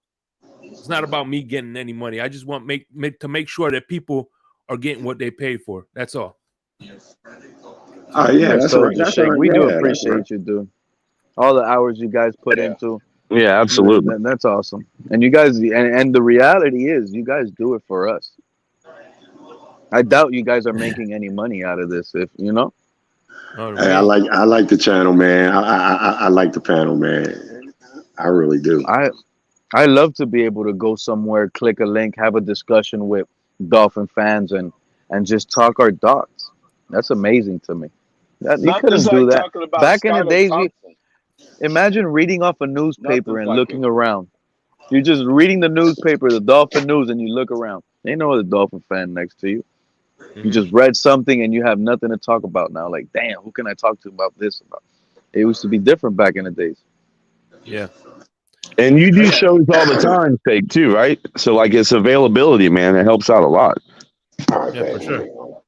It's not about me getting any money. I just want to make sure that people are getting what they pay for. That's all. Oh yeah, that's right. That's right. We do Yeah, that's appreciate right. you, dude. All the hours you guys put into. Yeah, absolutely. That's awesome. And you guys, and the reality is, you guys do it for us. I doubt you guys are making any money out of this. If you know. Hey, I like the channel, man. I like the panel, man. I really do. I love to be able to go somewhere, click a link, have a discussion with Dolphin fans, and just talk our dots. That's amazing to me. You couldn't do that back in the days. Imagine reading off a newspaper and looking around. You're just reading the newspaper, the Dolphin news, and you look around. Ain't no other Dolphin fan next to you. You just read something and you have nothing to talk about now. Like, damn, who can I talk to about this? It used to be different back in the days. Yeah. And you do shows all the time, fake too, right? So like it's availability, man. It helps out a lot. Yeah, for sure.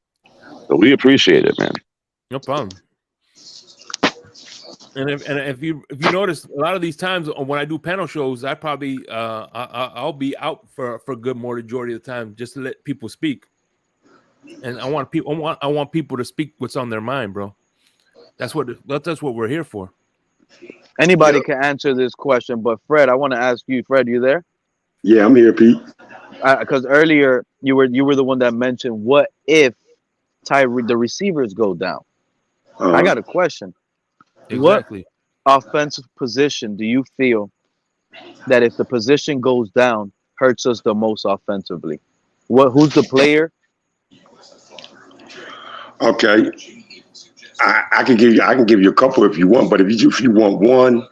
So we appreciate it, man. No problem. And if you notice, a lot of these times when I do panel shows, I probably I'll be out for a good majority of the time just to let people speak. And I want people to speak what's on their mind, bro. That's what we're here for. Anybody can answer this question, but Fred, I want to ask you, Fred, you there? Yeah, I'm here, Pete. Because earlier you were the one that mentioned, what if the receivers go down? I got a question. Exactly. What offensive position do you feel that if the position goes down hurts us the most offensively? Who's the player? Okay. I can give you a couple if you want, but if you want one,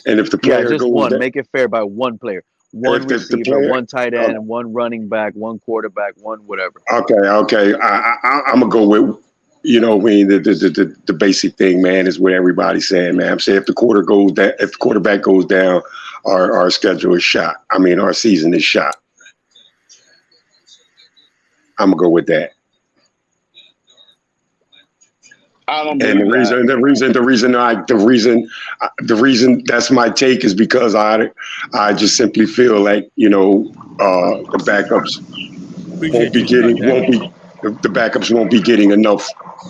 and if the player just goes one, down, make it fair by one player, one receiver, player, one tight end, one running back, one quarterback, one whatever. Okay. I'm gonna go with, the basic thing, man, is what everybody's saying, man. I'm saying if the quarterback goes down, our schedule is shot. I mean, our season is shot. I'm gonna go with that. I don't and the reason that's my take is because I just simply feel like the backups won't be getting enough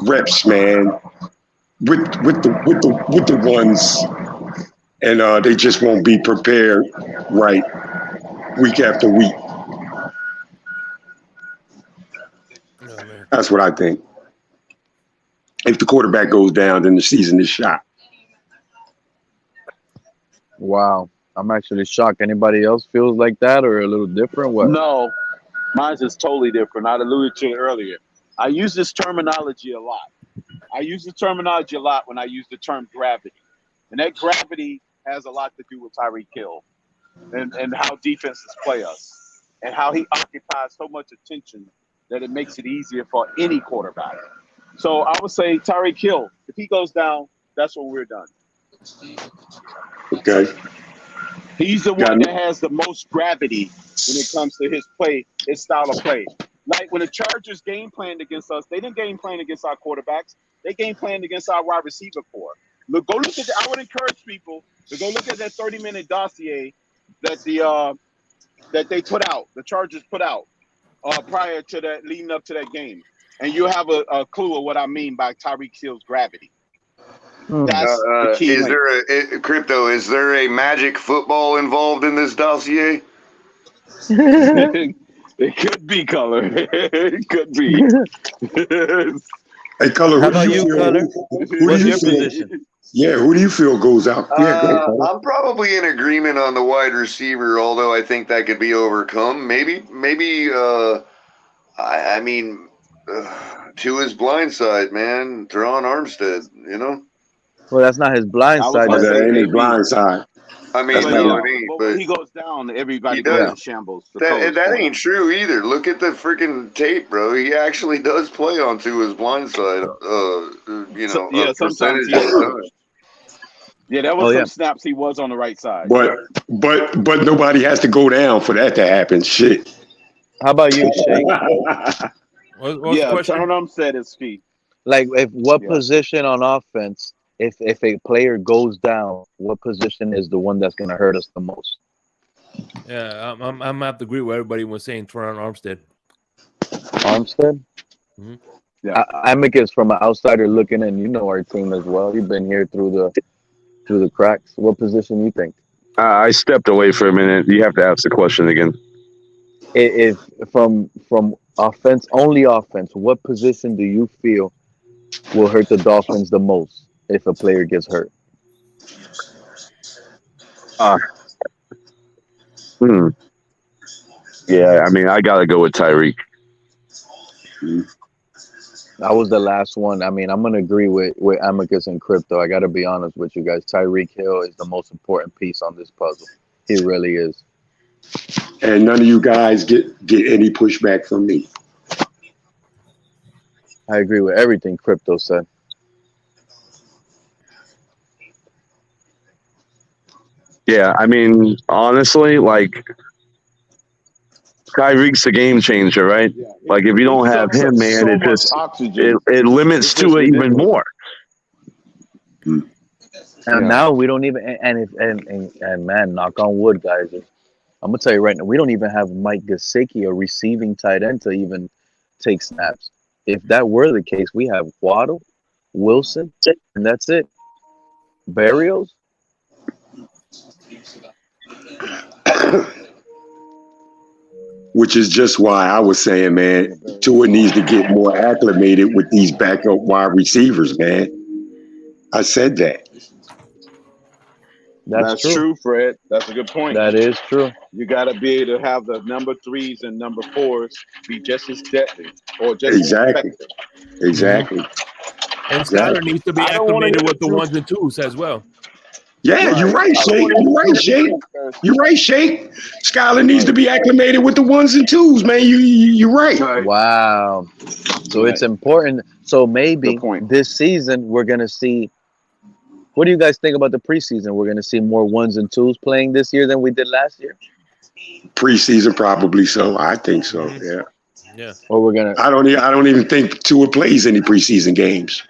reps, man, with the ones, and they just won't be prepared right week after week. That's what I think. If the quarterback goes down, then the season is shot. Wow. I'm actually shocked. Anybody else feels like that or a little different? What? No, mine's is totally different. I alluded to it earlier. I use this terminology a lot. I use the terminology a lot when I use the term gravity. And that gravity has a lot to do with Tyreek Hill and how defenses play us and how he occupies so much attention that it makes it easier for any quarterback. So I would say Tyreek Hill, if he goes down, that's when we're done. Okay. He's the one that has the most gravity when it comes to his play, his style of play. Like when the Chargers game planned against us, they didn't game plan against our quarterbacks. They game planned against our wide receiver core. Go look at I would encourage people to go look at that 30-minute dossier that that they put out, the Chargers put out prior to that, leading up to that game. And you'll have a clue of what I mean by Tyreek Hill's gravity. That's the key. Is there a magic football involved in this dossier? It could be, Color. It could be. Hey, Color, how about you, Color? What's your position? Yeah, who do you feel goes out? I'm probably in agreement on the wide receiver, although I think that could be overcome. Maybe. To his blind side, man, Teron Armstead, Well, that's not his blind side. That ain't his blind side. I mean, no, it ain't. But But when he goes down, everybody he goes does. in shambles. That ain't true either. Look at the freaking tape, bro. He actually does play onto his blind side. A sometimes percentage he of the time. Yeah, there was some snaps he was on the right side. But nobody has to go down for that to happen. Shit. How about you, Shake? Turn on set is key. Like, what position on offense? If a player goes down, what position is the one that's going to hurt us the most? Yeah, I'm gonna have to agree with everybody was saying Teron Armstead. Armstead? Mm-hmm. Yeah. Amicus, from an outsider looking in, you know our team as well. You've been here through the cracks. What position you think? I stepped away for a minute. You have to ask the question again. If from offense, only offense, what position do you feel will hurt the Dolphins the most if a player gets hurt? Yeah, I mean, I got to go with Tyreek. That was the last one. I mean, I'm going to agree with Amicus and Crypto. I got to be honest with you guys. Tyreek Hill is the most important piece on this puzzle. He really is. And none of you guys get any pushback from me. I agree with everything Crypto said. Yeah, I mean, honestly, like, Tyreek's a game changer, right? Yeah, like, if you don't have him, man, it just it limits Tua even more. And now we don't even and man, knock on wood, guys. I'm gonna tell you right now, we don't even have Mike Gesicki, a receiving tight end, to even take snaps. If that were the case, we have Waddle, Wilson, and that's it. Barrios. Which is just why I was saying, man, Tua needs to get more acclimated with these backup wide receivers, man. I said that. That's true, Fred. That's a good point. That is true. You got to be able to have the number 3s and number 4s be just as deadly or just exactly. Exactly. And Skylar needs to be acclimated with the 1s and 2s as well. Yeah, you're right, Shake. You're right, Shake. You're right, Shake. Skylar needs to be acclimated with the 1s and 2s, man. You're right. Wow. So it's important. So maybe this season we're gonna see. What do you guys think about the preseason? We're gonna see more 1s and 2s playing this year than we did last year. Preseason, probably so. I think so. Yeah. Yeah. Or we're gonna. I don't even think Tua plays any preseason games.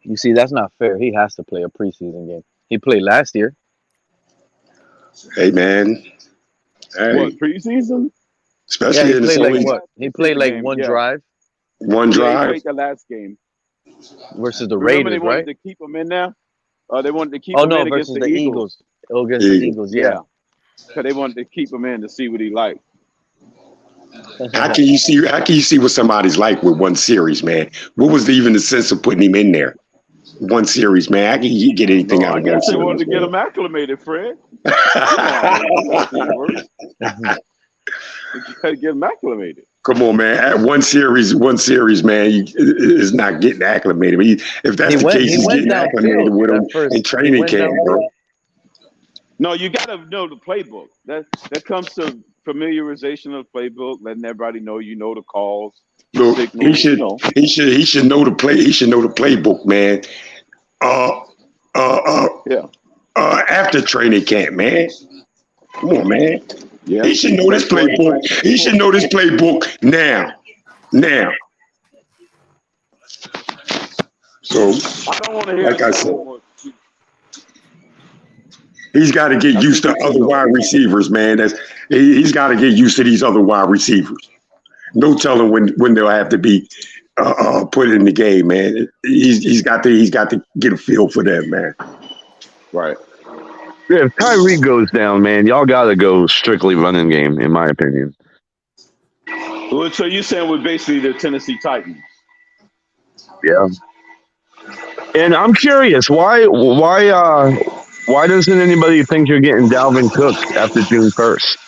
You see, that's not fair. He has to play a preseason game. He played last year. Hey, man. Hey. What, preseason? Especially in the He played like one drive. One drive. He played the last game. Versus the Remember Raiders, they wanted right? to keep him in there? They wanted to keep him in versus against the Eagles. Against the Eagles, yeah. Because they wanted to keep him in to see what he liked. How can you see what somebody's like with one series, man? What was even the sense of putting him in there? One series, man. How can you get anything out of one series? They wanted to get him acclimated, Fred. You gotta get him acclimated. Come on, man. At one series, man, is not getting acclimated. If that's the case, he's getting acclimated with him in training camp, bro. No, you gotta know the playbook. That comes to familiarization of the playbook, letting everybody know you know the calls. Look, he should know the play. He should know the playbook, man. After training camp, man. Come on, man. Yeah. He should know this playbook. He should know this playbook now. So, I don't want to hear like I said, he's got to get used to other wide receivers, man. He's got to get used to these other wide receivers. No telling when they'll have to be put in the game, man. He's got to get a feel for that, man. Right. Yeah, if Tyreek goes down, man, y'all got to go strictly running game, in my opinion. Well, so you're saying we're basically the Tennessee Titans? Yeah. And I'm curious, why doesn't anybody think you're getting Dalvin Cook after June 1st?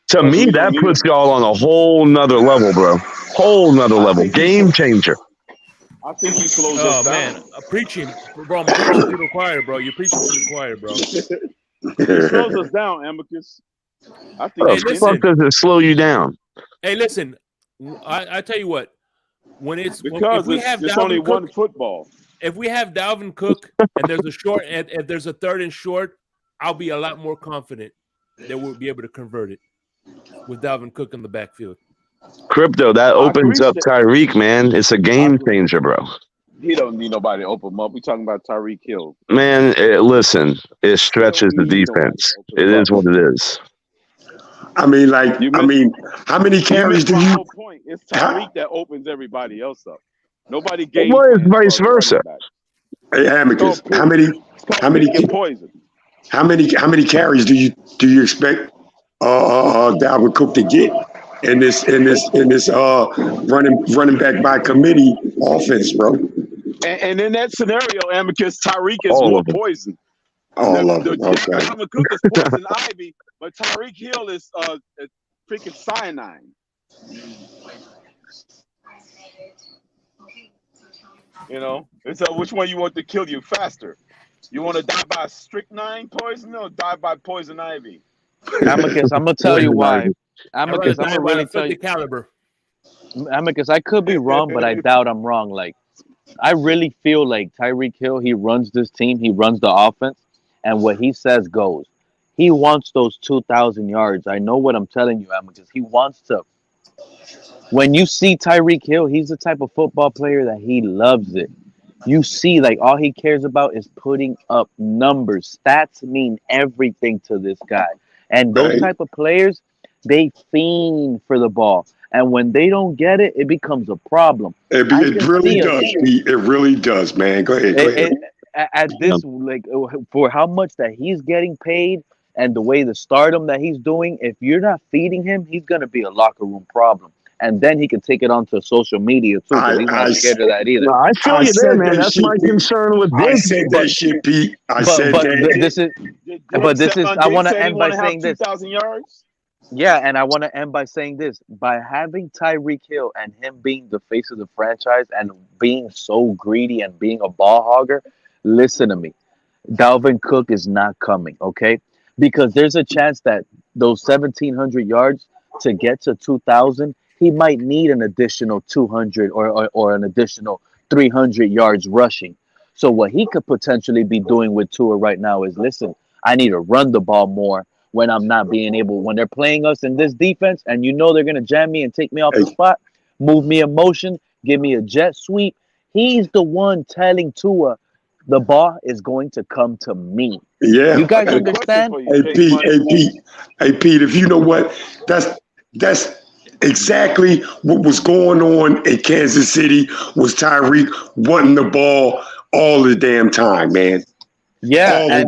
To me, that puts y'all on a whole nother level, bro. Whole nother level. Game changer. I think he slows us down. Man, I'm preaching to the choir, bro. You're preaching to the choir, bro. He slows us down, Amicus. I think. What the fuck does it slow you down? Hey, listen. I tell you what. If we have it's Dalvin only Cook, one football. If we have Dalvin Cook and there's a short, and if there's a third and short, I'll be a lot more confident that we'll be able to convert it with Dalvin Cook in the backfield. Crypto, that opens up Tyreek, man. It's a game changer, bro. He don't need nobody to open him up. We talking about Tyreek Hill. Man, listen, it stretches the defense. It is what it is. I mean, how many carries do you? Point. It's Tyreek that opens everybody else up. Nobody game. Well, it's vice versa. Hey, Amicus, how many carries do you expect Dalvin Cook to get in this running back by committee offense, bro? And in that scenario, Amicus, Tyreek is more poison. All of it. Okay. Dalvin Cook is poison ivy, but Tyreek Hill is freaking cyanide. You know, it's which one you want to kill you faster? You want to die by strychnine poison or die by poison ivy? Amicus, I'm gonna tell you why. Amicus, I'm gonna really tell you. Amicus, I could be wrong, but I doubt I'm wrong. Like, I really feel like Tyreek Hill, he runs this team, he runs the offense, and what he says goes. He wants those 2,000 yards. I know what I'm telling you, Amicus. He wants to. When you see Tyreek Hill, he's the type of football player that he loves it. You see, like, all he cares about is putting up numbers. Stats mean everything to this guy. And those type of players, they fiend for the ball. And when they don't get it, it becomes a problem. It really does, Pete. It really does, man. Go ahead. At this, like, for how much that he's getting paid and the way the stardom that he's doing, if you're not feeding him, he's going to be a locker room problem. And then he can take it onto social media too, because he's not scared of that either. No, I feel you there, man. That's my concern with this. I said that shit, Pete. I said that. I want to end by saying this. 2,000 yards? Yeah, and I want to end by saying this. By having Tyreek Hill and him being the face of the franchise and being so greedy and being a ball hogger, listen to me. Dalvin Cook is not coming, okay? Because there's a chance that those 1,700 yards to get to 2,000, he might need an additional 200 or an additional 300 yards rushing. So what he could potentially be doing with Tua right now is, listen, I need to run the ball more when I'm not being able, when they're playing us in this defense and you know they're going to jam me and take me off the spot, move me in motion, give me a jet sweep. He's the one telling Tua the ball is going to come to me. Yeah. You guys understand? Hey, Pete, if you know what, that's exactly what was going on in Kansas City was Tyreek wanting the ball all the damn time, man. Yeah, and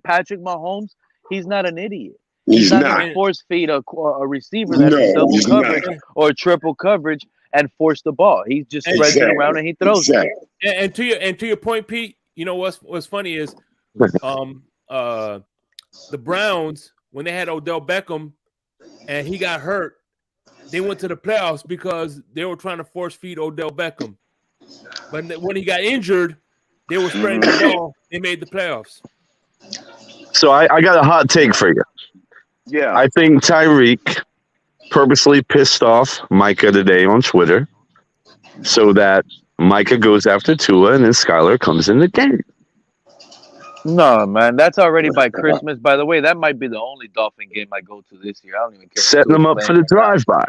Patrick Mahomes, he's not an idiot. He's not going to force feed a receiver that's in double coverage or triple coverage and force the ball. He just spreads it around and he throws it. And to your point, Pete, you know what's funny is the Browns, when they had Odell Beckham and he got hurt, they went to the playoffs because they were trying to force feed Odell Beckham. But when he got injured, they were spreading the ball. They made the playoffs. So I got a hot take for you. Yeah. I think Tyreek purposely pissed off Micah today on Twitter so that Micah goes after Tua and then Skylar comes in the game. No, man, that's already by Christmas. By the way, that might be the only Dolphin game I go to this year. I don't even care. Setting them up for the drive-by.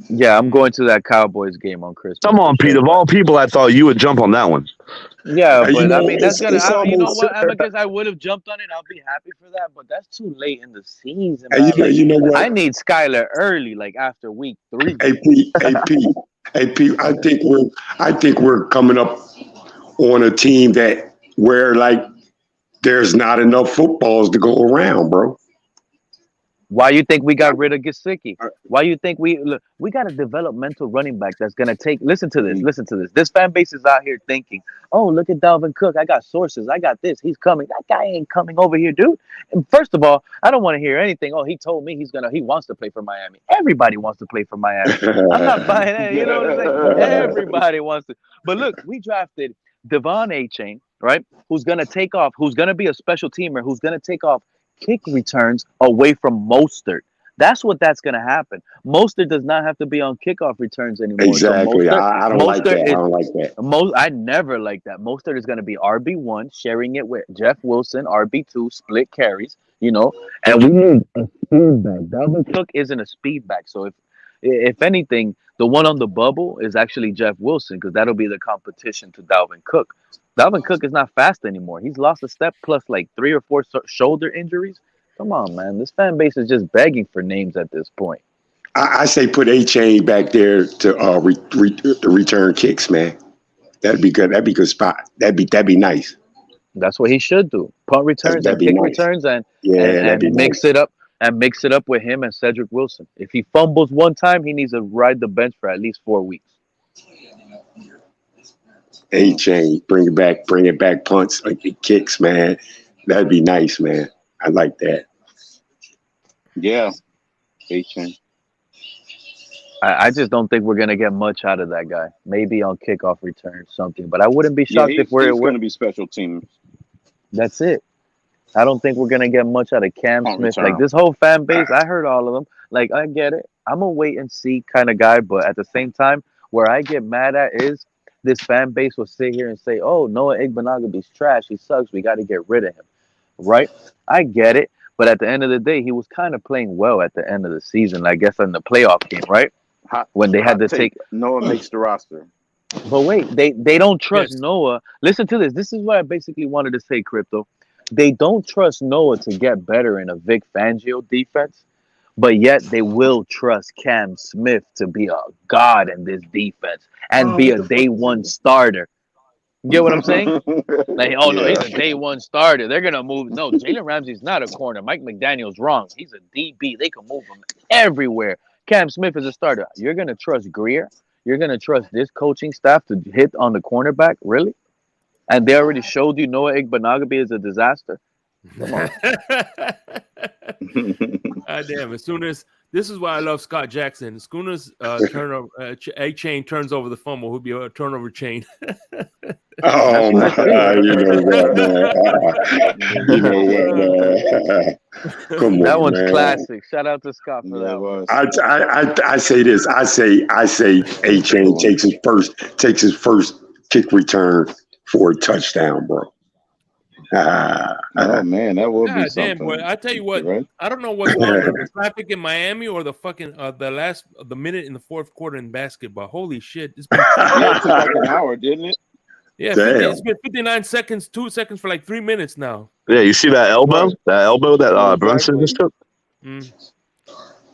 Yeah, I'm going to that Cowboys game on Christmas. Come on, Pete. Of all people, I thought you would jump on that one. Yeah, but I mean, that's gonna. You know what, Amicus? I would have jumped on it. I'll be happy for that, but that's too late in the season. You know what? I need Skylar early, like after week 3. Hey, Pete. I think we're coming up on a team where like there's not enough footballs to go around, bro. Why you think we got rid of Gesicki? Why you think we got a developmental running back that's gonna take? Listen to this. Listen to this. This fan base is out here thinking, "Oh, look at Dalvin Cook. I got sources. I got this. He's coming. That guy ain't coming over here, dude." And first of all, I don't want to hear anything. Oh, he told me he wants to play for Miami. Everybody wants to play for Miami. I'm not buying that. You know what I'm saying? Everybody wants to. But look, we drafted Devon A-Chain, right? Who's gonna take off? Who's gonna be a special teamer? Who's gonna take off kick returns away from Mostert? That's what that's going to happen. Mostert does not have to be on kickoff returns anymore. Exactly. So I don't like that. I don't like that. I never like that. Mostert is going to be RB1, sharing it with Jeff Wilson, RB2, split carries, you know, and we need a speed back. Dalvin Cook isn't a speed back. So if anything, the one on the bubble is actually Jeff Wilson, because that'll be the competition to Dalvin Cook. Dalvin Cook is not fast anymore. He's lost a step plus like 3 or 4 shoulder injuries. Come on, man. This fan base is just begging for names at this point. I say put A-Chain back there to return kicks, man. That'd be good. That'd be a good spot. That'd be nice. That's what he should do. Punt returns and kick returns and mix it up with him and Cedric Wilson. If he fumbles one time, he needs to ride the bench for at least 4 weeks. A-Chain, bring it back, punts, like kicks, man. That'd be nice, man. I like that. Yeah, A-Chain. I just don't think we're gonna get much out of that guy. Maybe on kickoff returns, something. But I wouldn't be shocked if we're going to be special teams. That's it. I don't think we're gonna get much out of Cam Smith. Like this whole fan base, I heard all of them. Like I get it. I'm a wait and see kind of guy, but at the same time, where I get mad at is this fan base will sit here and say, "Oh, Noah Igbenoghube's trash. He sucks. We got to get rid of him." Right? I get it. But at the end of the day, he was kind of playing well at the end of the season, I guess, in the playoff game, right? When they had to take Noah makes the roster. But wait, they don't trust Noah. Listen to this. This is what I basically wanted to say, Crypto. They don't trust Noah to get better in a Vic Fangio defense, but yet they will trust Cam Smith to be a god in this defense and be a day one starter. You get what I'm saying? Like, oh no, he's a day one starter. They're gonna move. No, Jalen Ramsey's not a corner. Mike McDaniel's wrong. He's a DB. They can move him everywhere. Cam Smith is a starter. You're gonna trust Greer? You're gonna trust this coaching staff to hit on the cornerback? Really? And they already showed you Noah Igbenoghuebe is a disaster. Come on. Damn! As soon as this is why I love Scott Jackson. As soon as A-Chain turns over the fumble, he'll be a turnover chain. Oh my God! You know what, man? You know what, man? Come on, that one's man. classic. Shout out to Scott for that one. I say this. I say A-Chain takes his first kick return for a touchdown, bro. Oh man, that would be something. Damn, boy. I tell you what, right? I don't know what's going on, the traffic in Miami or the fucking the minute in the fourth quarter in basketball. Holy shit! It's been it took like an hour, didn't it? Yeah, it's been 59 seconds, 2 seconds for like 3 minutes now. Yeah, you see that elbow? That elbow that Brunson just took? Mm.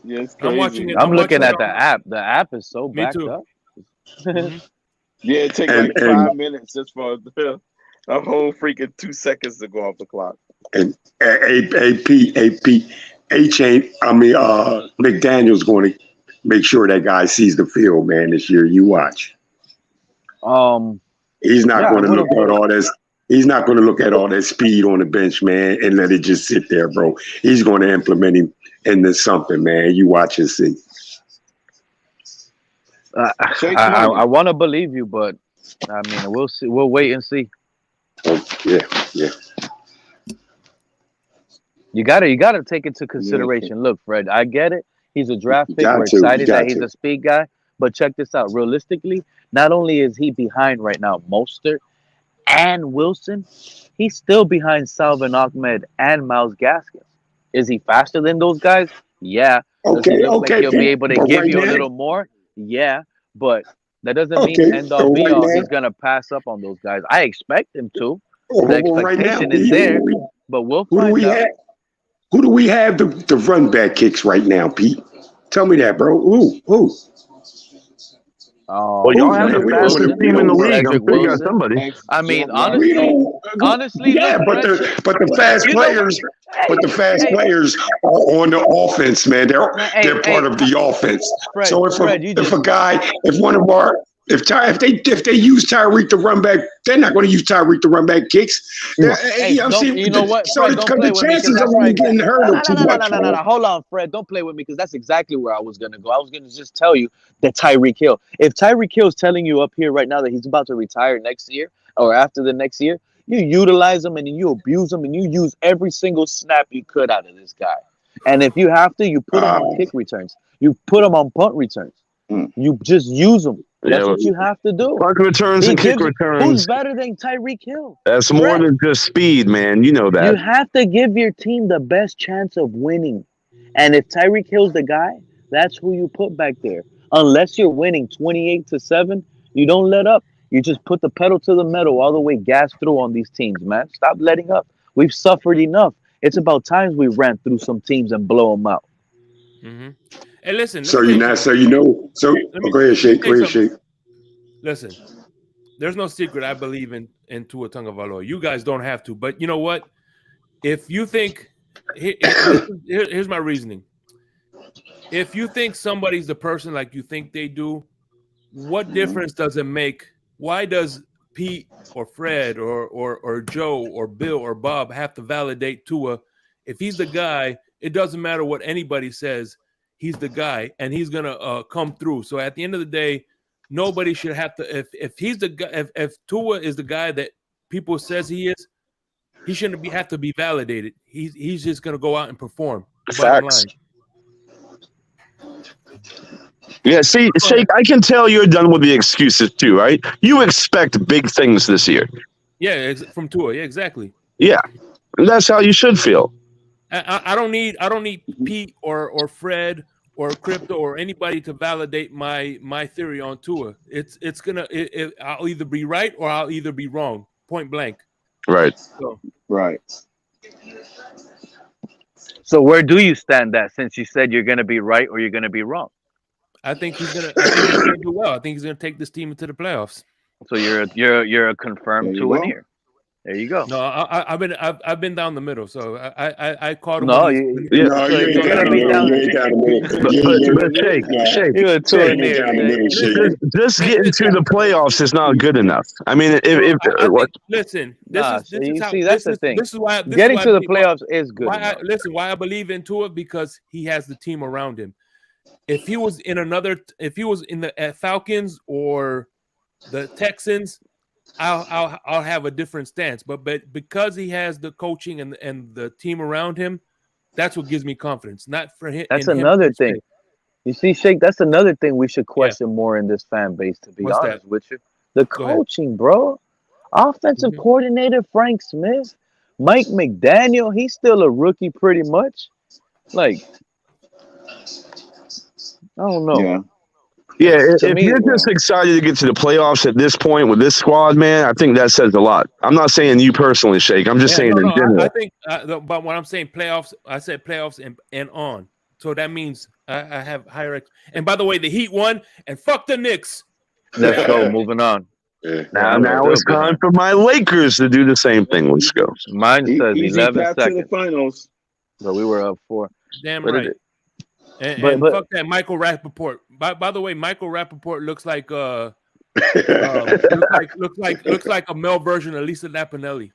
Yeah, it's I'm watching it. I'm looking at the app. The app is so backed up. Mm-hmm. Yeah, it takes like 5 minutes just for a whole freaking 2 seconds to go off the clock. And A-Chain, McDaniel's going to make sure that guy sees the field, man, this year. You watch. He's not going to look at all this. He's not going to look at all that speed on the bench, man, and let it just sit there, bro. He's going to implement him into something, man. You watch and see. I want to believe you, but I mean, we'll see. We'll wait and see. Yeah. You gotta take into consideration. Look, Fred, I get it. He's a draft pick. We're excited that he's a speed guy. But check this out. Realistically, not only is he behind right now Mostert and Wilson, he's still behind Salvin Ahmed and Myles Gaskins. Is he faster than those guys? Yeah. Does he look like he'll be able to give you a little more? Yeah. But that doesn't mean end all be all. He's gonna pass up on those guys. I expect him to. The expectation is there, but we'll find out. Who do we have the run back kicks right now, Pete? Tell me that, bro. Who? Well, y'all have the fastest team in the league. I'm sure you got somebody. I mean, honestly, yeah, look, but the fast players, but the fast players are on the offense, man. They're part of the offense. Fred, So if they use Tyreek to run back, they're not going to use Tyreek to run back kicks. You know what, Fred? Don't play with me because that's right. Getting hurt are too much. No. Hold on, Fred. Don't play with me because that's exactly where I was going to go. I was going to just tell you that Tyreek Hill. If Tyreek Hill is telling you up here right now that he's about to retire next year or after the next year, you utilize him and you abuse him and you use every single snap you could out of this guy. And if you have to, you put him on kick returns. You put him on punt returns. You just use him. That's what you have to do. Punt returns and kick returns. Who's better than Tyreek Hill? That's more than just speed, man. You know that. You have to give your team the best chance of winning. And if Tyreek Hill's the guy, that's who you put back there. Unless you're winning 28-7, you don't let up. You just put the pedal to the metal all the way gas through on these teams, man. Stop letting up. We've suffered enough. It's about time we ran through some teams and blow them out. Mm-hmm. Hey, listen. Go ahead, Shake. Listen, there's no secret. I believe in Tua Tagovailoa. You guys don't have to, but you know what? If you think, here's my reasoning. If you think somebody's the person like you think they do, what difference does it make? Why does Pete or Fred or Joe or Bill or Bob have to validate Tua? If he's the guy, it doesn't matter what anybody says. He's the guy, and he's gonna come through. So at the end of the day, nobody should have to. If he's the guy, if Tua is the guy that people says he is, he shouldn't have to be validated. He's just gonna go out and perform. Facts. Yeah, see, Shake, I can tell you're done with the excuses too, right? You expect big things this year. Yeah, from Tua. Yeah, exactly. Yeah, that's how you should feel. I don't need Pete or Fred or Crypto or anybody to validate my theory on Tua. I'll either be right or I'll either be wrong. Point blank. Right. Right. So where do you stand at? Since you said you're going to be right or you're going to be wrong. I think he's going to do well. I think he's going to take this team into the playoffs. So you're a confirmed Tua here. There you go. No, I've been down the middle, so I caught him. No, Shake. Just getting to the playoffs is not good enough. I mean, listen, that's the thing. This is why getting to the playoffs is good. Why I believe in Tua, because he has the team around him. If he was in the Falcons or the Texans, I'll have a different stance, but because he has the coaching and the team around him, that's what gives me confidence. Not for him. That's another thing. You see, Shake, that's another thing we should question more in this fan base. To be honest with you, the coaching, bro. Offensive coordinator Frank Smith, Mike McDaniel. He's still a rookie, pretty much. Like, I don't know. Yeah, if you're just excited to get to the playoffs at this point with this squad, man, I think that says a lot. I'm not saying you personally, Shake. I'm just saying in general. I think, but when I'm saying playoffs, I said playoffs and on. So that means I have higher. And by the way, the Heat won, and fuck the Knicks. Let's go. Moving on. Now it's time for my Lakers to do the same thing. Let's go. Mine says 11 seconds. The finals. So we were up 4. Damn right. And fuck that Michael Rappaport. By the way, Michael Rappaport looks like looks like a male version of Lisa Lampanelli.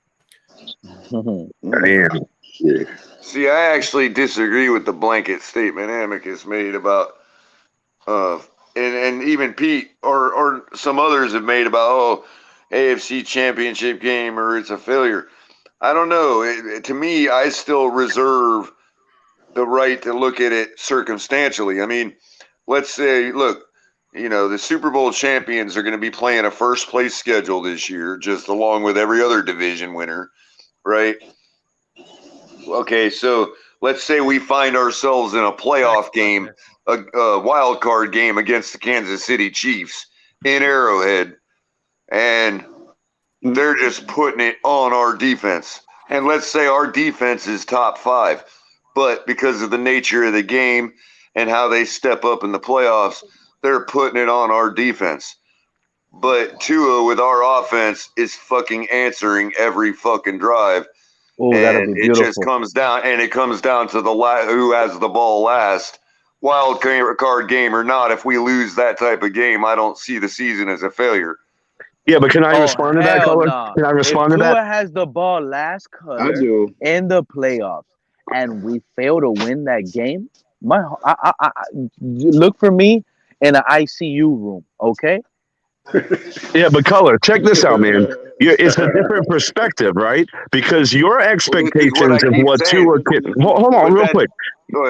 See, I actually disagree with the blanket statement Amicus made about and even Pete or some others have made about AFC championship game or it's a failure. I don't know. To me, I still reserve the right to look at it circumstantially. I mean, let's say, look, the Super Bowl champions are going to be playing a first place schedule this year, just along with every other division winner, right? Okay, so let's say we find ourselves in a playoff game, a wild card game against the Kansas City Chiefs in Arrowhead, and they're just putting it on our defense. And let's say our defense is top 5. But because of the nature of the game and how they step up in the playoffs, they're putting it on our defense. But Tua with our offense is fucking answering every fucking drive. Oh, that'll be And it beautiful. just comes down to the who has the ball last. Wild card game or not, if we lose that type of game, I don't see the season as a failure. Yeah, but can I respond to that, Color? Nah. Can I respond if to Tua that? has the ball last I color do. in the playoffs and we fail to win that game, look for me in an ICU room, okay? Yeah, but Color, check this out, man. It's a different perspective, right? Because your expectations of what Tua can hold on real quick.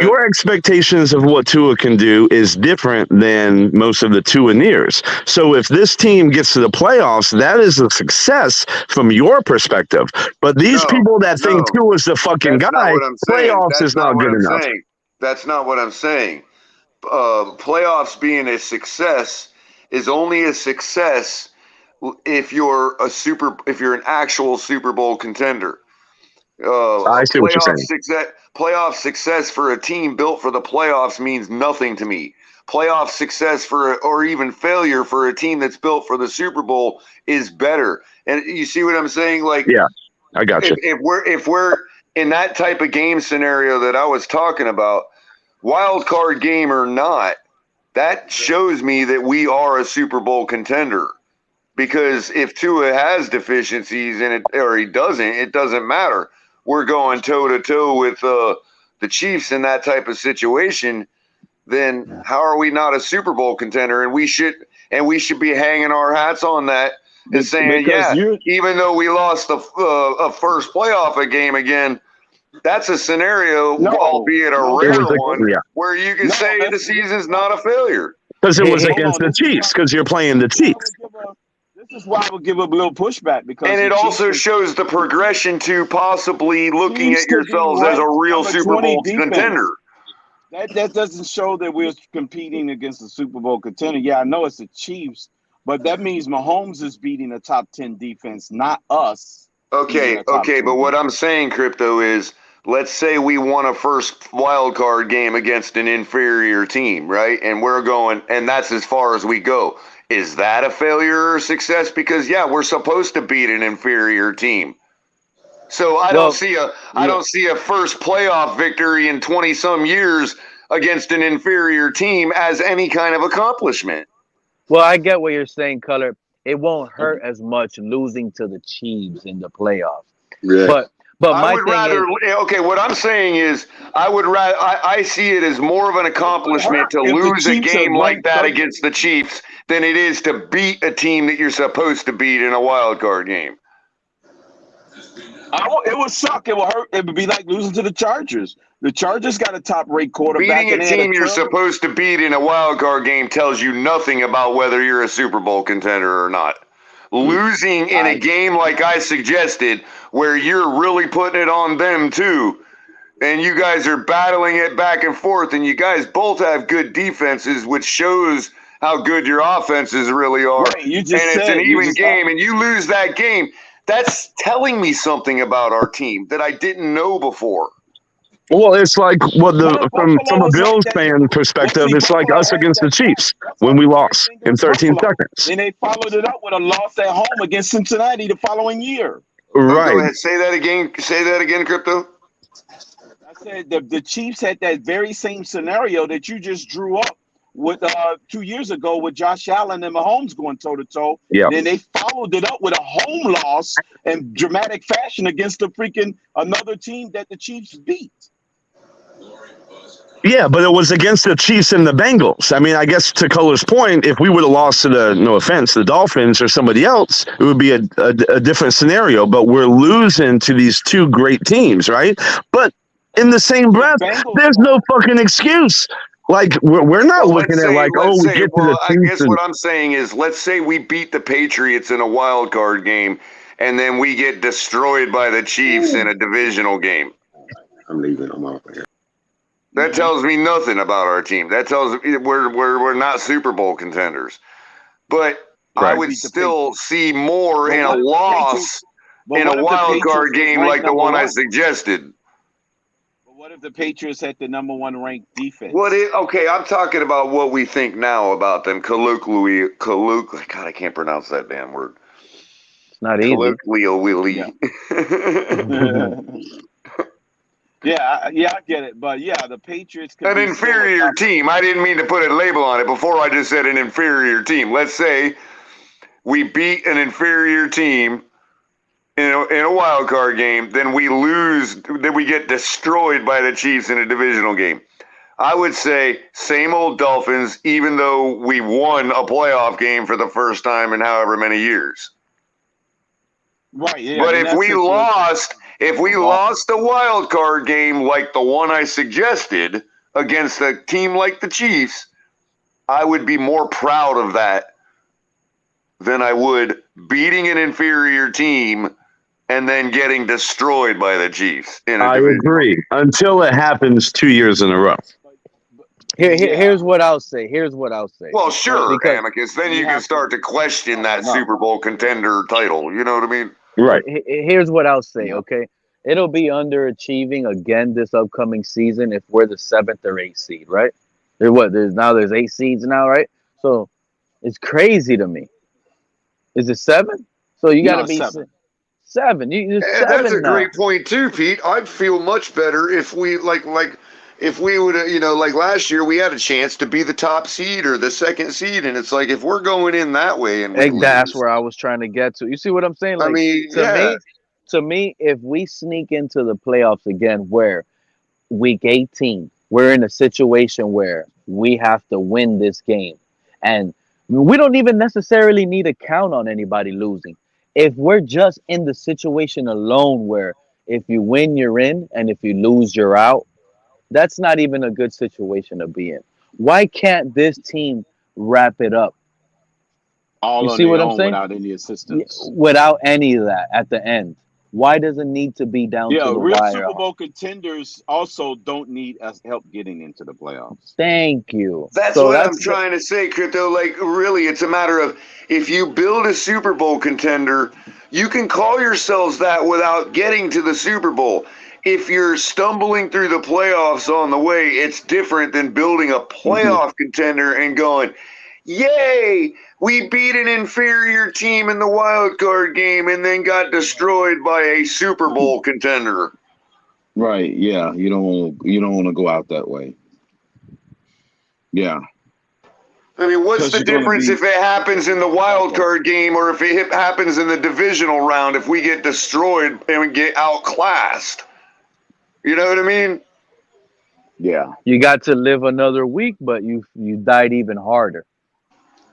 Your expectations of what Tua can do is different than most of the Tua-niers. So if this team gets to the playoffs, that is a success from your perspective. But these people that think Tua's the fucking guy, playoffs is not good enough. That's not what I'm saying. Playoffs being a success is only a success if you're an actual Super Bowl contender. I see what you're saying. Playoff success for a team built for the playoffs means nothing to me. Playoff success or even failure for a team that's built for the Super Bowl is better. And you see what I'm saying? Like, yeah, I got you. If we're in that type of game scenario that I was talking about, wild card game or not, that shows me that we are a Super Bowl contender. Because if Tua has deficiencies or he doesn't, it doesn't matter. We're going toe to toe with the Chiefs in that type of situation. Then how are we not a Super Bowl contender? And we should be hanging our hats on that and saying, even though we lost a first playoff game again, that's a scenario, albeit a rare one, where you can say the season's not a failure. Because it was against the Chiefs, because you're playing the Chiefs. This is why I would give a little pushback, because it also shows the progression to possibly looking at yourselves as a real Super Bowl contender. That doesn't show that we're competing against the Super Bowl contender. Yeah, I know it's the Chiefs, but that means Mahomes is beating a top 10 defense, not us. Okay, but what I'm saying, Crypto, is let's say we won a first wild card game against an inferior team, right? And we're going, and that's as far as we go. Is that a failure or success? Because we're supposed to beat an inferior team. So I don't see a first playoff victory in 20 some years against an inferior team as any kind of accomplishment. Well, I get what you're saying, Color. It won't hurt as much losing to the Chiefs in the playoffs. Yeah. But I my would thing rather, is, okay, what I'm saying is I see it as more of an accomplishment to lose a game like that against the Chiefs than it is to beat a team that you're supposed to beat in a wild card game. It would suck. It would hurt. It would be like losing to the Chargers. The Chargers got a top-rate quarterback. Beating a team you're supposed to beat in a wild card game tells you nothing about whether you're a Super Bowl contender or not. Losing in a game like I suggested, where you're really putting it on them too, and you guys are battling it back and forth, and you guys both have good defenses, which shows how good your offenses really are. Right, It's an even game, and you lose that game. That's telling me something about our team that I didn't know before. Well, it's like from a Bills fan perspective, it's like us against the Chiefs when we lost in 13 seconds. And they followed it up with a loss at home against Cincinnati the following year. Right. Go ahead. Say that again, Crypto. I said the Chiefs had that very same scenario that you just drew up with 2 years ago with Josh Allen and Mahomes going toe to toe. Yeah. Then they followed it up with a home loss in dramatic fashion against another team that the Chiefs beat. Yeah, but it was against the Chiefs and the Bengals. I mean, I guess to Color's point, if we would have lost to the Dolphins or somebody else, it would be a different scenario. But we're losing to these two great teams, right? But in the same breath, there's no fucking excuse. Like, we're not looking at like, we get to the Chiefs. I guess what I'm saying is, let's say we beat the Patriots in a wild card game, and then we get destroyed by the Chiefs in a divisional game. I'm leaving. I'm out of here. That tells me nothing about our team. That tells me we're not Super Bowl contenders. But I would still see more in a loss in a wild card game like the one I suggested. What if the Patriots had the #1 ranked defense? Okay, I'm talking about what we think now about them. God, I can't pronounce that damn word. It's not easy. Colloquially. Yeah, I get it. But yeah, the Patriots could An be inferior team. I didn't mean to put a label on it before. I just said an inferior team. Let's say we beat an inferior team in a wild card game, then we lose, then we get destroyed by the Chiefs in a divisional game. I would say same old Dolphins, even though we won a playoff game for the first time in however many years. Right. Yeah. But if we lost a wild card game like the one I suggested against a team like the Chiefs, I would be more proud of that than I would beating an inferior team and then getting destroyed by the Chiefs in a I division. agree. Until it happens 2 years in a row. Here's what I'll say. Well, sure, Because Amicus. Then you can start to question that Super Bowl contender title. You know what I mean? Right. Here's what I'll say, okay? It'll be underachieving again this upcoming season if we're the 7th or 8th seed, right? There's 8 seeds now, right? So it's crazy to me. Is it 7? So you got to be 7. 7. That's a great point too, Pete. I'd feel much better if we if we would, like last year, we had a chance to be the top seed or the 2nd seed, and it's like if we're going in that way, and that's where I was trying to get to. You see what I'm saying? Like, to me, if we sneak into the playoffs again, where week 18, we're in a situation where we have to win this game, and we don't even necessarily need to count on anybody losing. If we're just in the situation alone where if you win, you're in, and if you lose, you're out, that's not even a good situation to be in. Why can't this team wrap it up? You see what I'm saying? Without any assistance. Without any of that at the end. Why does it need to be down to the real wire? Super Bowl contenders also don't need us help getting into the playoffs. Thank you. That's what I'm trying to say, Crypto. Like, really, it's a matter of if you build a Super Bowl contender, you can call yourselves that without getting to the Super Bowl. If you're stumbling through the playoffs on the way, it's different than building a playoff contender and going, yay, we beat an inferior team in the wild card game and then got destroyed by a Super Bowl contender. Right, yeah. You don't want to go out that way. Yeah. I mean, what's the difference if it happens in the wild card game or if it happens in the divisional round if we get destroyed and we get outclassed? You know what I mean? Yeah. You got to live another week, but you died even harder.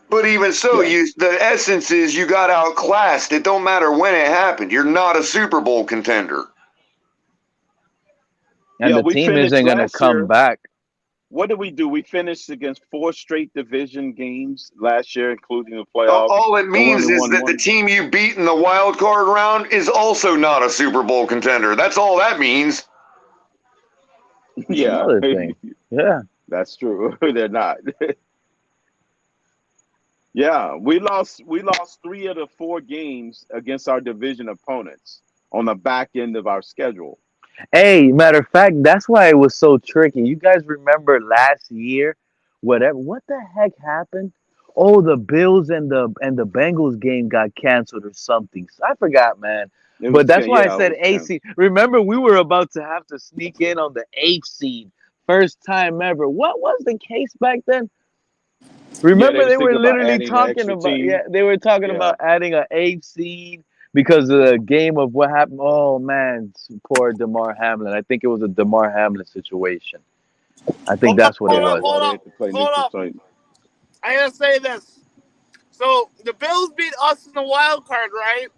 But even so, the essence is you got outclassed. It don't matter when it happened. You're not a Super Bowl contender. And the team isn't going to come back. What did we do? We finished against 4 straight division games last year, including the playoffs. All it means is that the team you beat in the wild card round is also not a Super Bowl contender. That's all that means. Yeah. Another thing. Yeah. That's true. They're not. Yeah, we lost 3 of the 4 games against our division opponents on the back end of our schedule. Hey, matter of fact, that's why it was so tricky. You guys remember last year, what the heck happened? Oh, the Bills and the Bengals game got canceled or something. I forgot, man. But that's why I said 8th seed. Remember, we were about to have to sneak in on the 8th seed. First time ever. What was the case back then? Remember, they were literally talking about about adding an 8th seed because of the game of what happened. Oh man, poor Damar Hamlin. I think it was a Damar Hamlin situation. I think that's what it was. Hold up. I gotta say this. So the Bills beat us in the wild card, right?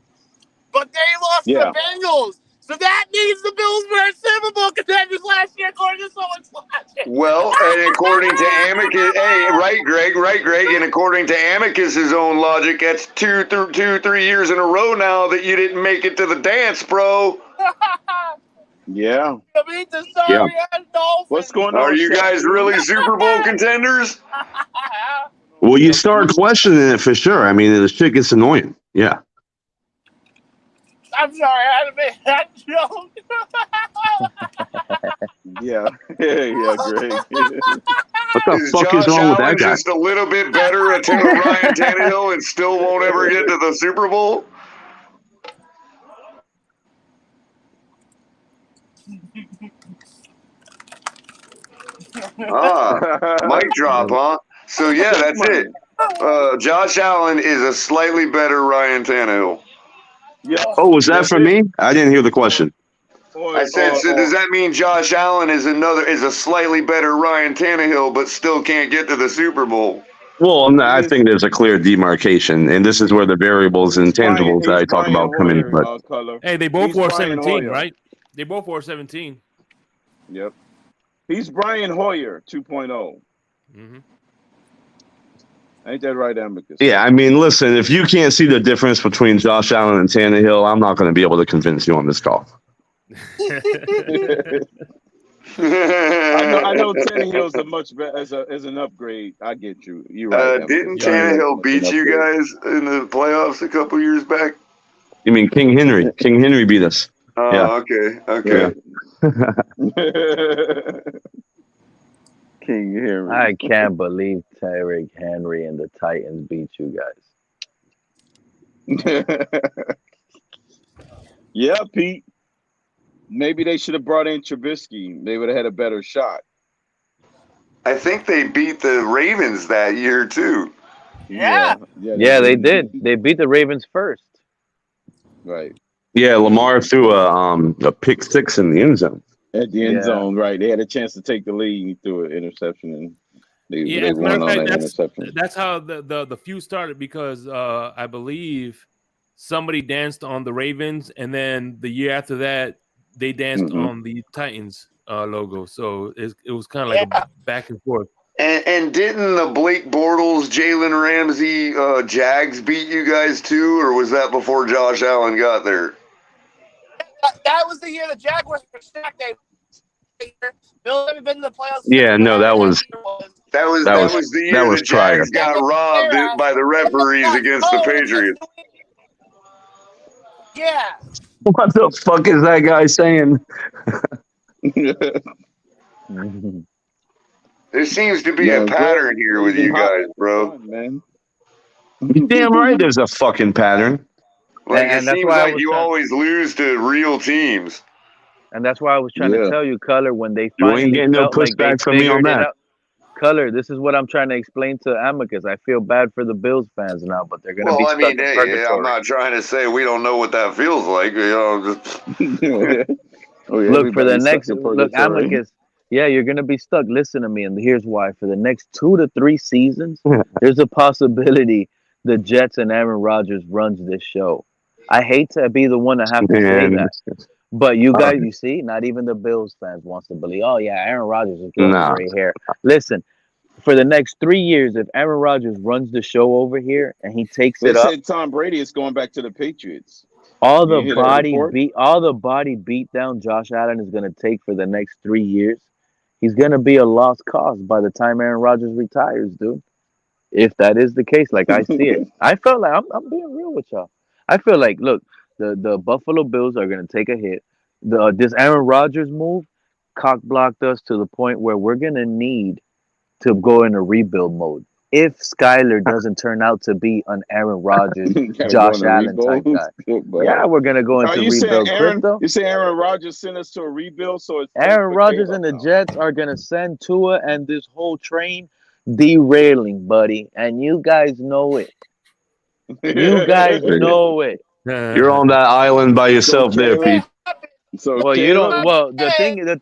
But they lost to the Bengals. So that means the Bills were Super Bowl contenders last year, according to someone's logic. Well, and according to Amicus, right, Greg, and according to Amicus's own logic, that's 3 years in a row now that you didn't make it to the dance, bro. Yeah. What's going on? Are you guys really Super Bowl contenders? Well, you start questioning it for sure. I mean, the shit gets annoying. Yeah. I'm sorry, I had to make that joke. Yeah, yeah, Greg. What the Is fuck is Josh wrong with Allen that guy? just a little bit better at Ryan Tannehill and still won't ever get to the Super Bowl? Mic drop, huh? So yeah, that's it. Josh Allen is a slightly better Ryan Tannehill. Yeah. Oh, was that for me? I didn't hear the question. I said, so does that mean Josh Allen is a slightly better Ryan Tannehill, but still can't get to the Super Bowl? Well, no, I think there's a clear demarcation, and this is where the variables and tangibles that I talk about come in. But Color. Hey, they both He's wore Brian 17, Hoyer. right? They both wore 17. Yep. He's Brian Hoyer 2.0. Mm-hmm. Ain't that right, Amicus? yeah, I mean, listen, if you can't see the difference between Josh Allen and Tannehill, I'm not going to be able to convince you on this call. I know Tannehill's a much better as an upgrade. I get you. You're right. Didn't Tannehill beat you guys in the playoffs a couple years back? You mean King Henry? King Henry beat us. Oh, yeah. okay. King Henry. I can't believe Tyreek Henry and the Titans beat you guys. Yeah, Pete. Maybe they should have brought in Trubisky. They would have had a better shot. I think they beat the Ravens that year too. Yeah. Yeah, they did. They beat the Ravens first. Right. Yeah, Lamar threw a pick six in the end zone. At the end zone, right. They had a chance to take the lead. He threw an interception, and they As a won matter on of that fact, interception. that's how the feud started because I believe somebody danced on the Ravens, and then the year after that, they danced on the Titans logo. So it was kind of like a back and forth. And didn't the Blake Bortles, Jalen Ramsey, Jags beat you guys too, or was that before Josh Allen got there? That was the year the Jaguars were stacked. Bill haven't been in the playoffs. Yeah, no, that was the year the Jags got robbed by the referees against the Patriots. Yeah. What the fuck is that guy saying? There seems to be a pattern here with you guys, bro. Man. Damn right there's a fucking pattern. Like, And it that's seems why I like was you trying- always lose to real teams. And that's why I was trying to tell you, Color, when they You ain't finally getting no felt like they pushback from me on figured it that. out. Color, this is what I'm trying to explain to Amicus. I feel bad for the Bills fans now, but they're going to be Well, I stuck mean, in hey, purgatory. I'm not trying to say we don't know what that feels like. You know, just... Look, for the next, look, Amicus, yeah, you're going to be stuck. Listen to me, and here's why. For the next 2 to 3 seasons, there's a possibility the Jets and Aaron Rodgers runs this show. I hate to be the one to have to say that. But you guys, you see, not even the Bills fans wants to believe, oh, yeah, Aaron Rodgers is growing gray hair. Listen, for the next 3 years, if Aaron Rodgers runs the show over here and he takes They it up, said Tom Brady is going back to the Patriots. all You the hear that body report? beat down Josh Allen is going to take for the next 3 years, he's going to be a lost cause by the time Aaron Rodgers retires, dude. If that is the case, like I see it, I felt like I'm being real with y'all. I feel like, look, the Buffalo Bills are going to take a hit. This Aaron Rodgers move cock blocked us to the point where we're going to need to go in a rebuild mode. If Skylar doesn't turn out to be an Aaron Rodgers, Josh Allen type guy, yeah, we're going to go into rebuild crypto. You say Aaron Rodgers sent us to a rebuild, so it's Aaron Rodgers and the Jets are going to send Tua and this whole train derailing, buddy. And you guys know it. You guys know it. You're on that island by yourself there, Pete. Well, you don't. Well, the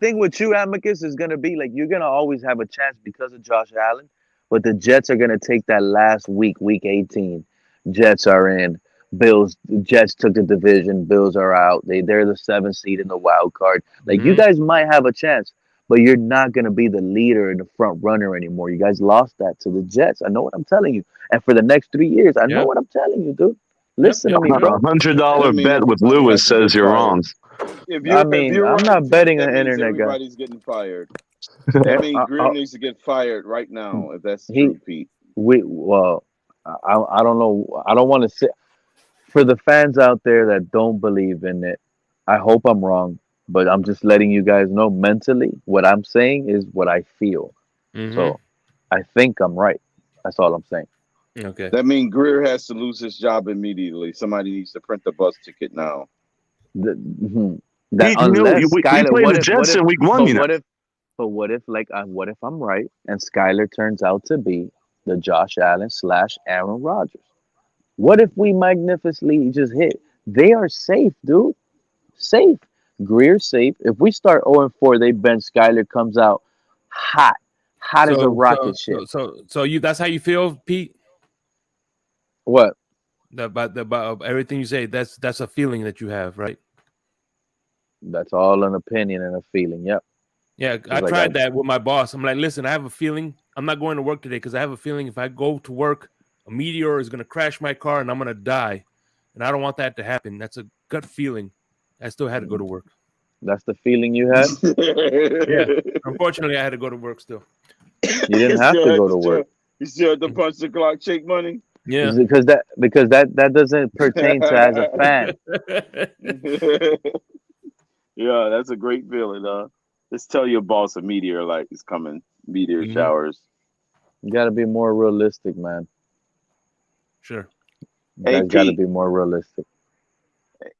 thing with you, Amicus, is gonna be like you're gonna always have a chance because of Josh Allen, but the Jets are gonna take that last week, week 18. Jets are in. Jets took the division. Bills are out. They're the 7th seed in the wild card. Like you guys might have a chance, but you're not gonna be the leader and the front runner anymore. You guys lost that to the Jets. I know what I'm telling you. And for the next 3 years, I know what I'm telling you, dude. Listen to me, bro. $100 bet with Lewis says you're wrong. I'm not betting an internet guy. Everybody's getting fired. That means Green needs to get fired right now. If that's true, Pete. I don't know. I don't want to say. for the fans out there that don't believe in it, I hope I'm wrong, but I'm just letting you guys know mentally what I'm saying is what I feel. So I think I'm right. That's all I'm saying. Okay. That means Greer has to lose his job immediately. Somebody needs to print the bus ticket now. That unless Skylar, what if I'm right and Skylar turns out to be the Josh Allen / Aaron Rodgers? What if we magnificently just hit? They are safe, dude. Safe. Greer's safe. If we start 0-4, they bench Skylar, comes out hot as a rocket ship. So you that's how you feel, Pete? What? About everything you say. That's a feeling that you have, right? That's all an opinion and a feeling. Yep. Yeah, I tried that with my boss. I'm like, listen, I have a feeling I'm not going to work today because I have a feeling if I go to work, a meteor is going to crash my car and I'm going to die. And I don't want that to happen. That's a gut feeling. I still had to go to work. That's the feeling you had? Yeah. Unfortunately, I had to go to work still. You didn't have to go to work. You still have to punch the clock, shake money? Yeah. Because that doesn't pertain to as a fan. Yeah, that's a great feeling, Just tell your boss a meteor like is coming. Meteor showers. You gotta be more realistic, man. Sure. You guys gotta be more realistic.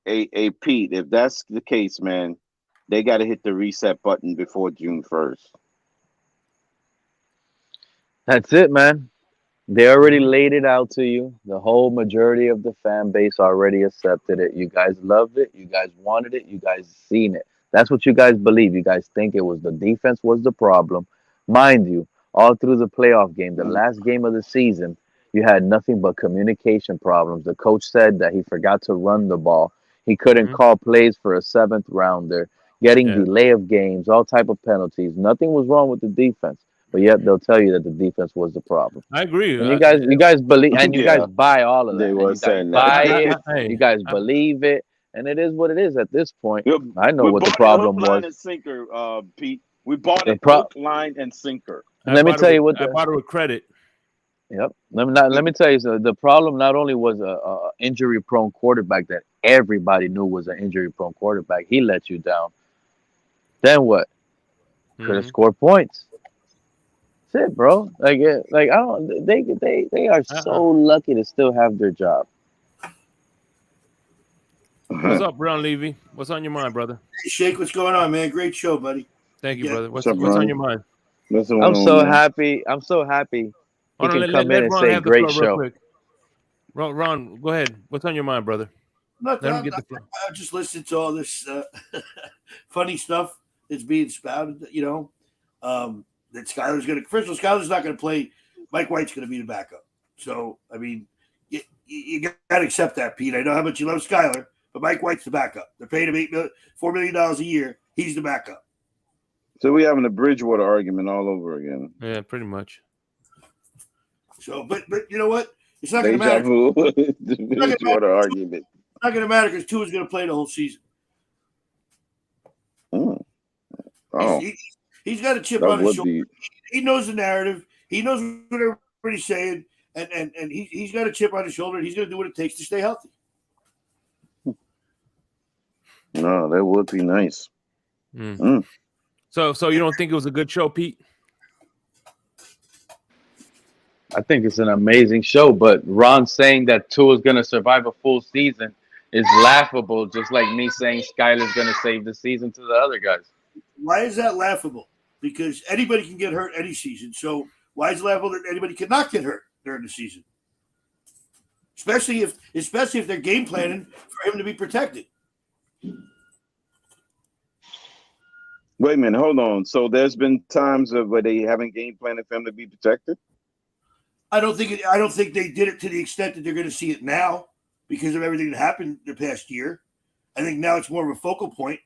Hey, Pete, if that's the case, man, they got to hit the reset button before June 1st. That's it, man. They already laid it out to you. The whole majority of the fan base already accepted it. You guys loved it. You guys wanted it. You guys seen it. That's what you guys believe. You guys think it was the defense was the problem. Mind you, all through the playoff game, the last game of the season, you had nothing but communication problems. The coach said that he forgot to run the ball. He couldn't call plays for a 7th rounder, getting delay of games, all type of penalties. Nothing was wrong with the defense, but yet they'll tell you that the defense was the problem. I agree. And you guys believe, and you guys buy all of that. They were saying buy that. it. You guys believe it, and it is what it is at this point. I know what the problem was. Line and sinker, Pete. We bought a hook, line, and sinker. Let me tell you what I bought it with credit. Yep. Let me tell you, so the problem not only was a injury-prone quarterback that everybody knew was an injury-prone quarterback. He let you down. Then what? Could have scored points. That's it, bro. Like I don't. They are so lucky to still have their job. What's up, Brown Levy? What's on your mind, brother? Hey, Shake, what's going on, man? Great show, buddy. Thank you, brother. What's on your mind? I'm so happy. I'm so happy. He can come in and say, "Great show." Ron, go ahead. What's on your mind, brother? I just listened to all this funny stuff that's being spouted. That Skylar's going to. First of all, Skylar's not going to play. Mike White's going to be the backup. So, I mean, you got to accept that, Pete. I know how much you love Skylar, but Mike White's the backup. They're paying him $4 million a year. He's the backup. So we're having a Bridgewater argument all over again. Yeah, pretty much. So, but you know what? It's not going to matter. The Bridgewater argument. It's not going to matter because Tua's going to play the whole season. Oh. He's got a chip on his shoulder. He knows the narrative. He knows what everybody's saying, and he's got a chip on his shoulder, and he's going to do what it takes to stay healthy. No, that would be nice. So you don't think it was a good show, Pete? I think it's an amazing show, but Ron saying that Tua's going to survive a full season is laughable, just like me saying Skylar's going to save the season to the other guys. Why is that laughable? Because anybody can get hurt any season. So why is it laughable that anybody cannot get hurt during the season? Especially if they're game planning for him to be protected. Wait a minute, hold on. So there's been times where they haven't game planned for him to be protected? I don't think they did it to the extent that they're going to see it now because of everything that happened the past year. I think now it's more of a focal point.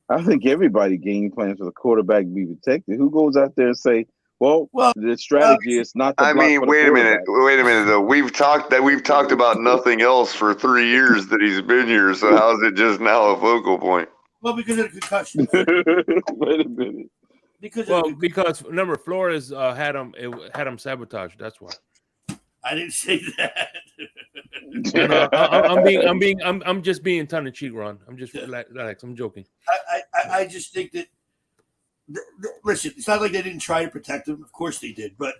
I think everybody game plans for the quarterback to be protected. Who goes out there and say, well the strategy is not to block for the wait a minute, though. We've talked about nothing else for 3 years that he's been here. So how is it just now a focal point? Well, because of the concussion. Wait a minute. Because remember Flores had him sabotaged. That's why. I didn't say that. I'm just being tongue in cheek, Ron. I'm just relax. I'm joking. I just think that. Listen, it's not like they didn't try to protect him. Of course they did, but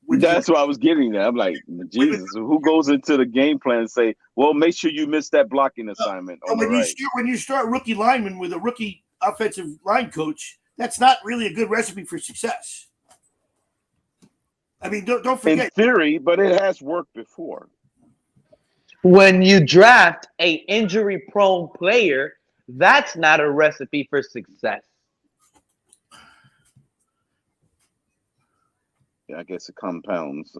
that's what I was getting at. I'm like, Jesus, who goes into the game plan and say, well, make sure you miss that blocking assignment on the right. When you start rookie lineman with a rookie offensive line coach, that's not really a good recipe for success. I mean, don't forget. In theory, but it has worked before. When you draft a injury-prone player, that's not a recipe for success. Yeah, I guess it compounds.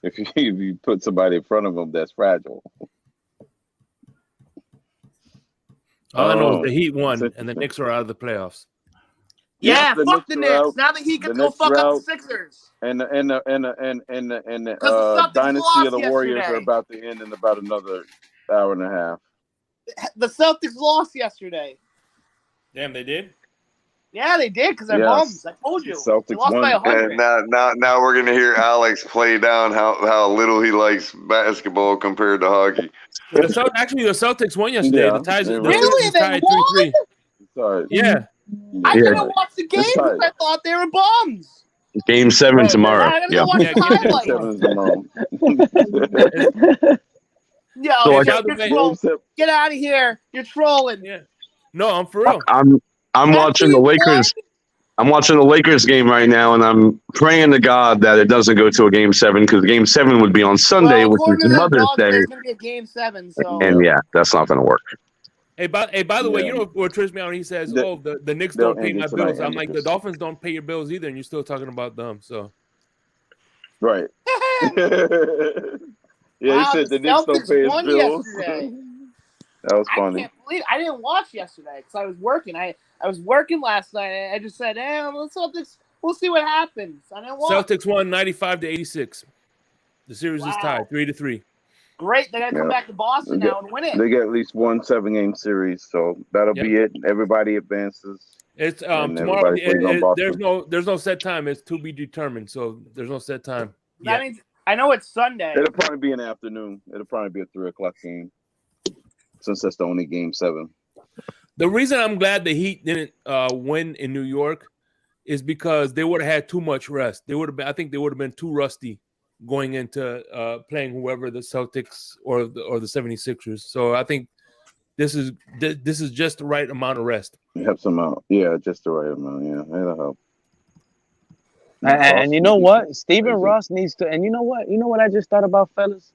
if you put somebody in front of them that's fragile. All I know is the Heat won, and the Knicks are out of the playoffs. Yeah, fuck the Knicks. Now that he can go fuck up the Sixers. And the dynasty of the Warriors are about to end in about another hour and a half. The Celtics lost yesterday. Damn, they did? Yeah, they did because they're bums. I told you. Celtics they lost by 100. Now we're gonna hear Alex play down how little he likes basketball compared to hockey. The Celtics won yesterday. Yeah, the ties really? They tied won? 3-3. Sorry. Yeah. I didn't watch the game because I thought they were bums. Game 7 tomorrow. I didn't watch the highlights. Yo, get out of here! You're trolling. Yeah. No, I'm for real. I'm watching the Lakers. I'm watching the Lakers game right now, and I'm praying to God that it doesn't go to a game 7 because game 7 would be on Sunday, which is Mother's Day. There's gonna be a game 7, so. And yeah, that's not going to work. Hey, by the way, you know what trips me out? He says, the Knicks don't pay my bills. I'm like, the Dolphins don't pay your bills either, and you're still talking about them. So. Right. Yeah, he said the Knicks don't pay his bills. That was funny. I can't believe I didn't watch yesterday because I was working. I was working last night. And I just said, Celtics. We'll see what happens. I didn't watch. Celtics won 95-86. The series is tied 3-3. Great. They got to come back to Boston now and win it. They get at least one 7-game series, so that'll be it. Everybody advances. It's tomorrow. There's no set time. It's to be determined. So there's no set time. That means I know it's Sunday. It'll probably be an afternoon. It'll probably be a 3:00 game, since that's the only game 7. The reason I'm glad the Heat didn't win in New York is because they would have had too much rest. I think they would have been too rusty going into playing whoever the Celtics or the 76ers. So I think this is just the right amount of rest. You have some out. Yeah, just the right amount. Yeah, that'll help. And you know what? Stephen Ross needs to. And you know what? You know what I just thought about, fellas?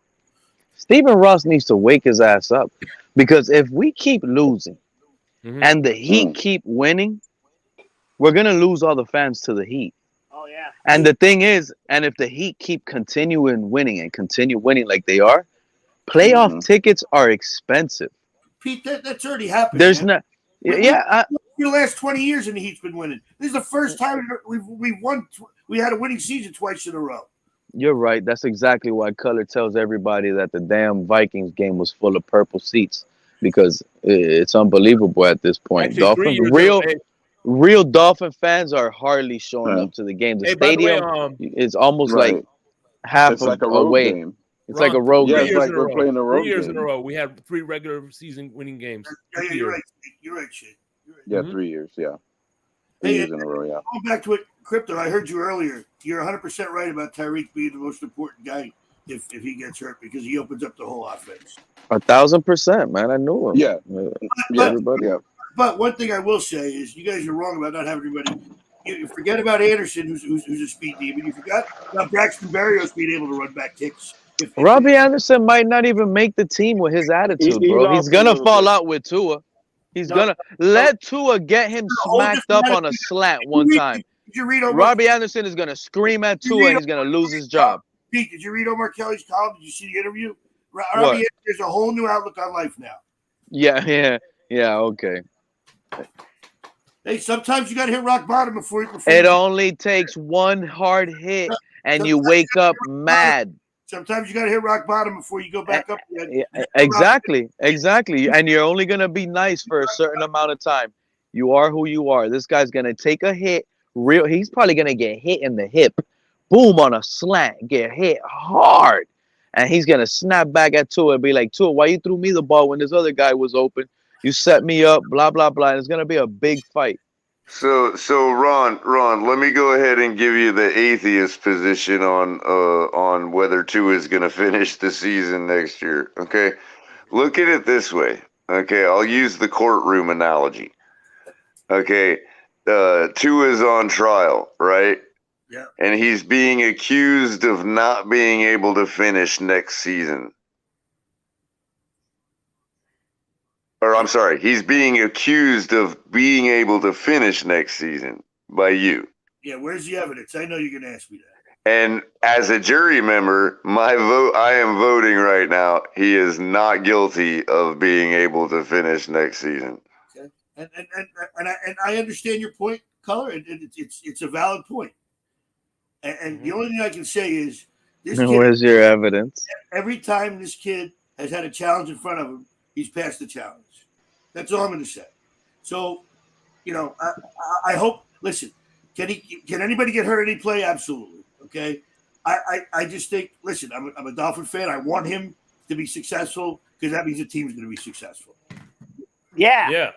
Stephen Ross needs to wake his ass up, because if we keep losing and the Heat keep winning, we're gonna lose all the fans to the Heat. Oh yeah. And the thing is, and if the Heat keep continuing winning and continue winning like they are, playoff tickets are expensive. Pete, that's already happened. There's man. not. Yeah. The last 20 years, and the Heat's been winning. This is the first time we've won. We had a winning season twice in a row. You're right. That's exactly why Color tells everybody that the damn Vikings game was full of purple seats, because it's unbelievable at this point. Actually, Real Dolphin fans are hardly showing up to the game. The stadium is almost like half like a road away. game. It's like a road game. It's like we're playing a road game. 3 years in a row, we had 3 regular season winning games. Yeah, you're right. You're right, shit. Yeah, 3 years. Yeah, 3 years in a row. Yeah. Going back to it, Crypto. I heard you earlier. You're 100% right about Tyreek being the most important guy if he gets hurt, because he opens up the whole offense. 1,000%, man. I knew him. Yeah. Everybody. Yeah. But one thing I will say is, you guys are wrong about not having everybody. You forget about Anderson, who's a speed demon. You forgot about Braxton Berrios being able to run back kicks. Robbie Anderson might not even make the team with his attitude, bro. He's gonna fall out with Tua. He's gonna let Tua get him smacked up on a slant one time. Did you read Robbie Anderson is gonna scream at Tua and he's gonna lose his job. Pete, did you read Omar Kelly's column? Did you see the interview? Robbie, there's a whole new outlook on life now. Yeah. Okay. Hey, sometimes you got to hit rock bottom before you. It only takes one hard hit, and you wake up mad. Sometimes you got to hit rock bottom before you go back up again. Exactly. And you're only gonna be nice for a certain amount of time. You are who you are. This guy's gonna take a hit. He's probably gonna get hit in the hip. Boom, on a slant, get hit hard. and he's gonna snap back at Tua and be like, Tua, why you threw me the ball when this other guy was open? You set me up, blah blah blah. And it's gonna be a big fight. So Ron, let me go ahead and give you the atheist position on whether Tua is going to finish the season next year. Okay, look at it this way. Okay, I'll use the courtroom analogy. Okay, Tua is on trial, right? Yeah. And he's being accused of not being able to finish next season. Or I'm sorry, he's being accused of being able to finish next season by you. Yeah, where's the evidence? I know you're going to ask me that. And as a jury member, my vote, I am voting right now. He is not guilty of being able to finish next season. Okay. And I understand your point, Color, and it's a valid point. And the only thing I can say is this kid, where's your evidence? Every time this kid has had a challenge in front of him, he's passed the challenge. That's all I'm going to say. So, I hope. Listen, can anybody get hurt any play? Absolutely. Okay. I just think. Listen, I'm a Dolphin fan. I want him to be successful because that means the team's going to be successful. Yeah. Yeah.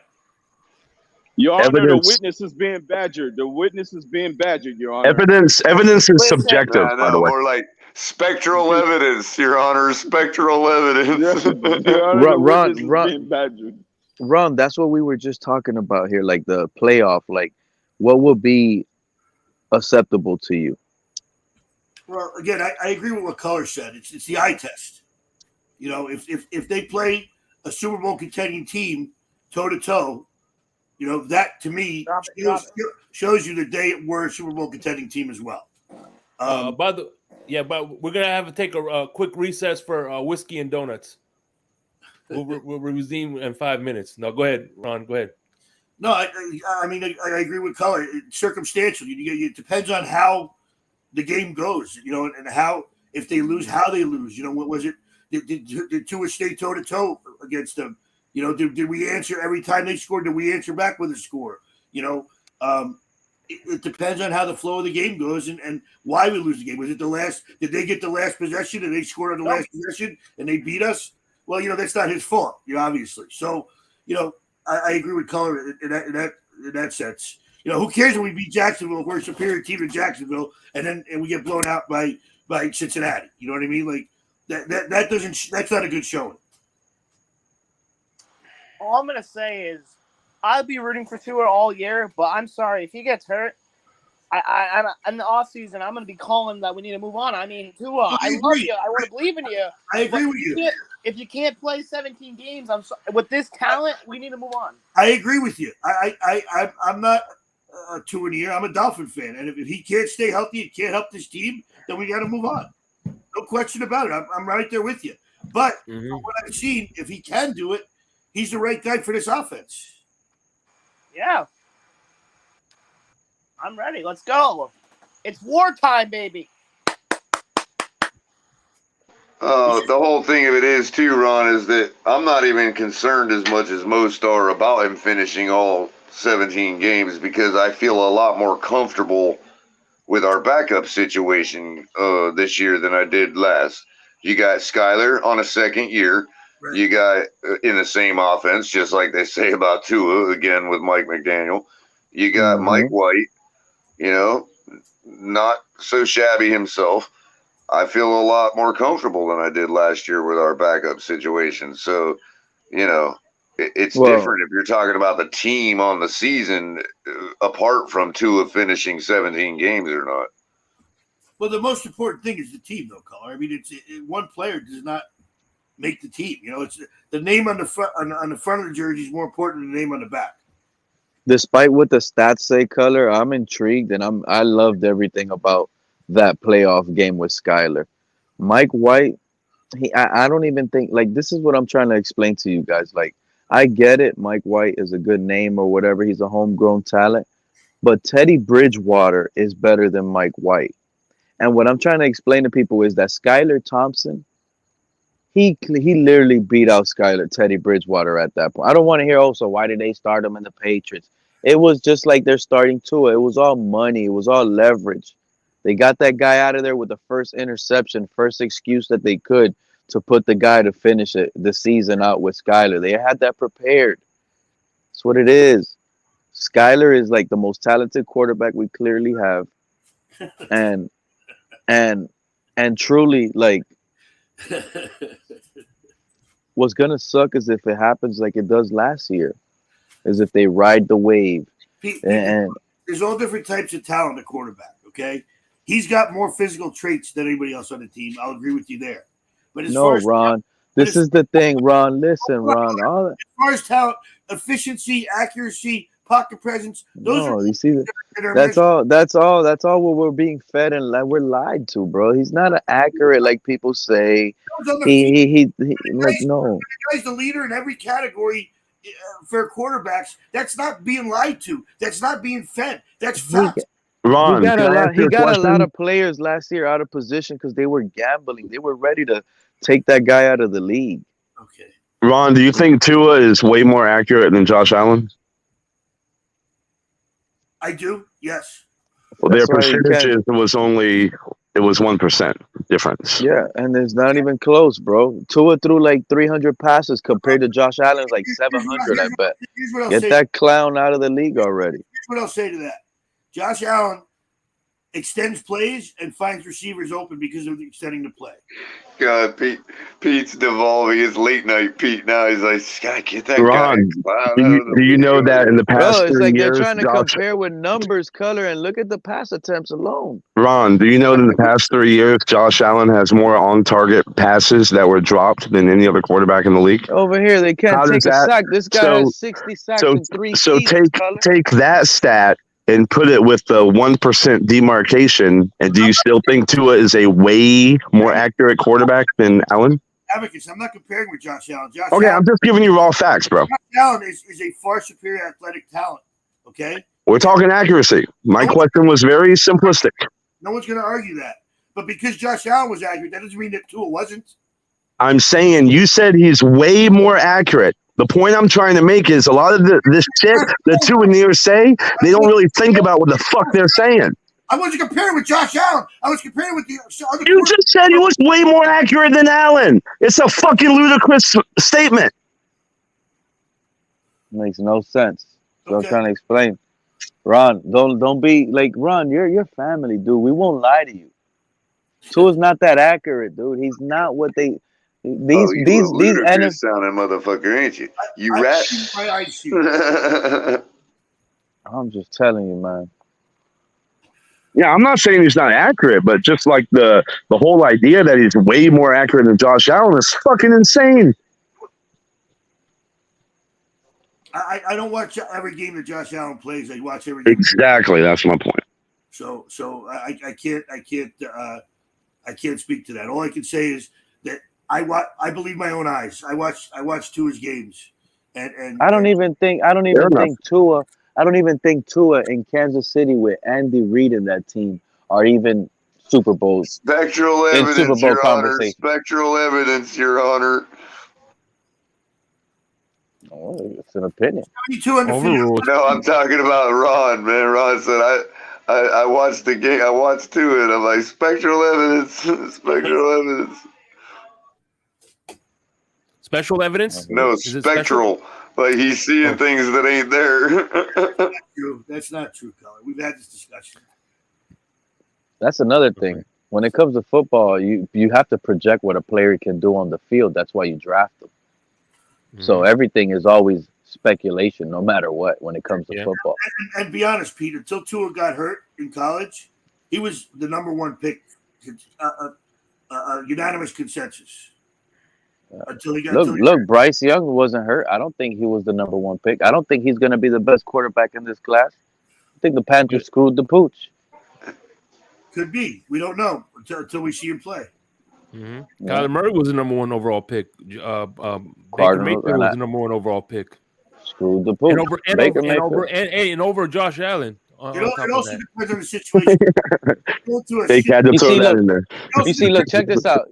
Your Honor, Evidence. the witness is being badgered. The witness is being badgered, Your Honor. Evidence is subjective, by the way. More like spectral evidence, Your Honor. Spectral evidence. Ron, that's what we were just talking about here, like the playoff. Like, what would be acceptable to you? Well, again, I agree with what Color said. It's the eye test. If they play a Super Bowl contending team toe to toe, that to me shows you that they were a Super Bowl contending team as well. But we're gonna have to take a quick recess for whiskey and donuts. We'll resume in 5 minutes. No, go ahead, Ron. Go ahead. No, I mean I agree with Color. It's circumstantial. It depends on how the game goes, and how if they lose, how they lose. What was it? Did Tua stay toe to toe against them? Did we answer every time they scored? Did we answer back with a score? It depends on how the flow of the game goes and why we lose the game. Was it the last? Did they get the last possession and they scored on the last possession and they beat us? Well, that's not his fault, obviously. So, I agree with Color in that sense. Who cares when we beat Jacksonville if we're a superior team in Jacksonville and we get blown out by Cincinnati? You know what I mean? Like that's not a good showing. All I'm gonna say is I'll be rooting for Tua all year, but I'm sorry if he gets hurt. I'm in the off season. I'm gonna be calling that we need to move on. I mean, Tua, I love you. I want to believe in you. I agree with you. If you can't play 17 games, with this talent, we need to move on. I agree with you. I'm not a Tua-nion. I'm a Dolphin fan, and if he can't stay healthy and can't help this team, then we got to move on. No question about it. I'm right there with you. But from what I've seen, if he can do it, he's the right guy for this offense. Yeah. I'm ready. Let's go. It's wartime, baby. The whole thing of it is, too, Ron, is that I'm not even concerned as much as most are about him finishing all 17 games because I feel a lot more comfortable with our backup situation this year than I did last. You got Skylar on a second year. Right. You got in the same offense, just like they say about Tua, again with Mike McDaniel. You got Mike White, not so shabby himself. I feel a lot more comfortable than I did last year with our backup situation. So, it's different if you're talking about the team on the season apart from Tua finishing 17 games or not. Well, the most important thing is the team, though, Color. I mean, one player does not make the team. It's the name on the front on the front of the jersey is more important than the name on the back. Despite what the stats say, Color, I'm intrigued and I loved everything about that playoff game with Skylar. Mike White, I don't even think, like, this is what I'm trying to explain to you guys. Like, I get it. Mike White is a good name or whatever. He's a homegrown talent. But Teddy Bridgewater is better than Mike White. And what I'm trying to explain to people is that Skylar Thompson, he literally beat out Teddy Bridgewater at that point. I don't want to hear, so why did they start him in the Patriots? It was just like they're starting Tua. It was all money. It was all leverage. They got that guy out of there with the first interception, first excuse that they could to put the guy to finish the season out with Skylar. They had that prepared. That's what it is. Skylar is like the most talented quarterback we clearly have. And truly, like, what's gonna suck is if it happens like it does last year, is if they ride the wave. And there's all different types of talent at quarterback, okay? He's got more physical traits than anybody else on the team. I'll agree with you there. But as far as Ron, this is the thing, Ron. Listen, Ron. As far as talent, efficiency, accuracy, pocket presence, you see that's all what we're being fed and we're lied to, bro. He's not accurate like people say. He like no. The guy's the leader in every category for quarterbacks. That's not being lied to. That's not being fed. That's fact. Ron, he got a lot of players last year out of position because they were gambling. They were ready to take that guy out of the league. Okay. Ron, do you think Tua is way more accurate than Josh Allen? I do, yes. Well, their percentages was 1% difference. Yeah, and it's not even close, bro. Tua threw like 300 passes compared to Josh Allen's like 700. I bet. Get that clown out of the league already. Here's what I'll say to that: Josh Allen extends plays and finds receivers open because of extending the play. God, Pete's devolving. It's late night Pete now. He's like, gotta get that Ron, guy. Do you know that in the past 3 it's like years, they're trying to compare with numbers, color, and look at the pass attempts alone. Ron, do you know that in the past 3 years, Josh Allen has more on-target passes that were dropped than any other quarterback in the league? Over here, they can't take a sack. This guy has 60 sacks in 3 seasons. So take that stat and put it with the 1% demarcation, and do you still think Tua is a way more accurate quarterback than Allen? Advocates, I'm not comparing with Josh Allen. I'm just giving you raw facts, bro. Josh Allen is a far superior athletic talent, okay? We're talking accuracy. My question was very simplistic. No one's going to argue that. But because Josh Allen was accurate, that doesn't mean that Tua wasn't. I'm saying you said he's way more accurate. The point I'm trying to make is a lot of this shit that Tua and Near say, they don't really think about what the fuck they're saying. I wasn't comparing with Josh Allen. I was comparing with the other. You just said he was way more accurate than Allen. It's a fucking ludicrous statement. Makes no sense. So I'm trying to explain. Ron, don't be like Ron. You're family, dude. We won't lie to you. Tua's not that accurate, dude. He's not what they. These NFL sounding motherfucker, ain't you? You rat. I'm just telling you, man. Yeah, I'm not saying he's not accurate, but just like the whole idea that he's way more accurate than Josh Allen is fucking insane. I don't watch every game that Josh Allen plays. I watch every game. Exactly, that's my point. So I can't speak to that. All I can say is that I believe my own eyes. I watched Tua's games, and I don't even think Tua in Kansas City with Andy Reid in that team are even Super Bowl spectral evidence, Your Honor. Spectral evidence, Your Honor. Oh, it's an opinion. No, I'm talking about Ron, man. Ron said I watched the game. I watched Tua, and I'm like spectral evidence, spectral evidence. Special evidence? No, spectral. Like he's seeing things that ain't there. That's not true, Colin. We've had this discussion. That's another thing. When it comes to football, you have to project what a player can do on the field. That's why you draft them. Mm-hmm. So everything is always speculation, no matter what, when it comes to football. And be honest, Peter, until Tua got hurt in college, he was the number one pick, unanimous consensus. Until he got look, Bryce Young wasn't hurt. I don't think he was the number one pick. I don't think he's going to be the best quarterback in this class. I think the Panthers screwed the pooch. Could be. We don't know until we see him play. Mm-hmm. Yeah. Kyler Murray was the number one overall pick. Baker Mayfield was the number one overall pick. Screwed the pooch. And over Josh Allen. It also depends on the situation. They had to throw that in there. You see, look, check this out.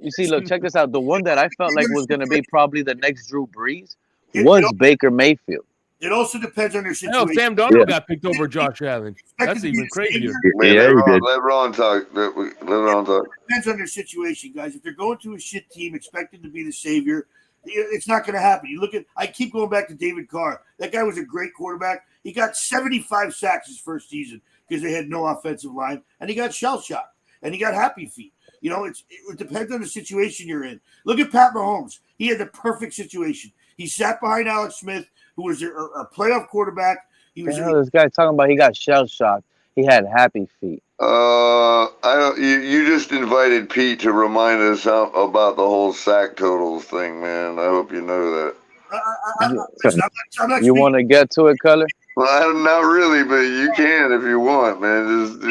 Check this out. The one that I felt like was going to be probably the next Drew Brees was Baker Mayfield. It also depends on their situation. Hell, Sam Darnold got picked over Josh Allen. That's even crazier. Man, let Ron talk. Let Ron talk. Depends on their situation, guys. If they're going to a shit team expecting to be the savior, it's not going to happen. You look at, I keep going back to David Carr. That guy was a great quarterback. He got 75 sacks his first season because they had no offensive line, and he got shell-shocked, and he got happy feet. You know, it depends on the situation you're in. Look at Pat Mahomes. He had the perfect situation. He sat behind Alex Smith, who was a playoff quarterback. He was this guy talking about he got shell-shocked. He had happy feet. You just invited Pete to remind us about the whole sack totals thing, man. I hope you know that. You want to get to it, Color? Well, not really, but you can if you want, man. Just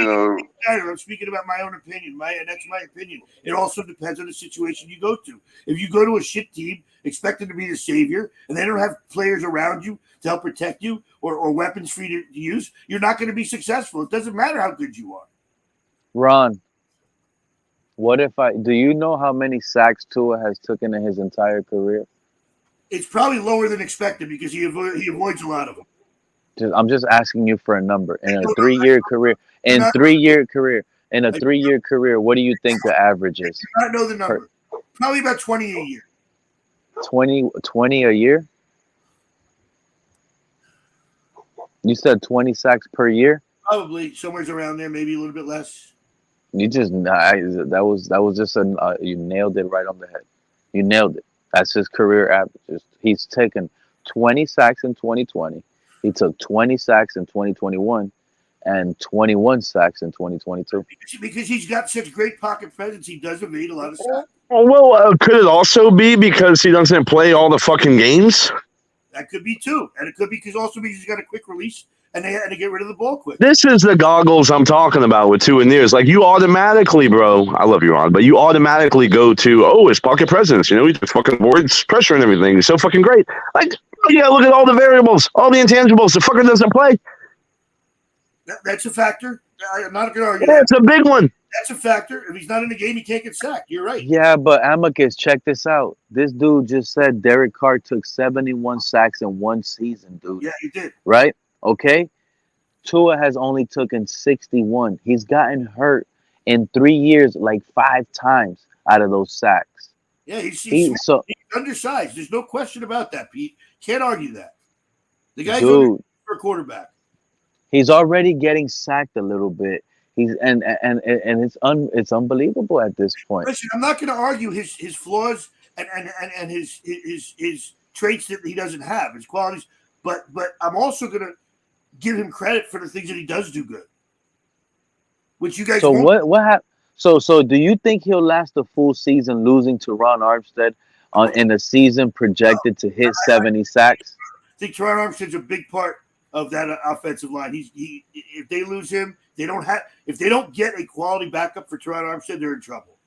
I'm speaking about my own opinion, and that's my opinion. It also depends on the situation you go to. If you go to a shit team expecting to be the savior, and they don't have players around you to help protect you or weapons for you to use, you're not going to be successful. It doesn't matter how good you are. Ron, what if do you know how many sacks Tua has taken in his entire career? It's probably lower than expected because he avoids a lot of them. I'm just asking you for a number in a 3-year career. In a 3-year career, what do you think the average is? I don't know the number. Probably about 20 a year. 20 a year? You said 20 sacks per year? Probably somewhere around there, maybe a little bit less. You just that was just you nailed it right on the head. You nailed it. That's his career average. He's taken 20 sacks in 2020. He took 20 sacks in 2021 and 21 sacks in 2022. Because he's got such great pocket presence, he does evade a lot of sacks. Well, could it also be because he doesn't play all the fucking games? That could be too. And it could be because he's got a quick release and they had to get rid of the ball quick. This is the goggles I'm talking about with Tua Nears. Like, you automatically, bro, I love you, Ron, but you automatically go to, his pocket presence. You know, he just fucking avoids pressure and everything. He's so fucking great. Like, yeah, look at all the variables, all the intangibles. The fucker doesn't play. That's a factor. I'm not going to argue. Yeah, it's a big one. That's a factor. If he's not in the game, he can't get sacked. You're right. Yeah, but Amicus, check this out. This dude just said Derek Carr took 71 sacks in one season, dude. Yeah, he did. Right? Okay. Tua has only taken 61. He's gotten hurt in 3 years like 5 times out of those sacks. Yeah, he's undersized. There's no question about that, Pete. Can't argue that. The guy's for a quarterback. He's already getting sacked a little bit. And it's unbelievable at this point. Listen, I'm not going to argue his flaws and his traits that he doesn't have, his qualities, but I'm also going to give him credit for the things that he does do good. Which you guys. So what happened? So do you think he'll last a full season losing to Ron Armstead in a season projected to hit 70 sacks? I think Teron Armstead's a big part of that offensive line. If they lose him, if they don't get a quality backup for Teron Armstead, they're in trouble.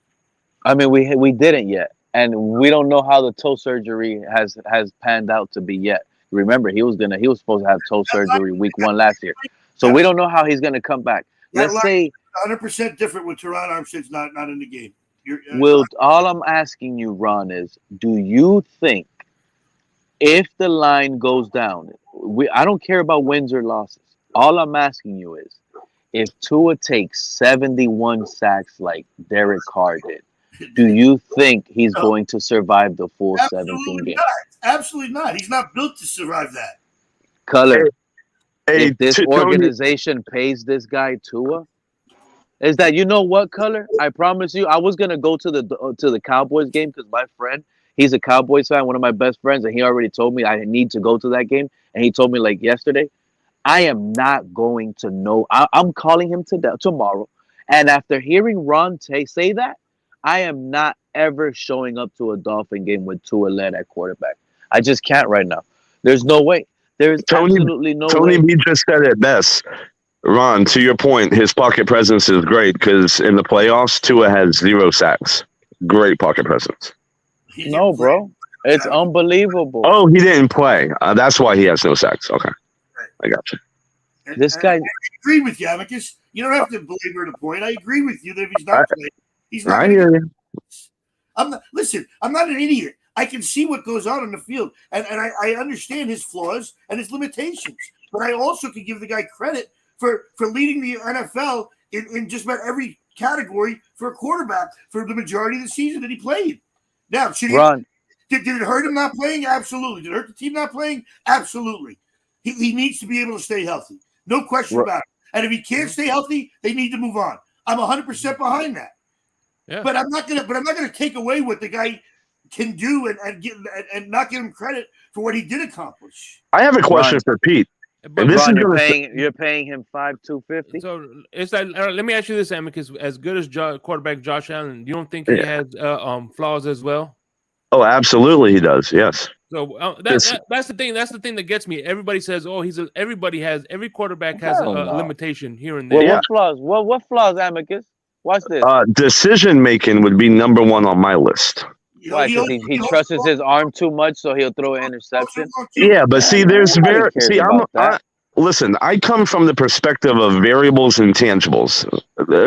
I mean, we didn't yet, and we don't know how the toe surgery has panned out to be yet. Remember, he was supposed to have toe surgery week 1 last year, so we don't know how he's gonna come back. Let's say 100% different when Teron Armstead's not in the game. All I'm asking you, Ron, is do you think if the line goes down, I don't care about wins or losses. All I'm asking you is if Tua takes 71 sacks like Derek Carr did, do you think he's going to survive the full 17 games? Absolutely not. He's not built to survive that. Color. If this organization pays this guy Tua, is that, you know what, Color? I promise you, I was gonna go to the Cowboys game because my friend, he's a Cowboys fan, one of my best friends, and he already told me I need to go to that game. And he told me like yesterday, I am not going to know. I'm calling him tomorrow. And after hearing Ron say that, I am not ever showing up to a Dolphin game with Tua led at quarterback. I just can't right now. There's no way. There's absolutely no way. Tony B just said it best. Ron, to your point, his pocket presence is great because in the playoffs, Tua has 0 sacks. Great pocket presence. No, bro. It's unbelievable. Oh, he didn't play. That's why he has no sacks. Okay. I got you. This guy. I agree with you, Amicus. You don't have to belabor the point. I agree with you that if he's not playing, he's not. I hear you. I'm not an idiot. I can see what goes on the field, and I understand his flaws and his limitations. But I also can give the guy credit for leading the NFL in just about every category for a quarterback for the majority of the season that he played. Now, did it hurt him not playing? Absolutely. Did it hurt the team not playing? Absolutely. He needs to be able to stay healthy. No question about it. And if he can't stay healthy, they need to move on. I'm 100% behind that. Yeah. But I'm not gonna take away what the guy can do and not give him credit for what he did accomplish. I have a question for Pete. But Ron, you're paying him $5,250. So it's like, let me ask you this, Amicus: as good as quarterback Josh Allen, you don't think he has flaws as well? Oh, absolutely, he does. Yes. So that's the thing. That's the thing that gets me. Everybody says, "Oh, every quarterback has a limitation here and there." Well, what flaws? What flaws, Amicus? Watch this. Decision making would be number one on my list. Why? Because he trusts his arm too much, so he'll throw an interception. Yeah, but see, listen, I come from the perspective of variables and tangibles.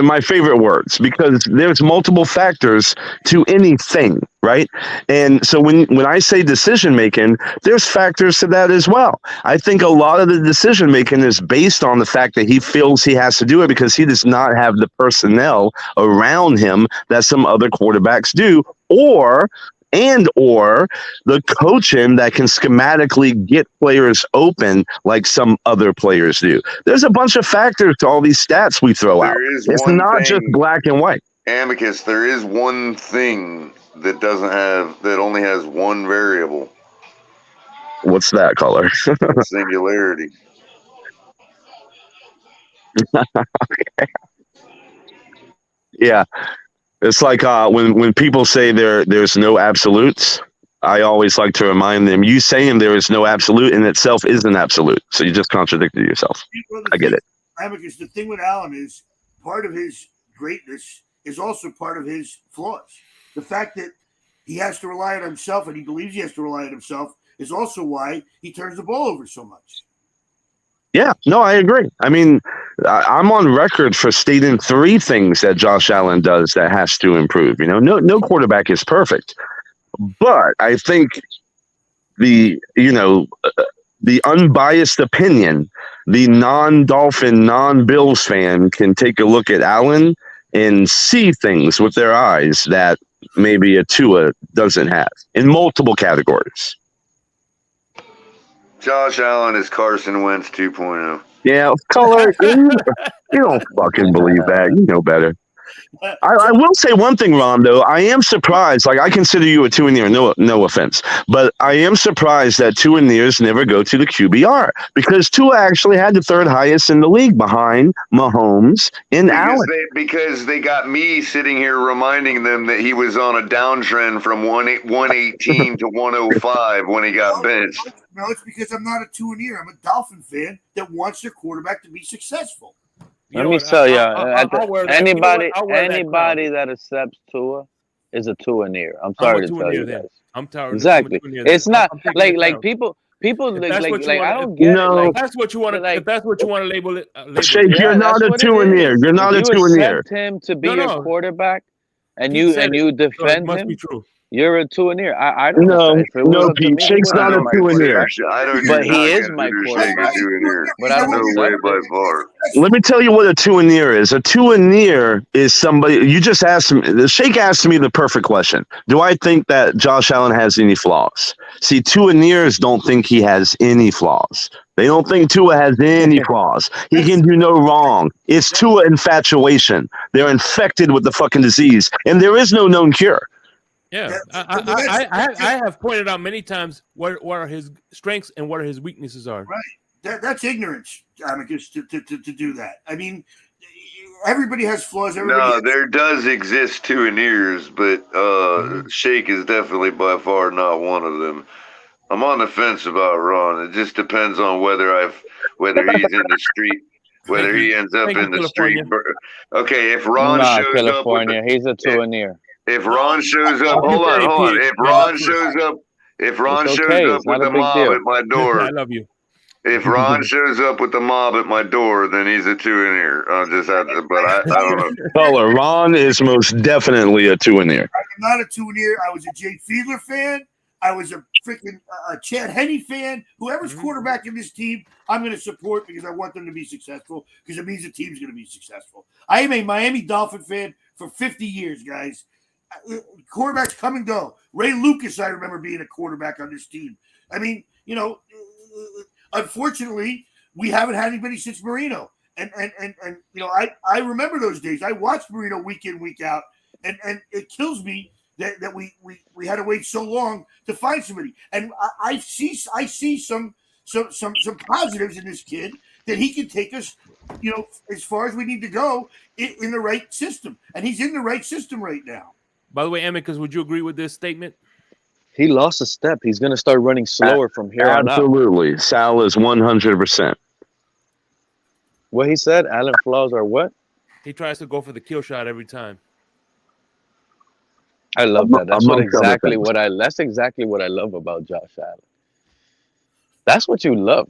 My favorite words, because there's multiple factors to anything, right? And so when I say decision making, there's factors to that as well. I think a lot of the decision making is based on the fact that he feels he has to do it because he does not have the personnel around him that some other quarterbacks do, or the coaching that can schematically get players open like some other players do. There's a bunch of factors to all these stats we throw out. It's not just black and white. Amicus, there is one thing that only has one variable. What's that, color? Singularity. Okay. Yeah. It's like when people say there's no absolutes, I always like to remind them, you saying there is no absolute in itself is an absolute. So you just contradicted yourself. I get it. Amicus, the thing with Allen is part of his greatness is also part of his flaws. The fact that he has to rely on himself and he believes he has to rely on himself is also why he turns the ball over so much. Yeah, no, I agree. I mean, I'm on record for stating 3 things that Josh Allen does that has to improve. No quarterback is perfect, but I think the unbiased opinion, the non-Dolphin, non-Bills fan can take a look at Allen and see things with their eyes that maybe a Tua doesn't have in multiple categories. Josh Allen is Carson Wentz 2.0. Yeah, color. You don't fucking believe that. You know better. I will say one thing, Ron, though. I am surprised. Like, I consider you a Tua-nion, no offense. But I am surprised that Tua-nions never go to the QBR because Tua actually had the 3rd highest in the league behind Mahomes and Allen. Because they got me sitting here reminding them that he was on a downtrend from 118 to 105 when he got benched. No, it's because I'm not a Tua-nion. I'm a Dolphin fan that wants their quarterback to be successful. Let me tell you, anybody that accepts Tua is a Tua-nion. I'm sorry to tell you guys. I'm tired. Exactly. It's not like people I don't get it. If that's what you want to label it. Shake, you're not a Tua-nion. You're not a Tua-nion. You accept him to be your quarterback, and you defend him. You're a Tua-nion. I don't know. No, Pete. Shake's not a Tua-nion. But he is my quarterback. But I don't know by far. Let me tell you what a Tua-nion is. A Tua-nion is somebody. You just asked me. Shake asked me the perfect question. Do I think that Josh Allen has any flaws? See, Tua-nions don't think he has any flaws. They don't think Tua has any flaws. He can do no wrong. It's Tua infatuation. They're infected with the fucking disease, and there is no known cure. Yeah, I have pointed out many times what are his strengths and what his weaknesses are. Right, that's ignorance, Amicus, to do that. I mean, everybody has flaws. There does exist Tua-nions, but Shake is definitely by far not one of them. I'm on the fence about Ron. It just depends on whether he's in the street, whether he ends up in the street. Okay, if Ron shows California, up, he's a Tua-nion. If Ron shows up, hold on. If Ron shows up with the mob at my door, I love you. If Ron shows up with the mob at my door, then he's a Tua-nion. I don't know. Ron is most definitely a Tua-nion. I'm not a Tua-nion. I was a Jay Fiedler fan. I was a freaking Chad Henne fan. Whoever's quarterback in this team, I'm going to support because I want them to be successful because it means the team's going to be successful. I am a Miami Dolphin fan for 50 years, guys. Quarterbacks come and go. Ray Lucas, I remember being a quarterback on this team. I mean, unfortunately, we haven't had anybody since Marino. And I remember those days. I watched Marino week in, week out, and it kills me that we had to wait so long to find somebody. And I see some positives in this kid that he can take us, as far as we need to go in the right system. And he's in the right system right now. By the way, Amicus, would you agree with this statement? He lost a step. He's going to start running slower from here on out. Absolutely. Sal is 100%. What he said, Allen Flowers are what? He tries to go for the kill shot every time. I love that. That's exactly what I love about Josh Allen. That's what you love.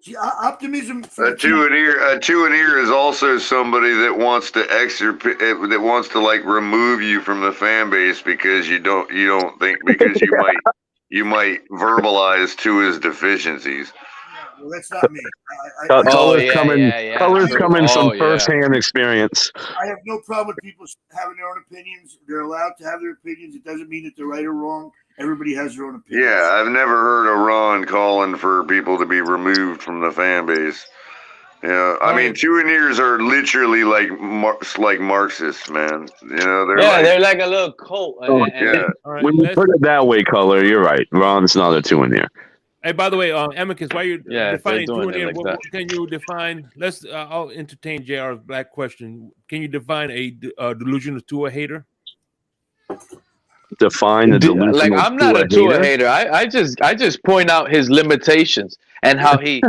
See, optimism. A two-and-ear is also somebody that wants to like remove you from the fan base because you don't think because you might verbalize Tua's deficiencies. Well, that's not me. Colors coming from first-hand experience. I have no problem with people having their own opinions. They're allowed to have their opinions. It doesn't mean that they're right or wrong. Everybody has their own opinion. Yeah, I've never heard of Ron calling for people to be removed from the fan base. Yeah, I mean, two-and-ears are literally like Marxists, man. They're like a little cult. When you put it that way, Color, you're right. Ron's not a two-and-ear. Hey, by the way, Amicus, while you're defining two-and-ear, like can you define? I'll entertain JR's black question. Can you define a delusional Tua hater? Define the delusional. Like I'm not a Tua hater. I just point out his limitations and how he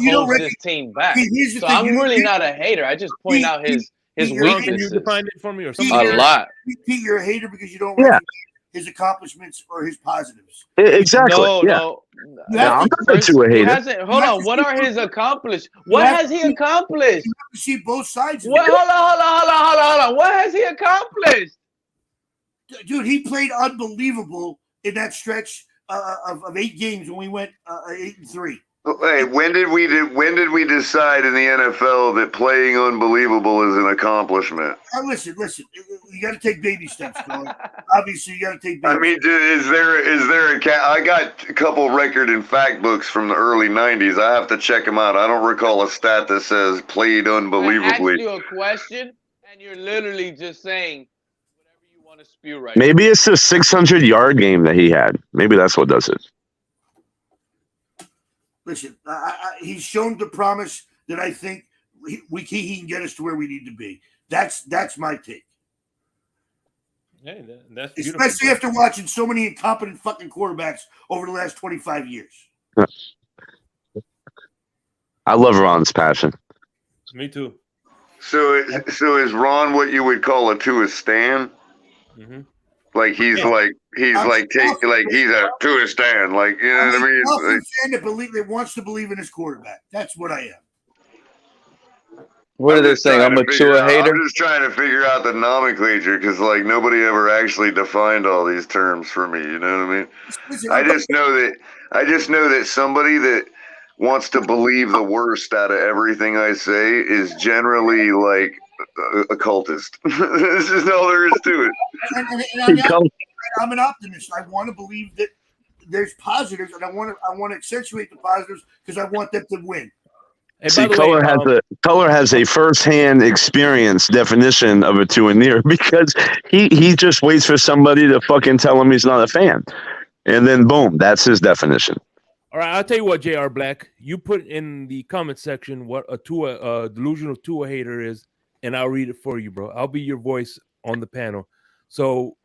holds this team back. So I'm really not a hater. I just point out his weaknesses. Can you define it for me or something? A lot. Pete, you're a hater because you don't recognize his accomplishments or his positives. Exactly. No. I'm not a Tua hater. Hold on. What are his accomplishments? What has he accomplished? You have to see both sides. Hold on. What has he accomplished? Dude, he played unbelievable in that stretch of 8 games when we went 8-3. Hey, when did we decide in the NFL that playing unbelievable is an accomplishment? Listen. You got to take baby steps, Colin. Obviously, you got to take baby steps. I mean, is there I got a couple record and fact books from the early 90s. I have to check them out. I don't recall a stat that says played unbelievably. I asked you a question, and you're literally just saying whatever you want to spew right Maybe now. It's the 600-yard game that he had. Maybe that's what does it. Listen, he's shown the promise that I think he can get us to where we need to be. That's my take. Hey, that's beautiful. Especially after watching so many incompetent fucking quarterbacks over the last 25 years. I love Ron's passion. Me too. So is Ron what you would call a Tua stan? Mm-hmm. Like he's a Tua stan. Like, you know what I mean? I'm a fan that wants to believe in his quarterback. That's what I am. What are they saying? I'm a Tua hater? I'm just trying to figure out the nomenclature because, like, nobody ever actually defined all these terms for me. You know what I mean? Listen, I just know that somebody that wants to believe the worst out of everything I say is generally like a cultist. This is all there is to it. And I'm an optimist. I want to believe that there's positives, and I want to accentuate the positives because I want them to win. Hey, see, Color has a first-hand experience definition of a two-and-near because he just waits for somebody to fucking tell him he's not a fan, and then boom, that's his definition. All right, I'll tell you what, JR Black, you put in the comment section what a delusional Tua hater is, and I'll read it for you, bro. I'll be your voice on the panel. So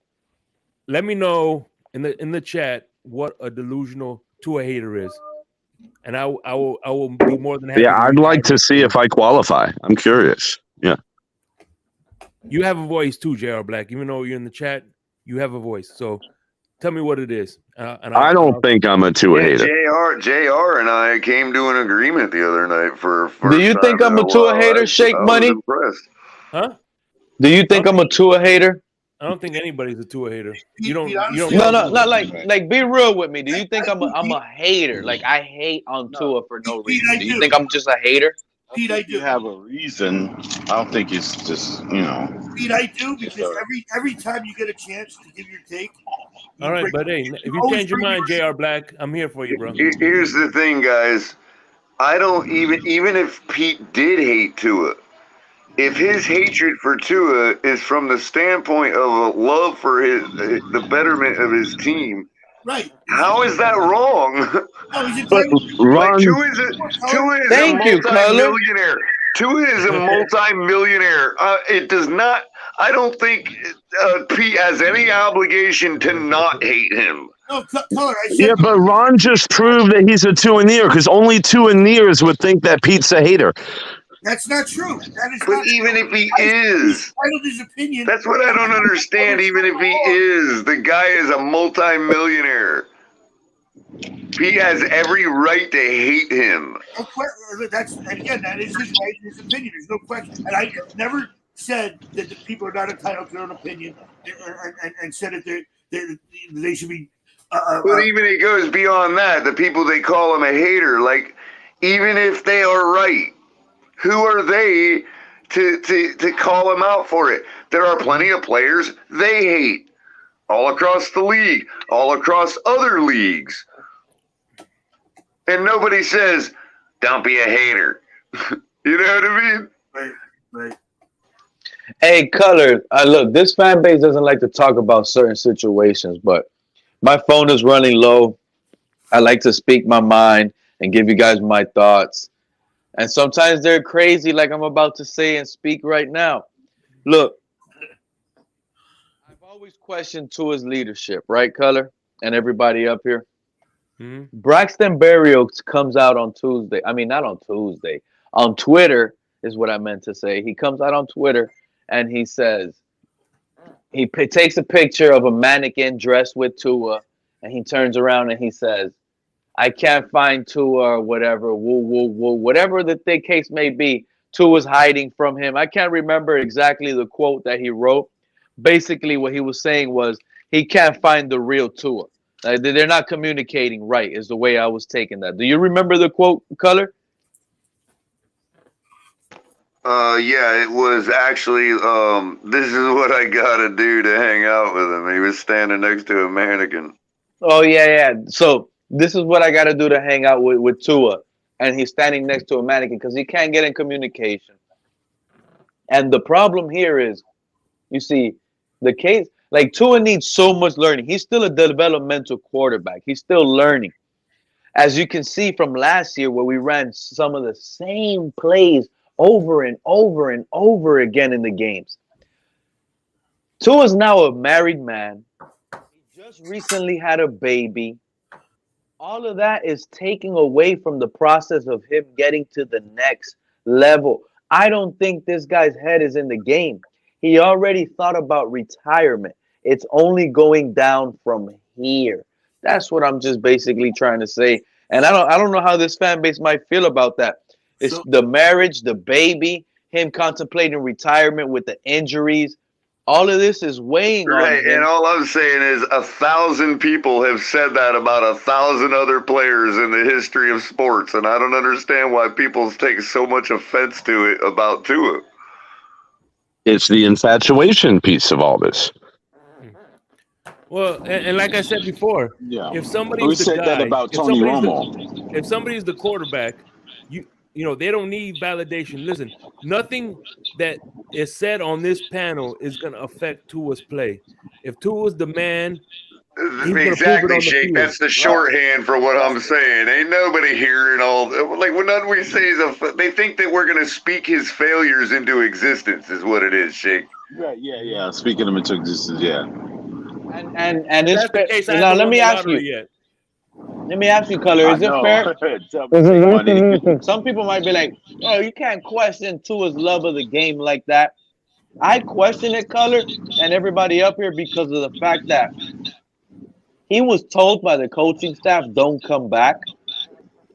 let me know in the chat what a delusional Tua hater is. And I will be more than happy. Yeah, I'd like to see if I qualify. I'm curious. Yeah. You have a voice too, JR Black. Even though you're in the chat, you have a voice. So tell me what it is. I don't think I'm a Tua hater. JR and I came to an agreement the other night for Do you think I'm a Tua hater, Shake Money? Impressed. Huh? Do you think I'm a Tua hater? I don't think anybody's a Tua hater. You don't. No. Like, be real with me. Do you think I'm a hater? Like, I hate on Tua for no reason. Do you think I'm just a hater? Pete, I do. You have a reason. I don't think it's just Pete, I do because every time you get a chance to give your take. All right, but hey, if you change your mind, JR Black, I'm here for you, bro. Here's the thing, guys. I don't even if Pete did hate Tua, if his hatred for Tua is from the standpoint of a love for the betterment of his team, right? How is that wrong? But Ron, Tua is a multi-millionaire. Tua is a multi-millionaire. It does not. I don't think Pete has any obligation to not hate him. No, Color. Yeah, but Ron just proved that he's a Tua-nion because only Tua-nions would think that Pete's a hater. That's not true. That is but even if he is, his opinion. That's what I don't understand. Even if he is, the guy is a multi-millionaire. He has every right to hate him. That is his right, his opinion. There's no question. And I never said that the people are not entitled to their own opinion, and said that they should be. But even it goes beyond that. The people they call him a hater, like even if they are right, who are they to call him out for it? There are plenty of players they hate all across the league, all across other leagues. And nobody says, don't be a hater. You know what I mean? Right. Hey, Color, look, this fan base doesn't like to talk about certain situations, but my phone is running low. I like to speak my mind and give you guys my thoughts. And sometimes they're crazy like I'm about to say and speak right now. Look, I've always questioned Tua's leadership, right, Color? And everybody up here. Mm-hmm. Braxton Berrios comes out on Tuesday. I mean, not on Tuesday. On Twitter is what I meant to say. He comes out on Twitter and he says, he takes a picture of a mannequin dressed with Tua and he turns around and he says, I can't find Tua or whatever, whatever the case may be. Tua's hiding from him. I can't remember exactly the quote that he wrote. Basically, what he was saying was he can't find the real Tua. They're not communicating right, is the way I was taking that. Do you remember the quote, Color? Yeah, it was actually, this is what I gotta do to hang out with him. He was standing next to a mannequin. Oh, yeah. So this is what I got to do to hang out with Tua. And he's standing next to a mannequin because he can't get in communication. And the problem here is, you see, the case, like Tua needs so much learning. He's still a developmental quarterback. He's still learning. As you can see from last year where we ran some of the same plays over and over and over again in the games. Tua's now a married man. He just recently had a baby. All of that is taking away from the process of him getting to the next level. I don't think this guy's head is in the game. He already thought about retirement. It's only going down from here. That's what I'm just basically trying to say. And I don't know how this fan base might feel about that. It's the marriage, the baby, him contemplating retirement with the injuries. All of this is weighing on him. And all I'm saying is 1,000 people have said that about 1,000 other players in the history of sports, and I don't understand why people take so much offense to it about Tua. It's the infatuation piece of all this. Well, and like I said before, if somebody's the guy, that about Tony Romo. If somebody's the quarterback, you know, they don't need validation. Listen, nothing that is said on this panel is going to affect Tua's play. If Tua's the man, exactly, Shake. That's the shorthand for what I'm saying. Ain't nobody hearing all like when nothing we say is they think that we're going to speak his failures into existence is what it is, Shake. Yeah. Speaking them into existence, yeah. And it's fair. Now let me ask you. Let me ask you, Color. Is it fair? Some people might be like, "Oh, you can't question Tua's love of the game like that." I question it, Color, and everybody up here because of the fact that he was told by the coaching staff, "Don't come back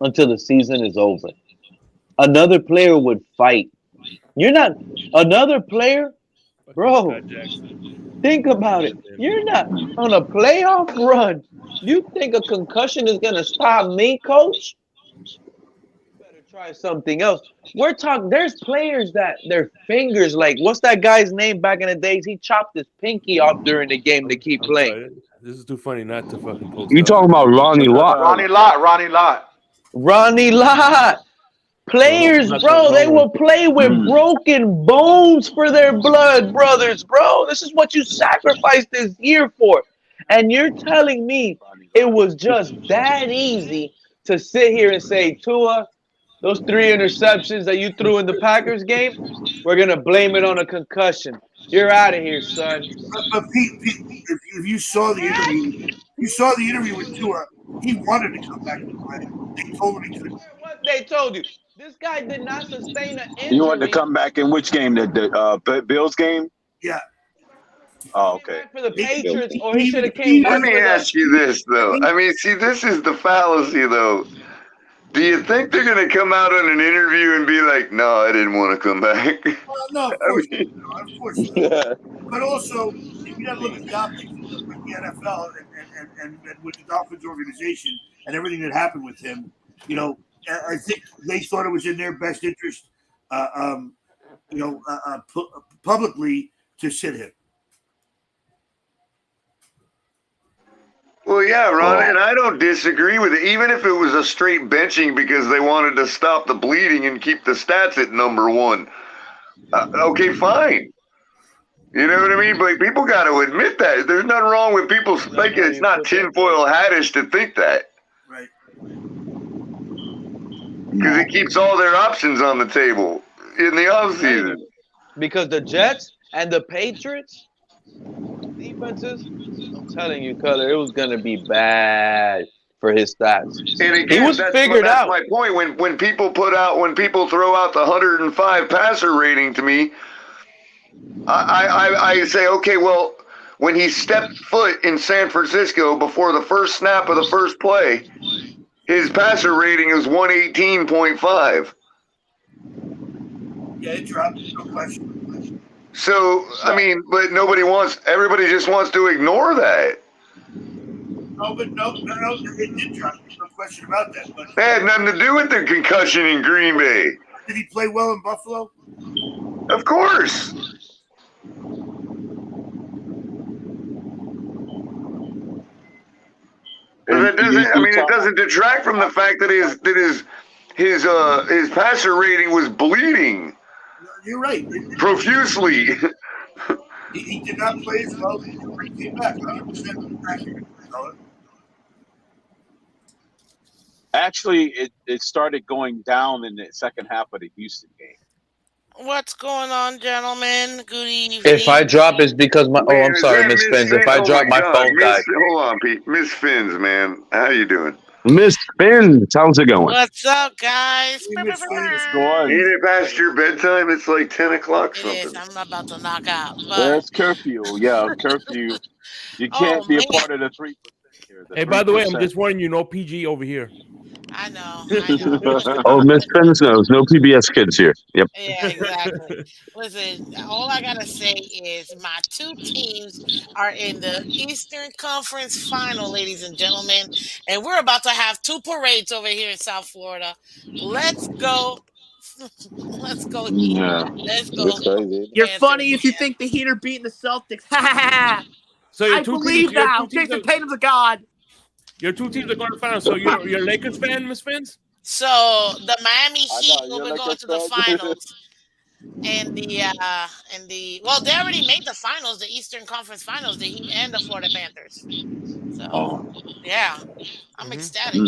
until the season is over." Another player would fight. You're not another player, bro. Think about it. You're not on a playoff run. You think a concussion is gonna stop me, coach? Better try something else. We're talking. There's players that their fingers, like what's that guy's name back in the days? He chopped his pinky off during the game to keep playing. Sorry. This is too funny not to fucking post. You talking about Ronnie Lott? Ronnie Lott. Ronnie Lott. Players, bro, they will play with broken bones for their blood brothers, bro. This is what you sacrificed this year for. And you're telling me it was just that easy to sit here and say, Tua, those 3 interceptions that you threw in the Packers game, we're going to blame it on a concussion. You're out of here, son. But Pete, if you saw the interview, with Tua, he wanted to come back and play. They told him he couldn't. What they told you? This guy did not sustain an injury. You want to come back in which game? The Bills game? Yeah. Oh, okay. For the Patriots, or he should have came back. Let me ask you this, though. I mean, see, this is the fallacy, though. Do you think they're going to come out on an interview and be like, no, I didn't want to come back? Well, no, of course not. But also, you got to look at the optics with the NFL and with the Dolphins organization and everything that happened with him. You know, I think they thought it was in their best interest, publicly to sit him. Well, yeah, Ron, and I don't disagree with it. Even if it was a straight benching because they wanted to stop the bleeding and keep the stats at number 1. Okay, fine. You know what I mean? But people got to admit that. There's nothing wrong with people thinking it's not tinfoil hattish to think that. Right. Because it keeps all their options on the table in the offseason. Because the Jets and the Patriots defenses, I'm telling you, Cutter, it was going to be bad for his stats. And again, he was figured out. That's my point. When people throw out the 105 passer rating to me, I say, okay, well, when he stepped foot in San Francisco before the first snap of the first play, his passer rating is 118.5. Yeah, it dropped, no question. So, I mean, but everybody just wants to ignore that. No, it did drop. No question about that. But it had nothing to do with the concussion in Green Bay. Did he play well in Buffalo? Of course. It doesn't detract from the fact that his passer rating was bleeding. You're right. Profusely. He did not play as well. He came back 100% accurate. Actually, it started going down in the second half of the Houston game. What's going on, gentlemen? Good evening. If I drop, it's because my. I'm sorry, Miss Fins. If I drop, my phone died. Hold on, Pete. Miss Fins, man. How you doing? Miss Fins, how's it going? What's up, guys? Ain't it past your bedtime? It's like 10 o'clock something. It is. I'm about to knock out. There's curfew. Yeah, curfew. You can't be a part of the 3% here. Hey, by the way, I'm just warning you, no PG over here. I know. Oh, Miss Fins knows. No PBS kids here. Yep. Yeah, exactly. Listen, all I gotta say is my 2 teams are in the Eastern Conference Final, ladies and gentlemen, and we're about to have 2 parades over here in South Florida. Let's go. Let's go. Yeah. Let's go. You're funny if you think the Heat are beating the Celtics. So I believe now. Jason Tatum's a god. Your 2 teams are going to final. So you're a Lakers fan, Miss Fins? So the Miami Heat will be going to the finals. And well, they already made the finals, the Eastern Conference Finals, the Heat and the Florida Panthers. So yeah, I'm ecstatic.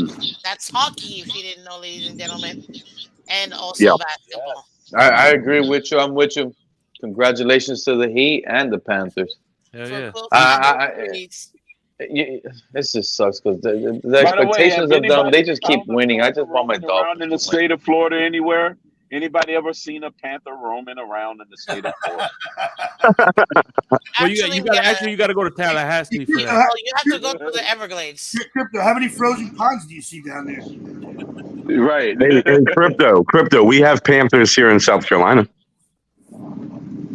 That's hockey, if you didn't know, ladies and gentlemen, and also basketball. I agree with you. I'm with you. Congratulations to the Heat and the Panthers. Hell yeah. This just sucks because the expectations of them, they just keep winning. I just want my Dolphins. In the state of Florida, anywhere, anybody ever seen a Panther roaming around in the state of Florida? Well, you got to go to Tallahassee for that. Well, you have to go to the Everglades. Crypto, how many frozen ponds do you see down there? Right. Hey, crypto. We have Panthers here in South Carolina.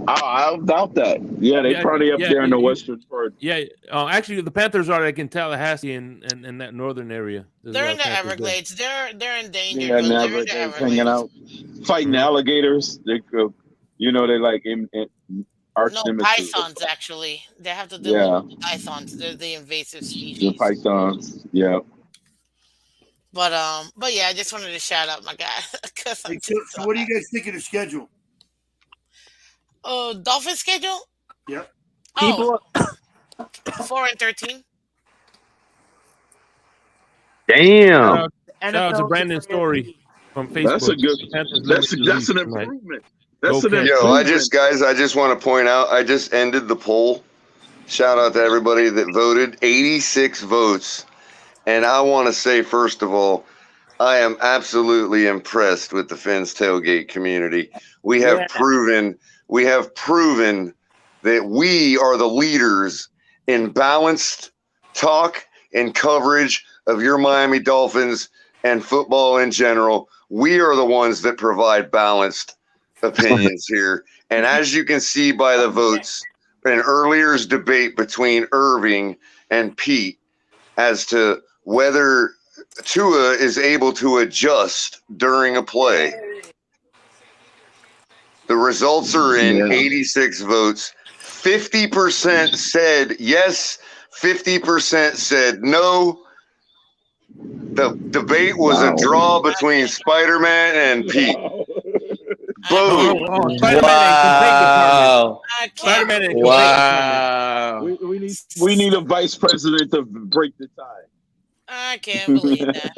I don't doubt that. Yeah, they probably up there in the western part. Yeah, actually, the Panthers are like in Tallahassee and that northern area. They're in the Everglades. They're in danger. Yeah, They're in the Everglades hanging out, fighting alligators. They go, they like in arch nemesis. Pythons actually. They have to deal with pythons. They're the invasive species. The pythons, yeah. But yeah, I just wanted to shout out my guy. So what do you guys think of the schedule? Dolphins schedule? Yep. Oh, 4-13. Damn. Shout out to Brandon Story from Facebook. That's a good. That's an improvement. That's an improvement. Yo, I just want to point out, I just ended the poll. Shout out to everybody that voted. 86 votes. And I want to say, first of all, I am absolutely impressed with the Fins tailgate community. We have proven that we are the leaders in balanced talk and coverage of your Miami Dolphins and football in general. We are the ones that provide balanced opinions here. And as you can see by the votes, an earlier's debate between Irving and Pete as to whether Tua is able to adjust during a play. The results are in 86 votes. 50% said yes, 50% said no. The debate was a draw between Spider-Man and Pete. Boom. Wow. Wow. We need a vice president to break the tie. I can't believe that.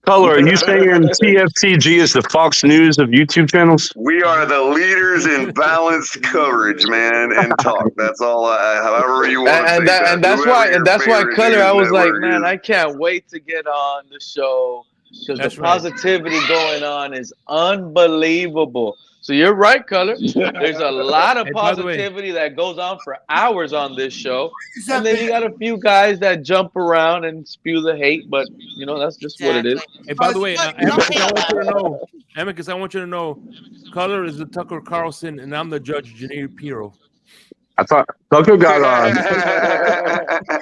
Color, are you saying TFTG is the Fox News of YouTube channels? We are the leaders in balanced coverage, man, and talk. That's all. However you want to say. And that's why, Color, I was like, man, I can't wait to get on the show because the positivity going on is unbelievable. So you're right, Color. There's a lot of positivity that goes on for hours on this show. And then you got a few guys that jump around and spew the hate, but, that's just what it is. Hey, by the way, Amicus, I want you to know, Color is the Tucker Carlson, and I'm the Judge Janine Pirro. I thought Tucker got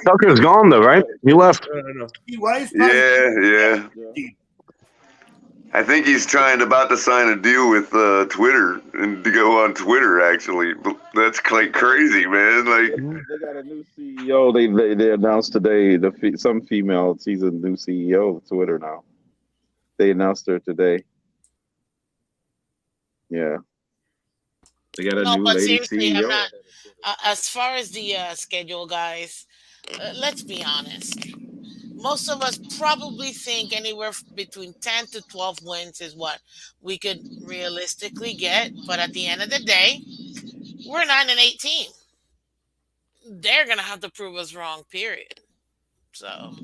Tucker's gone though, right? He left. Yeah. I think he's about to sign a deal with Twitter and to go on Twitter. Actually, that's like crazy, man. Like they got a new CEO. They announced today. Some female. She's a new CEO of Twitter now. They announced her today. Yeah, they got a new lady CEO. I'm not, as far as the schedule, guys, let's be honest. Most of us probably think anywhere between 10 to 12 wins is what we could realistically get. But at the end of the day, we're 9-18. They're going to have to prove us wrong, period. So,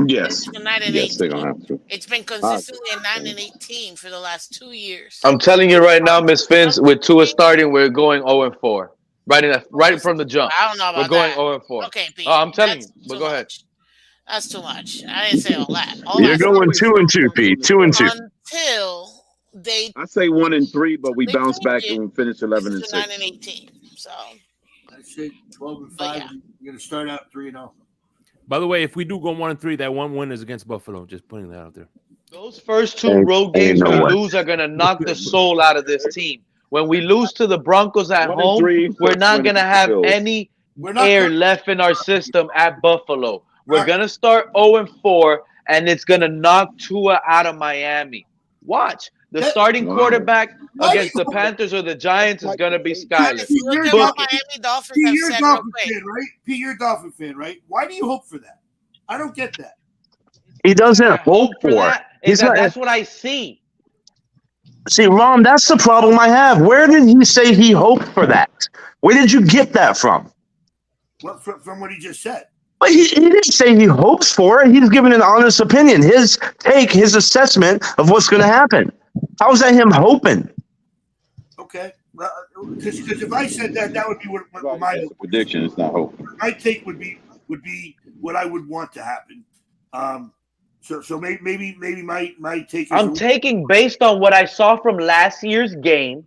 yes, they're going to have to. It's been consistently a 9-18 for the last 2 years. I'm telling you right now, Miss Fins, with Tua starting, we're going 0-4. Right from the jump. I don't know about that. We're going 0-4. Okay, Pete. I'm telling you. But go ahead. That's too much. I didn't say all that. You're going 2-2, Pete. 2-2. Until they. I say 1-3, but we bounce back and we finish 11-6. 9-18. So. I say 12-5. You're gonna start out 3-0. By the way, if we do go 1-3, that one win is against Buffalo. Just putting that out there. Those first two road games we lose are gonna knock the soul out of this team. When we lose to the Broncos at home, we're not gonna have any air left in our system at Buffalo. We're going to start 0-4, and it's going to knock Tua out of Miami. Watch. The starting quarterback against the Panthers or the Giants is going to be Skylar. Pete, you're a Dolphin fan, right? Pete, you're a Dolphin fan, right? Why do you hope for that? I don't get that. He doesn't hope for it. That's what I see. See, Ron, that's the problem I have. Where did he say he hoped for that? Where did you get that from? Well, from what he just said. But he didn't say he hopes for it. He's giving an honest opinion, his take, his assessment of what's going to happen. How is that him hoping? Okay, because if I said that, that would be what my prediction is, not hope. My take would be what I would want to happen. So maybe my take. I'm taking based on what I saw from last year's game.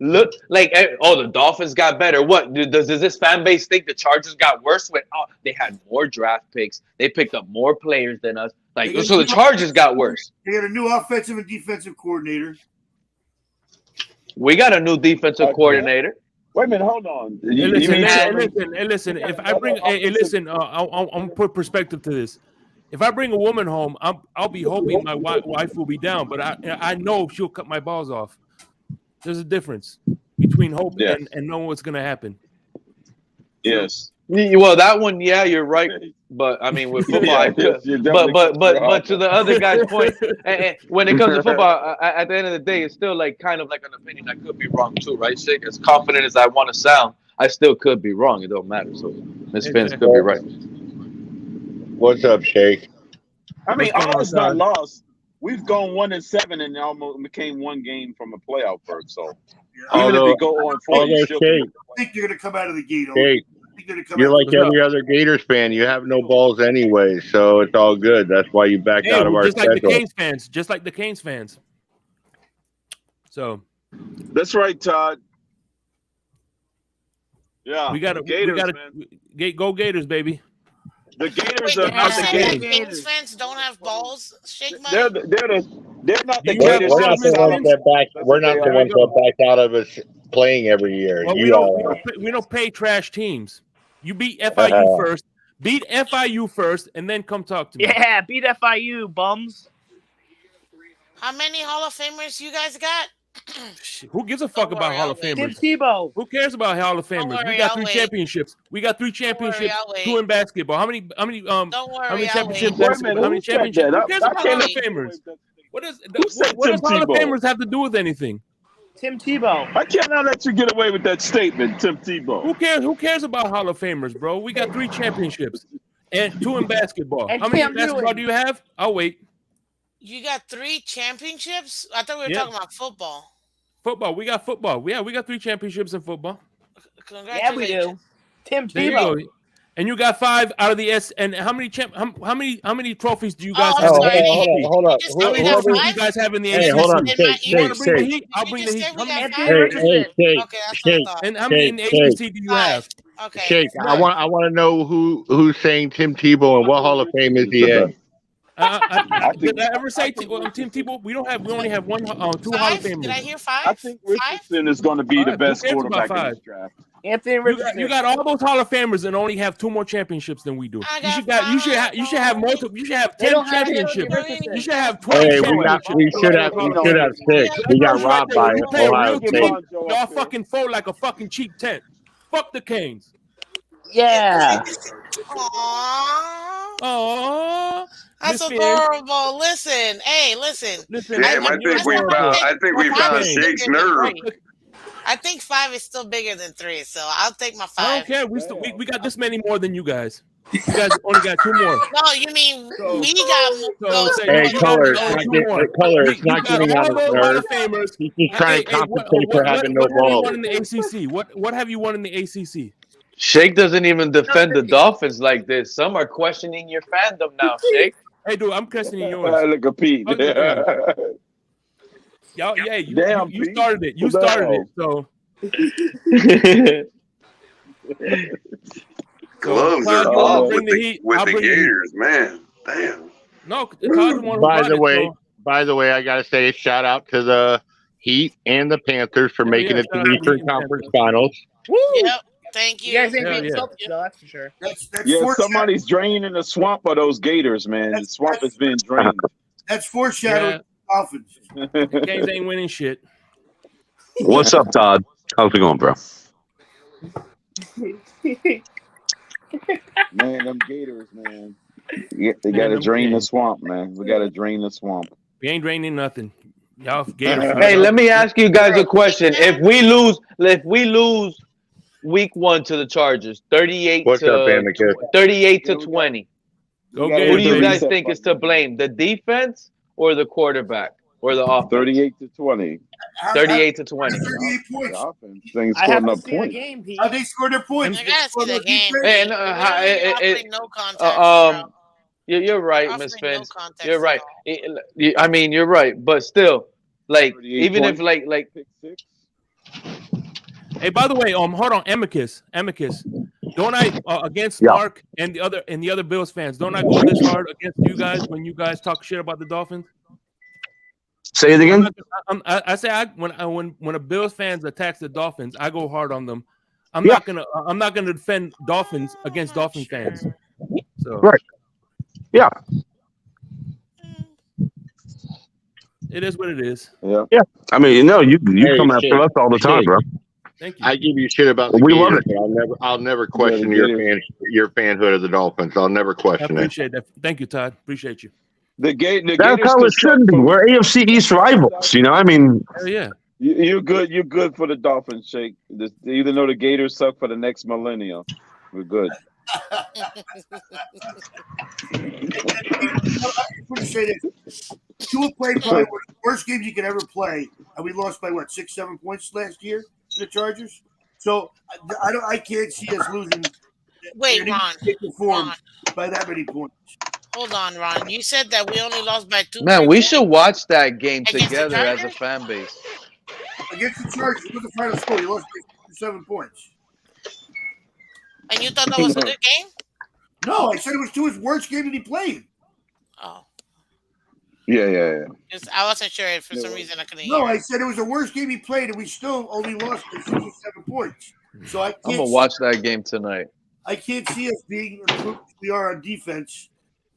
look like the Dolphins got better. What does this fan base think the Chargers got worse? When they had more draft picks, they picked up more players than us. Like so, the Chargers got worse. They got a new offensive and defensive coordinator. We got a new defensive coordinator. Wait a minute, hold on. Listen. If I bring, I'm put perspective to this. If I bring a woman home, I'll be hoping my wife will be down, but I know she'll cut my balls off. There's a difference between hope and knowing what's going to happen. Yes. Well, that one, yeah, you're right. But I mean, with football, but to the other guy's point, and when it comes to football, at the end of the day, it's still like kind of like an opinion. I could be wrong too, right? Shake, as confident as I want to sound, I still could be wrong. It don't matter. So Miss Spence could be right. What's up, Shake? I mean, all is not lost. We've gone 1-7 and almost became one game from a playoff berth. So even if we go on 4, I think you're going to come out of the gate. Shake. You're like every other Gators fan. You have no balls anyway, so it's all good. That's why you backed out of our schedule. Just like the Canes fans. So that's right, Todd. Yeah, we got to go Gators, baby. The Gators are not the Gators. Canes fans don't have balls. Shake my. They're not the Gators. We're not the ones that back out of us playing every year. Well, we don't pay trash teams. You beat FIU first. Beat FIU first, and then come talk to me. Yeah, beat FIU, bums. How many Hall of Famers you guys got? Who gives a fuck about Hall of Famers? Tim Tebow. Who cares about Hall of Famers? We got 3 championships. We got 3 championships. 2 in basketball. How many championships? How many championships? Who cares about Hall of Famers? What does Hall of Famers have to do with anything? Tim Tebow. I cannot let you get away with that statement, Tim Tebow. Who cares about Hall of Famers, bro? We got 3 championships and 2 in basketball. And how many in basketball do you have? I'll wait. You got 3 championships? I thought we were talking about football. Football. We got football. Yeah, we got 3 championships in football. Congratulations. Yeah, we do. Tim There you Tebow. go. And you got 5 out of the S. And how many trophies do you guys have? Hold up. How many trophies do you guys have in the Hey, SEC? hold on. You want to bring the Heat? I'll bring the Heat. Shake. And how many in the ACC do you have? Shake. I want to know who's saying Tim Tebow and what Hall of Fame is he in? Did I ever say Tim Tebow? We only have 2 Hall of Famers. Did I hear 5? I think Richardson is going to be the best quarterback in this draft. Anthony Richardson. You got all those Hall of Famers and only have 2 more championships than we do. You should have multiple. You should have 10 championships. You should have 20 championships. We should have 6. We got robbed by Ohio State. Y'all fucking fold like a fucking cheap tent. Fuck the Canes. Yeah. Aww. That's adorable. Listen. Damn, I think we found Shake's nerve. I think 5 is still bigger than 3, so I'll take my 5. I don't care. We got this many more than you guys. You guys only got 2 more. No, you mean we got. Hey, Color, it's not giving out his nerve. He's just trying to compensate for having no balls. What have you won in the ACC? What have you won in the ACC? Shake doesn't even defend the Dolphins like this. Some are questioning your fandom now, Shake. Hey, dude, I'm questioning yours. Look at Pete. Y'all, yeah, you started it. You started it. So gloves are off with the Gators, man. Damn. No, by the way, I gotta say a shout out to the Heat and the Panthers for making it to the Eastern Conference Finals. Woo! Yep. Thank you. You guys ain't being selfish, though, that's for sure. That's somebody's draining the swamp of those Gators, man. The swamp has been drained. That's foreshadowing Dolphins. The Canes ain't winning shit. What's up, Todd? How's it going, bro? Man, them Gators, man. They got to drain the swamp, man. We got to drain the swamp. We ain't draining nothing. Y'all Gators. Hey, let me ask you guys a question. If we lose week 1 to the Chargers, 38 to 20. Who do you guys think is to blame? The defense or the quarterback or the offense? 38 to 20. 38 to 20. 38 points. The offense thing scored enough points. How they scored their points? I gotta see the game. And, no context, you're right, Miss Fence. You're right. I mean, you're right, but still, like, even if like pick 6. Hey, by the way, hold on, Amicus. Don't I against Mark and the other Bills fans? Don't I go this hard against you guys when you guys talk shit about the Dolphins? Say it again. I say when a Bills fans attacks the Dolphins, I go hard on them. I'm not gonna defend Dolphins against Dolphin fans. So right, yeah, it is what it is. Yeah. I mean, you come after us all the time, bro. Thank you. I give you shit about the We love Gators, it. but I'll never question your fanhood of the Dolphins. I'll never I question it. appreciate that. Thank you, Todd. Appreciate you. The That's Gators how can it suck should be. for- We're AFC East rivals. I mean, Hell yeah. You're good. You're good for the Dolphins, Shake. Even though the Gators suck for the next millennium, we're good. I'm going to say this. Tua played probably one of the worst games you could ever play, and we lost by 6-7 points last year to the Chargers. So I can't see us losing. Wait, Ron. By that many points. Hold on, Ron. You said that we only lost by 2. Man, we should watch that game Against the together as a Chargers? fan base. Against the Chargers, what was the final score? You lost by 7 points. And you thought that was a good game? No, I said it was Tua's worst game that he played. Oh. Yeah. I wasn't sure. For some reason, I couldn't hear. No, I said it was the worst game he played, and we still only lost by 6 or 7 points. So I can't. I'm gonna watch that game tonight. I can't see us being improved as we are on defense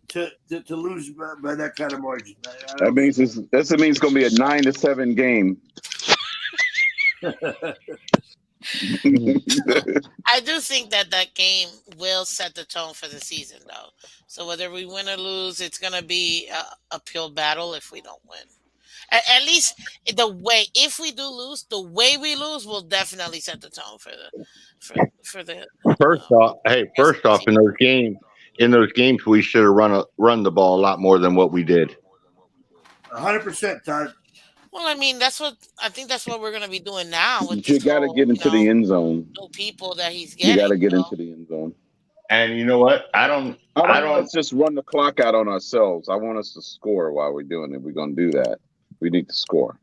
to lose by that kind of margin. That means it's going to be a 9-7 game. I do think that game will set the tone for the season, though. So whether we win or lose, it's going to be a uphill battle if we don't win. At least if we do lose, the way we lose will definitely set the tone for the. First off, in those games, we should have run the ball a lot more than what we did. 100%, Todd. Well, I mean, I think that's what we're going to be doing now. With You got to get into the end zone. New people that he's getting. You got to get into the end zone. And you know what? I don't. Let's just run the clock out on ourselves. I want us to score while we're doing it. We're going to do that. We need to score.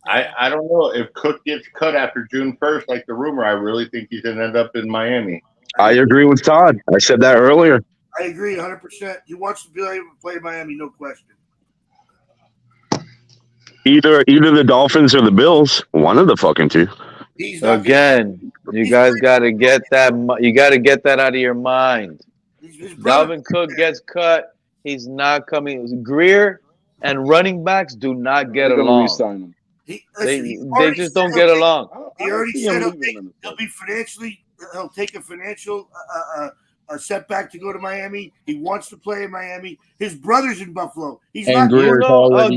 I don't know if Cook gets cut after June 1st, like the rumor. I really think he's going to end up in Miami. I agree with Todd. I said that earlier. I agree 100%. You watch the Bills play Miami, no question. Either the Dolphins or the Bills, one of the fucking two. Again, you guys got to get that. You got to get that out of your mind. Dalvin Cook gets cut. He's not coming. Greer and running backs do not get along. They just don't get along. He already said he'll be financially. He'll take a financial a setback to go to Miami. He wants to play in Miami. His brother's in Buffalo. He's not. Greer's already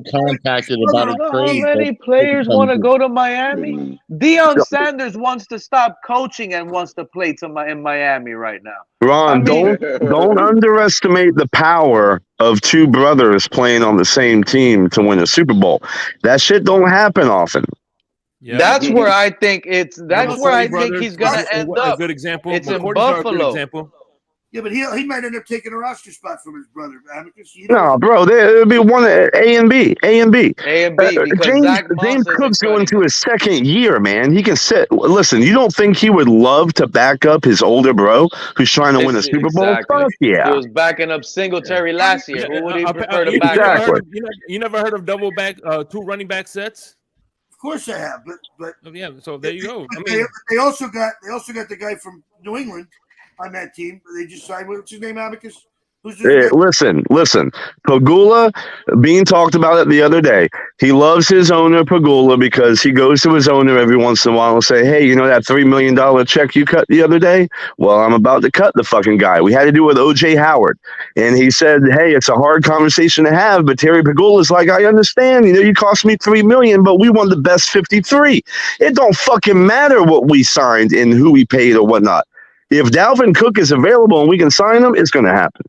contacted about a trade. How many players want to go to Miami? Deion Sanders wants to stop coaching and wants to play in Miami right now. Ron, don't underestimate the power of two brothers playing on the same team to win a Super Bowl. That shit don't happen often. Yeah. That's where I think it's. That's where I think he's going to end up. A good example. It's in Buffalo. Yeah, but he might end up taking a roster spot from his brother. No, bro, it'll be one A and B. Because James Cook's going to his second year, man. He can sit. Listen, you don't think he would love to back up his older bro who's trying to win a Super Bowl? Fuck yeah. He was backing up Singletary last year. Who would he prefer to back up? You never heard of double back, two running back sets? Of course I have, but yeah. So there you go. They also got the guy from New England on that team. They just signed. What's his name? Amicus. Listen. Pagula, Bean talked about it the other day. He loves his owner, Pagula, because he goes to his owner every once in a while and say, hey, you know that $3 million check you cut the other day? Well, I'm about to cut the fucking guy. We had to do it with O.J. Howard. And he said, hey, it's a hard conversation to have, but Terry Pagula's like, I understand. You cost me $3 million, but we won the best 53. It don't fucking matter what we signed and who we paid or whatnot. If Dalvin Cook is available and we can sign him, it's going to happen.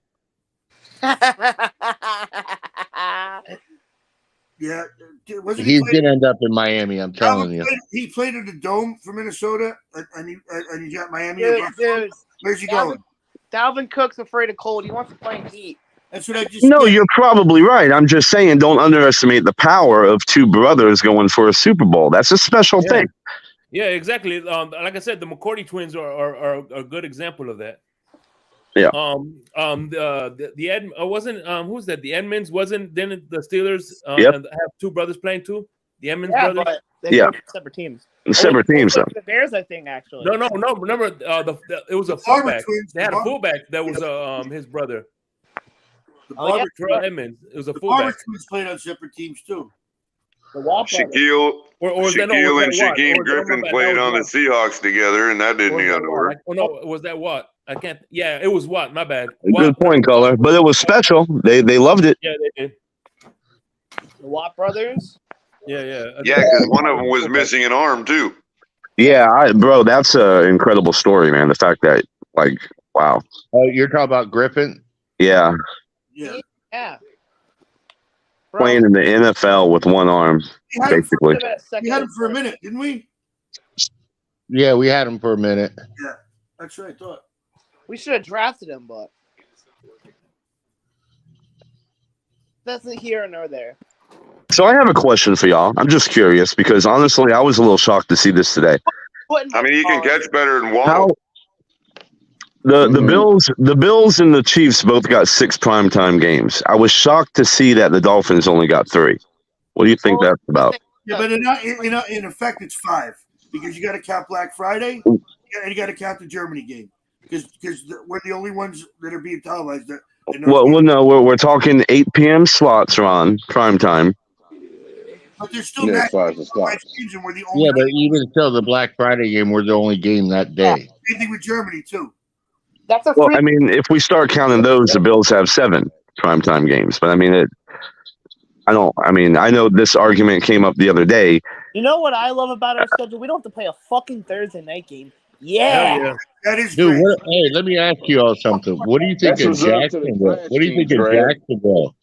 Yeah, he's gonna end up in Miami. I'm telling you. He played in the Dome for Minnesota, and he got Miami. Dude, where's he going? Dalvin Cook's afraid of cold. He wants to play in heat. That's what I just No, did. you're probably right. I'm just saying, don't underestimate the power of two brothers going for a Super Bowl. That's a special thing. Yeah, exactly. Like I said, the McCourty twins are a good example of that. Yeah. The Ed wasn't who's that? The Edmonds didn't the Steelers Yep. have two brothers playing too? The Edmonds Yeah, brothers. but they play for separate teams. Separate teams, though. The Bears, I think, actually. No. Remember, it was a Barber fullback. twins, They had the a fullback that was his brother. The Barber, Terrell Edmonds. It was a the fullback. Barber twins played on separate teams too. The Watt Shaquille, Shaquille and Shaquem Griffin played on the Seahawks together, and that didn't end over. Oh no, was that Watt? I can't. Yeah, it was Watt. My bad. Good point, Color. But it was special. They loved it. Yeah, they did. The Watt brothers. Yeah. Yeah, because one of them was missing an arm too. Yeah, bro, that's an incredible story, man. The fact that, like, wow. Oh, you're talking about Griffin? Yeah. Yeah. Playing in the NFL with one arm, basically. We had him for a minute, didn't we? Yeah, we had him for a minute. Yeah, that's what I thought. We should have drafted him, but that's neither here nor there. So I have a question for y'all. I'm just curious because honestly, I was a little shocked to see this today. I mean, he can catch better than Waddle. The Bills and the Chiefs both got 6 primetime games. I was shocked to see that the Dolphins only got 3. What do you think that's about? Yeah, but in effect, it's 5 because you got to count Black Friday and you got to count the Germany game because we're the only ones that are being televised. Well, no, we're talking 8 p.m. slots, Ron, primetime. But there's still Yeah, games, and we're the only. Yeah, but even still, the Black Friday game were the only game that day. Same thing with Germany too. That's a Well, I mean, if we start counting those, the Bills have 7 primetime games. But I mean, I know this argument came up the other day. You know what I love about our schedule? We don't have to play a fucking Thursday night game. Yeah. That is Dude, hey, let me ask you all something. What do you think of Jacksonville? What do you think of Jacksonville?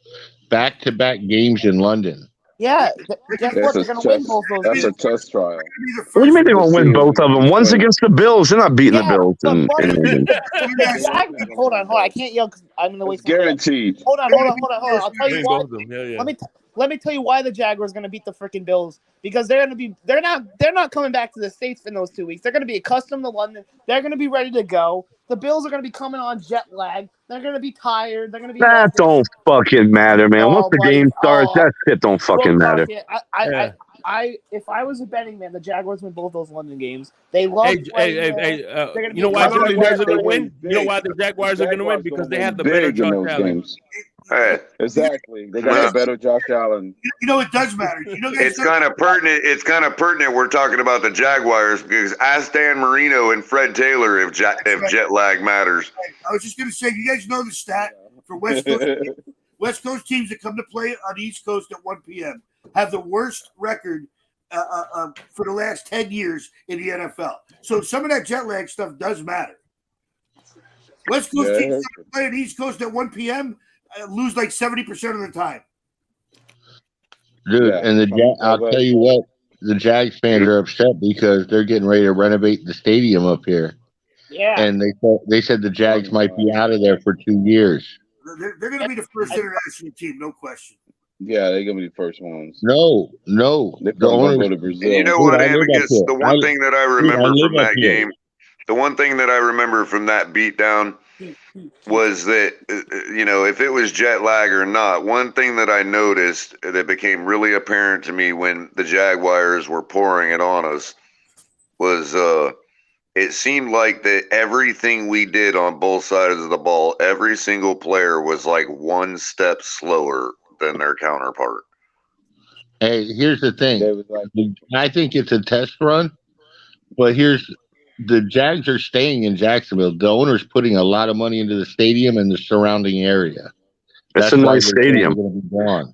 Back-to-back games in London. Yeah. Guess what? They're going to win both those games. That's a test trial. What do you mean they're going to win both of them? One's against the Bills. They're not beating the Bills. Hold on. I can't yell because I'm going to waste. Guaranteed. Hold on. I'll tell you why. Let me tell you why the Jaguars are going to beat the freaking Bills because they're not coming back to the States in those 2 weeks. They're going to be accustomed to London. They're going to be ready to go. The Bills are going to be coming on jet lag. They're going to be tired. They're going to be. That don't fucking matter, man. Once the game starts, that shit don't fucking matter. If I was a betting man, the Jaguars win both those London games. They love. You know why the Jaguars are going to win? You know why the Jaguars are going to win? Because they have the better Josh Allen. Exactly. They got a better Josh Allen. You know, it does matter. You know, It's kind of pertinent. It's kind of pertinent. We're talking about the Jaguars because ask Dan Marino and Fred Taylor if jet lag matters. I was just going to say, you guys know the stat for West Coast West Coast teams that come to play on the East Coast at 1 p.m. have the worst record for the last 10 years in the NFL. So some of that jet lag stuff does matter. West Coast teams that play on the East Coast at 1 p.m. Lose like 70% of the time. Dude, and I'll tell you what, the Jags fans are upset because they're getting ready to renovate the stadium up here. Yeah. And they said the Jags might be out of there for 2 years. They're going to be the first international team, no question. Yeah, they're going to be the first ones. No. They're going to go to Brazil. You know what, Amicus? The one thing that I remember from that game, the one thing that I remember from that beatdown was that, if it was jet lag or not, one thing that I noticed that became really apparent to me when the Jaguars were pouring it on us was it seemed like that everything we did on both sides of the ball, every single player was like one step slower than their counterpart. Hey, here's the thing. I think it's a test run, but the Jags are staying in Jacksonville. The owner's putting a lot of money into the stadium and the surrounding area. It's a nice stadium.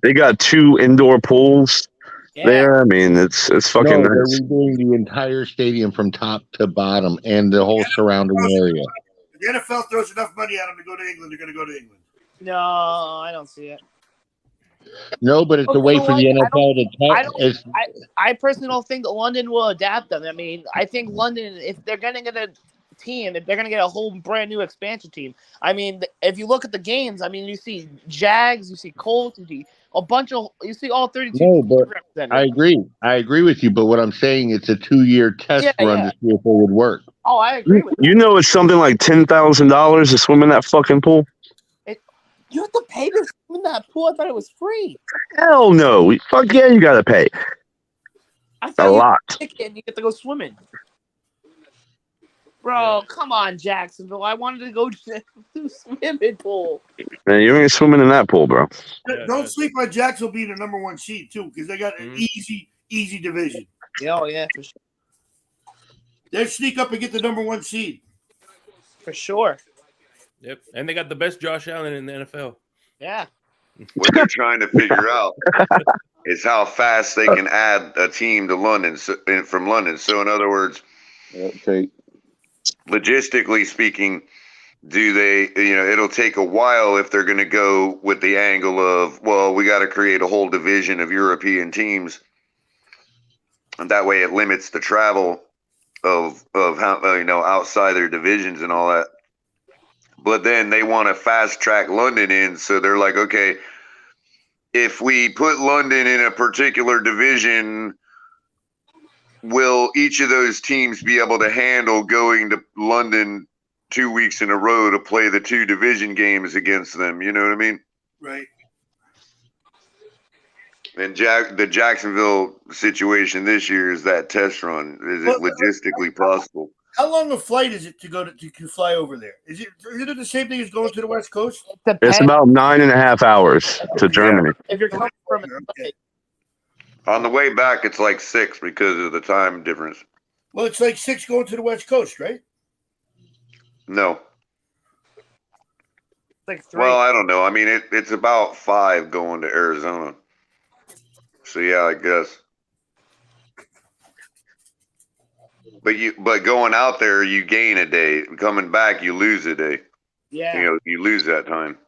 They got 2 indoor pools there. I mean, it's fucking They're nice. redoing the entire stadium from top to bottom and the whole surrounding area. If the NFL throws enough money at them to go to England, they're going to go to England. No, I don't see it. No, but it's a way for the NFL to test. I personally don't think that London will adapt them. I mean, I think London, if they're going to get a team. They're going to get a whole brand new expansion team. I mean, if you look at the games, I mean, you see Jags, you see Colts, you see a bunch of, you see all 32 No, teams but represented. I agree. I agree with you. But what I'm saying, it's a 2-year test run to see if it would work. Oh, I agree with You know, it's something like $10,000 to swim in that fucking pool. You have to pay to swim in that pool. I thought it was free. Hell no! Fuck yeah, you gotta pay. I A thought you lot. get a ticket and you get to go swimming. Bro, come on, Jacksonville. I wanted to go to the swimming pool. Man, you ain't swimming in that pool, bro. Don't sleep on Jacksonville being the number 1 seed too, because they got an easy division. Oh yeah, for sure. They'll sneak up and get the number 1 seed. For sure. Yep, and they got the best Josh Allen in the NFL. Yeah. What they're trying to figure out is how fast they can add a team to London from London. So, in other words, logistically speaking, do they? It'll take a while if they're going to go with the angle of, well, we got to create a whole division of European teams, and that way it limits the travel of how outside their divisions and all that. But then they want to fast track London in, so they're like, okay, if we put London in a particular division, will each of those teams be able to handle going to London 2 weeks in a row to play the 2 division games against them? You know what I mean? Right. And the Jacksonville situation this year is that test run. Is it logistically possible? How long a flight is it to fly over there? Is it the same thing as going to the West Coast? It's about 9.5 hours to Germany. If you're coming from On the way back, it's like 6 because of the time difference. Well, it's like 6 going to the West Coast, right? No. Like 3. Well, I don't know. I mean, it's about 5 going to Arizona. So yeah, I guess. But going out there, you gain a day. Coming back, you lose a day. Yeah. You lose that time.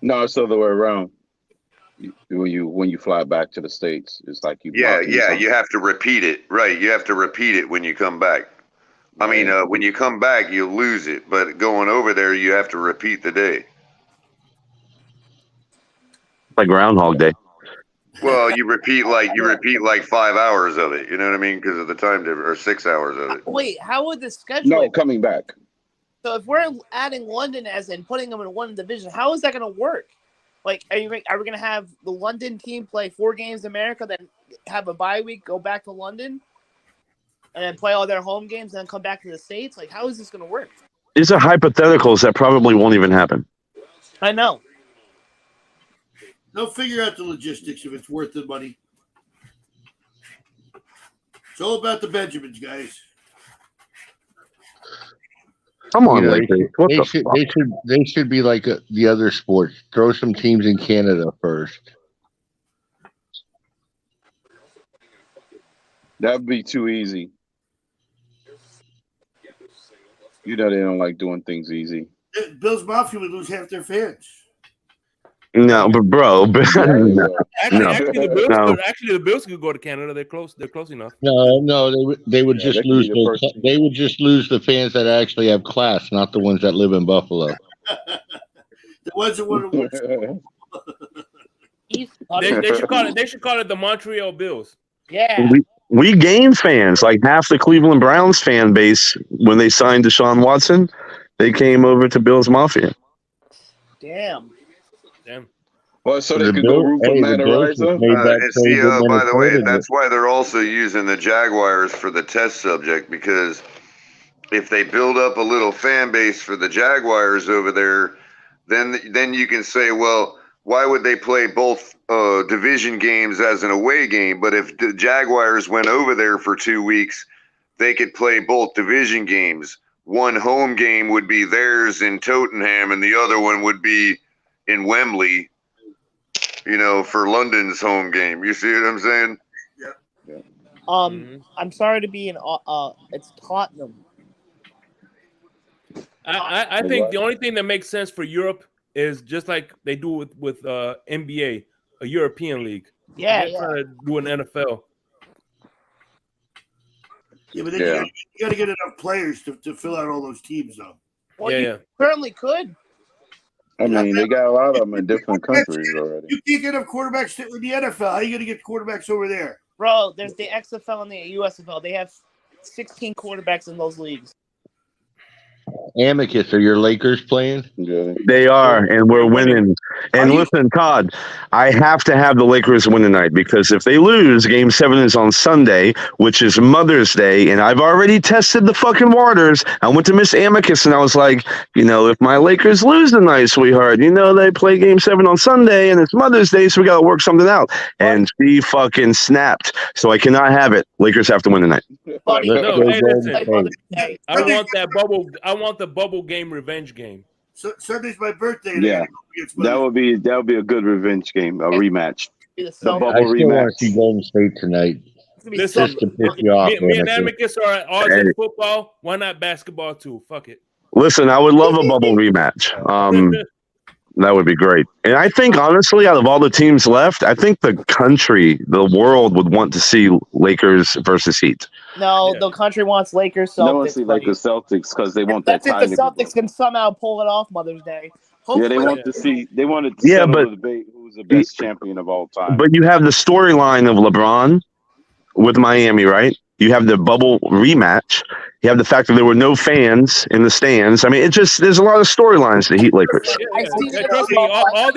No, it's the other way around. When you fly back to the States, it's like you. Yeah. You have to repeat it, right? You have to repeat it when you come back. I mean, when you come back, you lose it. But going over there, you have to repeat the day. Like Groundhog Day. Well, you repeat like 5 hours of it. You know what I mean? Because of the time difference, or 6 hours of it. Wait, how would the schedule? No, coming back. So if we're adding London as in putting them in one division, how is that going to work? Like, are we going to have the London team play 4 games in America, then have a bye week, go back to London, and then play all their home games, and then come back to the States? Like, how is this going to work? These are hypotheticals that probably won't even happen. I know. They'll figure out the logistics if it's worth the money. It's all about the Benjamins, guys. Come on, they should be like the other sports. Throw some teams in Canada first. That'd be too easy. You know they don't like doing things easy. Bills Mafia would lose half their fans. No, but bro, no. Actually, the Bills could go to Canada. They're close. They're close enough. No, they would just lose. They would just lose the fans that actually have class, not the ones that live in Buffalo. The ones that want to. They should call it the Montreal Bills. Yeah. We gained fans. Like half the Cleveland Browns fan base when they signed Deshaun Watson, they came over to Bills Mafia. Damn. Well, so they can go root for Matt Ariza. By the way, that's why they're also using the Jaguars for the test subject, because if they build up a little fan base for the Jaguars over there, then you can say, well, why would they play both division games as an away game? But if the Jaguars went over there for 2 weeks, they could play both division games. One home game would be theirs in Tottenham, and the other one would be in Wembley, for London's home game. You see what I'm saying? Yeah. I'm sorry to be it's Tottenham. I think the only thing that makes sense for Europe is just like they do with NBA, a European league. Yeah, They're trying to do an NFL. Yeah, but then you got to get enough players to fill out all those teams, though. Well, you certainly could. I mean, they got a lot of them in different countries already. You can't get enough quarterbacks in the NFL. How are you going to get quarterbacks over there? Bro, there's the XFL and the USFL. They have 16 quarterbacks in those leagues. Amicus, are your Lakers playing? They are, and we're winning. And listen, Todd, I have to have the Lakers win tonight because if they lose, Game 7 is on Sunday, which is Mother's Day, and I've already tested the fucking waters. I went to Miss Amicus, and I was like, if my Lakers lose tonight, sweetheart, they play Game 7 on Sunday, and it's Mother's Day, so we got to work something out. And she fucking snapped, so I cannot have it. Lakers have to win tonight. No, hey, listen. I want the bubble game revenge game. So Sunday's my birthday. Yeah, that would be a good revenge game, a rematch. The bubble I still rematch. want to see Golden State tonight. Listen, Just to piss you off. me and Amicus are at odds in football. Why not basketball too? Fuck it. Listen, I would love a bubble rematch. That would be great. And I think, honestly, out of all the teams left, I think the world would want to see Lakers versus Heat. No, the country wants Lakers. Celtics. No one see like the Celtics because they want that That's tie. if the Celtics can somehow pull it off Mother's Day. Yeah, they want to see. They wanted to settle the debate who's the best champion of all time. But you have the storyline of LeBron with Miami, right? You have the bubble rematch. You have the fact that there were no fans in the stands. I mean, there's a lot of storylines to Heat Lakers. Trust me, all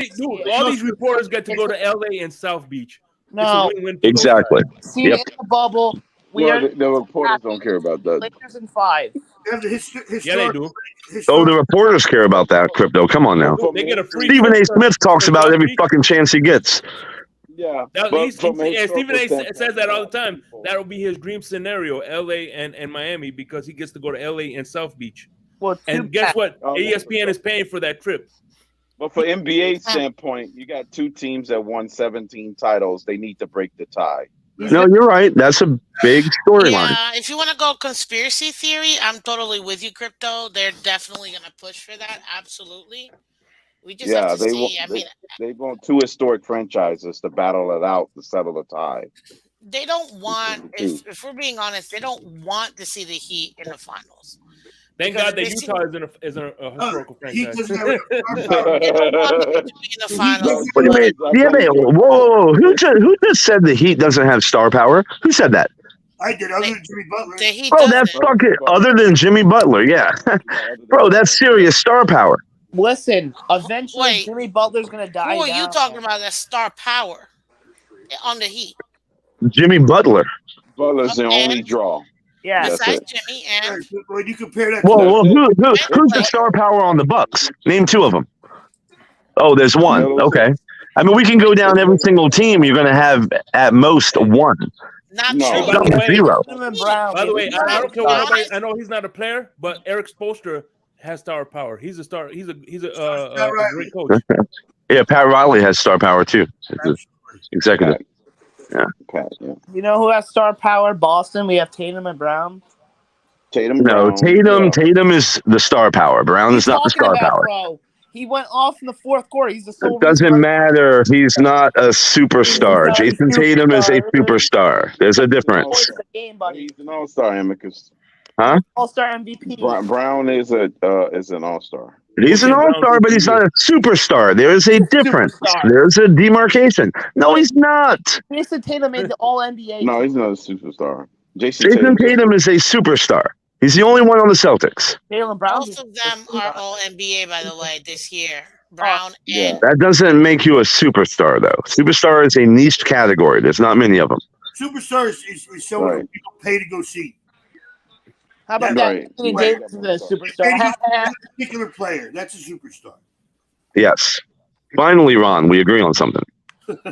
these reporters get to go to LA and South Beach. No, it's a win-win for Exactly. both sides. See, in the bubble, the reporters don't care about that. Lakers in 5. Yeah, they do. Oh, the reporters care about that, Crypto. Come on now. They get a free Stephen A. Smith talks about it every fucking chance he gets. Yeah, Stephen A. says that all the time. That'll be his dream scenario, LA and Miami, because he gets to go to LA and South Beach. Well, and guess what? ESPN is paying for that trip. But for NBA standpoint, you got two teams that won 17 titles. They need to break the tie. No, you're right. That's a big storyline. Yeah, if you want to go conspiracy theory, I'm totally with you, Crypto. They're definitely going to push for that. Absolutely. We just have to see. They want two historic franchises to battle it out to settle the tie. They don't want, if we're being honest, they don't want to see the Heat in the finals. Thank God that Utah is a historical franchise. What do you mean? Yeah, man. Whoa. Who just said the Heat doesn't have star power? Who said that? I did, other than Jimmy Butler. Bro, that's fucking other than Jimmy Butler, yeah. Bro, that's serious star power. Listen, eventually Jimmy Butler's going to die. Who are you talking about? That star power on the Heat? Jimmy Butler. Butler's the only draw. Yeah, besides Jimmy and when you compare that. Well, who's the star power on the Bucks? Name two of them. Oh, there's one. Okay. I mean, we can go down every single team. You're going to have at most one. Not true. By the way, I don't care what I know he's not a player, but Eric Spoelstra has star power. He's a star. He's a great coach. Yeah, Pat Riley has star power too. Executive. Yeah. You know who has star power? Boston. We have Tatum and Brown. Tatum is the star power. Brown is not the star power. Bro. He went off in the fourth quarter. He's the sole. It doesn't matter. He's not a superstar. Jason Tatum is a superstar. There's a difference. Game, buddy. He's an all-star, Amicus. Huh? All-star MVP. Brown is an all-star. He's an all-star, but he's not a superstar. There is a difference. There's a demarcation. No, he's not. Jason Tatum made the All-NBA. No, he's not a superstar. Jason Tatum is a superstar. He's the only one on the Celtics. Jaylen Brown. Both of them are all NBA, by the way, this year. Brown and That doesn't make you a superstar, though. Superstar is a niche category. There's not many of them. Superstar is someone who people pay to go see. How about that? Davis is a superstar. A particular player. That's a superstar. Yes. Finally, Ron, we agree on something. But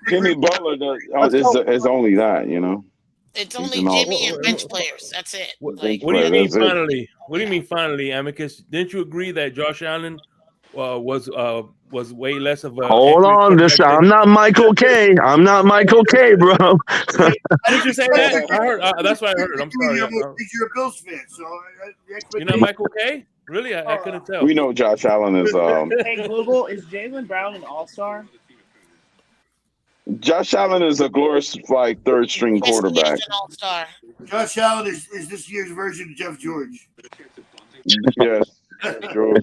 Jimmy Butler is only that, you know. It's only Jimmy and bench players. That's it. What do you mean finally? What do you mean finally, Amicus? Didn't you agree that Josh Allen was way less of a? Hold on, I'm not Michael K. I'm not Michael K, bro. Did you say that? I heard. That's what I heard. I'm sorry. You're a Bills fan, so you're not Michael K. Really? I couldn't tell. We know Josh Allen is. Hey Google, is Jaylen Brown an all-star? Josh Allen is a glorified third string quarterback. An all-star. Josh Allen is this year's version of Jeff George. Yes, true.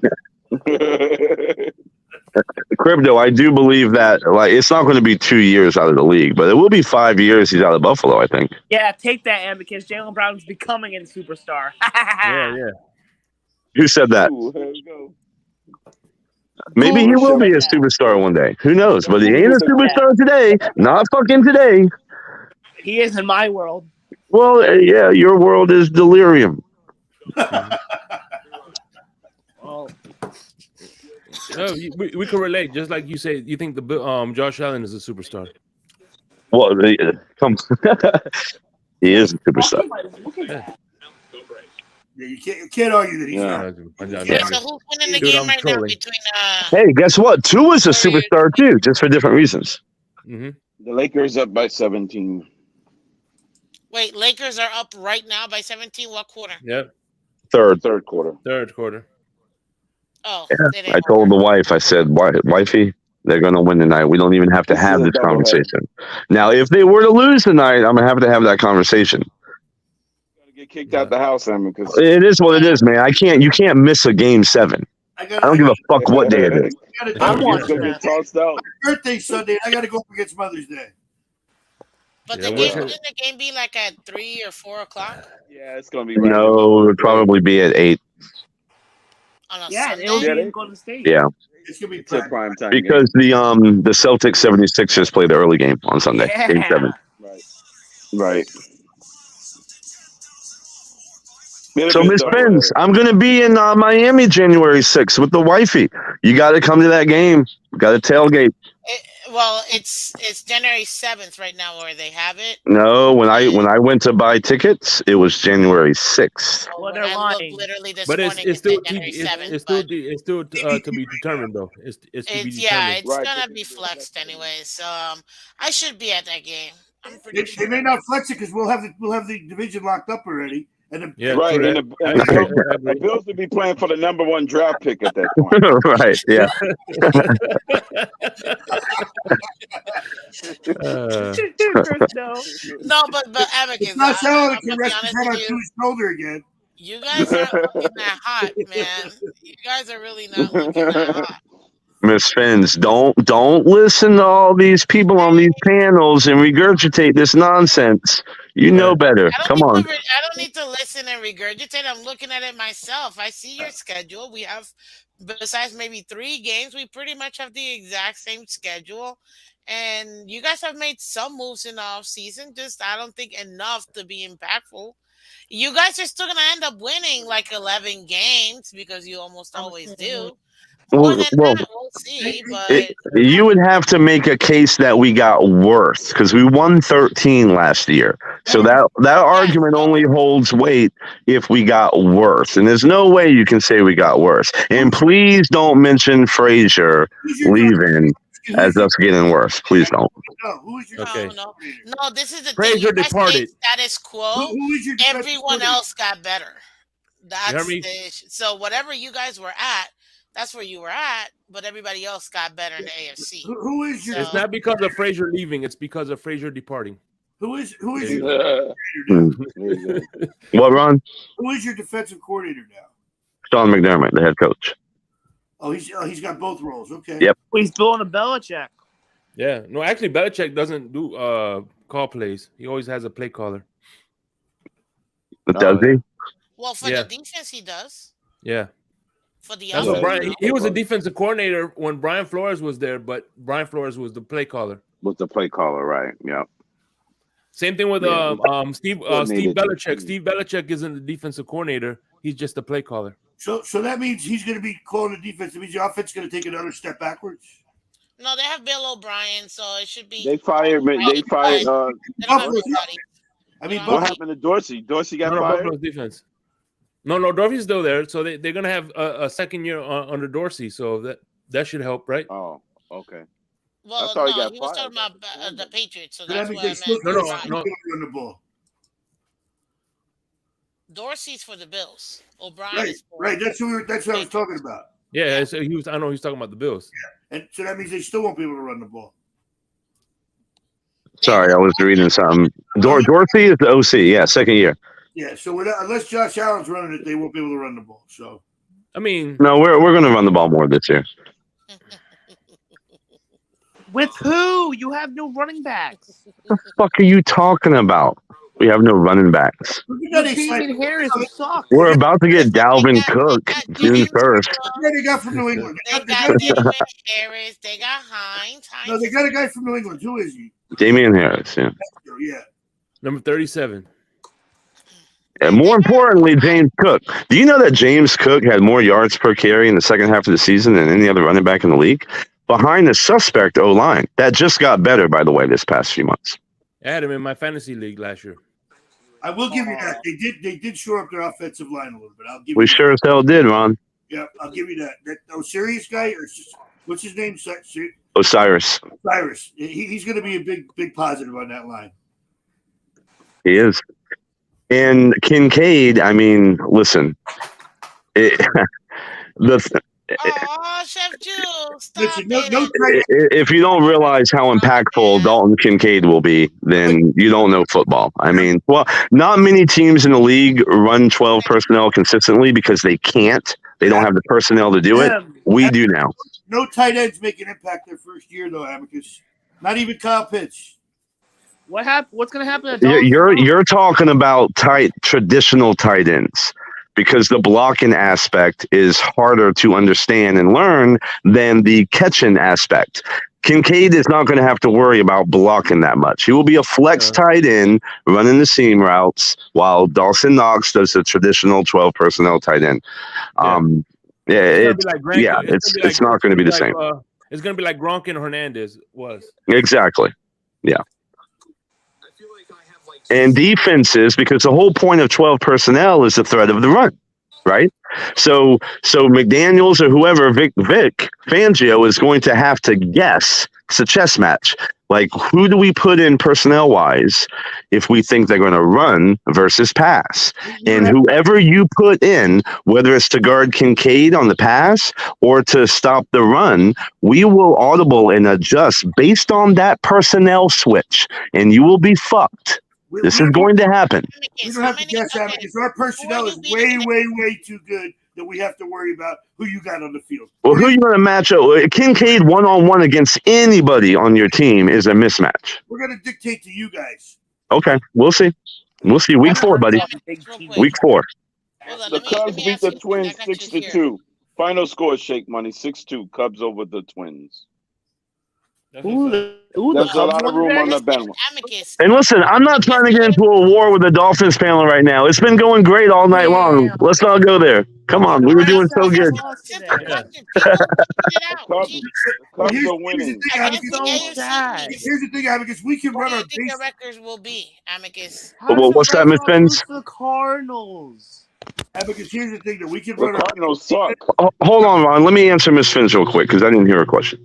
Crypto, I do believe that it's not going to be 2 years out of the league, but it will be 5 years he's out of Buffalo, I think. Yeah, take that, Amicus. Jalen Brown's becoming a superstar. Yeah. Who said that? Ooh, here we go. Maybe he will be a superstar one day. Who knows? But he ain't a superstar today. Not fucking today. He is in my world. Well, yeah, your world is delirium. Oh. No, we can relate. Just like you say, you think the Josh Allen is a superstar. Well, come. He is a superstar. Yeah, you can't argue that he's not. So who's winning the game right now between Hey, guess what? Tua's a superstar too, just for different reasons. The Lakers up by 17. Wait, Lakers are up right now by 17. What quarter? Yep. Third quarter. Third quarter. Oh, yeah. I told the wife, I said, wifey, they're going to win tonight. We don't even have to have this conversation. Now, if they were to lose tonight, I'm going to have that conversation. Get kicked out the house, because it is what it is, man. You can't miss a game 7. I don't give a fuck what day it is. I'm watching that. Tossed out. My birthday Sunday. I got to go up against Mother's Day. But the game shouldn't the game be like at 3 or 4 o'clock? Yeah, it's gonna be right. No, it would probably be at 8. Yeah, it'll be in Golden State. Yeah. It's gonna be prime time because the Celtics 76ers play the early game on Sunday, game 7. Right. So, Miss Benz, I'm going to be in Miami January 6th with the wifey. You got to come to that game. Got to tailgate. Well, it's January 7th right now where they have it. No, when I went to buy tickets, it was January 6th. Well, they're lying. Literally this But morning, it's still January 7th. It's still to be determined though. It's to be determined. Yeah, it's gonna be flexed anyway. So I should be at that game. I'm pretty sure. They may not flex it because we'll have the division locked up already. And And the Bills would be playing for the number 1 draft pick at that point. Right, yeah. No, but Amicus, it's not sounding like I'm he rest his head on his shoulder again. You guys aren't looking that hot, man. You guys are really not looking that hot. Miss Fins, don't listen to all these people on these panels and regurgitate this nonsense. You know better. Come on. I don't need to listen and regurgitate. I'm looking at it myself. I see your schedule. We have, besides maybe 3 games, we pretty much have the exact same schedule. And you guys have made some moves in the offseason, just I don't think enough to be impactful. You guys are still going to end up winning like 11 games because you almost always do. Well, we'll see, but you would have to make a case that we got worse because we won 13 last year. So that argument only holds weight if we got worse. And there's no way you can say we got worse. And please don't mention Frazier leaving as us getting worse. Please don't. No, this is the Frazier thing. departed. Status quo. Everyone else got better. That's the issue. So whatever you guys were at, that's where you were at, but everybody else got better in the AFC. Who is your? It's not because of Frazier leaving; it's because of Frazier departing. Who is your? What, Ron? Who is your defensive coordinator now? Sean McDermott, the head coach. Oh, he's got both roles. Okay. Yep. He's building a Belichick. Yeah. No, actually, Belichick doesn't do call plays. He always has a play caller. Does he? Well, for the defense, he does. Yeah. For the That's what Brian, he was a defensive coordinator when Brian Flores was there, but Brian Flores was the play caller. Was the play caller, right? Yeah. Same thing with Steve Belichick. Steve Belichick isn't the defensive coordinator; he's just the play caller. So that means he's going to be calling the defense. It means the offense is going to take another step backwards. No, they have Bill O'Brien, so it should be. They fired. They fired. I mean, what happened to Dorsey? Dorsey got fired. Buffalo's defense. No, Dorsey's still there, so they're gonna have a second year under Dorsey, so that should help, right? Oh, okay. Well, no, he was talking about the Patriots, so that's what I meant. No. The ball. Dorsey's for the Bills. O'Brien is for That's what I was talking about. Yeah, so I know he's talking about the Bills. Yeah, and so that means they still won't be able to run the ball. Sorry, I was reading something. Dorsey is the OC. Yeah, second year. Yeah, so unless Josh Allen's running it, they won't be able to run the ball. So, I mean, no, we're going to run the ball more this year. With who? You have no running backs. What the fuck are you talking about? We have no running backs. Damien Harris sucks. We're about to get Dalvin Cook June 1st. They got from New England. They got Damien Harris. They got Hines. No, they got a guy from New England. Who is he? Damian Harris, yeah. Yeah. Number 37. And more importantly, James Cook. Do you know that James Cook had more yards per carry in the second half of the season than any other running back in the league? Behind the suspect O-line. That just got better, by the way, this past few months. I had him in my fantasy league last year. I will give you that. They did shore up their offensive line a little bit. I'll give We you sure as hell did, Ron. Yeah, I'll give you that. That Osiris guy, or what's his name? Osiris. Osiris. He's going to be a big positive on that line. He is. And Kincaid, I mean, listen. Chef Jules, if you don't realize how impactful Dalton Kincaid will be, then you don't know football. I mean, well, not many teams in the league run 12 personnel consistently because they can't. They don't have the personnel to do it. We do now. No tight ends make an impact their first year, though, Amicus. Not even Kyle Pitts. What happened? What's going to happen? You're talking about traditional tight ends. Because the blocking aspect is harder to understand and learn than the catching aspect. Kincaid is not going to have to worry about blocking that much. He will be a flex tight end running the seam routes while Dawson Knox does the traditional 12 personnel tight end. It's not going to be the same. It's going to be like Gronk and Hernandez was. Exactly. Yeah. And defenses, because the whole point of 12 personnel is the threat of the run, right? So McDaniels or whoever, Vic Fangio is going to have to guess. It's a chess match. Like, who do we put in personnel-wise if we think they're going to run versus pass? And whoever you put in, whether it's to guard Kincaid on the pass or to stop the run, we will audible and adjust based on that personnel switch, and you will be fucked. This is going to happen. We don't have to guess that because our personnel is way too good that we have to worry about who you got on the field. Well, who are you going to match up with? Kincaid one-on-one against anybody on your team is a mismatch. We're going to dictate to you guys. Okay, we'll see. We'll see. Week 4, buddy. Week 4. The Cubs beat the Twins 6-2. Final score, Shake Money, 6-2. Cubs over the Twins. There's a lot of room on the bench. And listen, I'm not trying to get into a war with the Dolphins panel right now. It's been going great all night long. Let's not go there. Come on, we were doing so good. Cubs are winning. Here's the thing, Amicus. We can run our base. Your records will be, Amicus. Well, what's that, Miss Pence? The Cardinals. Amicus, here's the thing that we can The run. Cardinals suck. Hold on, Ron. Let me answer Miss Pence real quick because I didn't hear her question.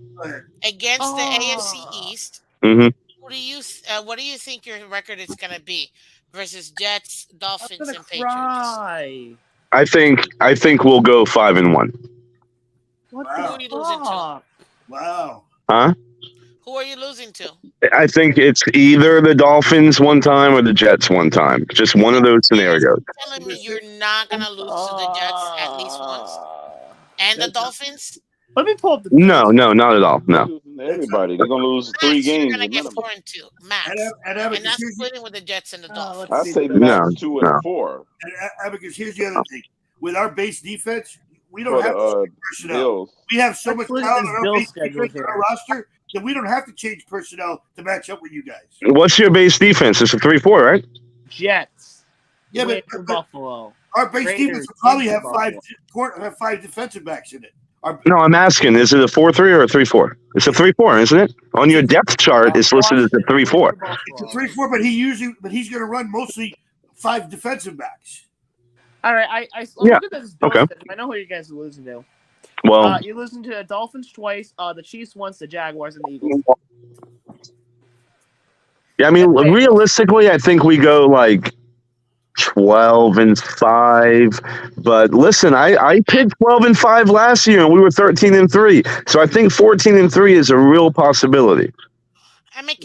Against the AFC East, Mm-hmm. what do you think your record is going to be versus Jets, Dolphins, and Patriots? I think we'll go 5-1. Who are you losing to? Wow. Huh? Who are you losing to? I think it's either the Dolphins one time or the Jets one time. Just one of those scenarios. You're telling me you're not going to lose to the Jets at least once? And the Dolphins? Let me pull up the. No, not at all. No. Everybody, they're gonna lose 3 games. You're gonna get 4-2 max, and that's splitting with the Jets and the Dolphins. I say max 2 and 4. And Abacus, here's the other thing: with our base defense, we don't have to change personnel. Bills. We have so much talent on our base defense on our roster that we don't have to change personnel to match up with you guys. What's your base defense? It's a 3-4, right? Jets. Yeah, but Buffalo. Our base defense will probably have 5 defensive backs in it. No, I'm asking, is it a 4-3 or a 3-4? It's a 3-4, isn't it? On your depth chart, it's listed as a 3-4. It's a 3-4, but he's going to run mostly 5 defensive backs. All right, Yeah. Okay. I know who you guys are losing to. Well, you listen to the Dolphins twice, the Chiefs once, the Jaguars, and the Eagles. Yeah, I mean, realistically, I think we go like 12-5. But listen, I picked 12-5 last year, and we were 13-3. So I think 14-3 is a real possibility. I mean,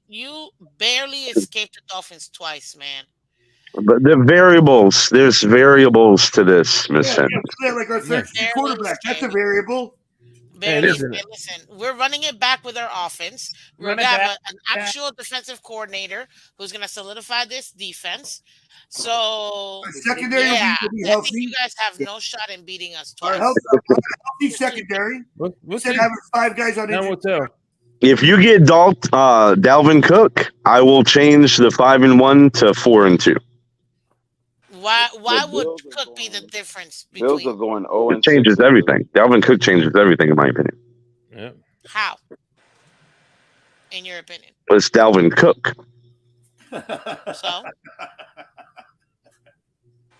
You barely escaped the Dolphins twice, man. But there's variables to this, Miss Finn. Like our third string quarterback. That's a variable. Barely, listen, we're running it back with our offense. We're gonna have an actual defensive coordinator who's gonna solidify this defense. So secondary yeah, will be I healthy. think you guys have no shot in beating us twice. Our healthy secondary. Said having 5 guys on injury. If you get Dalvin Cook, I will change the 5-1 to 4-2. Why would Cook be the difference Bills between? are going 0-6. It changes everything. Dalvin Cook changes everything, in my opinion. Yeah. How? In your opinion? It's Dalvin Cook. So?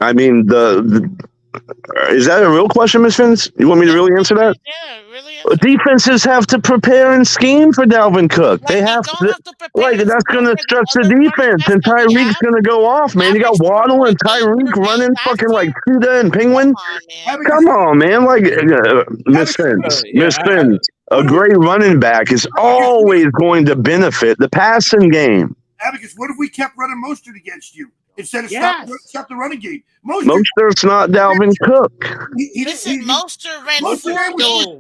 I mean, is that a real question, Ms. Fins? You want me to really answer that? Yeah, really. Defenses have to prepare and scheme for Dalvin Cook. They have to that's going to stretch the defense, and Tyreek's going to go off, man. You got Waddle and Tyreek running fucking like Judo and Penguin. Come on, man. Like, Miss Fins, a great running back is always going to benefit the passing game. Abacus, what if we kept running Mostert against you instead of stop the running game? Mostert's not Dalvin Cook. Mostert ran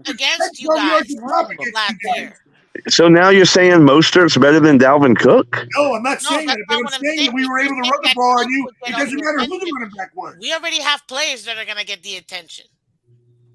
against you guys last year. So now you're saying Mostert's better than Dalvin Cook? No, I'm not saying that. But I'm saying that we were able to run the ball on you. It doesn't matter who the running back was. We already have players that are going to get the attention.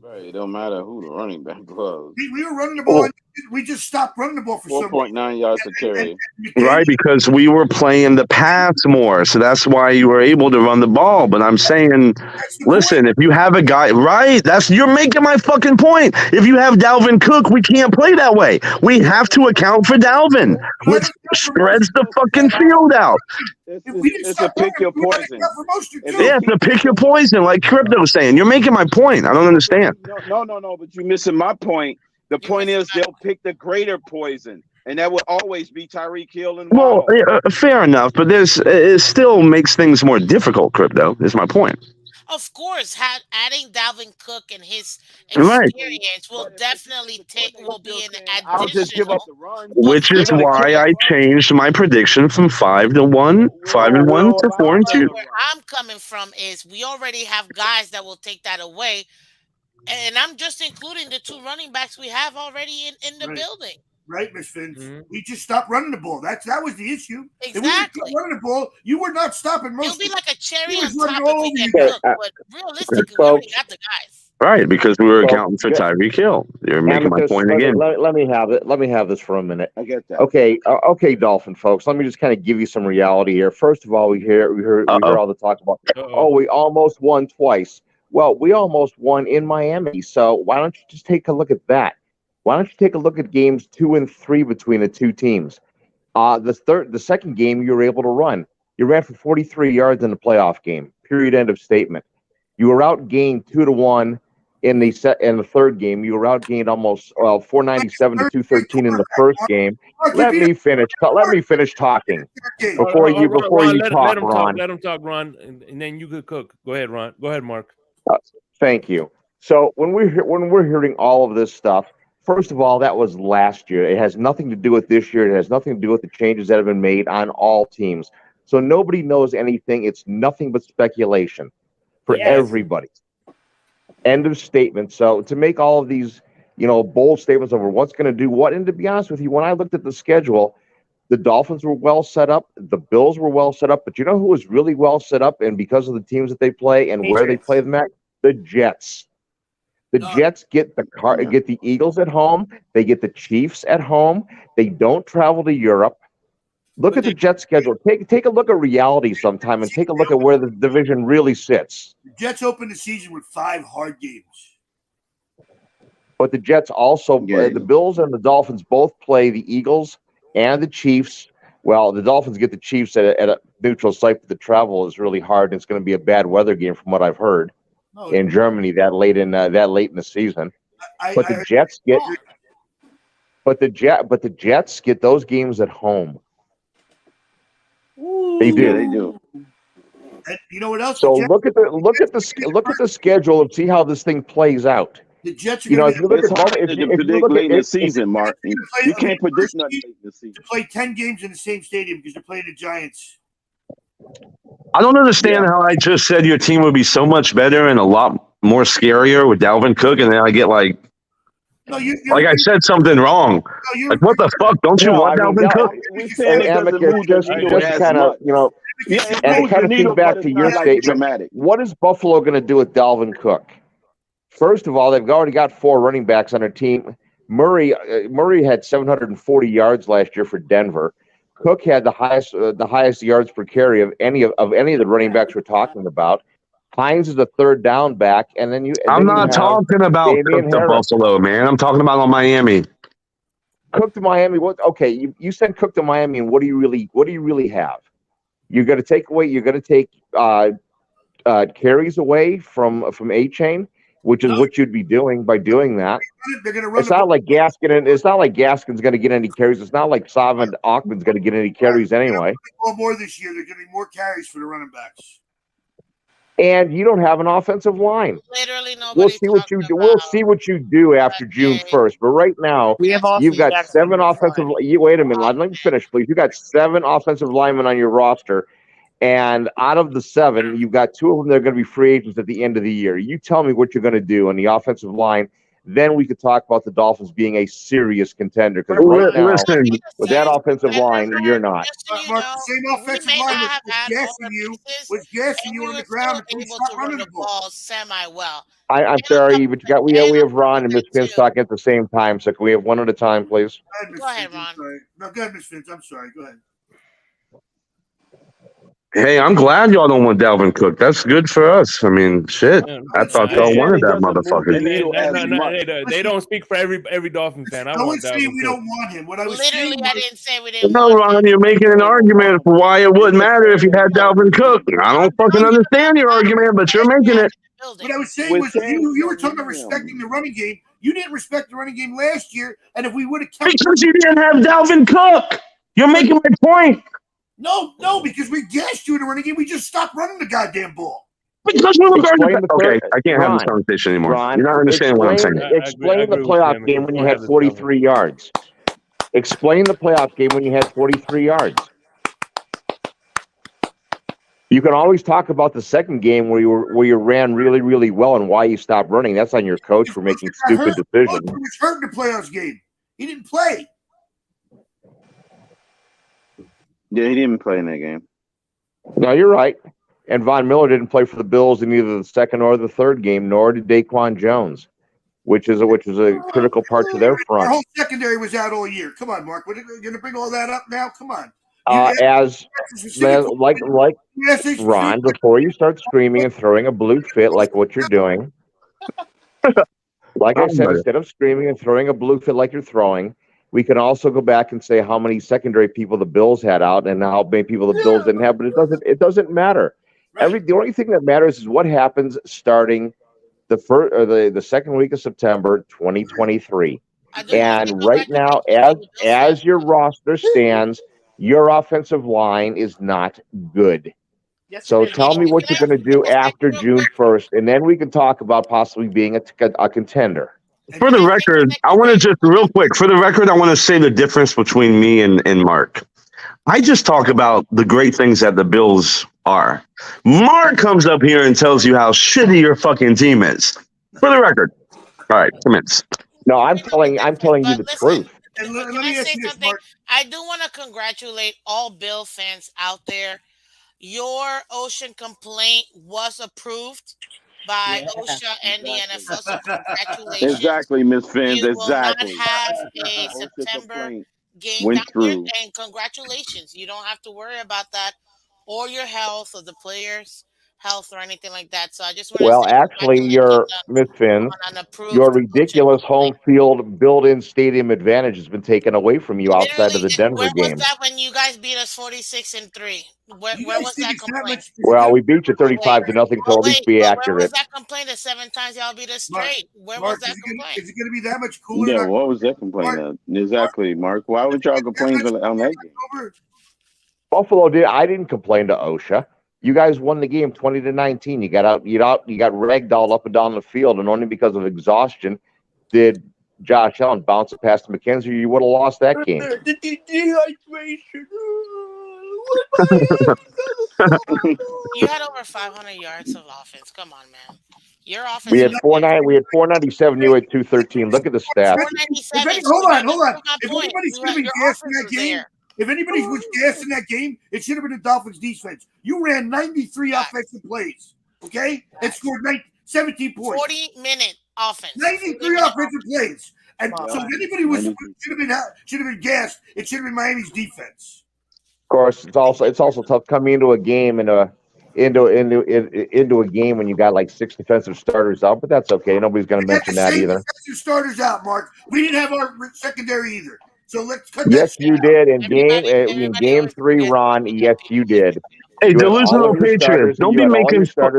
Right, it don't matter who the running back was. We were running the ball. We just stopped running the ball for 4.9 yards a carry. Right, because we were playing the pass more, so that's why you were able to run the ball. But I'm saying, listen, if you have a guy, right, you're making my fucking point. If you have Dalvin Cook, we can't play that way. We have to account for Dalvin, which spreads the fucking field out. It's a pick your poison. Yeah, it's a pick your poison, like Crypto's saying. You're making my point. I don't understand. No, but you're missing my point. The point is they'll pick the greater poison, and that will always be Tyreek Hill and Waddle. Well, fair enough, but it still makes things more difficult, Crypto, is my point. Of course, adding Dalvin Cook and his experience will definitely will be an additional. I'll just give up the run. Which is why I changed my prediction from 5-1 to 4-2. Where I'm coming from is we already have guys that will take that away. And I'm just including the 2 running backs we have already in the building. Right, Miss Fins. Mm-hmm. We just stopped running the ball. That was the issue. Exactly. If we were running the ball, you were not stopping most. It'll be like a cherry on top if we get Cook, but realistically, we already got the guys. Right, because we were accounting for Tyreek Hill. You're making my point again. Let me have it. Let me have this for a minute. I get that. Okay, Dolphin folks. Let me just kind of give you some reality here. First of all, we hear all the talk about. We almost won twice. Well, we almost won in Miami, so why don't you just take a look at that? Why don't you take a look at games 2 and 3 between the 2 teams? The second game you were able to run. You ran for 43 yards in the playoff game. Period. End of statement. You were outgained 2-1 in the third game. You were outgained almost 497 to 213 in the first game. Let me finish talking before you talk, Ron. Let him talk, Ron, and then you could cook. Go ahead, Ron. Go ahead, Mark. Thank you. So when we're hearing all of this stuff, first of all, that was last year. It has nothing to do with this year. It has nothing to do with the changes that have been made on all teams. So nobody knows anything. It's nothing but speculation for everybody. End of statement. So to make all of these, bold statements over what's going to do what, and to be honest with you, when I looked at the schedule, the Dolphins were well set up. The Bills were well set up. But you know who was really well set up, and because of the teams that they play and where they play them at? The Jets. The Jets get the Eagles at home. They get the Chiefs at home. They don't travel to Europe. Look at the Jets schedule. Take a look at reality sometime and take a look at where the division really sits. The Jets opened the season with 5 hard games. But the Jets also, the Bills and the Dolphins both play the Eagles and the Chiefs. Well, the Dolphins get the Chiefs at a neutral site, but the travel is really hard, and it's going to be a bad weather game from what I've heard in Germany that late in the season. But the Jets get those games at home. They do. Yeah, they do. And you know what else? So look at the schedule and see how this thing plays out. The Jets are You know, going if you look It's at hard if to you predict look at late in the it, season, Mark. You can't predict nothing late in the season. to play 10 games in the same stadium because they're playing the Giants. I don't understand how I just said your team would be so much better and a lot more scarier with Dalvin Cook, and then I get like I said something wrong. Like, what the fuck? Don't you No, want I mean, Dalvin Cook? We're saying it doesn't move the needle just as kind of, much. you know, Yeah, it and to moves kind the of needle, feedback but to it's your not like statement, dramatic. what is Buffalo going to do with Dalvin Cook? First of all, they've already got 4 running backs on their team. Murray had 740 yards last year for Denver. Cook had the highest yards per carry of any of the running backs we're talking about. Hines is the third down back, and then I'm not talking about Cook to Buffalo, man. I'm talking about on Miami. Cook to Miami. What? Okay, you send Cook to Miami, and what do you really have? You're going to take carries away from A-Chain, which is what you'd be doing by doing that. They're going to run. It's not like Gaskin's going to get any carries. It's not like Savin Ackman's going to get any carries anyway. More this year. They're getting more carries for the running backs. And you don't have an offensive line. Literally We'll see what you do. We'll see what you do after June 1st. But right now, you've got 7 offensive. Wait a minute. Let me finish, please. You got 7 offensive linemen on your roster, and out of the 7, you've got 2 of them that are going to be free agents at the end of the year. You tell me what you're going to do on the offensive line. Then we could talk about the Dolphins being a serious contender. Because right now, with that offensive line, you're not. Mark, the same offensive line was gassing you on the ground until we stopped running the ball. Semi-well. I'm sorry, but we have Ron and Miss Vince talking at the same time. So can we have one at a time, please? Go ahead, Ron. No, go ahead, Miss Vince. I'm sorry. Go ahead. Hey, I'm glad y'all don't want Dalvin Cook. That's good for us. I mean, shit. I thought y'all wanted that motherfucker. They don't speak for every Dolphin fan. I want Dalvin Cook. We don't want him. What I was Literally, saying I didn't say we didn't No, Ron, you're making an argument for why it wouldn't matter if you had Dalvin Cook. I don't fucking understand your argument, but you're making it. What I was saying was you were talking about respecting the running game. You didn't respect the running game last year, and if we would have kept because you didn't have Dalvin Cook. You're making my point. No, because we gassed you in the running game. We just stopped running the goddamn ball. Because we were okay, I can't have this conversation anymore. Ron, you're not understanding what I'm saying. Explain the playoff game when you had 43 yards. Explain the playoff game when you had 43 yards. You can always talk about the second game where you ran really, really well and why you stopped running. That's on your coach for making stupid decisions. He was hurt in the playoffs game. He didn't play. Yeah, he didn't play in that game. No, you're right. And Von Miller didn't play for the Bills in either the second or the third game, nor did Daquan Jones, which is a critical part to their front. Our whole secondary was out all year. Come on, Mark. We're going to bring all that up now. Come on. Like Ron, before you start screaming and throwing a blue fit like what you're doing, like I said, instead of screaming and throwing a blue fit like you're throwing, we can also go back and say how many secondary people the Bills had out and how many people the Bills didn't have, but it doesn't matter. The only thing that matters is what happens starting the second week of September 2023. And right now, as your roster stands, your offensive line is not good. So tell me what you're going to do after June 1st, and then we can talk about possibly being a contender. For the record, I want to just real quick. For the record, I want to say the difference between me and Mark. I just talk about the great things that the Bills are. Mark comes up here and tells you how shitty your fucking team is. For the record. All right, commence. No, I'm telling you the truth. And let Can I say something? I do want to congratulate all Bill fans out there. Your Ocean complaint was approved by OSHA and the NFL. So congratulations. Exactly, Miss Fins. You Exactly. will not have a September game went down through. here, and congratulations. You don't have to worry about that or your health or the players' health or anything like that. So I just want to say actually, your Miss Fins, your ridiculous home field built-in stadium advantage has been taken away from you outside of the Denver where game. was that when you guys beat us 46-3? Where was that complaint? Well, we beat you 35-0, so at least be accurate. Where was that complaint that 7 times y'all beat us straight? Where was that complaint? Is it going to be that much cooler? Yeah, what was that complaint of? Exactly, Mark. Why would y'all complain on that game? Buffalo did. I didn't complain to OSHA. You guys won the game 20-19. You got ragdolled up and down the field, and only because of exhaustion did Josh Allen bounce it past McKenzie. You would have lost that game. The dehydration. You had over 500 yards of offense. Come on, man. Your offense. We had 497. You had 213. Look at the stats. Hold on. If anybody should have been gassed in that game, if anybody was gassed in that game, it should have been the Dolphins defense. You ran 93 offensive plays, okay, and scored 17 points. 40-minute offense. 93 offensive plays, and so if anybody should have been gassed, it should have been Miami's defense. Of course, it's also tough coming into a game into a game when you got like 6 defensive starters out, but that's okay. Nobody's going to mention that either. Defensive starters out, Mark. We didn't have our secondary either. So let's cut yes, you did in game 3, Ron. Yes, you did. Hey, delusional patriots! Don't be making fun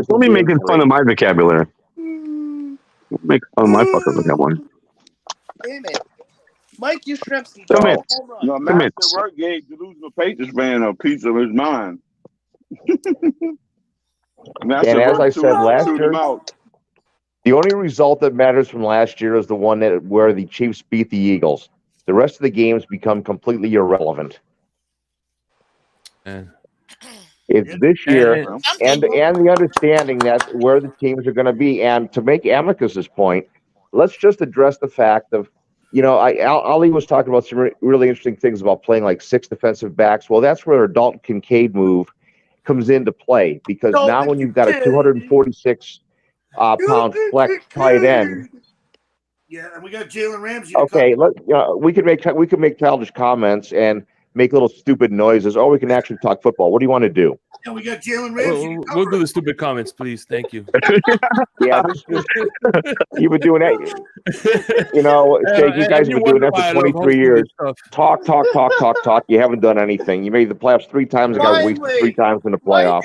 of my vocabulary. Make fun of my fucking vocabulary. Damn it, Mike, you shrimps. Come in. No, Master Work gave delusional Patriots fan a piece of his mind. And as I said last year, the only result that matters from last year is the one where the Chiefs beat the Eagles. The rest of the games become completely irrelevant. It's this year, and the understanding that where the teams are going to be. And to make Amicus's point, let's just address the fact of, Ali was talking about some really interesting things about playing like 6 defensive backs. Well, that's where a Dalton Kincaid move comes into play, because now when you've got a 246 pound flex tight end. Yeah, and we got Jalen Ramsey. Okay, we could make childish comments and make little stupid noises, or we can actually talk football. What do you want to do? And we got Jalen Ramsey. We'll do the stupid comments, please. Thank you. Yeah, you've been doing that. Jake, you guys have been doing that for 23 years. Talk. You haven't done anything. You made the playoffs 3 times and got wasted 3 times in the playoffs.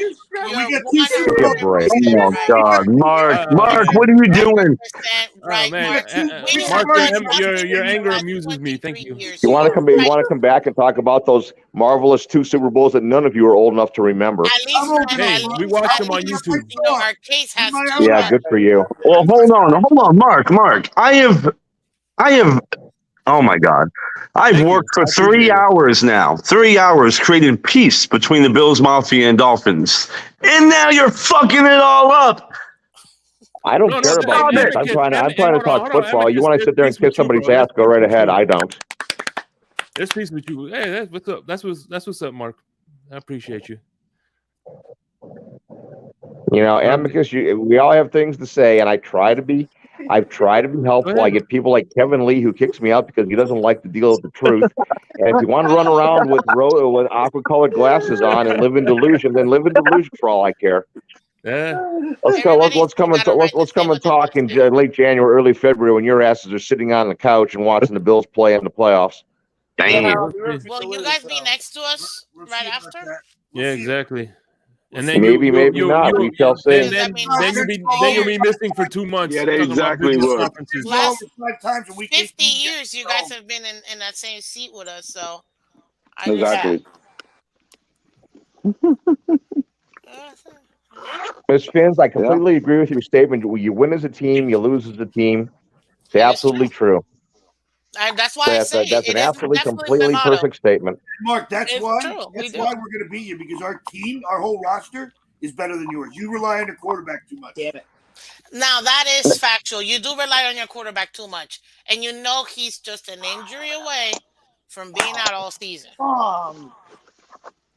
Oh God, Mark, what are you doing? Oh, man. Mark, your anger amuses me. Thank you. You want to come back and talk about those marvelous 2 Super Bowls that none of you are old enough to remember? Hey, we watched them on YouTube. Our case has yeah, good for you. Well, hold on, Mark. I have. Oh my God, I've worked for 3 hours now. 3 hours creating peace between the Bills Mafia and Dolphins, and now you're fucking it all up. I don't care about this. I'm trying to talk football. You want to sit there and kiss somebody's ass? Go right ahead. I don't. There's peace with you. Hey, that's what's up. That's what's up, Mark. I appreciate you. Amicus, we all have things to say, and I try to be helpful. I get people like Kevin Lee who kicks me out because he doesn't like to deal with the truth. And if you want to run around with aqua-colored glasses on and live in delusion, then live in delusion for all I care. Yeah. Let's come and talk in late January, early February when your asses are sitting on the couch and watching the Bills play in the playoffs. Damn. Will you guys be next to us right after? Yeah, exactly. And then maybe not. We shall see. Then you'll be missing for 2 months. Yeah, they exactly would. Last 50 years, you guys have been in that same seat with us, so exactly. Ms. Fins, I completely agree with your statement. You win as a team, you lose as a team. It's absolutely true. And that's why I say that's an absolutely completely perfect statement. Mark, that's why we're going to beat you, because our team, our whole roster is better than yours. You rely on the quarterback too much. Damn it. Now, that is factual. You do rely on your quarterback too much. And he's just an injury away from being out all season.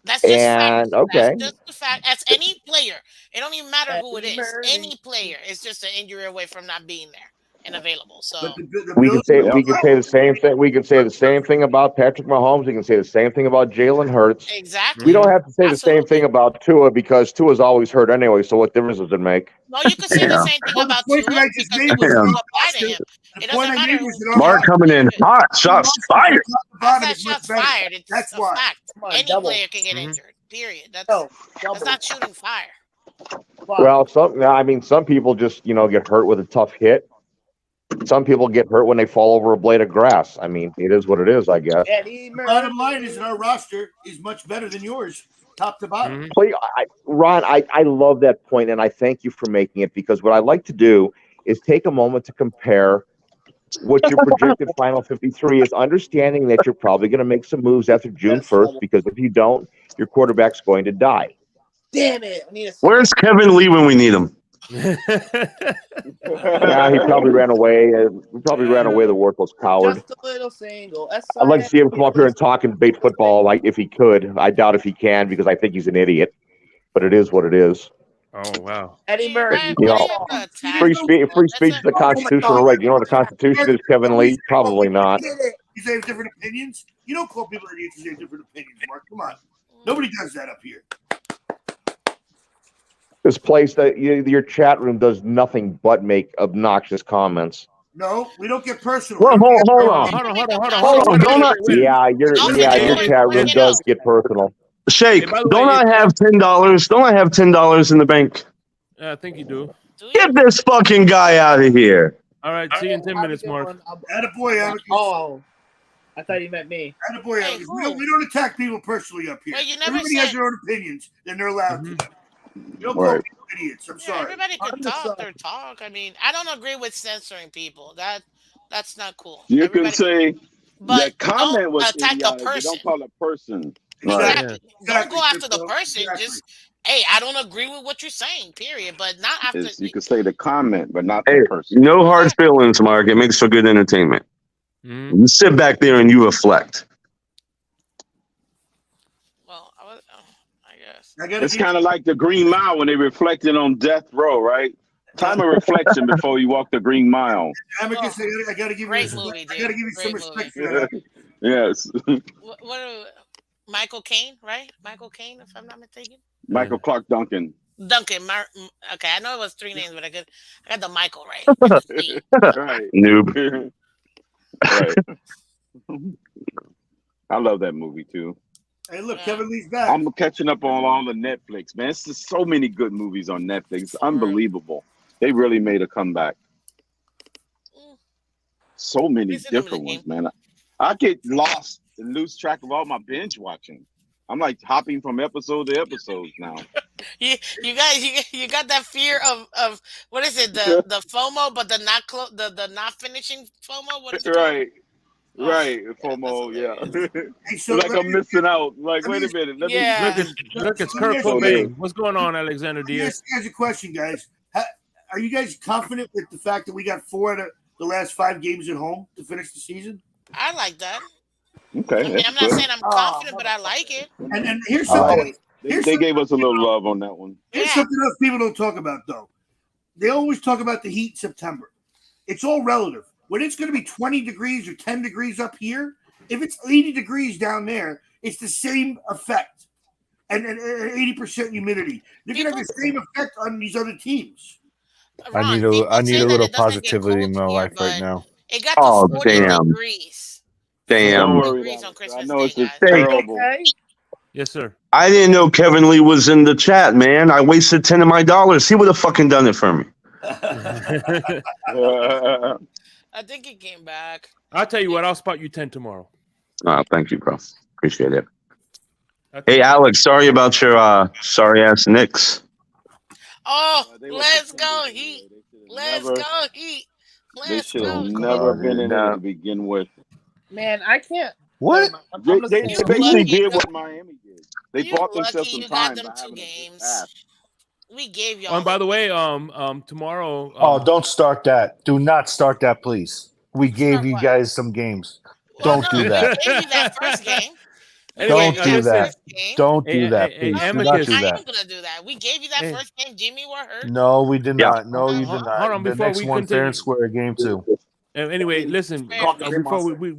That's just fact. Okay. That's just the fact. That's any player. It don't even matter who it is. Any player is just an injury away from not being there and available. So we can say the same thing. We can say the same thing about Patrick Mahomes. We can say the same thing about Jalen Hurts. Exactly. We don't have to say the same thing about Tua, because Tua's always hurt anyway. So what difference does it make? No, you can say the same thing about Tua because it was apply to him. It doesn't matter. Mark coming in hot. Shots fired. That's shots fired. It's a fact. Any player can get injured. Period. That's not shooting fire. Well, some people just get hurt with a tough hit. Some people get hurt when they fall over a blade of grass. It is what it is, I guess. Bottom line is that our roster is much better than yours. top to bottom. Ron, I love that point, and I thank you for making it, because what I like to do is take a moment to compare what your projected final 53 is, understanding that you're probably going to make some moves after June 1st, because if you don't, your quarterback's going to die. Damn it! I need a Where's Kevin Lee when we need him? Yeah, he probably ran away. The worthless coward. Just a little single. I'd like to see him come up here and talk and debate football, like if he could. I doubt if he can, because I think he's an idiot. But it is what it is. Oh wow. Eddie Murray. You know, free speech is the constitutional right. You know what the Constitution is, Kevin Lee? Probably not. You say have different opinions. You don't call people idiots who have different opinions, Mark. Come on. Nobody does that up here. This place that your chat room does nothing but make obnoxious comments. No, we don't get personal. Well, hold on. Yeah, your chat room does get personal. Shake, don't I have $10? Don't I have $10 in the bank? I think you do. Get this fucking guy out of here. All right, see you in 10 minutes, Mark. Attaboy, Alex. Oh, I thought you meant me. Attaboy, Alex. We don't attack people personally up here. Well, you never Everybody has their own opinions, and they're allowed to. You don't call people idiots. I'm sorry. Everybody can talk their talk. I mean, I don't agree with censoring people. That's not cool. You can say but that comment was attack idiotic, the but person. Don't call a person. Exactly. Don't go after the person. Just, hey, I don't agree with what you're saying, period. But not after. You can say the comment, but not Hey, the person. no hard feelings, Mark. It makes for good entertainment. You sit back there and you reflect. It's kind of like the Green Mile when they reflected on death row, right? Time of reflection before you walk the Green Mile. I got to give you some respect for that. Yes. What Michael Caine, right? Michael Caine, if I'm not mistaken. Michael Clark Duncan. Okay, I know it was 3 names, but I got the Michael right. Right. Noob. Right. I love that movie too. Hey, look, Kevin Lee's back. I'm catching up on all the Netflix, man. It's just so many good movies on Netflix. It's unbelievable. They really made a comeback. So many different ones, man. I get lost and lose track of all my binge watching. I'm like hopping from episode to episode now. You got that fear of what is it, the FOMO, but the not finishing FOMO? What is it? Right. Right, FOMO, yeah. Hey, so like I'm missing out. Like, wait a minute. Look, it's Kurt Cobain. What's going on, Alexander Diaz? Let me ask you guys a question, guys. Are you guys confident with the fact that we got 4 out of the last 5 games at home to finish the season? I like that. Okay. I mean, I'm not saying I'm confident, but I like it. And here's something. They gave us a little love on that one. Here's something else people don't talk about, though. They always talk about the heat in September. It's all relative. When it's going to be 20 degrees or 10 degrees up here, if it's 80 degrees down there, it's the same effect. And 80% humidity. They're going to have the same effect on these other teams. I need a little positivity in my life right now. It got to 40 degrees. Damn. Degrees on Christmas I know it's Day, just terrible. Yes, sir. I didn't know Kevin Lee was in the chat, man. I wasted 10 of my dollars. He would have fucking done it for me. I think he came back. I'll tell you what, I'll spot you 10 tomorrow. Oh, thank you, bro. Appreciate it. Hey, Alex, sorry about your sorry ass Knicks. Oh, let's go Heat. Let's go Heat. They should have never been in there to begin with. Man, I can't. What? They basically did what Miami did. They bought themselves some you time. got them 2 games. We gave y'all. Oh, and by the way, tomorrow. Oh, don't start that. Do not start that, please. We gave you guys some games. Don't do that. We gave you that first game. Don't do that. Don't do that, Hey, please. Do Amicus. not do I am that. gonna do that. We gave you that first game. Jimmy were hurt. No, we did not. No, you did Hold not. on, The before next we one, fair continue. and square, game 2. Anyway, listen. Before we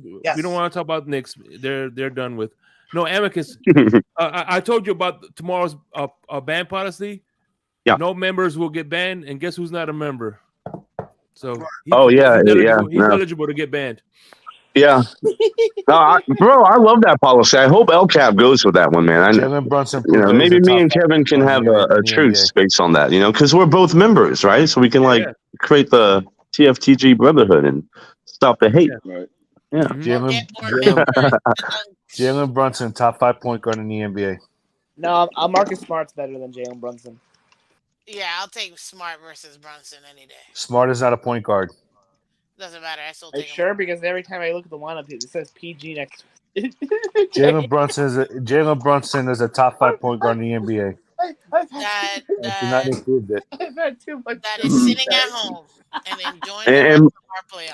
don't want to talk about Knicks. They're done with. No, Amicus. I told you about tomorrow's ban policy. Yeah. No members will get banned, and guess who's not a member? So. He's eligible to get banned. Yeah. Bro, I love that policy. I hope LCAP goes with that one, man. Kevin Brunson. Maybe me and Kevin can have a truce based on that, because we're both members, right? So we can create the TFTG brotherhood and stop the hate. Right. Yeah. Jalen Brunson, top 5 point guard in the NBA. No, Marcus Smart's better than Jalen Brunson. Yeah, I'll take Smart versus Brunson any day. Smart is not a point guard. Doesn't matter. I still Are you take him. sure? Because every time I look at the lineup, it says PG next. Jalen Brunson is a top 5 point guard in the NBA. That Improved it. I've had too much. That is sitting at home and enjoying And the rest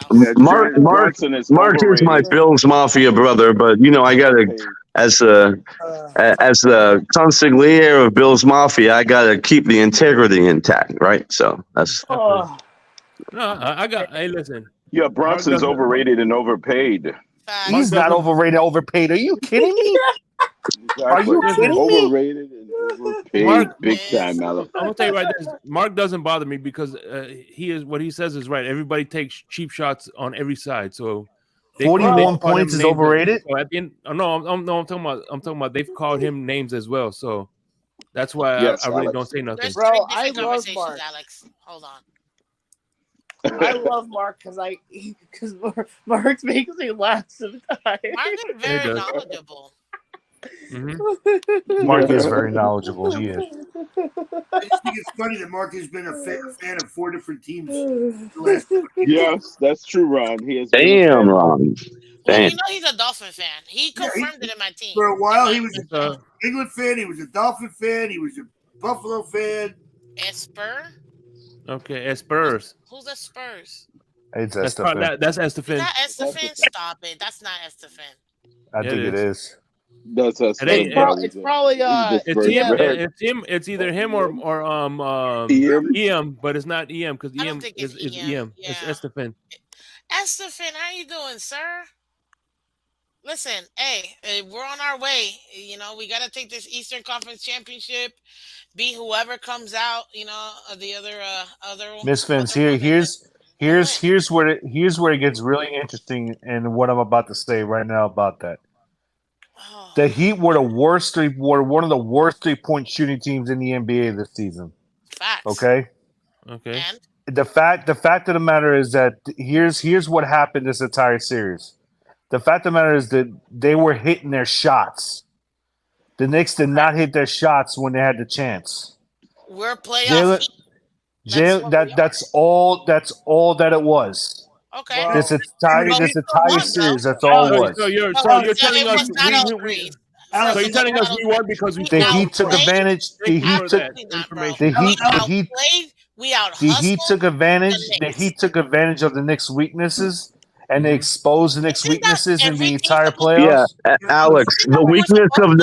of our playoffs. Mark is my Bills Mafia brother, but I gotta as the consigliere of Bills Mafia, I gotta keep the integrity intact, right? So that's. No, I got. Hey, listen. Yeah, Brunson's overrated and overpaid. He's not overrated, overpaid. Are you kidding me? Are you kidding me? Overrated and overpaid, big time, Alex. I'm gonna tell you right there. Mark doesn't bother me because what he says is right. Everybody takes cheap shots on every side, so 41 points is overrated. So at the end, I'm talking about they've called him names as well, so that's why I really don't say nothing. There's Bro, three I different love conversations, Mark. Alex. Hold on. I love Mark because Mark makes me laugh sometimes. Mark is very knowledgeable. Mark is very knowledgeable. He is. I just think it's funny that Mark has been a fan of 4 different teams. The last Yes, that's true, Ron. He is. Damn, Ron. Well, Damn. you know he's a Dolphin fan. He confirmed it in my team. For a while, he was an England fan. He was a Dolphin fan. He was a Buffalo fan. Esper? Okay, Spurs. Who's the Spurs? It's That's Estefan. that's Estefan. Is that Estefan? Stop it. That's not Estefan. I think it is. That's us. It's probably it's him. It's either him or EM, but it's not EM because EM is EM. It's Estefan. Estefan, how you doing, sir? Listen, hey, we're on our way. You know, we got to take this Eastern Conference Championship, beat whoever comes out. You know, the other. Miss Vince, here's where it gets really interesting, and what I'm about to say right now about that. The Heat were one of the worst 3-point shooting teams in the NBA this season. Facts. Okay. And the fact of the matter is that here's what happened this entire series. The fact of the matter is that they were hitting their shots. The Knicks did not hit their shots when they had the chance. We're playoff. That's all that it was. Okay. This entire series, that's all it was. So you're telling us so you're telling us we won because we the Heat took advantage. The Heat took advantage. The Heat took advantage of the Knicks' weaknesses, and they exposed the Knicks' weaknesses in the entire playoffs. Yeah, Alex, the weakness of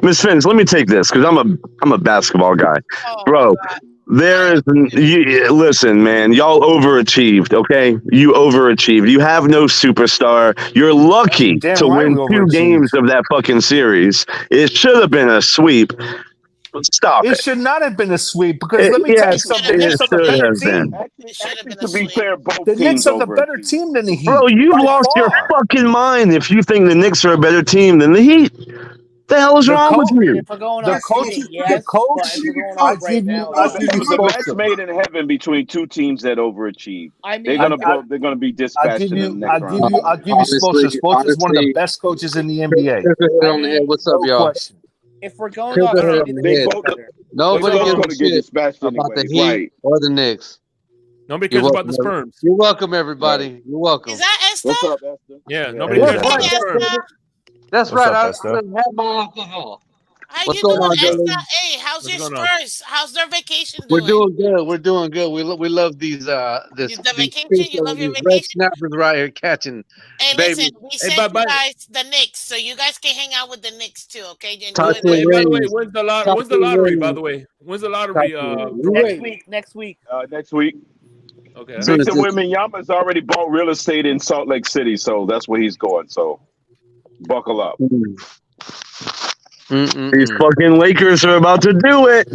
Miss Fins. Let me take this because I'm a basketball guy, bro. There is listen, man. Y'all overachieved. Okay, you overachieved. You have no superstar. You're lucky to win 2 games of that fucking series. It should have been a sweep. Stop it. It should not have been a sweep because let me tell you something. The Knicks are the better team. To be fair, both The teams Knicks are the better team than the Heat. Bro, you've lost your fucking mind if you think the Knicks are a better team than the Heat. The hell is wrong with you? If we're going The off coach, seeding, yes, the coach. but if we're going off right now, It's a match made in heaven between 2 teams that overachieve. I mean, they're gonna be dispatched in the next round. I'll give you Spoelstra. Spoelstra is one of the best coaches in the NBA. What's up, y'all? if we're going off seeding, the Knicks are better. Nobody They're gives gonna a get shit dispatched about the anyways, Heat right? or the Knicks. Nobody You're cares about welcome, the sperms. You're welcome, everybody. You're welcome. Is that Esther? What's up, Esther? Yeah, nobody Yeah, cares about the sperms. That's What's right. up, I Esther? have my alcohol. How What's you going doing, on, Esther? Joey? Hey, how's What's your going on? Spurs? How's their vacation We're doing? doing good. We're doing good. We love these The these vacation? fish You love your these red vacation? snappers right here catching Hey, baby. listen, we sent you guys the Knicks, so you guys can hang out with the Knicks too, okay? Enjoy Talk to the Hey, by the way, Rings. when's the Talk when's the to lottery? By Rings. the way, when's the lottery? Next week. Next week. Okay. Victor Wembanyama's already bought real estate in Salt Lake City, so that's where he's going. So buckle up. These fucking Lakers are about to do it.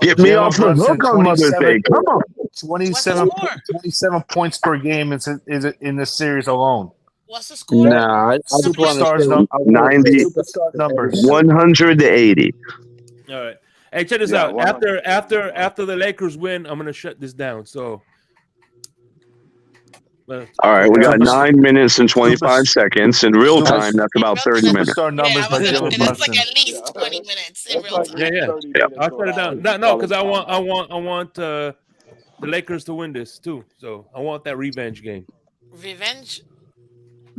Get me off the hook on Mother's Day. Come on. 27 points per game is in this series alone. What's the score? Nah, I just want to Superstars say 90, superstar numbers. 180. All right. Hey, check this out. After the Lakers win, I'm gonna shut this down. So All right, we got 9 minutes and 25 seconds. In real time, that's about 30 minutes. Superstar numbers by Jalen It's Brunson. like at least 20 minutes in real time. Yeah. I'll shut it down. No, because I want the Lakers to win this too. So I want that revenge game. Revenge?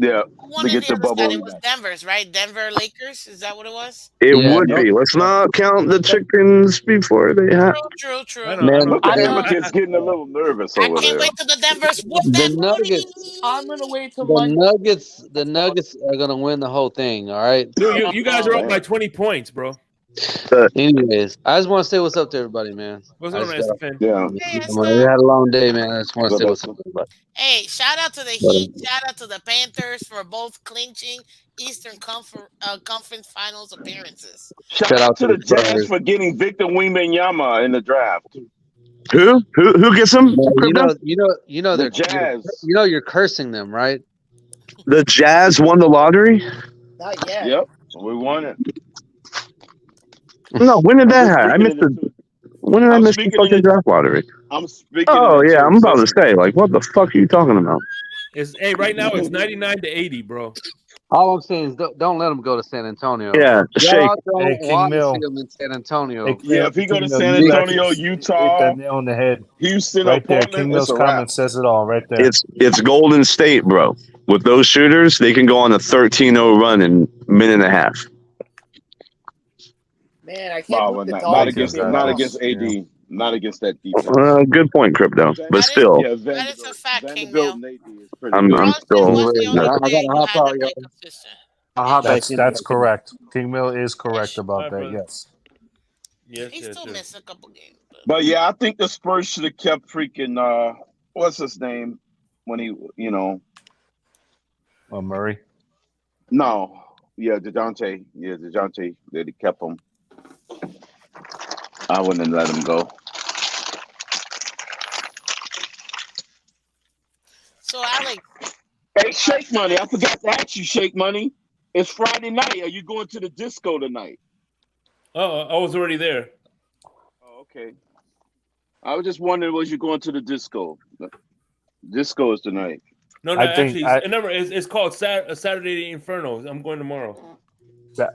Yeah. Who won in the other side? It was Denver's, right? Denver Lakers? Is that what it was? It would be. Let's not count the chickens before they have. True. Look at Amicus getting a little nervous over there. Can't wait till the Denver's whoop The that Nuggets. I'm gonna wait till The Monday. Nuggets are gonna win the whole thing. All right. Dude, you guys are up by 20 points, bro. Anyways, I just want to say what's up to everybody, man. What's up, Fan? Yeah. We had a long day, man. I just want to say what's up to everybody. Hey, shout out to the Heat, shout out to the Panthers for both clinching Eastern Conference Finals appearances. Shout out to the Jazz for getting Victor Wembanyama in the draft. Who gets them? You know the Jazz. You're cursing them, right? The Jazz won the lottery? Not yet. Yep, we won it. No, when did that happen? I missed the. When did I miss the fucking draft lottery? I'm speaking. Oh yeah, I'm about to say, like, what the fuck are you talking about? Right now it's 99 to 80, bro. All I'm saying is don't let them go to San Antonio. Yeah, y'all don't Hey, King want to Mill. see them in San Antonio. Yeah, if he go to King Mill, San you Antonio, hit Utah, that nail on the head. Houston, Right or there. Portland, King Mill's it's a wrap. comment says it all right there. It's Golden State, bro. With those shooters, they can go on a 13-0 run in a minute and a half. Man, I can't believe the Not Dolphins against beat AD. us. Not against that defense. Good point, Crypto. But still, Yeah, That is a fact, King Vanderbilt Mill. and AD is pretty I'm good. still. I gotta hop out, y'all. I'll hop back in. That's correct. King Mill is correct about that. Yes. He still missed a couple games. But yeah, I think the Spurs should have kept freaking what's his name when he Murray. No. Yeah, DeJounte. Yeah, DeJounte. They kept him. I wouldn't have let him go. So Alex. Hey, Shake Money. I forgot to ask you, Shake Money. It's Friday night. Are you going to the disco tonight? Oh, I was already there. Oh, okay. I was just wondering, was you going to the disco? Disco is tonight. No, actually, it's called Saturday Inferno. I'm going tomorrow.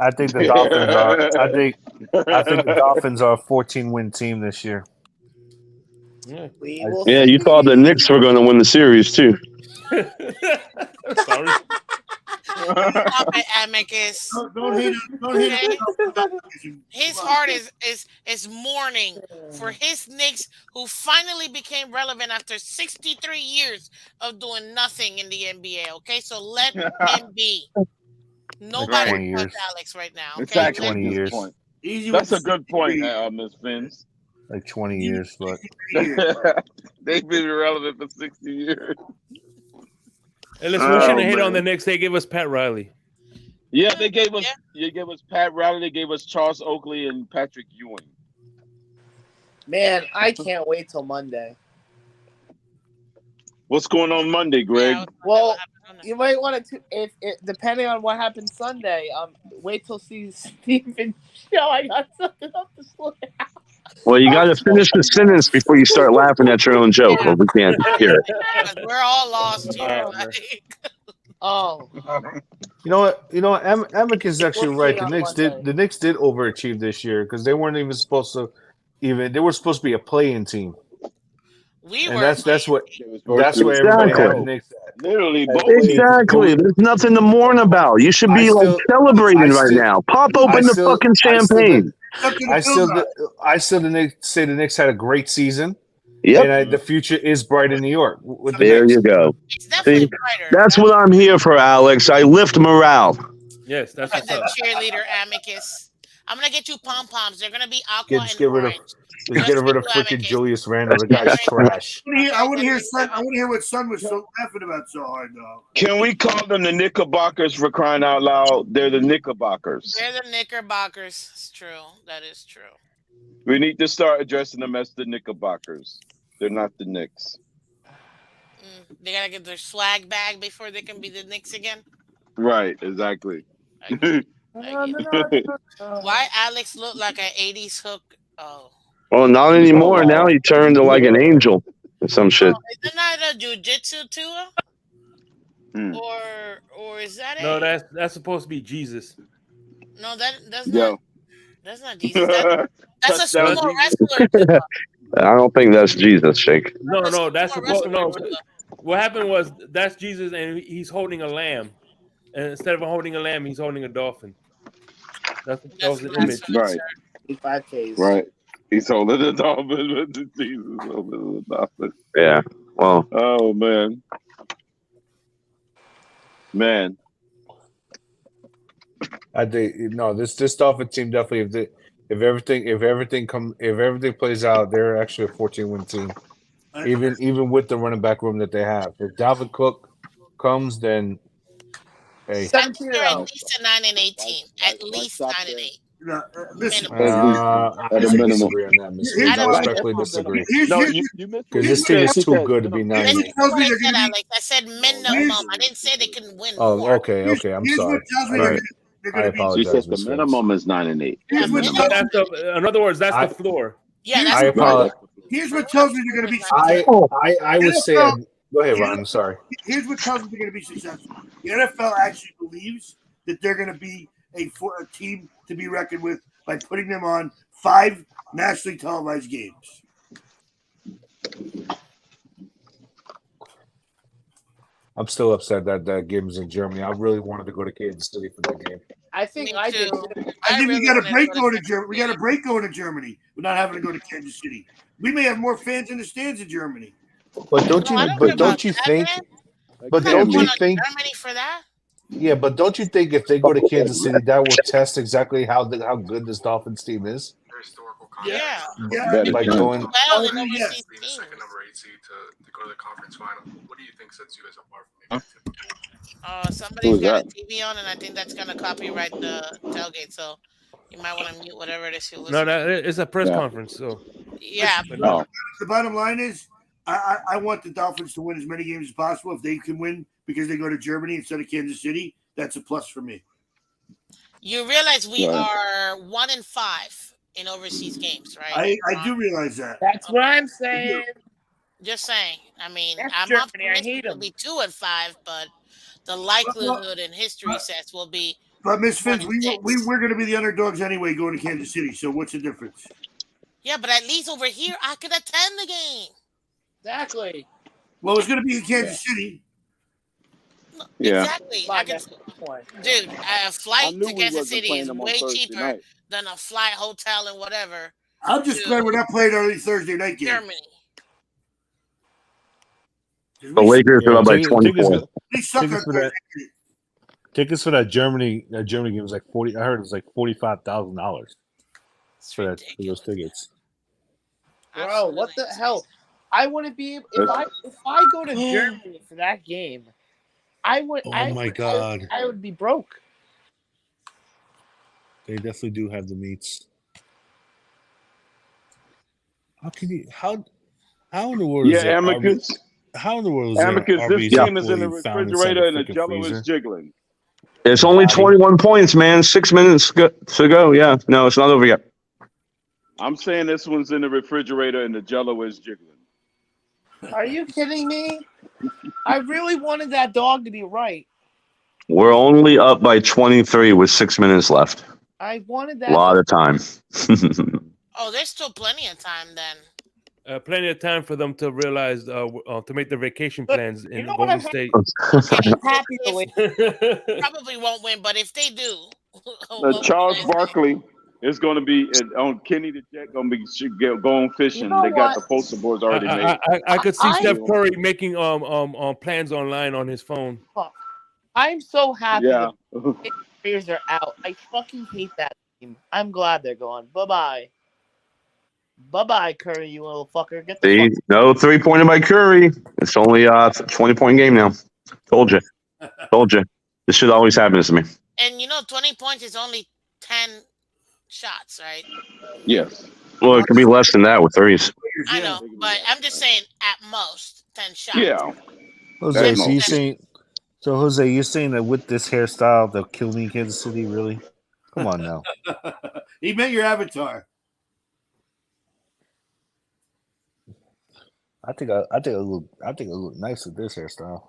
I think the Dolphins are. I think the Dolphins are a 14-win team this year. Yeah, you thought the Knicks were going to win the series too. Sorry. Stop it, Amicus. Don't hit it. His heart is mourning for his Knicks, who finally became relevant after 63 years of doing nothing in the NBA. Okay, so let him be. Nobody wants Alex right now. It's Okay? actually 20 years. Point. That's a good point, Miss Vince. Like 20 years, but they've been irrelevant for 60 years. Hey, listen, we shouldn't hit on the Knicks. They gave us Pat Riley. Yeah, they gave us. They gave us Pat Riley. They gave us Charles Oakley and Patrick Ewing. Man, I can't wait till Monday. What's going on Monday, Greg? Well, you might want to, if depending on what happens Sunday. Wait till see Stephen show. I got something up the slow down. Well, you got to finish the sentence before you start laughing at your own joke, or we can't hear it. We're all lost here. Oh. You know what? Amicus is actually right. The Knicks did overachieve this year because they weren't even supposed to. They were supposed to be a play-in team. That's what everybody had the Knicks at. Literally, exactly. There's nothing to mourn about. You should be celebrating right now. Pop open the fucking champagne. I still say the Knicks had a great season. Yep. And the future is bright in New York. There you go. Definitely brighter. That's what I'm here for, Alex. I lift morale. Yes, that's what's up. Cheerleader Amicus. I'm gonna get you pom poms. They're gonna be aqua and get rid of freaking Julius Randle. The guy's trash. I want to hear what Son was so laughing about so hard, though. Can we call them the Knickerbockers for crying out loud? They're the Knickerbockers. They're the Knickerbockers. It's true. That is true. We need to start addressing them as the Knickerbockers. They're not the Knicks. They gotta get their swag bag before they can be the Knicks again. Right, exactly. Why Alex look like an 80s hook? Oh. Well, not anymore. Now he turned to like an angel. Some shit. Isn't that a jujitsu Tua? Or is that No, a? that's supposed to be Jesus. No, that's Yo. not. That's not Jesus. That's a Touchdown, sumo Jesus. wrestler Tua. I don't think that's Jesus, Shake. No, that's sumo supposed. No, wrestler Tua. what happened was that's Jesus, and he's holding a lamb, and instead of holding a lamb, he's holding a dolphin. That was an image. Right. 5Ks. Right. He's holding the Dolphins with the Jesus holding the Dolphins. Yeah. Well. Oh man. Man. I think this Dolphins team definitely if everything plays out, they're actually a 14-win team. Even with the running back room that they have. If Dalvin Cook comes, then hey. I think they're at least a 9-8 team. At least 9-8. No, I disagree on that, Miss Vince. I respectfully disagree. No, you missed because this team is too good to be 9-8. Listen to what I said, Alex. I said minimum. I didn't say they couldn't win Oh, more. okay. I'm sorry. I apologize. She said the Miss minimum is 9-8. Yeah, In other words, that's the floor. Yeah, I apologize. Here's what tells me they're going to be successful. I would say. Go ahead, Ron. I'm sorry. Here's what tells me they're going to be successful. The NFL actually believes that they're going to be a team to be reckoned with by putting them on 5 nationally televised games. I'm still upset that that game is in Germany. I really wanted to go to Kansas City for that game. I think I did. I think we got a break going to Germany. We got a break going to Germany. We're not having to go to Kansas City. We may have more fans in the stands in Germany. But don't you? But don't you think? But don't you think? Germany for that? Yeah, but don't you think if they go to Kansas City, that will test exactly how good this Dolphins team is? Yeah. By going. Well, in overseas teams. Second number 8 seed to go to the conference final. What do you think sets you guys apart from maybe Somebody's got a TV on, and I think that's gonna copyright the tailgate. So you might want to mute whatever it is you're listening. No, it's a press conference. So yeah. The bottom line is, I want the Dolphins to win as many games as possible. If they can win because they go to Germany instead of Kansas City, that's a plus for me. You realize we are 1-5 in overseas games, right? I do realize that. That's what I'm saying. Just saying. I mean, That's I'm Germany. I optimistic hate it'll be 2-5, but the likelihood in history says will be. But Miss Finch, we're going to be the underdogs anyway going to Kansas City. So what's the difference? Yeah, but at least over here I could attend the game. Exactly. Well, it's going to be in Kansas City. Yeah. Exactly. Dude, a flight to Kansas City is way cheaper than a flight, hotel, and whatever. I'm just glad we're not playing early Thursday night game. Germany. The Lakers are up by 24. Tickets for that Germany game was like 40. I heard it was like $45,000 for those tickets. Bro, what the hell? I wouldn't be if I go to Germany for that game. I would. Oh my God! I would be broke. They definitely do have the meats. How can you? How in the world? Yeah, Amicus. How in the world is Amicus? This game is in the refrigerator and the jello freezer? is jiggling. It's only 21 points, man. 6 minutes to go. Yeah, no, it's not over yet. I'm saying this one's in the refrigerator and the jello is jiggling. Are you kidding me? I really wanted that dog to be right. We're only up by 23 with 6 minutes left. I wanted that. A lot of time. Oh, there's still plenty of time then. Plenty of time for them to realize to make their vacation plans in Golden State. Happy to win. Probably won't win, but if they do, Charles Barkley is going to be on Kenny the Jet. Going to be going fishing. They got the poster boards already made. I could see Steph Curry making plans online on his phone. I'm so happy. Yeah. The Bears are out. I fucking hate that team. I'm glad they're gone. Bye bye, Curry, you little fucker. Get the See, no 3-pointer by Curry. It's only a 20-point game now. Told you. This should always happen to me. And 20 points is only 10 shots, right? Yes. Well, it could be less than that with threes. I know, but I'm just saying at most 10 shots. Yeah. Jose, you're saying that with this hairstyle they'll kill me in Kansas City? Really? Come on now. He meant your avatar. I think it look nice with this hairstyle.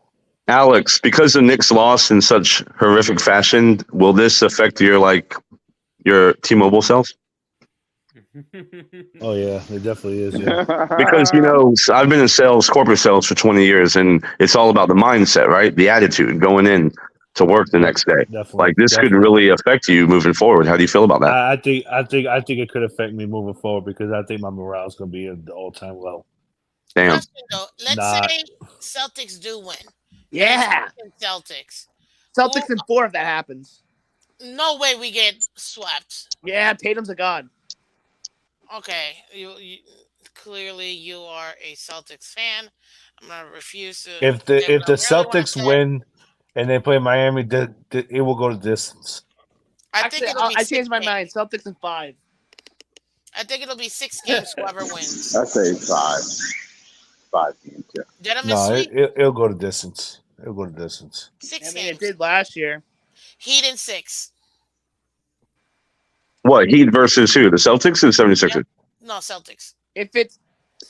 Alex, because the Knicks lost in such horrific fashion, will this affect your T-Mobile sales? Oh yeah, it definitely is. Yeah, Because I've been in sales, corporate sales, for 20 years, and it's all about the mindset, right? The attitude going in to work the next day. definitely. This could really affect you moving forward. How do you feel about that? I think it could affect me moving forward because I think my morale is going to be at the all-time low. Damn. Question though, let's say Celtics do win. Yeah. Celtics. Celtics in 4 if that happens. No way we get swept. Yeah, Tatum's a god. Okay, you clearly you are a Celtics fan. I'm gonna refuse to. If the Celtics win and they play Miami, it will go to distance. I changed my mind. Celtics in 5. I think it'll be 6 games. Whoever wins. I say 5. 5 games. Yeah. Gentlemen, it'll go to distance. It'll go to distance. 6 games. It did last year. Heat in 6. What, Heat versus who? The Celtics or the 76ers? Yep. No, Celtics. If it's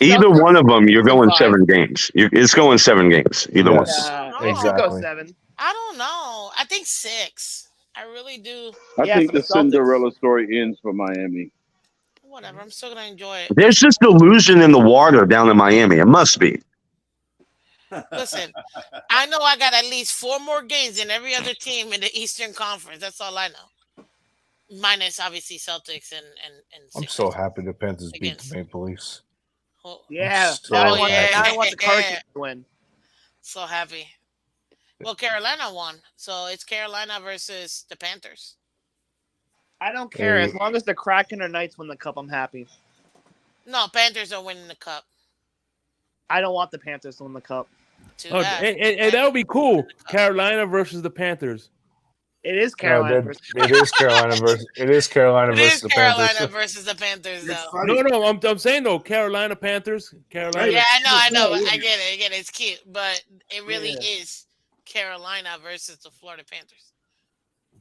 either Celtics, one of them, you're going 7 games. It's going 7 games. Either one. Exactly. Go 7. I don't know. I think 6. I really do. I think the Cinderella story ends for Miami. Whatever. I'm still gonna enjoy it. There's just illusion in the water down in Miami. It must be. Listen, I know I got at least 4 more games than every other team in the Eastern Conference. That's all I know. Minus obviously Celtics and I'm so happy the Panthers beat the Maple Leafs. Yeah. I want the Hurricanes to win. So happy. Well, Carolina won, so it's Carolina versus the Panthers. I don't care. As long as the Kraken or Knights win the cup, I'm happy. No, Panthers are winning the cup. I don't want the Panthers to win the cup. That would be cool. Carolina versus the Panthers. It is Carolina. It is Carolina versus. It is Carolina versus the Panthers. Carolina versus the Panthers, though. No, I'm saying though, Carolina Panthers. Carolina. Yeah, I know. I get it. It's cute, but it really is Carolina versus the Florida Panthers.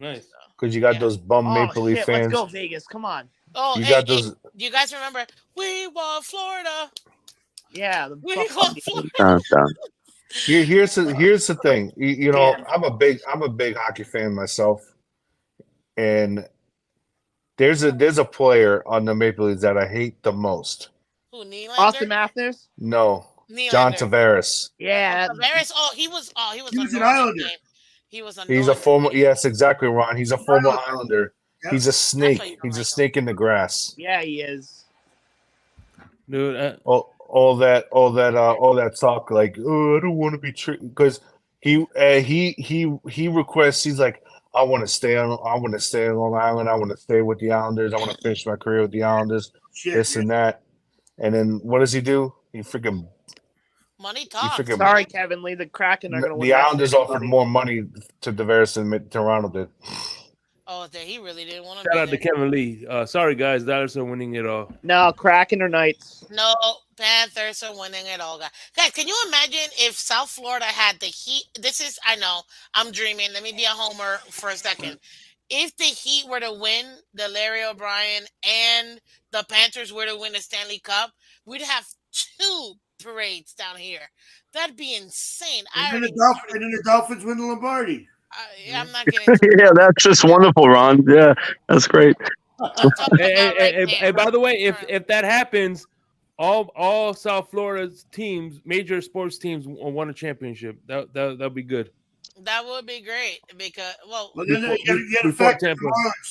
Nice. Because you got those bum Maple Leaf fans. Let's go Vegas. Come on. Oh, got those. Do you guys remember? We want Florida. Yeah. We want Florida. Here's the thing. I'm a big hockey fan myself, and there's a player on the Maple Leafs that I hate the most. Who? Nylander? Austin Matthews? No. Nylander. John Tavares. Yeah. Tavares. He was an Islander. He was a. He's a former. Yes, exactly, Ron. He's a former Islander. Yep. He's a snake. He's a snake in the grass. Yeah, he is. Dude. All that talk like, oh, I don't want to be tricked because he requests. He's like, I want to stay on Long Island. I want to stay with the Islanders. I want to finish my career with the Islanders. And that. And then what does he do? He freaking money talks. Sorry, Kevin Lee. The Kraken are going to win. The Islanders offered more money to Tavares than Toronto did. Oh, he really didn't want to. Shout out to Kevin Lee. Sorry, guys, Dallas are winning it all. No, Kraken or Knights. No, Panthers are winning it all, guys. Can you imagine if South Florida had the Heat? I know, I'm dreaming. Let me be a homer for a second. If the Heat were to win the Larry O'Brien and the Panthers were to win the Stanley Cup, we'd have 2 parades down here. That'd be insane. And then the Dolphins win the Lombardi. I'm not getting. Yeah, that's just wonderful, Ron. Yeah, that's great. Hey, by the way, if that happens, all South Florida's teams, major sports teams, won a championship. That'll be good. That would be great because you get a factor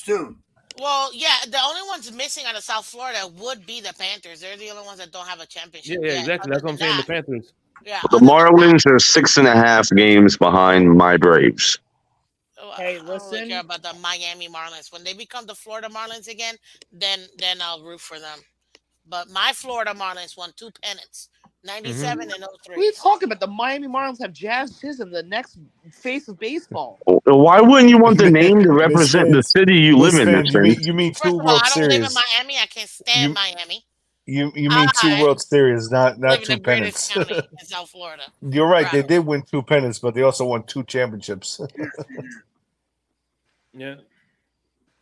too. Well, yeah, the only ones missing out of South Florida would be the Panthers. They're the only ones that don't have a championship. Yeah, exactly. That's what I'm saying. The Panthers. Yeah. The Marlins are 6.5 games behind my Braves. Hey, I don't really care about the Miami Marlins. When they become the Florida Marlins again, then I'll root for them. But my Florida Marlins won 2 pennants, 97 and 03. What are you talking about? The Miami Marlins have Jazz Chisholm, the next face of baseball. Why wouldn't you want the name to represent the city you live in? You mean 2 World I don't Series? live in Miami. I can't stand Miami. You mean 2 World Series, not 2 pennants. County in South Florida. You're right. They did win 2 pennants, but they also won 2 championships. Yeah.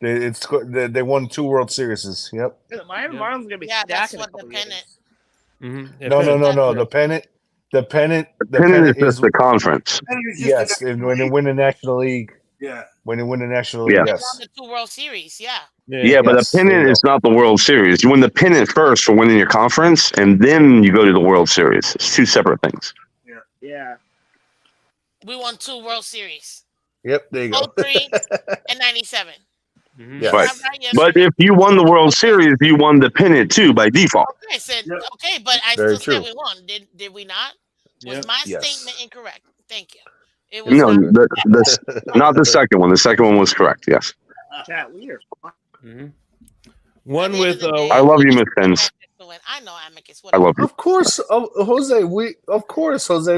They won 2 World Series. Yep. The Miami Marlins are going to be stacking that's what the pennant. Mm-hmm. No. The pennant is just the conference. Yes, and when they win the National League. Yeah. When they win the National League, Yeah. yes. The 2 World Series, yeah. Yeah, but the pennant is not the World Series. You win the pennant first for winning your conference, and then you go to the World Series. It's two separate things. Yeah. We won 2 World Series. Yep, there you go. 03 and 97. Right. But if you won the World Series, you won the pennant too by default. I said, okay, but I Very still true. said we won. Did we not? Was my statement incorrect? Thank you. It was No, not. not the second one. The second one was correct. Yes. Chat, we are. One with. I love you, Miss Pence. I know, Amicus. I love you. Of course, Jose.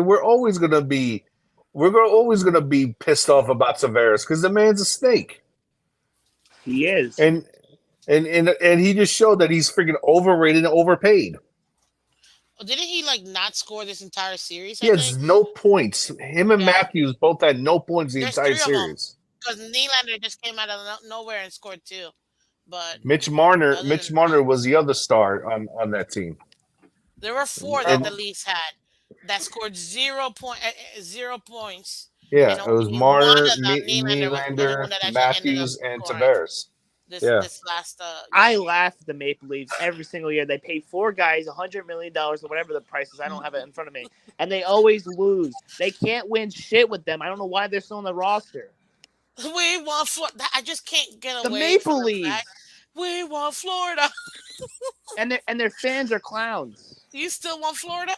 We're always gonna be pissed off about Severus because the man's a snake. He is, and he just showed that he's freaking overrated and overpaid. Didn't he not score this entire series? He has no points. Him and Matthews both had no points the entire series. Because Nylander just came out of nowhere and scored 2. But Mitch Marner was the other star on that team. There were 4 that the Leafs had that scored 0 points. Yeah, it was Marner, Nylander, Matthews, and Tavares. This last. I laugh at the Maple Leafs every single year. They pay 4 guys $100 million or whatever the price is. I don't have it in front of me, and they always lose. They can't win shit with them. I don't know why they're still on the roster. We want Florida. I just can't get away. The Maple from Leafs. We want Florida. and their fans are clowns. You still want Florida?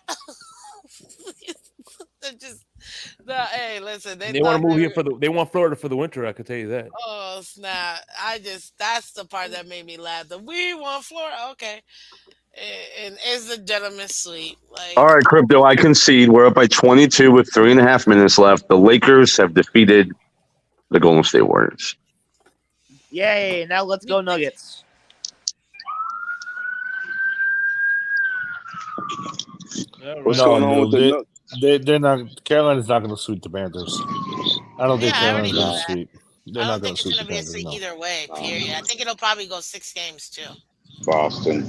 They're just hey, listen. They want to move here they want Florida for the winter. I could tell you that. Oh snap! That's the part that made me laugh. We want Florida. Okay, and is the gentleman sweet? All right, Crypto. I concede. We're up by 22 with 3.5 minutes left. The Lakers have defeated the Golden State Warriors. Yay! Now let's go Nuggets. What's going on with the they're not. Carolina's not going to sweep the Panthers. I don't think Carolina's going to sweep. They're not going to sweep the Panthers. No. Either way, period. I think it'll probably go 6 games too. Boston.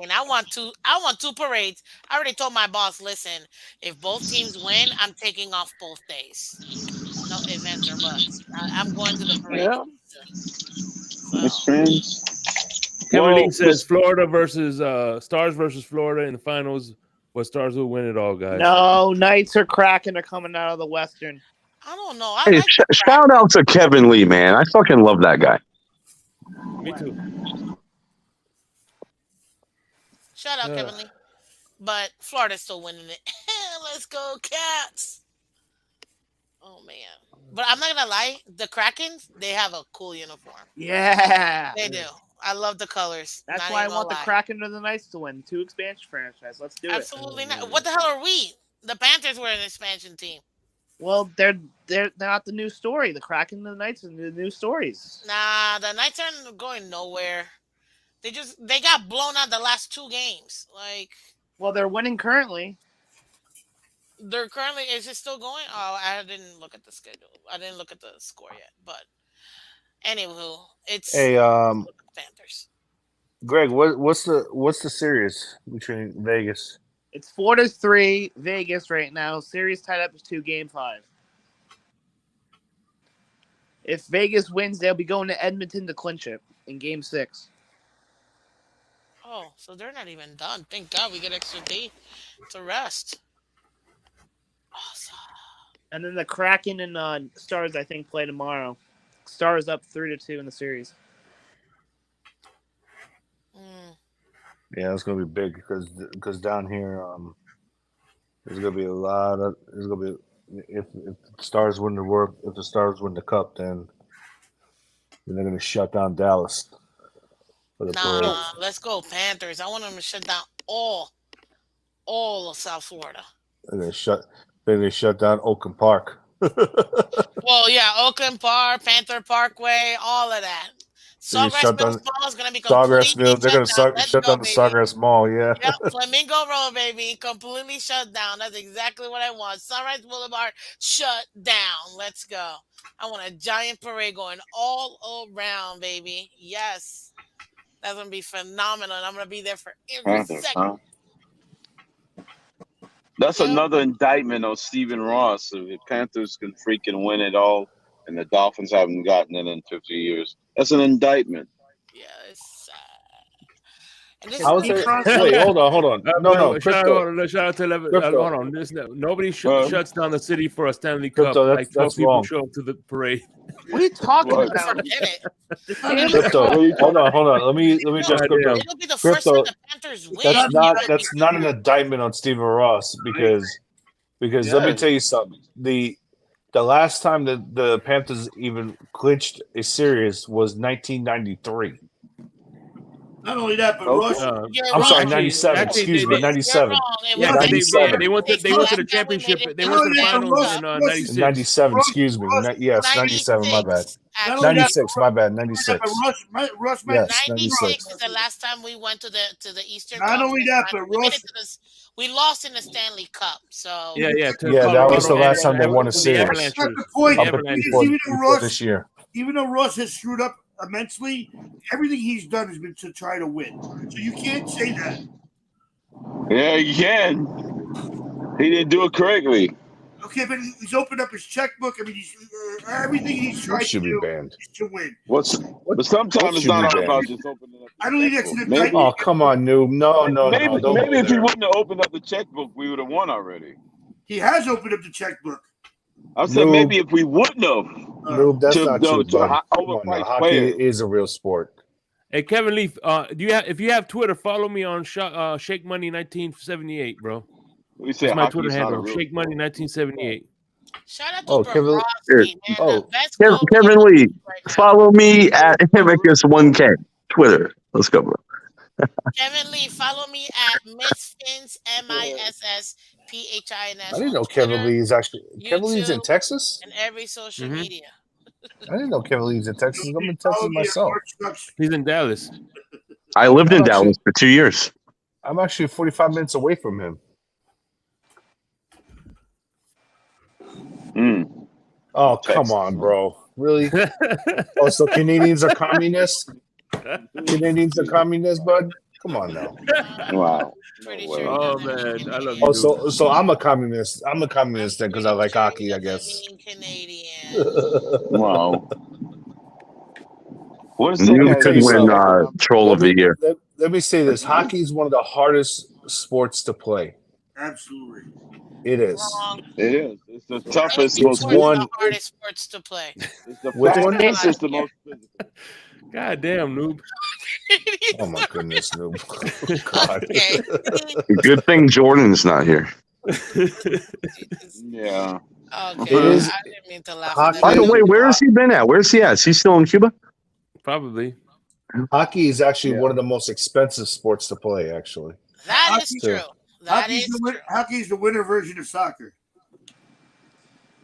I want 2 parades. I already told my boss, listen, if both teams win, I'm taking off both days. No ifs, ands, or buts. I'm going to the parade. Yeah. Miss Friends. Kevin Lee says Florida versus Stars versus Florida in the finals, but Stars will win it all, guys. No, Knights are cracking. They're coming out of the Western. I don't know. Hey, shout out to Kevin Lee, man. I fucking love that guy. Me too. Shout out Kevin Lee. But Florida's still winning it. Let's go, Cats. Oh, man. But I'm not going to lie. The Kraken, they have a cool uniform. Yeah. They do. I love the colors. That's why I want the Kraken or the Knights to win. 2 expansion franchise. Let's do Absolutely not. What the hell are we? The Panthers were an expansion team. Well, they're not the new story. The Kraken and the Knights are the new stories. Nah, the Knights aren't going nowhere. They got blown out the last 2 games. Well, they're winning currently. Is it still going? Oh, I didn't look at the schedule. I didn't look at the score yet. But anywho, it's Panthers. Greg, what's the series between Vegas? It's 4-3 Vegas right now. Series tied up to 2, Game 5. If Vegas wins, they'll be going to Edmonton to clinch it in Game 6. Oh, so they're not even done. Thank God we get extra day to rest. Awesome. And then the Kraken and Stars, I think, play tomorrow. Stars up 3-2 in the series. Yeah, it's gonna be big because down here, there's gonna be a lot of. There's gonna be if the Stars win the cup, then they're gonna shut down Dallas. Let's go Panthers. I want them to shut down all of South Florida. They're gonna shut down Oakland Park. Well, yeah, Oakland Park, Panther Parkway, all of that. Sawgrass Mills Mall is going to be completely They're going to shut down the Sawgrass Mall, yeah. Yep, Flamingo Road, baby, completely shut down. That's exactly what I want. Sunrise Boulevard, shut down. Let's go. I want a giant parade going all around, baby. Yes. That's gonna be phenomenal. And I'm gonna be there for every second. That's another indictment on Stephen Ross. If the Panthers can freaking win it all, and the Dolphins haven't gotten it in 50 years, that's an indictment. Yeah, it's and this I was is wait, hold on. No, Crypto. Shout out to Crypto. hold on. Nobody shuts down the city for a Stanley Cup. Crypto, Like 12 people wrong. show up to the parade. What are you talking about? Crypto, hold on. Let me just Crypto. It'll be the first time the Panthers win. That's not an indictment on Stephen Ross because let me tell you something. The last time the Panthers even clinched a series was 1993. Not only that, but Ross. I'm sorry, 97. Excuse me, 97. Yeah, 97. They went to the championship. They went to the finals in 96. 97. Excuse me. Yes, 97. My bad. 96. My bad. 96. Russ, yes, 96 is the last time we went to the Eastern. Not only that, but Russ. We lost in the Stanley Cup. So yeah, that was the last time they won a series. That's the point. This year. Even though Russ has screwed up immensely, everything he's done has been to try to win. So you can't say that. Yeah, you can. He didn't do it correctly. Okay, but he's opened up his checkbook. I mean, everything he's tried to do is to win. But sometimes it's not all about just opening up. I don't think that's an Maybe- Oh, come on, noob. No. Maybe if he wouldn't have opened up the checkbook, we would have won already. He has opened up the checkbook. I said maybe if we wouldn't have. Noob, that's not true, bud. Come on, overpriced hockey players. is a real sport. Hey, Kevin Leaf, if you have Twitter, follow me on Shake Money 1978, bro. We say That's my hockey's Twitter not a handle, real Shake Money 1978. Shout out Oh, to Kevin, Bobrovsky, Kevin Lee, follow me at Himicus1K, Twitter. Let's go, bro. Kevin Lee, follow me at Misspins, MISSPHINS. I didn't know Kevin Lee is actually. Kevin Lee's in YouTube, Texas? and every social media. I didn't know Kevin Lee's in Texas. I'm in Texas myself. He's in Dallas. I lived in Dallas for 2 years. I'm actually 45 minutes away from him. Oh, come on, bro. Really? Oh, so Canadians are communists? Canadians are communists, bud? Come on now. Wow. Oh man, I love you. Oh, so I'm a communist. I'm a communist then because I like hockey, I guess. Wow. What is You could win Troll of the Year. Let me say this: hockey is one of the hardest sports to play. Absolutely. It is. It is. It's the toughest, It's most one. The hardest sports to play. It's the Which one? fastest, it's the most physical. God damn, noob. Oh my goodness, noob. God. Good thing Jordan's not here. Yeah. Okay. It is- I didn't mean to laugh. By the way, where has he been at? Where's he at? Is he still in Cuba? Probably. Hockey is actually one of the most expensive sports to play. Actually, That is true. That is true. Hockey's the winter version of soccer.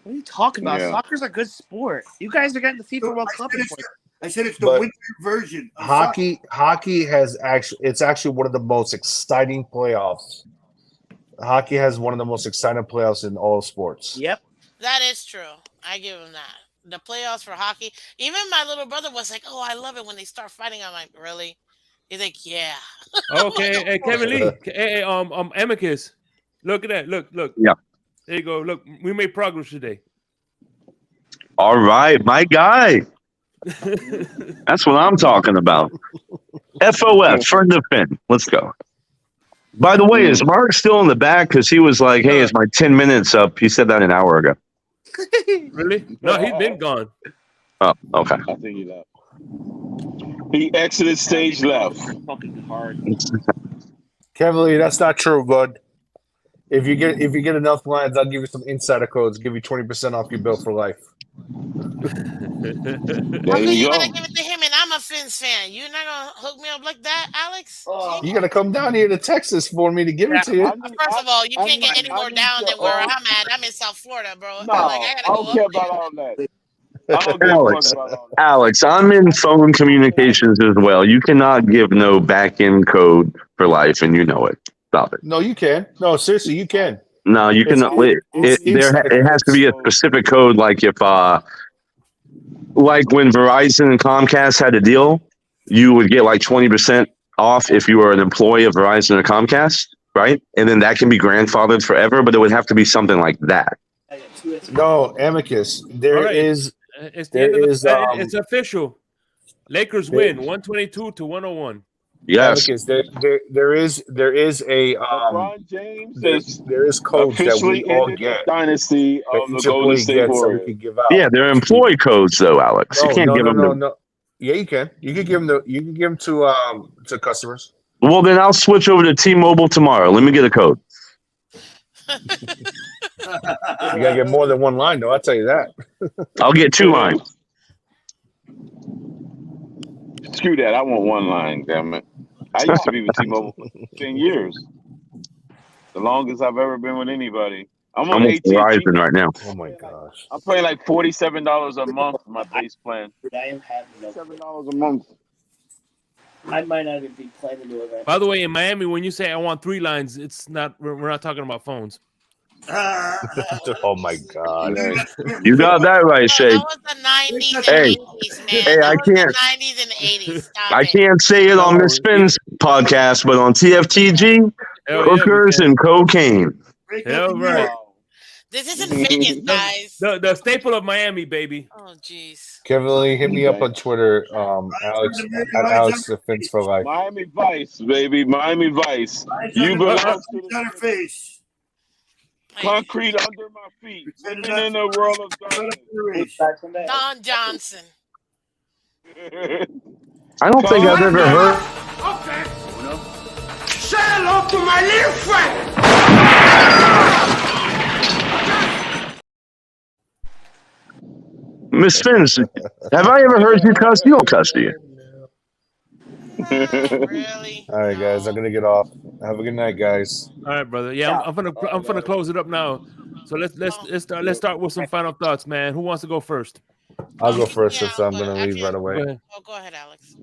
What are you talking about? Yeah. Soccer's a good sport. You guys are getting the FIFA World Cup. I said it's the But winter version of hockey has it's actually one of the most exciting playoffs. Hockey has one of the most exciting playoffs in all sports. Yep. That is true. I give him that. The playoffs for hockey. Even my little brother was like, "Oh, I love it when they start fighting." I'm like, "Really?" He's like, "Yeah." Okay, hey, Kevin Lee. Hey, Amicus. Look at that. Look. Yeah. There you go. Look, we made progress today. All right, my guy. That's what I'm talking about. FOF, friend of Finn. Let's go. By the way, is Mark still in the back? Because he was like, hey, is my 10 minutes up? He said that an hour ago. Really? No, he's been gone. Oh, okay. I think he left. He exited stage left. Fucking hard. Kevin Lee, that's not true, bud. If you get enough lines, I'll give you some insider codes. Give you 20% off your bill for life. There You gotta give it to him, and I'm a Finns fan. You're not gonna hook me up like that, Alex? You gotta come down here to Texas for me to give it to you. First of all, you can't get any more down than where I'm at. I'm in South Florida, bro. No, I I don't care about all that. I don't give a fuck Alex, about all that. Alex, I'm in phone communications as well. You cannot give no back-end code for life, and you know it. Stop it. No, you can. No, seriously, you can. No, you cannot. It has to be a specific code, like if, like when Verizon and Comcast had a deal, you would get like 20% off if you were an employee of Verizon or Comcast, right? And then that can be grandfathered forever, but it would have to be something like that. No, Amicus. All right. It's the end of the. It's official. Lakers win 122 to 101. Yes. Amicus, there is a LeBron James there is codes that officially we all ended get. the dynasty That of the each Golden employee State gets that we Warriors. can give out. Yeah, they're employee codes though, Alex. You can't give them to. No. Yeah, you can. You can give them to customers. Well, then I'll switch over to T-Mobile tomorrow. Let me get a code. You gotta get more than one line, though. I'll tell you that. I'll get 2 lines. Screw that. I want 1 line, damn it. I used to be with T-Mobile for 10 years. The longest I've ever been with anybody. I'm on with AT&T Verizon right now. Oh my gosh. I'm paying like $47 a month for my base plan. I am having $7 a month. I might not even be planning to event. By the way, in Miami, when you say I want 3 lines, it's not. We're not talking about phones. Oh my God! You got that right, Shay. That was the 90s and Hey, 80s, man. hey, That I was can't. the 90s and 80s. Stop I it. can't say it on Miss Finn's podcast, but on TFTG, hookers and cocaine. Hell right. This isn't Vegas, guys. The staple of Miami, baby. Oh, jeez. Kevin Lee, hit me up on Twitter, Alex at Alex Defense for Life. Miami Vice, baby. Miami Vice. You belong to on her face. Concrete under my feet. Living in a world of darkness. Don Johnson. I don't think I've ever heard. Okay. Say hello to my little friend. Miss Finns, have I ever heard you cuss? You don't cuss, do you? Really? All right, guys, I'm gonna get off. Have a good night, guys. All right, brother. Yeah, I'm gonna close it up now. So let's start with some final thoughts, man. Who wants to go first? I'll go first since I'm gonna leave right away. Go ahead, Alex.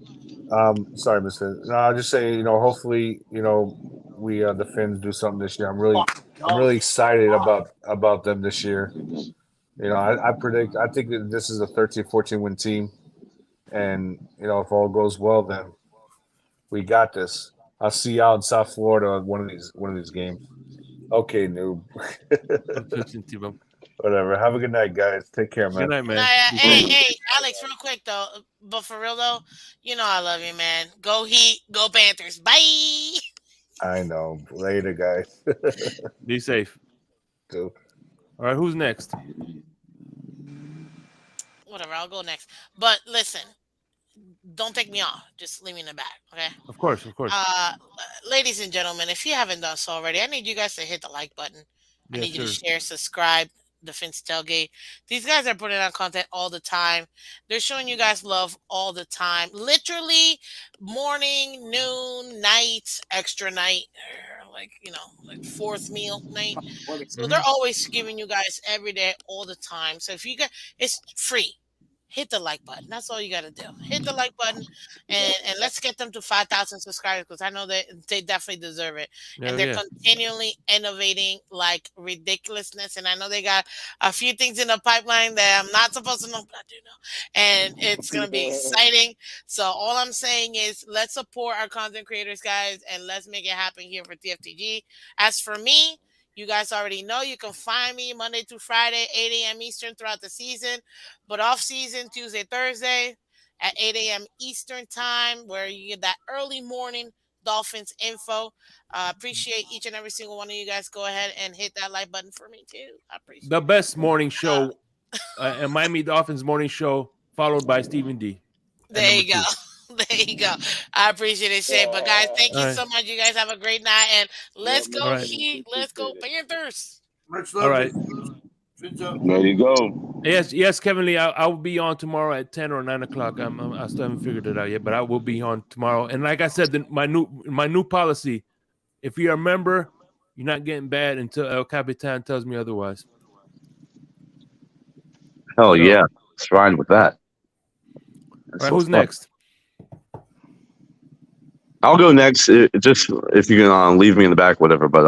Sorry, Miss Finn. No, I'll just say, hopefully, we the Finns do something this year. I'm really excited about them this year. I think that this is a 13-14 win team, and if all goes well, then we got this. I'll see y'all in South Florida one of these games. Okay, noob. Whatever. Have a good night, guys. Take care, man. Good night, man. Hey, Alex, real quick though, but for real though, I love you, man. Go Heat, go Panthers. Bye. I know. Later, guys. Be safe. Dude. All right, who's next? Whatever, I'll go next. But listen, don't take me off. Just leave me in the back, okay? Of course. Ladies and gentlemen, if you haven't done so already, I need you guys to hit the like button. I need you to share, subscribe, Defense Tailgate. These guys are putting out content all the time. They're showing you guys love all the time. Literally morning, noon, night, extra night, like fourth meal night. So they're always giving you guys every day, all the time. So if you guys, it's free. Hit the like button. That's all you got to do. Hit the like button, and let's get them to 5,000 subscribers because I know they definitely deserve it. And they're continually innovating like ridiculousness. And I know they got a few things in the pipeline that I'm not supposed to know, but I do know. And it's going to be exciting. So all I'm saying is let's support our content creators, guys, and let's make it happen here for TFTG. As for me, you guys already know you can find me Monday through Friday, 8 a.m. Eastern throughout the season, but off season, Tuesday, Thursday at 8 a.m. Eastern time, where you get that early morning Dolphins info. Appreciate each and every single one of you guys. Go ahead and hit that like button for me too. I appreciate the best morning show, a Miami Dolphins morning show, followed by Stephen D. There you go. There you go. I appreciate it, Shay. But guys, thank you so much. You guys have a great night, and let's go Heat. Let's go Panthers. All right. There you go. Yes, Kevin Lee. I will be on tomorrow at 10 or 9 o'clock. I still haven't figured it out yet, but I will be on tomorrow. And like I said, my new policy: if you're a member, you're not getting bad until El Capitan tells me otherwise. Hell yeah, it's fine with that. All right, who's next? I'll go next. Just if you can leave me in the back, whatever. But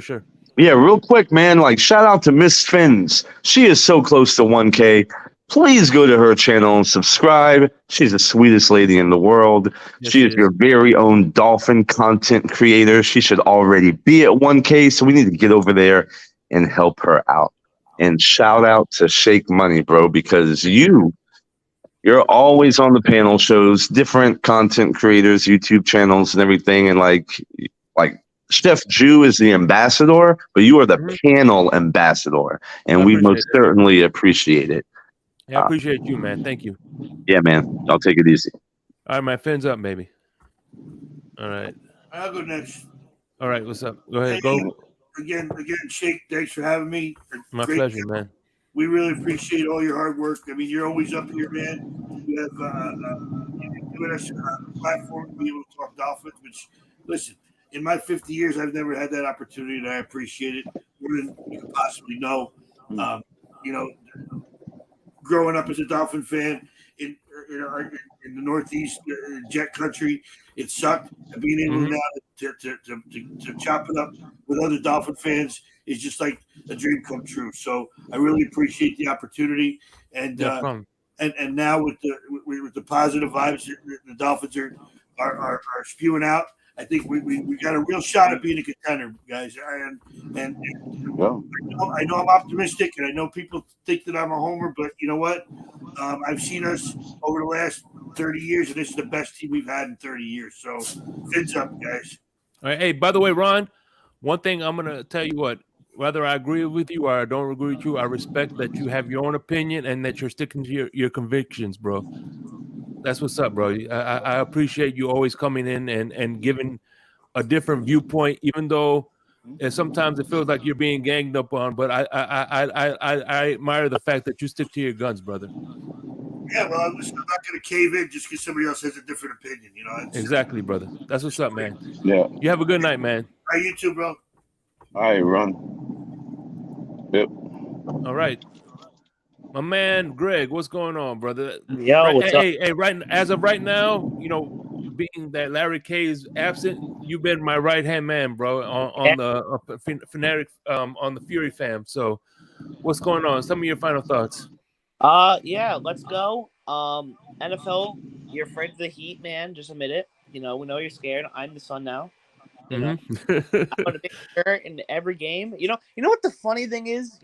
sure. Yeah, real quick, man. Like, shout out to Miss Finns. She is so close to 1K. please go to her channel and subscribe. She's the sweetest lady in the world. Yes, She is your very own Dolphin content creator. She should already be at 1K, so we need to get over there and help her out. And shout out to Shake Money, bro, because you're always on the panel shows, different content creators, YouTube channels and everything. And like Chef Jew is the ambassador, but you are the panel ambassador. And we most certainly appreciate it. Yeah, I appreciate you, man. Thank you. Yeah, man. I'll take it easy. All right, my fins up, baby. All right. I'll go next. All right, what's up? Go ahead. Go. Again, Shake, thanks for having me. My pleasure, man. We really appreciate all your hard work. I mean, you're always up here, man. You have given us a platform to be able to talk Dolphins, which, listen, in my 50 years, I've never had that opportunity, and I appreciate it more than you could possibly know. Growing up as a Dolphin fan in the Northeast Jet Country, it sucked. And being able now to chop it up with other Dolphin fans is just like a dream come true. So I really appreciate the opportunity, and and now with the positive vibes the Dolphins are spewing out, I think we got a real shot at being a contender, guys. I know I'm optimistic, and I know people think that I'm a homer, but you know what? I've seen us over the last 30 years, and this is the best team we've had in 30 years. So, fins up, guys. All right. Hey, by the way, Ron, one thing I'm gonna tell you what. Whether I agree with you or I don't agree with you, I respect that you have your own opinion and that you're sticking to your convictions, bro. That's what's up, bro. I appreciate you always coming in and giving a different viewpoint, even though sometimes it feels like you're being ganged up on. But I admire the fact that you stick to your guns, brother. Yeah, well, I'm not going to cave in just because somebody else has a different opinion. You know. Exactly, brother. That's what's up, man. Yeah. You have a good night, man. All right, you too, bro. All right, Ron. Yep. All right. My man Greg, what's going on, brother? Yo, what's up? Hey, right as of right now, being that Larry K is absent, you've been my right-hand man, bro, on the fanatic on the Fury fam. So what's going on? Some of your final thoughts. Yeah, let's go. NFL, you're afraid of the heat, man. Just admit it. We know you're scared. I'm the son now. I'm gonna make sure in every game. You know what the funny thing is?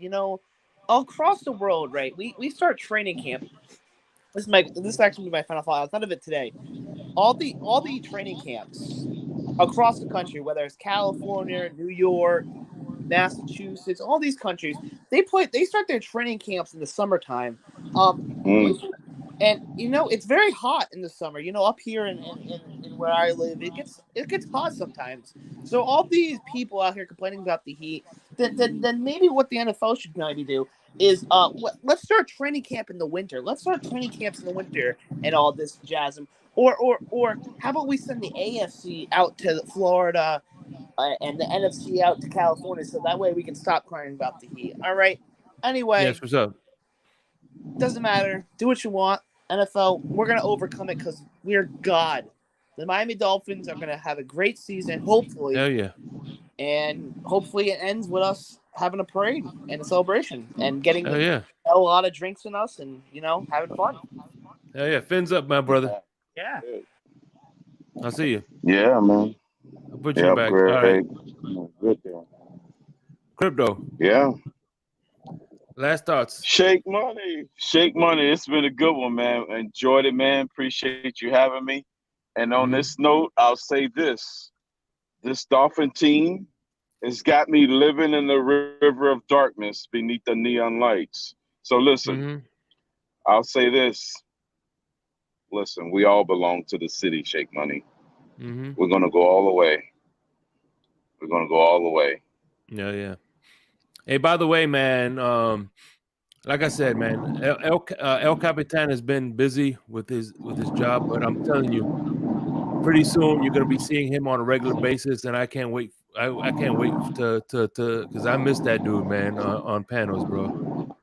Across the world, right? We start training camp. This is actually my final thought. I thought of it today. All the training camps across the country, whether it's California, New York, Massachusetts, all these countries, they start their training camps in the summertime. And it's very hot in the summer. Up here in where I live, it gets hot sometimes. So all these people out here complaining about the heat, then maybe what the NFL should maybe do is let's start training camp in the winter. Let's start training camps in the winter and all this jazz. Or how about we send the AFC out to Florida and the NFC out to California, so that way we can stop crying about the heat. All right. Anyway. Yes, what's up? Doesn't matter. Do what you want. NFL, we're going to overcome it because we are God. The Miami Dolphins are going to have a great season, hopefully. Hell yeah. And hopefully it ends with us having a parade and a celebration and getting a lot of drinks in us and, having fun. Hell yeah. Fins up, my brother. Yeah. I'll see you. Yeah, man. I'll put you back. All right. Good there. Crypto. Yeah. Last thoughts. Shake Money. It's been a good one, man. Enjoyed it, man. Appreciate you having me. And on this note, I'll say this. This Dolphin team has got me living in the river of darkness beneath the neon lights. So listen, I'll say this. Listen, we all belong to the city, Shake Money. We're going to go all the way. Yeah. Hey, by the way, man, like I said, man, El Capitan has been busy with his job, but I'm telling you, pretty soon you're gonna be seeing him on a regular basis, and I can't wait. I can't wait to because I miss that dude, man, on panels, bro.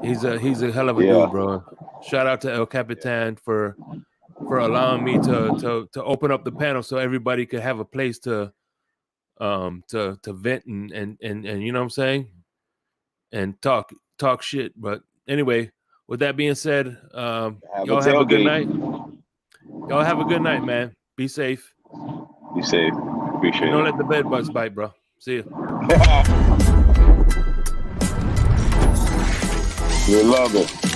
He's a hell of a dude, bro. Shout out to El Capitan for allowing me to open up the panel so everybody could have a place to vent and you know what I'm saying, and talk shit. But anyway, with that being said, y'all have a good night. Y'all have a good night, man. Be safe. Be safe. Appreciate it. Don't let the bed bugs bite, bro. See you. We love it.